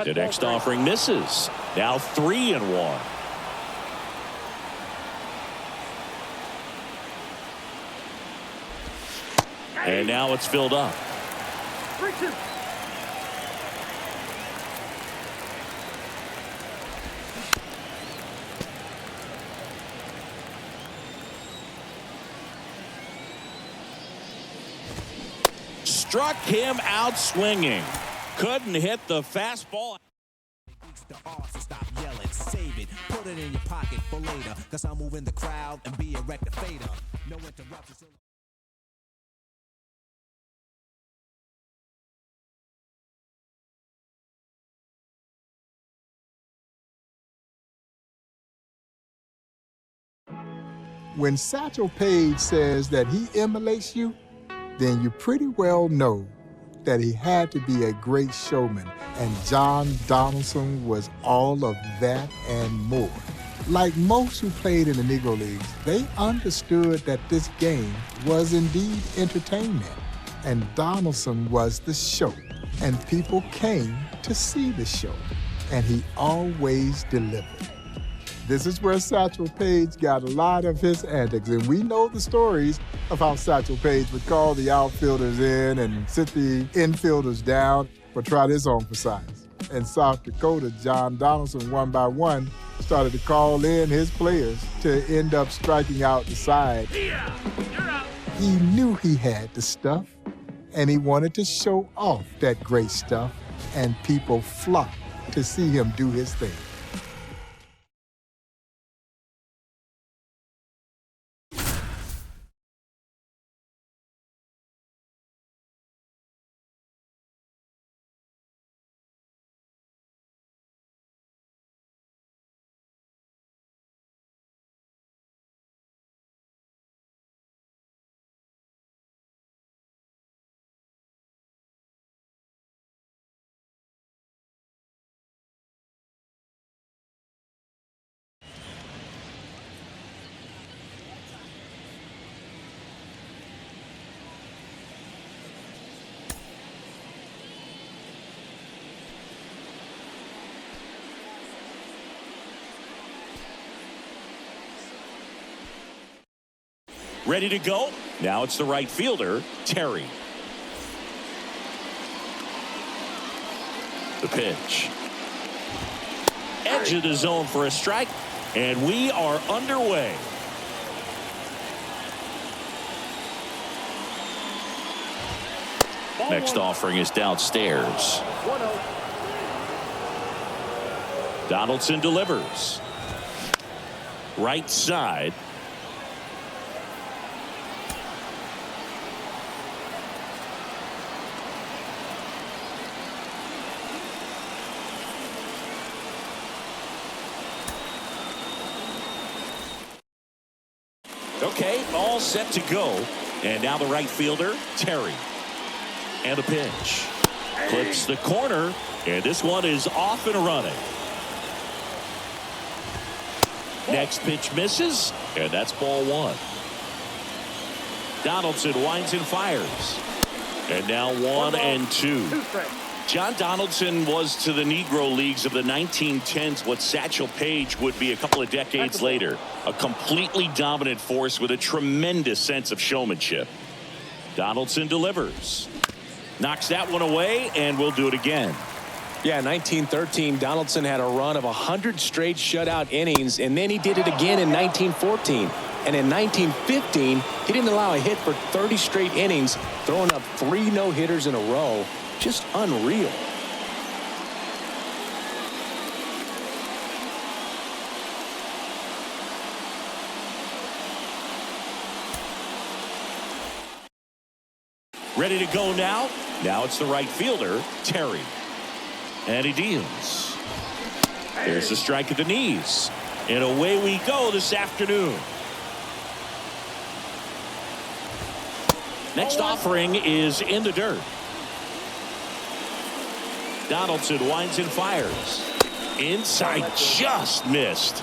The next offering misses. Now 3-1. And now it's filled up. 3-2. Struck him out swinging. Couldn't hit the fastball. The arse, stop yelling, save it. Put it in your pocket for later, cause I'm moving the crowd and be a rectificator. No interruptions. When Satchel Paige says that he emulates you, then you pretty well know that he had to be a great showman, and John Donaldson was all of that and more. Like most who played in the Negro Leagues, they understood that this game was indeed entertainment, and Donaldson was the show, and people came to see the show, and he always delivered. This is where Satchel Paige got a lot of his antics, and we know the stories of how Satchel Paige would call the outfielders in and sit the infielders down. But try this on for size. In South Dakota, John Donaldson, one by one, started to call in his players to end up striking out the side. Yeah, you're out. He knew he had the stuff, and he wanted to show off that great stuff, and people flocked to see him do his thing. Ready to go? Now it's the right fielder, Terry. The pitch. Edge of the zone for a strike, and we are underway. Next offering is downstairs. 1-0. Donaldson delivers. Right side. Okay, all set to go. And now the right fielder, Terry. And the pitch. Clips the corner, and this one is off and running. Next pitch misses, and that's ball one. Donaldson winds and fires. And now 1-2. John Donaldson was to the Negro Leagues of the 1910s what Satchel Paige would be a couple of decades later. A completely dominant force with a tremendous sense of showmanship. Donaldson delivers. Knocks that one away, and we'll do it again. Yeah, 1913, Donaldson had a run of 100 straight shutout innings, and then he did it again in 1914. And in 1915, he didn't allow a hit for 30 straight innings, throwing up 3 no-hitters in a row. Just unreal. Ready to go now? Now it's the right fielder, Terry. And he deals. There's a strike at the knees. And away we go this afternoon. Next offering is in the dirt. Donaldson winds and fires. Inside, just missed.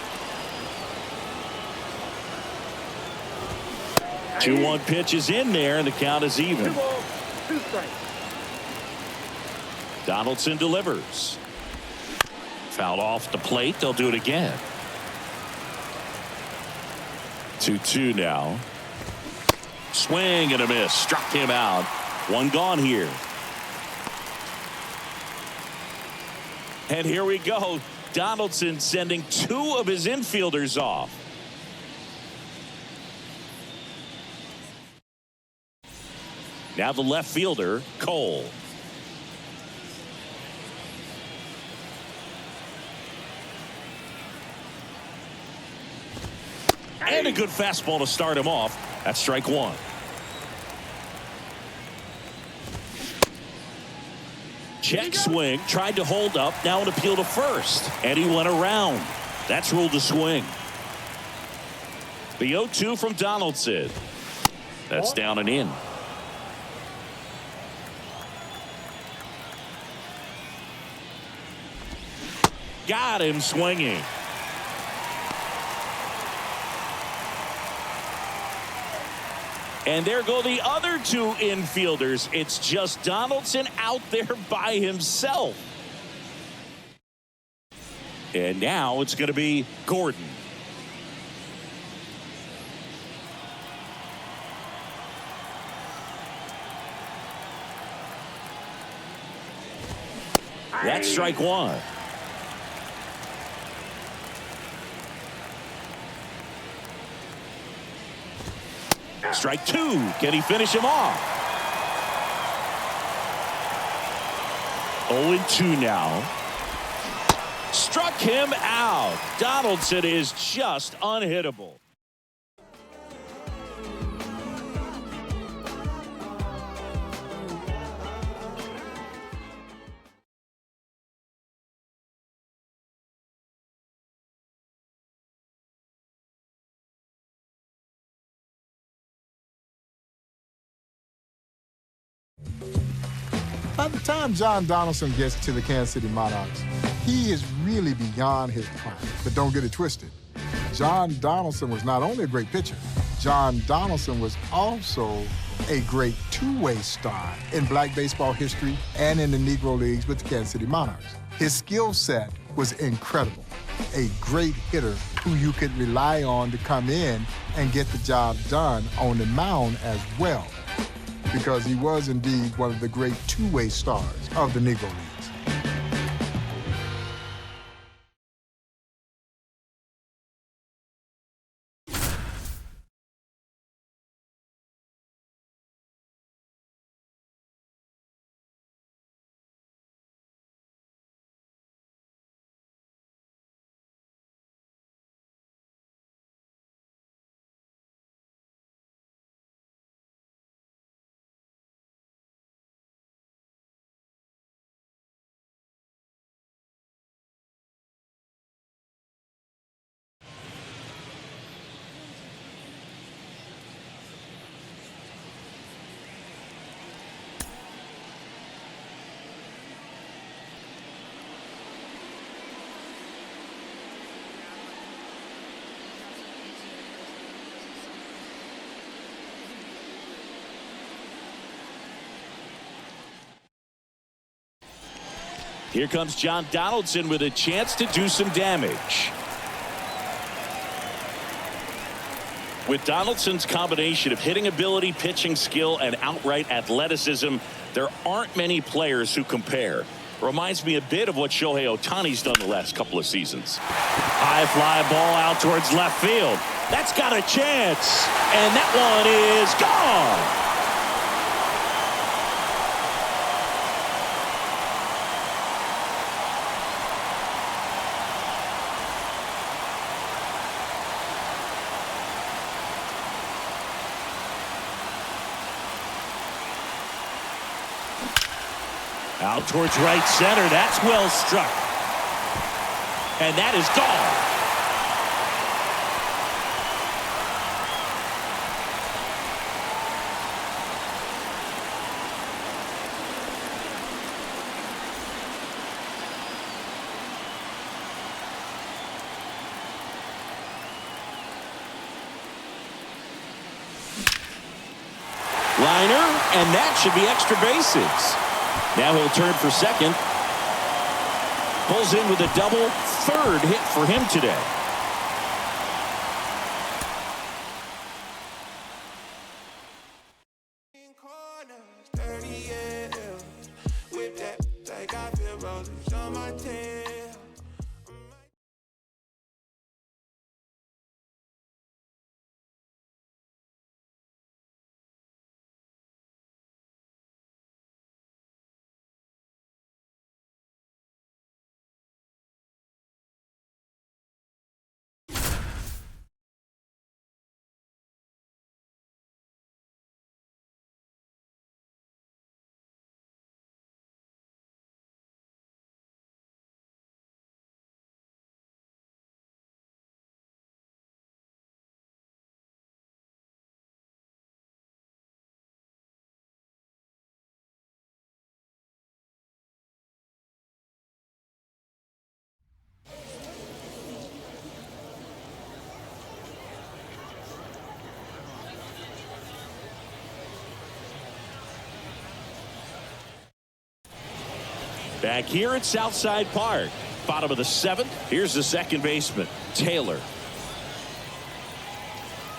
2-1 pitch is in there, and the count is even. 2 strikes. Donaldson delivers. Fouled off the plate. They'll do it again. 2-2 now. Swing and a miss. Struck him out. 1 gone here. And here we go. Donaldson sending 2 of his infielders off. Now the left fielder, Cole. And a good fastball to start him off. That's strike one. Check swing, tried to hold up, now an appeal to first, and he went around. That's ruled a swing. The 0-2 from Donaldson. That's down and in. Got him swinging. And there go the other two infielders. It's just Donaldson out there by himself. And now it's going to be Gordon. That's strike one. Strike two. Can he finish him off? 0-2 now. Struck him out. Donaldson is just unhittable. By the time John Donaldson gets to the Kansas City Monarchs, he is really beyond his prime. But don't get it twisted. John Donaldson was not only a great pitcher, John Donaldson was also a great two-way star in black baseball history and in the Negro Leagues with the Kansas City Monarchs. His skill set was incredible. A great hitter who you could rely on to come in and get the job done on the mound as well, because he was indeed one of the great two-way stars of the Negro Leagues. Here comes John Donaldson with a chance to do some damage. With Donaldson's combination of hitting ability, pitching skill, and outright athleticism, there aren't many players who compare. Reminds me a bit of what Shohei Ohtani's done the last couple of seasons. High fly ball out towards left field. That's got a chance. And that one is gone. Out towards right center. That's well struck. And that is gone. Liner, and that should be extra bases. Now he'll turn for second. Pulls in with a double, third hit for him today. Back here at Southside Park, bottom of the 7th. Here's the second baseman, Taylor.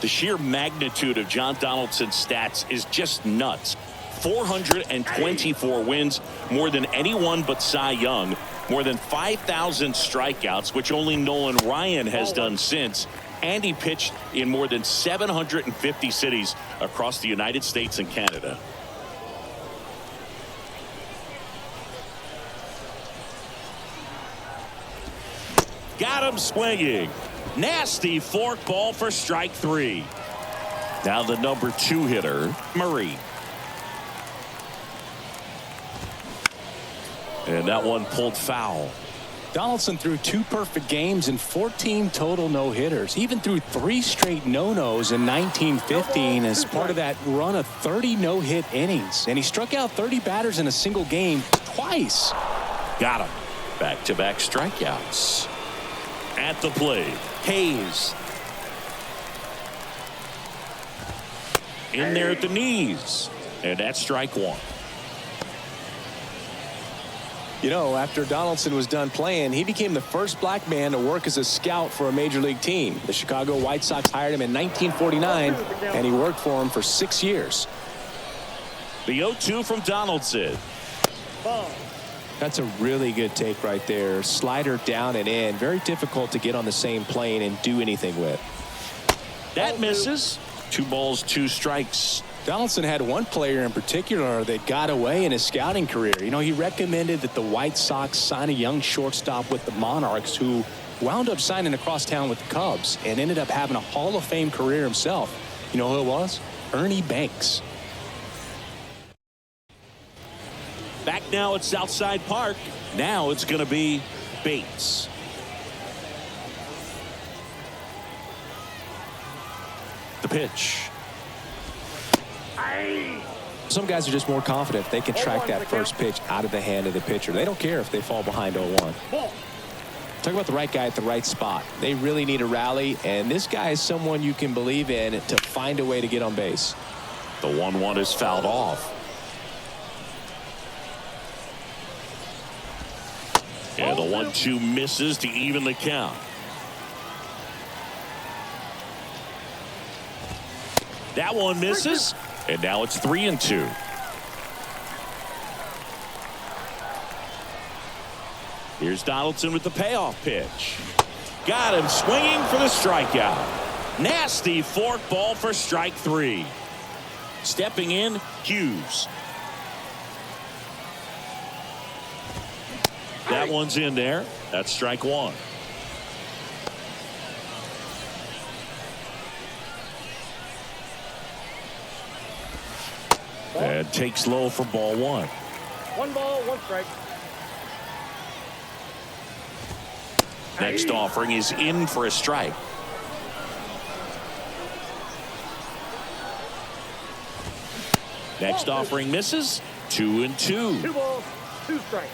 The sheer magnitude of John Donaldson's stats is just nuts. 424 wins, more than anyone but Cy Young, more than 5,000 strikeouts, which only Nolan Ryan has done since, and he pitched in more than 750 cities across the United States and Canada. Got him swinging. Nasty forkball for strike 3. Now the number 2 hitter, Murray. And that one pulled foul. Donaldson threw 2 perfect games and 14 total no-hitters. He even threw 3 straight no-nos in 1915 as part of that run of 30 no-hit innings. And he struck out 30 batters in a single game twice. Got him. Back-to-back strikeouts. At the plate, Hayes. In there at the knees. And that's strike 1. You know, after Donaldson was done playing, he became the first black man to work as a scout for a major league team. The Chicago White Sox hired him in 1949, and he worked for him for 6 years. The 0-2 from Donaldson. That's a really good take right there. Slider down and in. Very difficult to get on the same plane and do anything with. That misses. 2 balls, 2 strikes. Donaldson had one player in particular that got away in his scouting career. You know, he recommended that the White Sox sign a young shortstop with the Monarchs, who wound up signing across town with the Cubs and ended up having a Hall of Fame career himself. You know who it was? Ernie Banks. Back now at Southside Park. Now it's going to be Bates. The pitch. Some guys are just more confident they can track that first pitch out of the hand of the pitcher. They don't care if they fall behind 0-1. Talk about the right guy at the right spot. They really need a rally, and this guy is someone you can believe in to find a way to get on base. The 1-1 is fouled off. And the 1-2 misses to even the count. That one misses, and now it's 3-2. Here's Donaldson with the payoff pitch. Got him swinging for the strikeout. Nasty forkball for strike 3. Stepping in, Hughes. That one's in there. That's strike 1. And takes low for ball 1. 1 ball, 1 strike. Next offering is in for a strike. Next offering misses. 2-2. 2 balls, 2 strikes.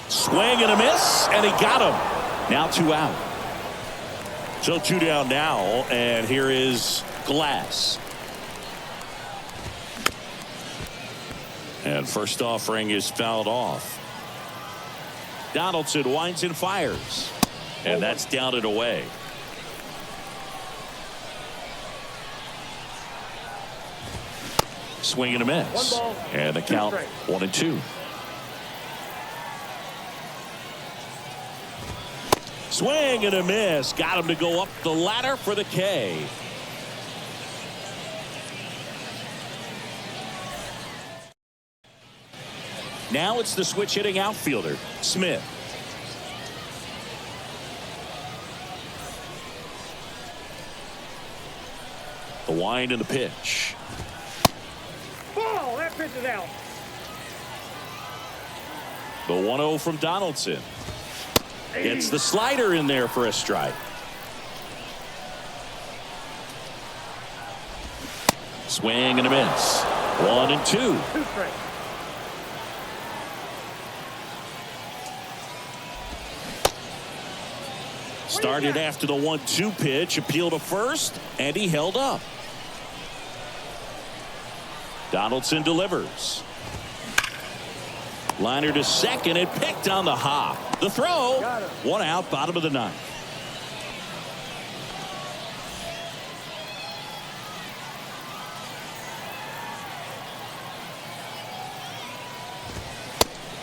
Swing and a miss, and he got him. Now 2 out. So 2 down now, and here is Glass. And first offering is fouled off. Donaldson winds and fires, and that's down and away. Swing and a miss, 1 ball, and the 2 count strikes. 1-2. Swing and a miss. Got him to go up the ladder for the K. Now it's the switch hitting outfielder, Smith. The wind and the pitch. Ball, that pitch is out. The 1-0 from Donaldson. Gets the slider in there for a strike. Swing and a miss. 1-2. 2 strikes. Started after the 1-2 pitch, appeal to first, and he held up. Donaldson delivers. Liner to second and picked on the hop. The throw. One out, bottom of the ninth.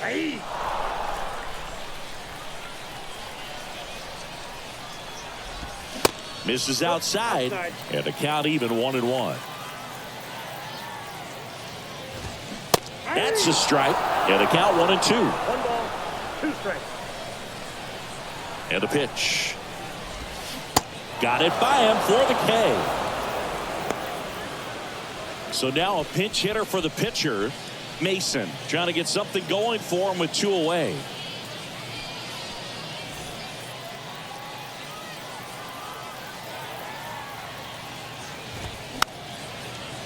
Hey. Misses outside, and the count even 1-1. That's a strike, and the count 1-2. 1 ball, 2 strikes. And a pitch. Got it by him for the K. So now a pinch hitter for the pitcher, Mason, trying to get something going for him with 2 away.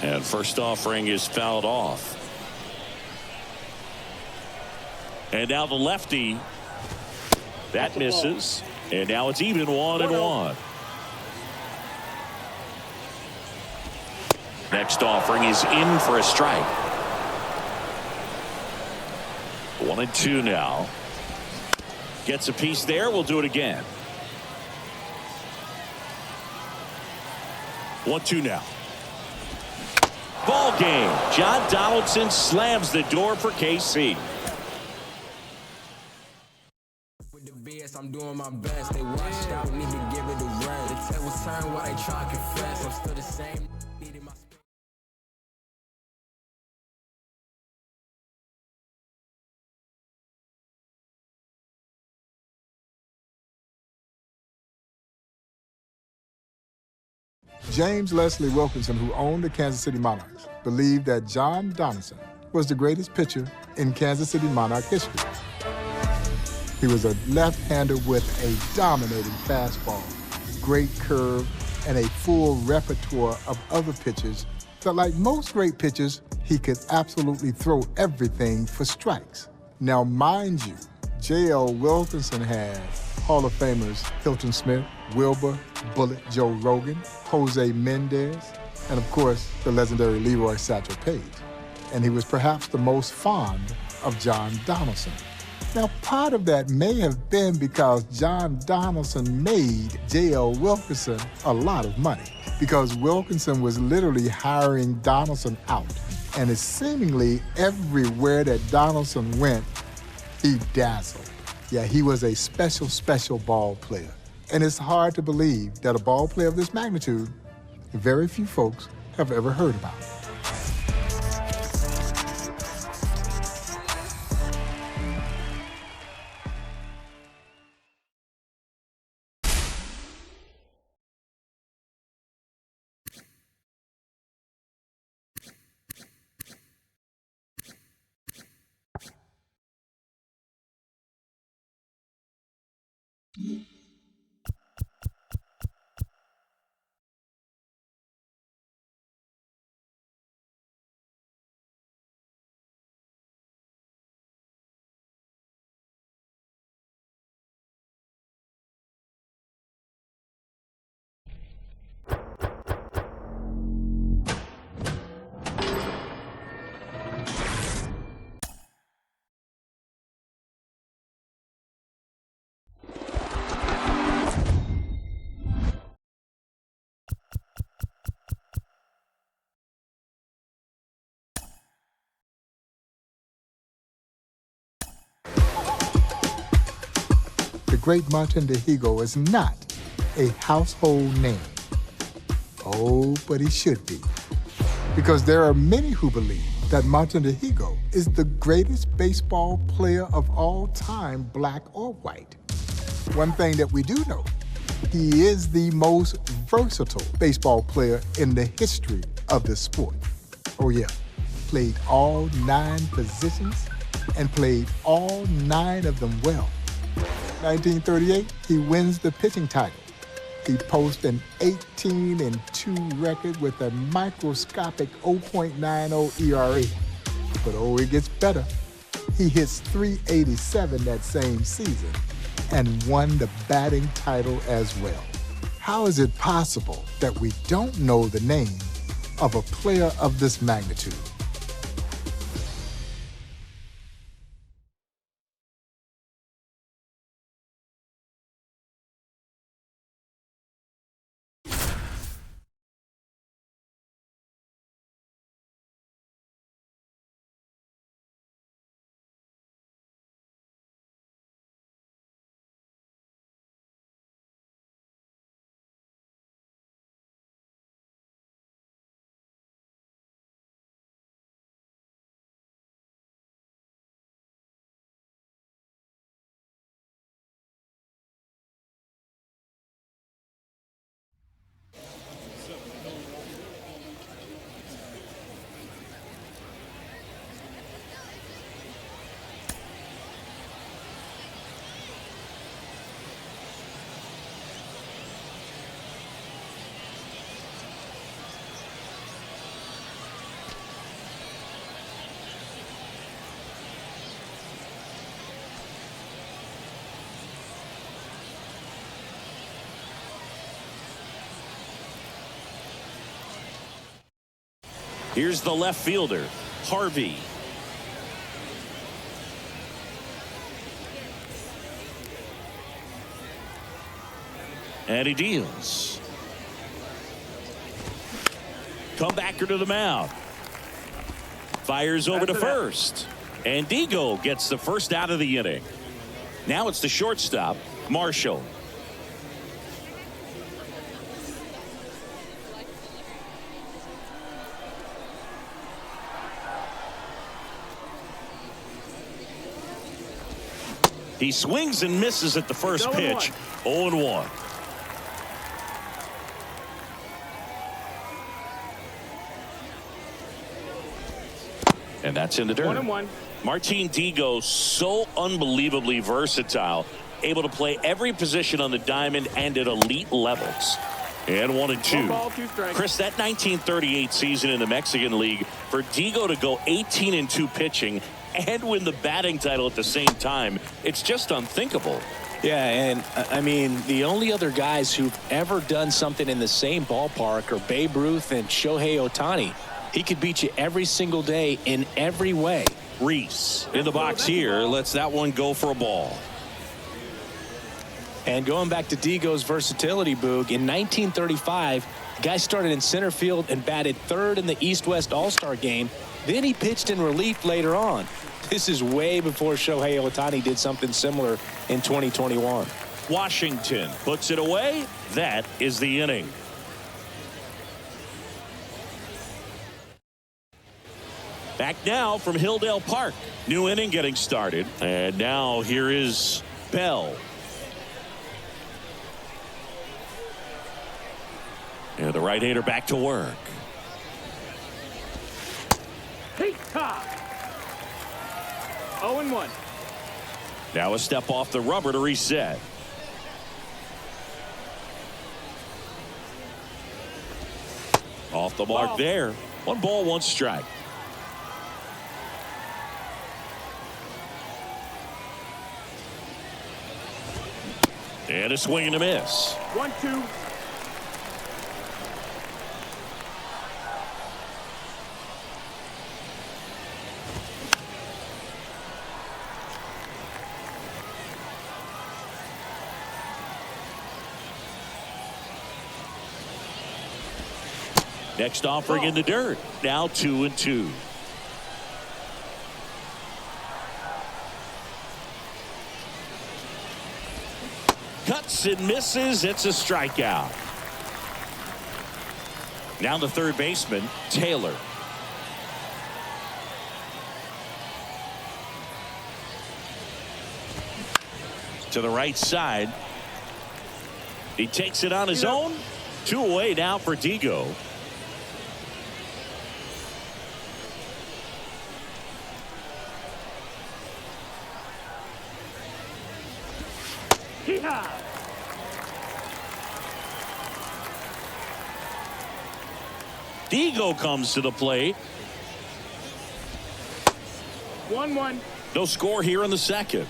And first offering is fouled off. And now the lefty. That misses. And now it's even 1-1. Next offering is in for a strike. 1-2 now. Gets a piece there. We'll do it again. 1-2 now. Ball game. John Donaldson slams the door for KC. With the BS, I'm doing my best. They washed out, need to give it a rest. The tables turn while they try to confess. I'm still the same. Beating my James Leslie Wilkinson, who owned the Kansas City Monarchs, believed that John Donaldson was the greatest pitcher in Kansas City Monarch history. He was a left-hander with a dominating fastball, great curve, and a full repertoire of other pitches that, like most great pitchers, he could absolutely throw everything for strikes. Now, mind you, J.L. Wilkinson had Hall of Famers Hilton Smith, Wilbur, Bullet Joe Rogan, Jose Mendez, and of course, the legendary Leroy Satchel Paige. And he was perhaps the most fond of John Donaldson. Now, part of that may have been because John Donaldson made J.L. Wilkinson a lot of money, because Wilkinson was literally hiring Donaldson out. And it's seemingly everywhere that Donaldson went, he dazzled. Yeah, he was a special, special ball player. And it's hard to believe that a ball player of this magnitude, very few folks have ever heard about. The great Martin Dihigo is not a household name. Oh, but he should be. Because there are many who believe that Martin Dihigo is the greatest baseball player of all time, black or white. One thing that we do know, he is the most versatile baseball player in the history of this sport. Oh yeah, played all 9 positions and played all 9 of them well. 1938, he wins the pitching title. He posts an 18-2 record with a microscopic 0.90 ERA. But oh, it gets better. He hits .387 that same season and won the batting title as well. How is it possible that we don't know the name of a player of this magnitude? Here's the left fielder, Harvey. And he deals. Comebacker to the mound. Fires over to first. And Dihigo gets the first out of the inning. Now it's the shortstop, Marshall. He swings and misses at the first pitch. 0-1. And that's in the dirt. 1-1. Martin Dihigo, so unbelievably versatile, able to play every position on the diamond and at elite levels. And 1-2. 1 ball, 2 strikes. Chris, that 1938 season in the Mexican League, for Dihigo to go 18-2 pitching and win the batting title at the same time, it's just unthinkable. Yeah, and I mean, the only other guys who've ever done something in the same ballpark are Babe Ruth and Shohei Ohtani. He could beat you every single day in every way. Reese in the box here lets that one go for a ball. And going back to Dihigo's versatility, Boog, in 1935, the guy started in center field and batted third in the East-West All-Star game. Then he pitched in relief later on. This is way before Shohei Ohtani did something similar in 2021. Washington puts it away. That is the inning. Back now from Hilldale Park. New inning getting started. And now here is Bell. And the right-hander back to work. Heat top. 0-1. Now a step off the rubber to reset. Off the mark there. 1 ball, 1 strike. And a swing and a miss. 1-2. Next offering in the dirt. Now 2-2. Cuts and misses. It's a strikeout. Now the third baseman, Taylor. To the right side. He takes it on his own. 2 away now for Dihigo. Dihigo comes to the plate. 1-1. No score here in the second.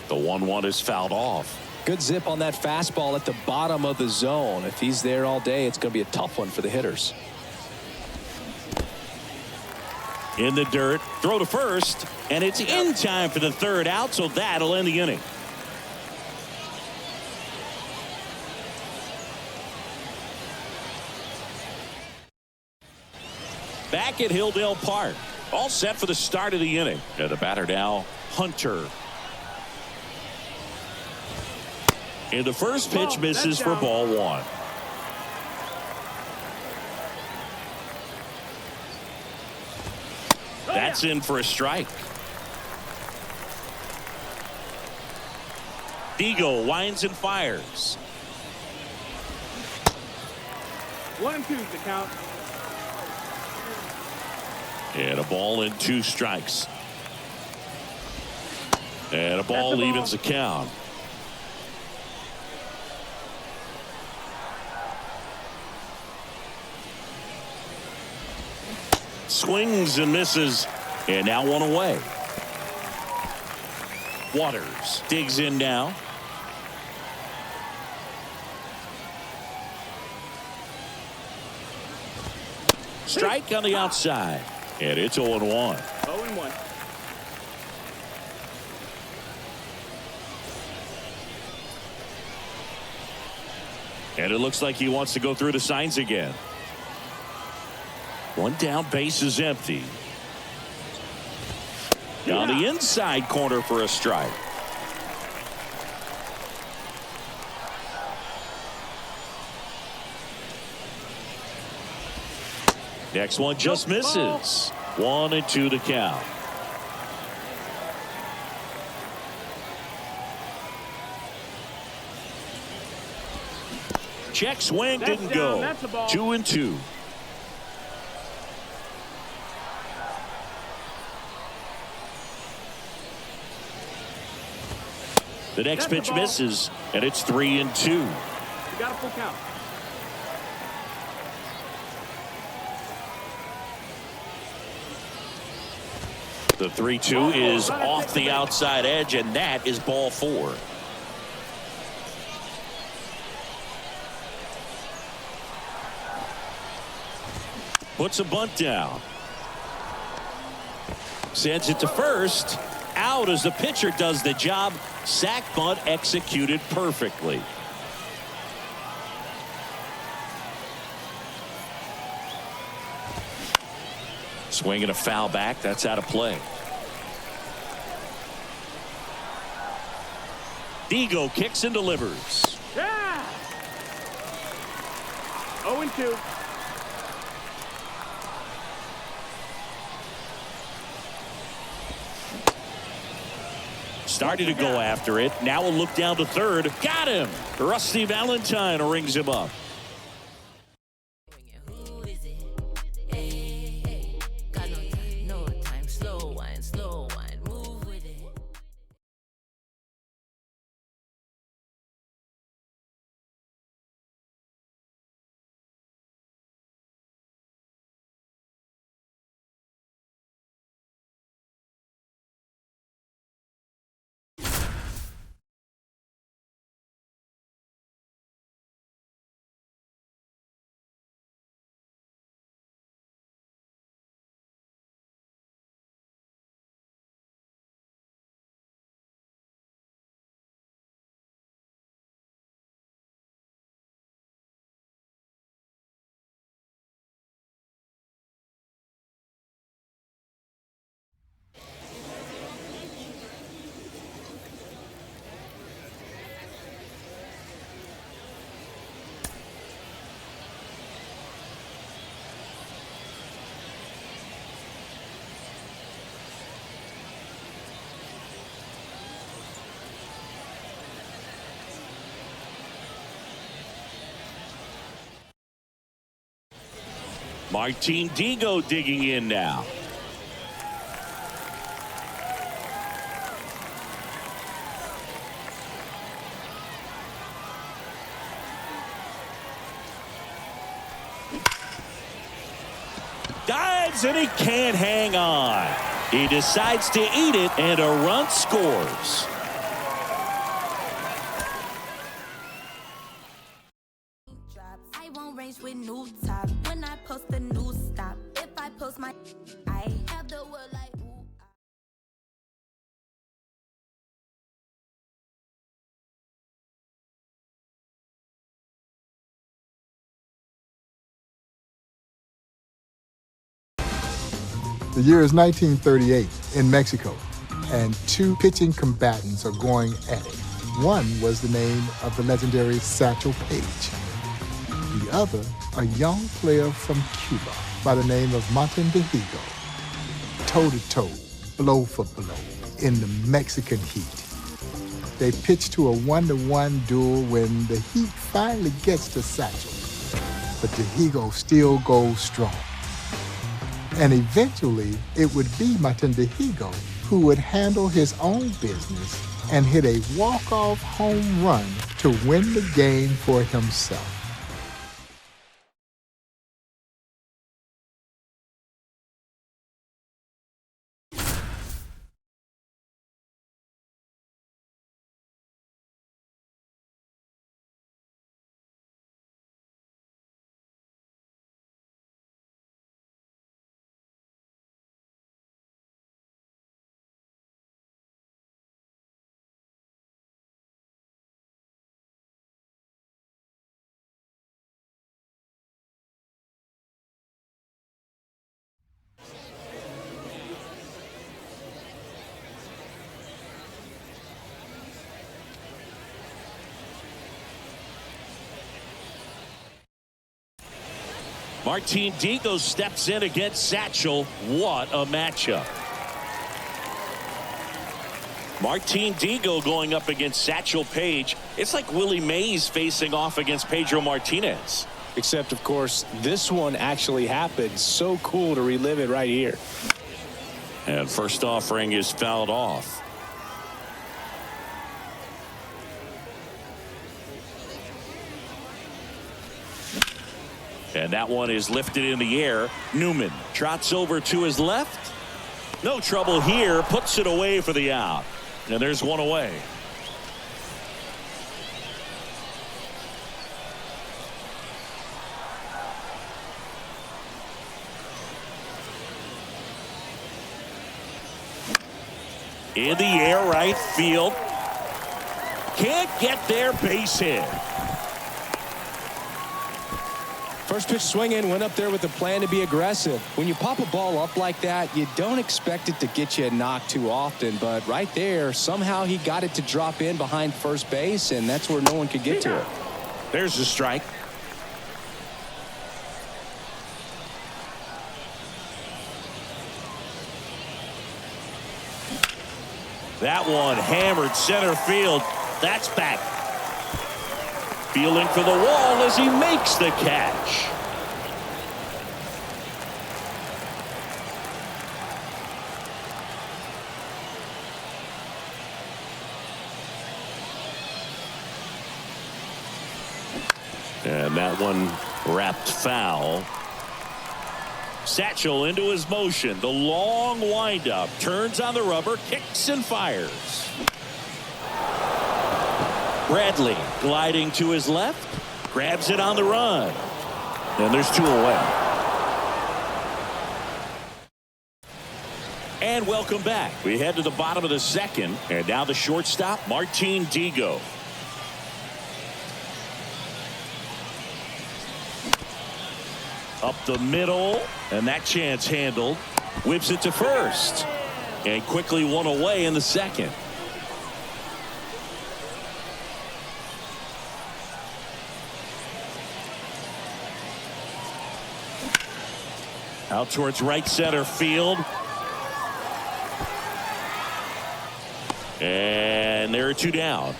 The 1-1 is fouled off. Good zip on that fastball at the bottom of the zone. If he's there all day, it's going to be a tough one for the hitters. In the dirt, throw to first, and it's in time for the third out, so that'll end the inning. Back at Hilldale Park, all set for the start of the inning. And the batter now, Hunter. And the first pitch misses for ball 1. That's in for a strike. Dihigo winds and fires. 1-2 to count. And a ball and 2 strikes. And a ball evens the count. Swings and misses. And now 1 away. Waters digs in now. Strike on the outside. And it's 0-1. 0-1. And it looks like he wants to go through the signs again. One down, base is empty. Down the inside corner for a strike. Next one just misses. 1-2 the count. Check swing, didn't go. 2-2. The next pitch misses, and it's 3-2. You got a full count. The 3-2 is off the outside edge, and that is ball 4. Puts a bunt down. Sends it to first. Out as the pitcher does the job. Sack bunt executed perfectly. Swinging a foul back. That's out of play. Dihigo kicks and delivers. Yeah. 0-2. Started to go after it. Now a look down to third. Got him. Rusty Valentine rings him up. Martin Dihigo digging in now. Dives and he can't hang on. He decides to eat it and a run scores. I won't range with new top. When I post the new stop. If I post my I have the word like ooh. The year is 1938 in Mexico, and two pitching combatants are going at it. One was the name of the legendary Satchel Paige. The other, a young player from Cuba by the name of Martin Dihigo. Toe-to-toe, blow for blow, in the Mexican heat. They pitch to a 1-1 duel when the heat finally gets to Satchel. But Dihigo still goes strong. And eventually, it would be Martin Dihigo who would handle his own business and hit a walk-off home run to win the game for himself. Martin Dihigo steps in against Satchel. What a matchup. Martin Dihigo going up against Satchel Paige. It's like Willie Mays facing off against Pedro Martinez. Except, of course, this one actually happened. So cool to relive it right here. And first offering is fouled off. And that one is lifted in the air. Newman trots over to his left. No trouble here. Puts it away for the out. And there's one away. In the air, right field. Can't get there, base hit. First pitch swinging, went up there with a plan to be aggressive. When you pop a ball up like that, you don't expect it to get you a knock too often. But right there, somehow he got it to drop in behind first base, and that's where no one could get to it. There's the strike. That one hammered center field. That's back. Feeling for the wall as he makes the catch. And that one wrapped foul. Satchel into his motion. The long windup. Turns on the rubber. Kicks and fires. Bradley gliding to his left. Grabs it on the run. And there's two away. And welcome back. We head to the bottom of the second. And now the shortstop, Martin Dihigo. Up the middle. And that chance handled. Whips it to first. And quickly one away in the second. Out towards right center field. And there are two down.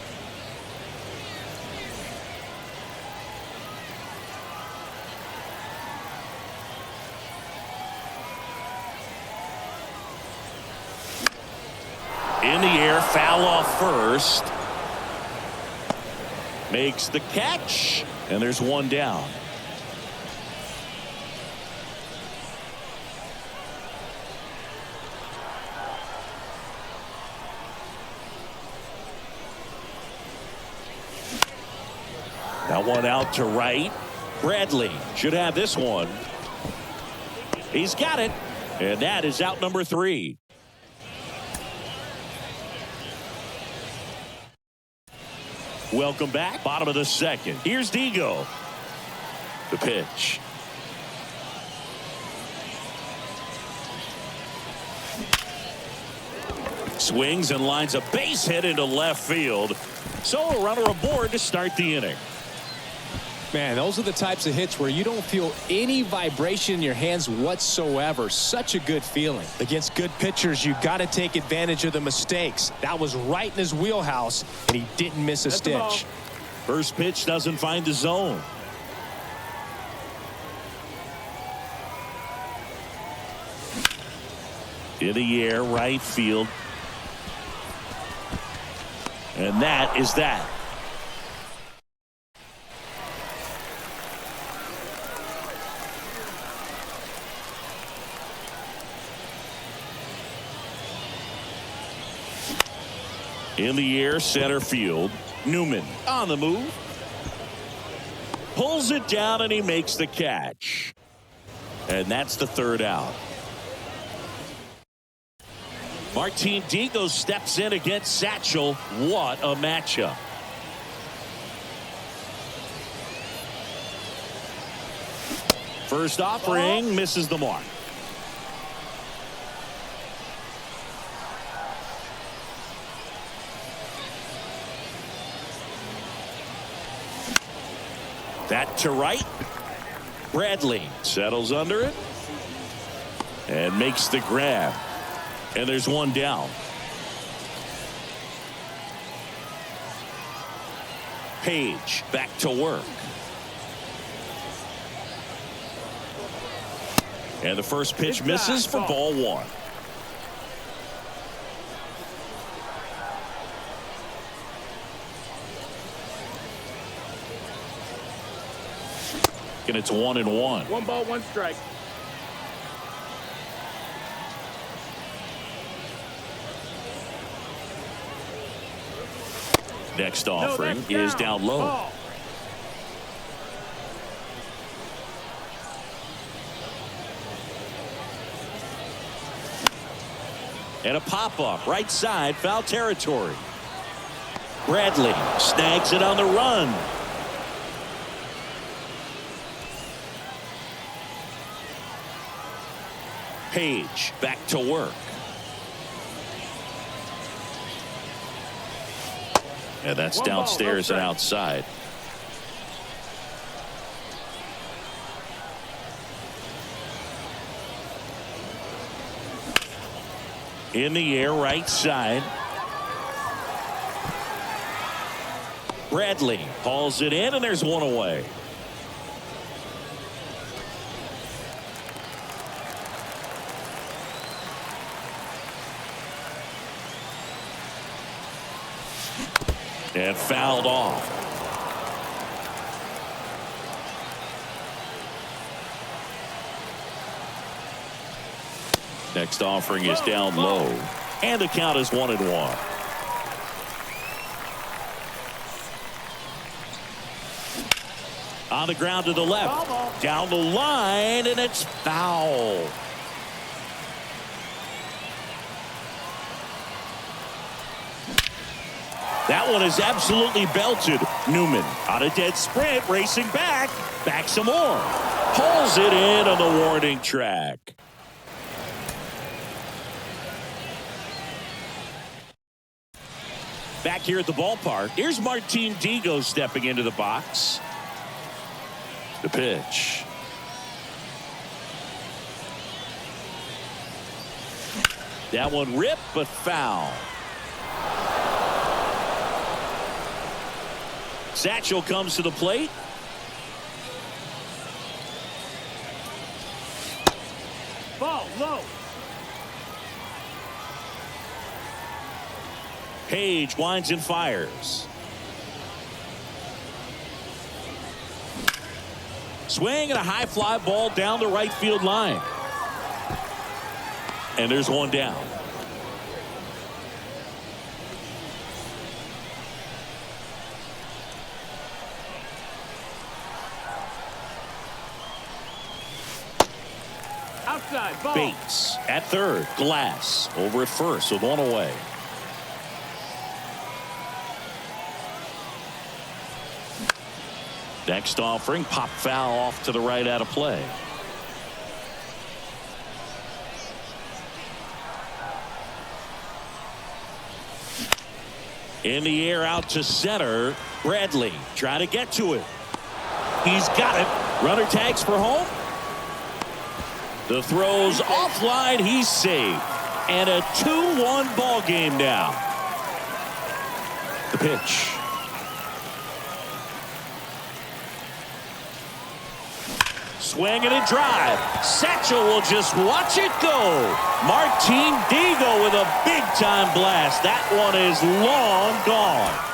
In the air, foul off first. Makes the catch. And there's one down. That one out to right. Bradley should have this one. He's got it. And that is out number 3. Welcome back. Bottom of the second. Here's Dihigo. The pitch. Swings and lines a base hit into left field. So a runner aboard to start the inning. Man, those are the types of hits where you don't feel any vibration in your hands whatsoever. Such a good feeling. Against good pitchers, you got to take advantage of the mistakes. That was right in his wheelhouse, and he didn't miss a stitch. First pitch doesn't find the zone. In the air, right field. And that is that. In the air, center field. Newman on the move. Pulls it down and he makes the catch. And that's the third out. Martin Dihigo steps in against Satchel. What a matchup. First offering misses the mark. That to right. Bradley settles under it and makes the grab. And there's one down. Paige back to work. And the first pitch misses for ball one. And it's 1-1. 1 ball, 1 strike. Next offering is down low. Ball. And a pop-up right side, foul territory. Bradley snags it on the run. Paige back to work. And that's downstairs and outside. In the air, right side. Bradley hauls it in, and there's one away. And fouled off. Next offering is down low. And the count is 1-1. On the ground to the left. Down the line, and it's foul. That one is absolutely belted. Newman on a dead sprint, racing back some more. Pulls it in on the warning track. Back here at the ballpark, here's Martin Dihigo stepping into the box. The pitch. That one ripped, but foul. Satchel comes to the plate. Ball low. Paige winds and fires. Swing and a high fly ball down the right field line. And there's one down. Outside ball. Bates at third. Glass over at first with one away. Next offering, pop foul off to the right out of play. In the air out to center. Bradley trying to get to it. He's got it. Runner tags for home. The throw's offline. He's saved. And a 2-1 ball game now. The pitch. Swing and a drive. Satchel will just watch it go. Martin Dihigo with a big-time blast. That one is long gone.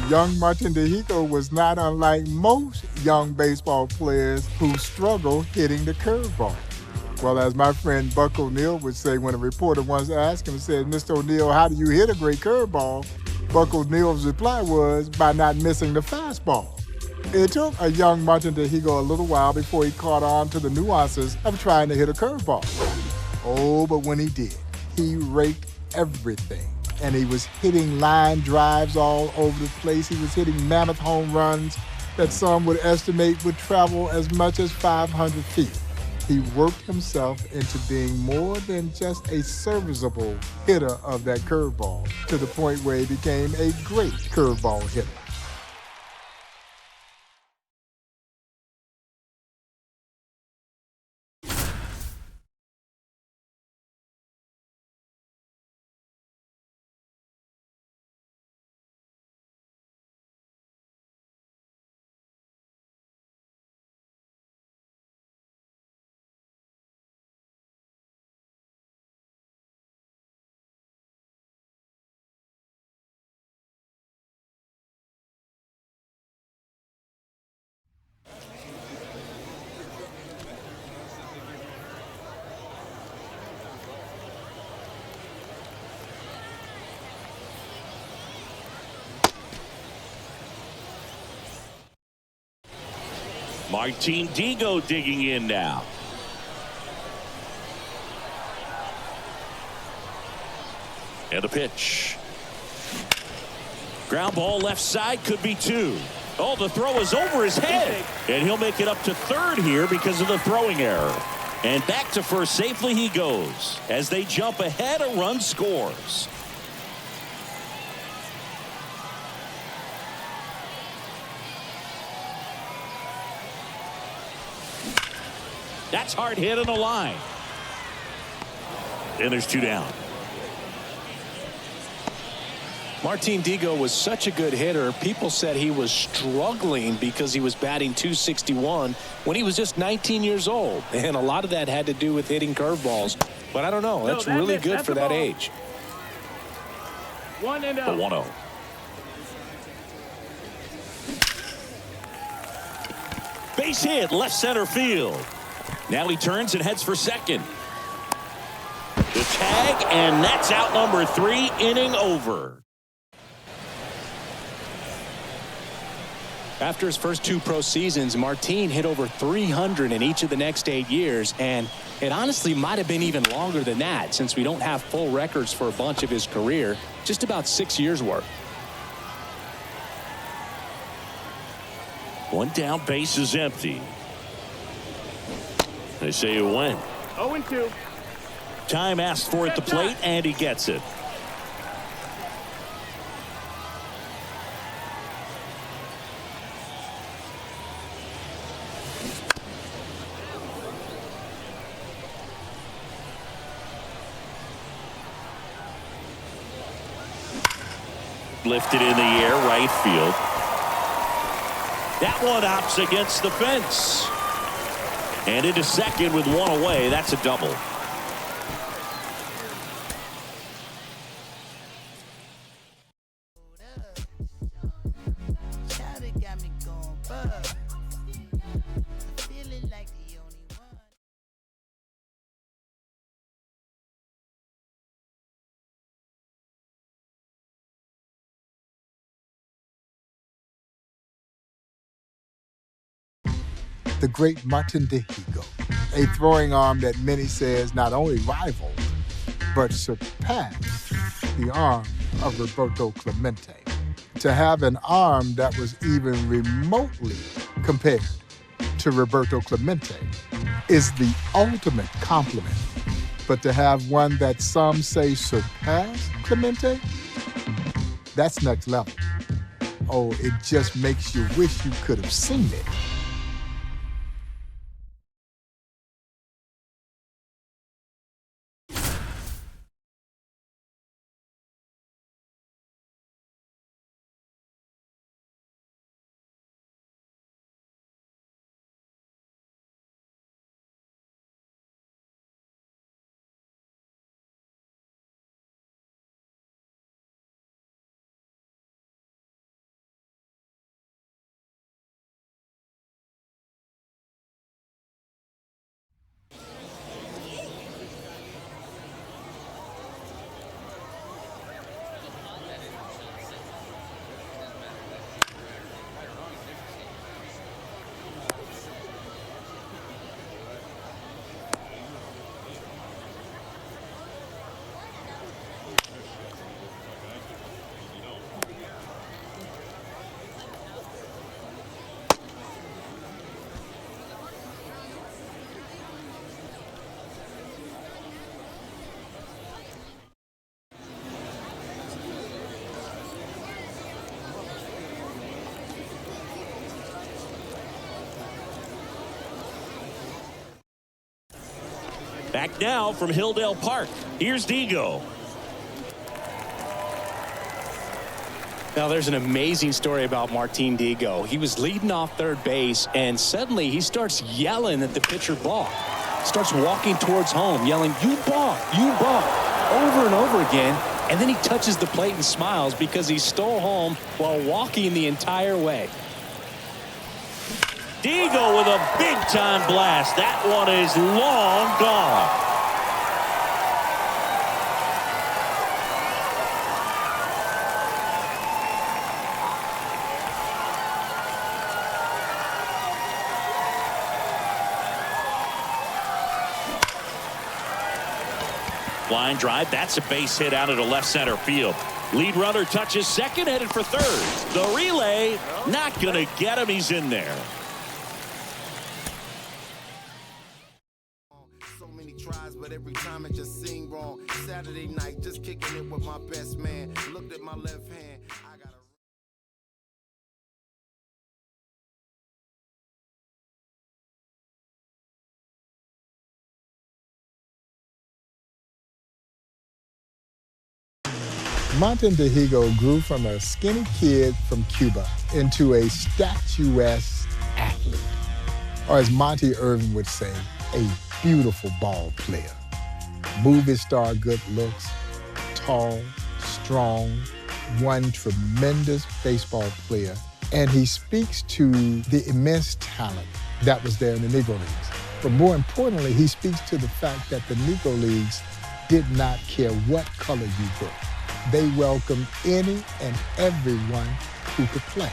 Young Martin Dihigo was not unlike most young baseball players who struggle hitting the curveball. Well, as my friend Buck O'Neill would say when a reporter once asked him, said, "Mr. O'Neill, how do you hit a great curveball?" Buck O'Neill's reply was, "By not missing the fastball." It took a young Martin Dihigo a little while before he caught on to the nuances of trying to hit a curveball. Oh, but when he did, he raked everything. and he was hitting line drives all over the place. He was hitting mammoth home runs that some would estimate would travel as much as 500 feet. He worked himself into being more than just a serviceable hitter of that curveball, to the point where he became a great curveball hitter. Martin Dihigo digging in now. And a pitch. Ground ball left side, could be two. Oh, the throw is over his head. And he'll make it up to third here because of the throwing error. And back to first safely he goes. As they jump ahead, a run scores. That's hard hit on the line. And there's two down. Martin Dihigo was such a good hitter. People said he was struggling because he was batting .261 when he was just 19 years old. And a lot of that had to do with hitting curveballs. But I don't know. That's really good for that age. 1-0. The 1-0. Base hit, left center field. Now he turns and heads for second. The tag, and that's out number 3, inning over. After his first 2 pro seasons, Martin hit over 300 in each of the next 8 years, and it honestly might have been even longer than that since we don't have full records for a bunch of his career. Just about 6 years worth. One down, base is empty. They say it went. 0-2. Time asked for at the plate, and he gets it. Lifted in the air, right field. That one hops against the fence. And into second with one away. That's a double. The great Martin Dihigo, a throwing arm that many says not only rivaled, but surpassed the arm of Roberto Clemente. To have an arm that was even remotely compared to Roberto Clemente is the ultimate compliment. But to have one that some say surpassed Clemente, that's next level. Oh, it just makes you wish you could have seen it. Back now from Hilldale Park. Here's Dihigo. Now, there's an amazing story about Martin Dihigo. He was leading off third base, and suddenly he starts yelling at the pitcher ball. Starts walking towards home, yelling, "You balk, you balk," over and over again. And then he touches the plate and smiles because he stole home while walking the entire way. Dihigo with a big-time blast. That one is long gone. Line drive. That's a base hit out of the left center field. Lead runner touches second, headed for third. The relay not going to get him. He's in there. So many tries, but every time it just seemed wrong. Saturday night, just kicking it with my best man. Looked at my left hand. I got a Martin Dihigo grew from a skinny kid from Cuba into a statuesque athlete, or as Monty Irvin would say, a beautiful ball player. Movie star good looks, tall, strong, one tremendous baseball player, and he speaks to the immense talent that was there in the Negro Leagues. But more importantly, he speaks to the fact that the Negro Leagues did not care what color you were. They welcomed any and everyone who could play.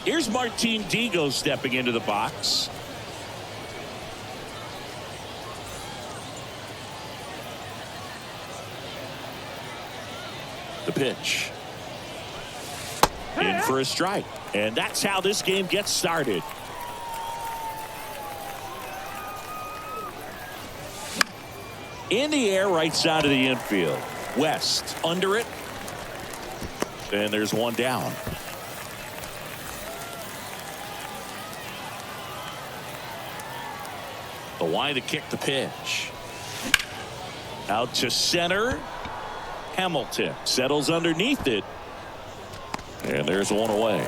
Here's Martin Dihigo stepping into the box. The pitch. In for a strike. And that's how this game gets started. In the air, right side of the infield. West under it. And there's one down. The line to kick the pitch. Out to center. Hamilton settles underneath it. And there's one away.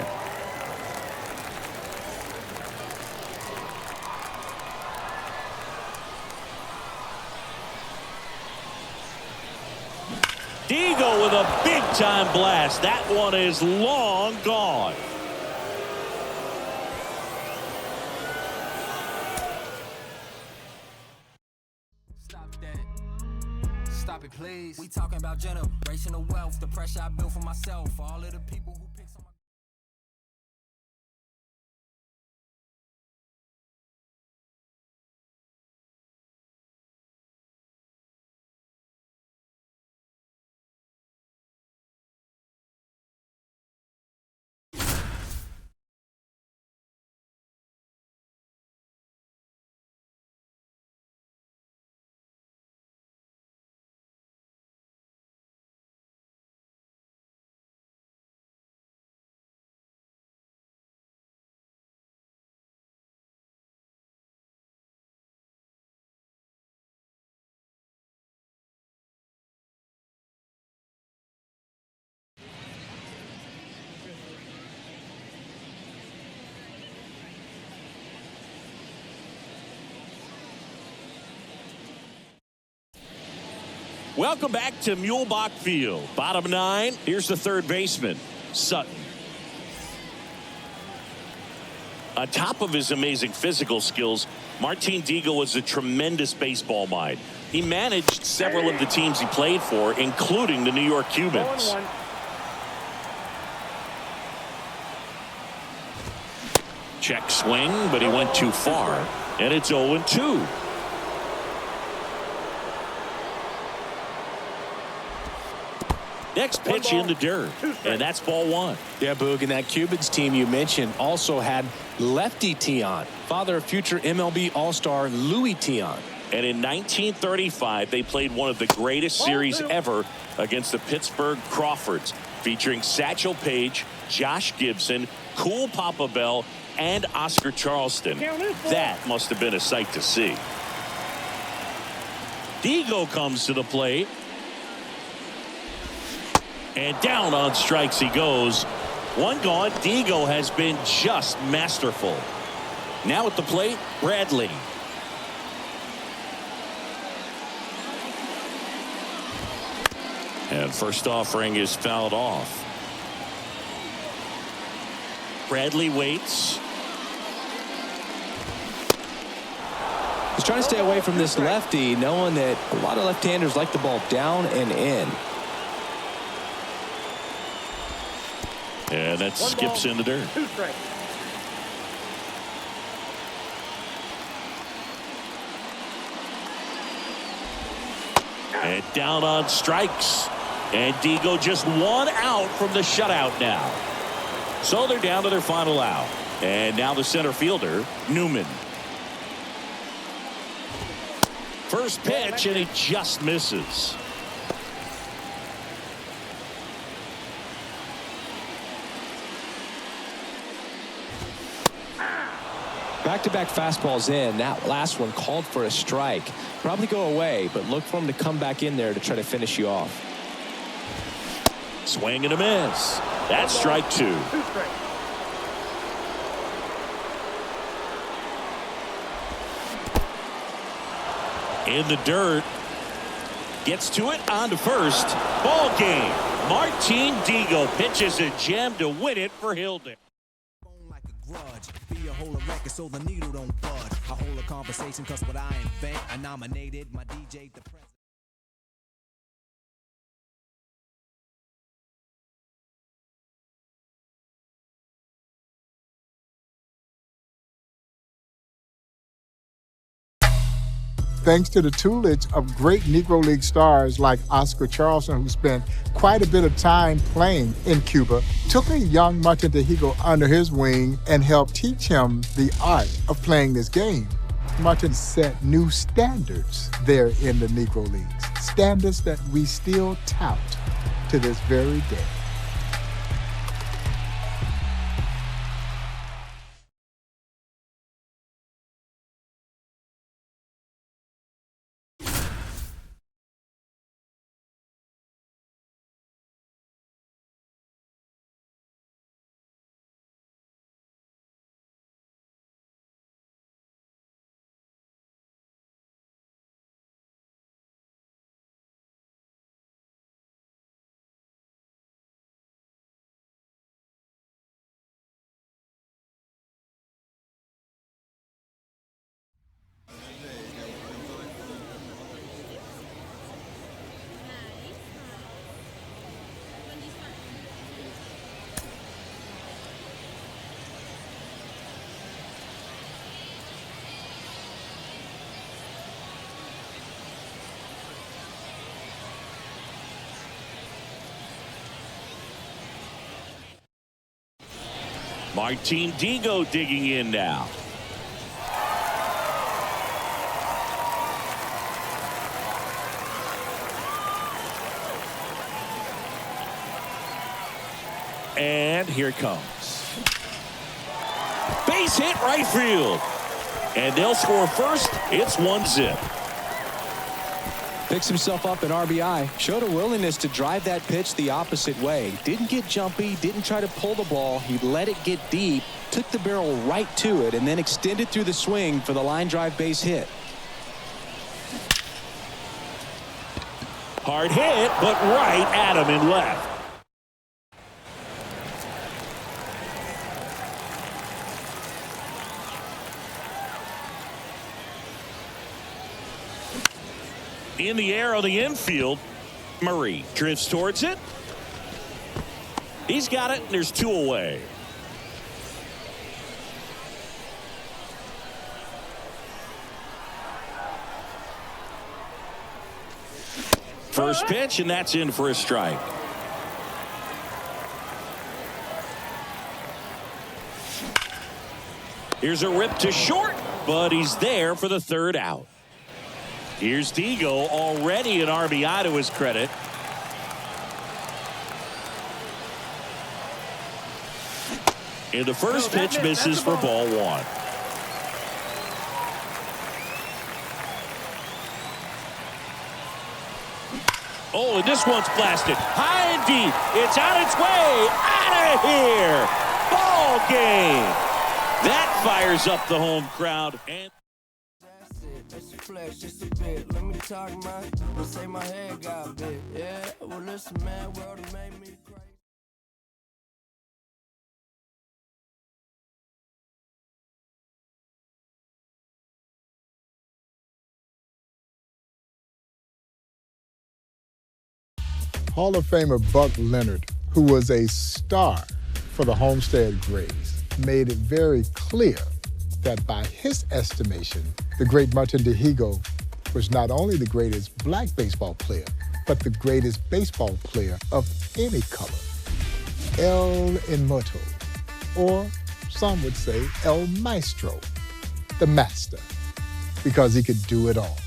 Dihigo with a big-time blast. That one is long gone. Stop it, please. We talking about generational wealth, the pressure I built for myself, for all of the people who pick some. Welcome back to Mulebach Field. Bottom nine. Here's the third baseman, Sutton. On top of his amazing physical skills, Martin Dihigo was a tremendous baseball mind. He managed several of the teams he played for, including the New York Cubans. Check swing, but he went too far, and it's 0-2. Next pitch in the dirt, and that's ball one. Yeah, Boog, and that Cubans team you mentioned also had lefty Tion, father of future MLB All-Star Louis Tion. And in 1935, they played one of the greatest series ever against the Pittsburgh Crawfords, featuring Satchel Paige, Josh Gibson, Cool Papa Bell, and Oscar Charleston. That must have been a sight to see. Dihigo comes to the plate. And down on strikes he goes. One gone. Dihigo has been just masterful. Now at the plate, Bradley. And first offering is fouled off. Bradley waits. He's trying to stay away from this lefty, knowing that a lot of left-handers like the ball down and in. And that skips in the dirt. And down on strikes. And Dihigo just one out from the shutout now. So they're down to their final out. And now the center fielder, Newman. First pitch, and he just misses. Back-to-back fastballs in. That last one called for a strike. Probably go away, but look for him to come back in there to try to finish you off. Swing and a miss. That's strike two. In the dirt. Gets to it on to first. Ball game. Martin Dihigo pitches a gem to win it for Hilton. Be a whole record so the needle don't budge. I hold a conversation cause what I invent, I nominated my DJ the president. Thanks to the tutelage of great Negro League stars like Oscar Charleston, who spent quite a bit of time playing in Cuba, took a young Martin Dihigo under his wing and helped teach him the art of playing this game. Martin set new standards there in the Negro Leagues, standards that we still tout to this very day. Martin Dihigo digging in now. And here it comes. Base hit right field. And they'll score first. It's 1-0. Picks himself up an RBI. Showed a willingness to drive that pitch the opposite way. Didn't get jumpy, didn't try to pull the ball. He let it get deep, took the barrel right to it, and then extended through the swing for the line drive base hit. Hard hit, but right at him and left. In the air on the infield. Murray drifts towards it. He's got it, and there's 2 away. First pitch, and that's in for a strike. Here's a rip to short, but he's there for the 3rd out. Here's Dihigo, already an RBI to his credit. And the first pitch misses for ball 1. Oh, and this one's blasted high and deep. It's on its way out of here. Ball game. That fires up the home crowd. And Let's flex just a bit. Let me talk, man. Let's say my head got big. Yeah, well, listen, man, world made me crazy. Hall of Famer Buck Leonard, who was a star for the Homestead Grays, made it very clear that by his estimation, the great Martin Dihigo was not only the greatest black baseball player, but the greatest baseball player of any color. El Inmortal, or some would say El Maestro, the master, because he could do it all.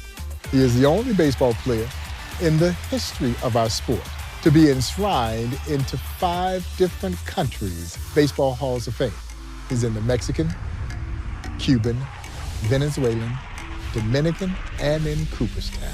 He is the only baseball player in the history of our sport to be enshrined into 5 different countries' baseball halls of fame. He's in the Mexican, Cuban, Venezuelan, Dominican, and in Cooperstown.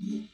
Mm-hmm.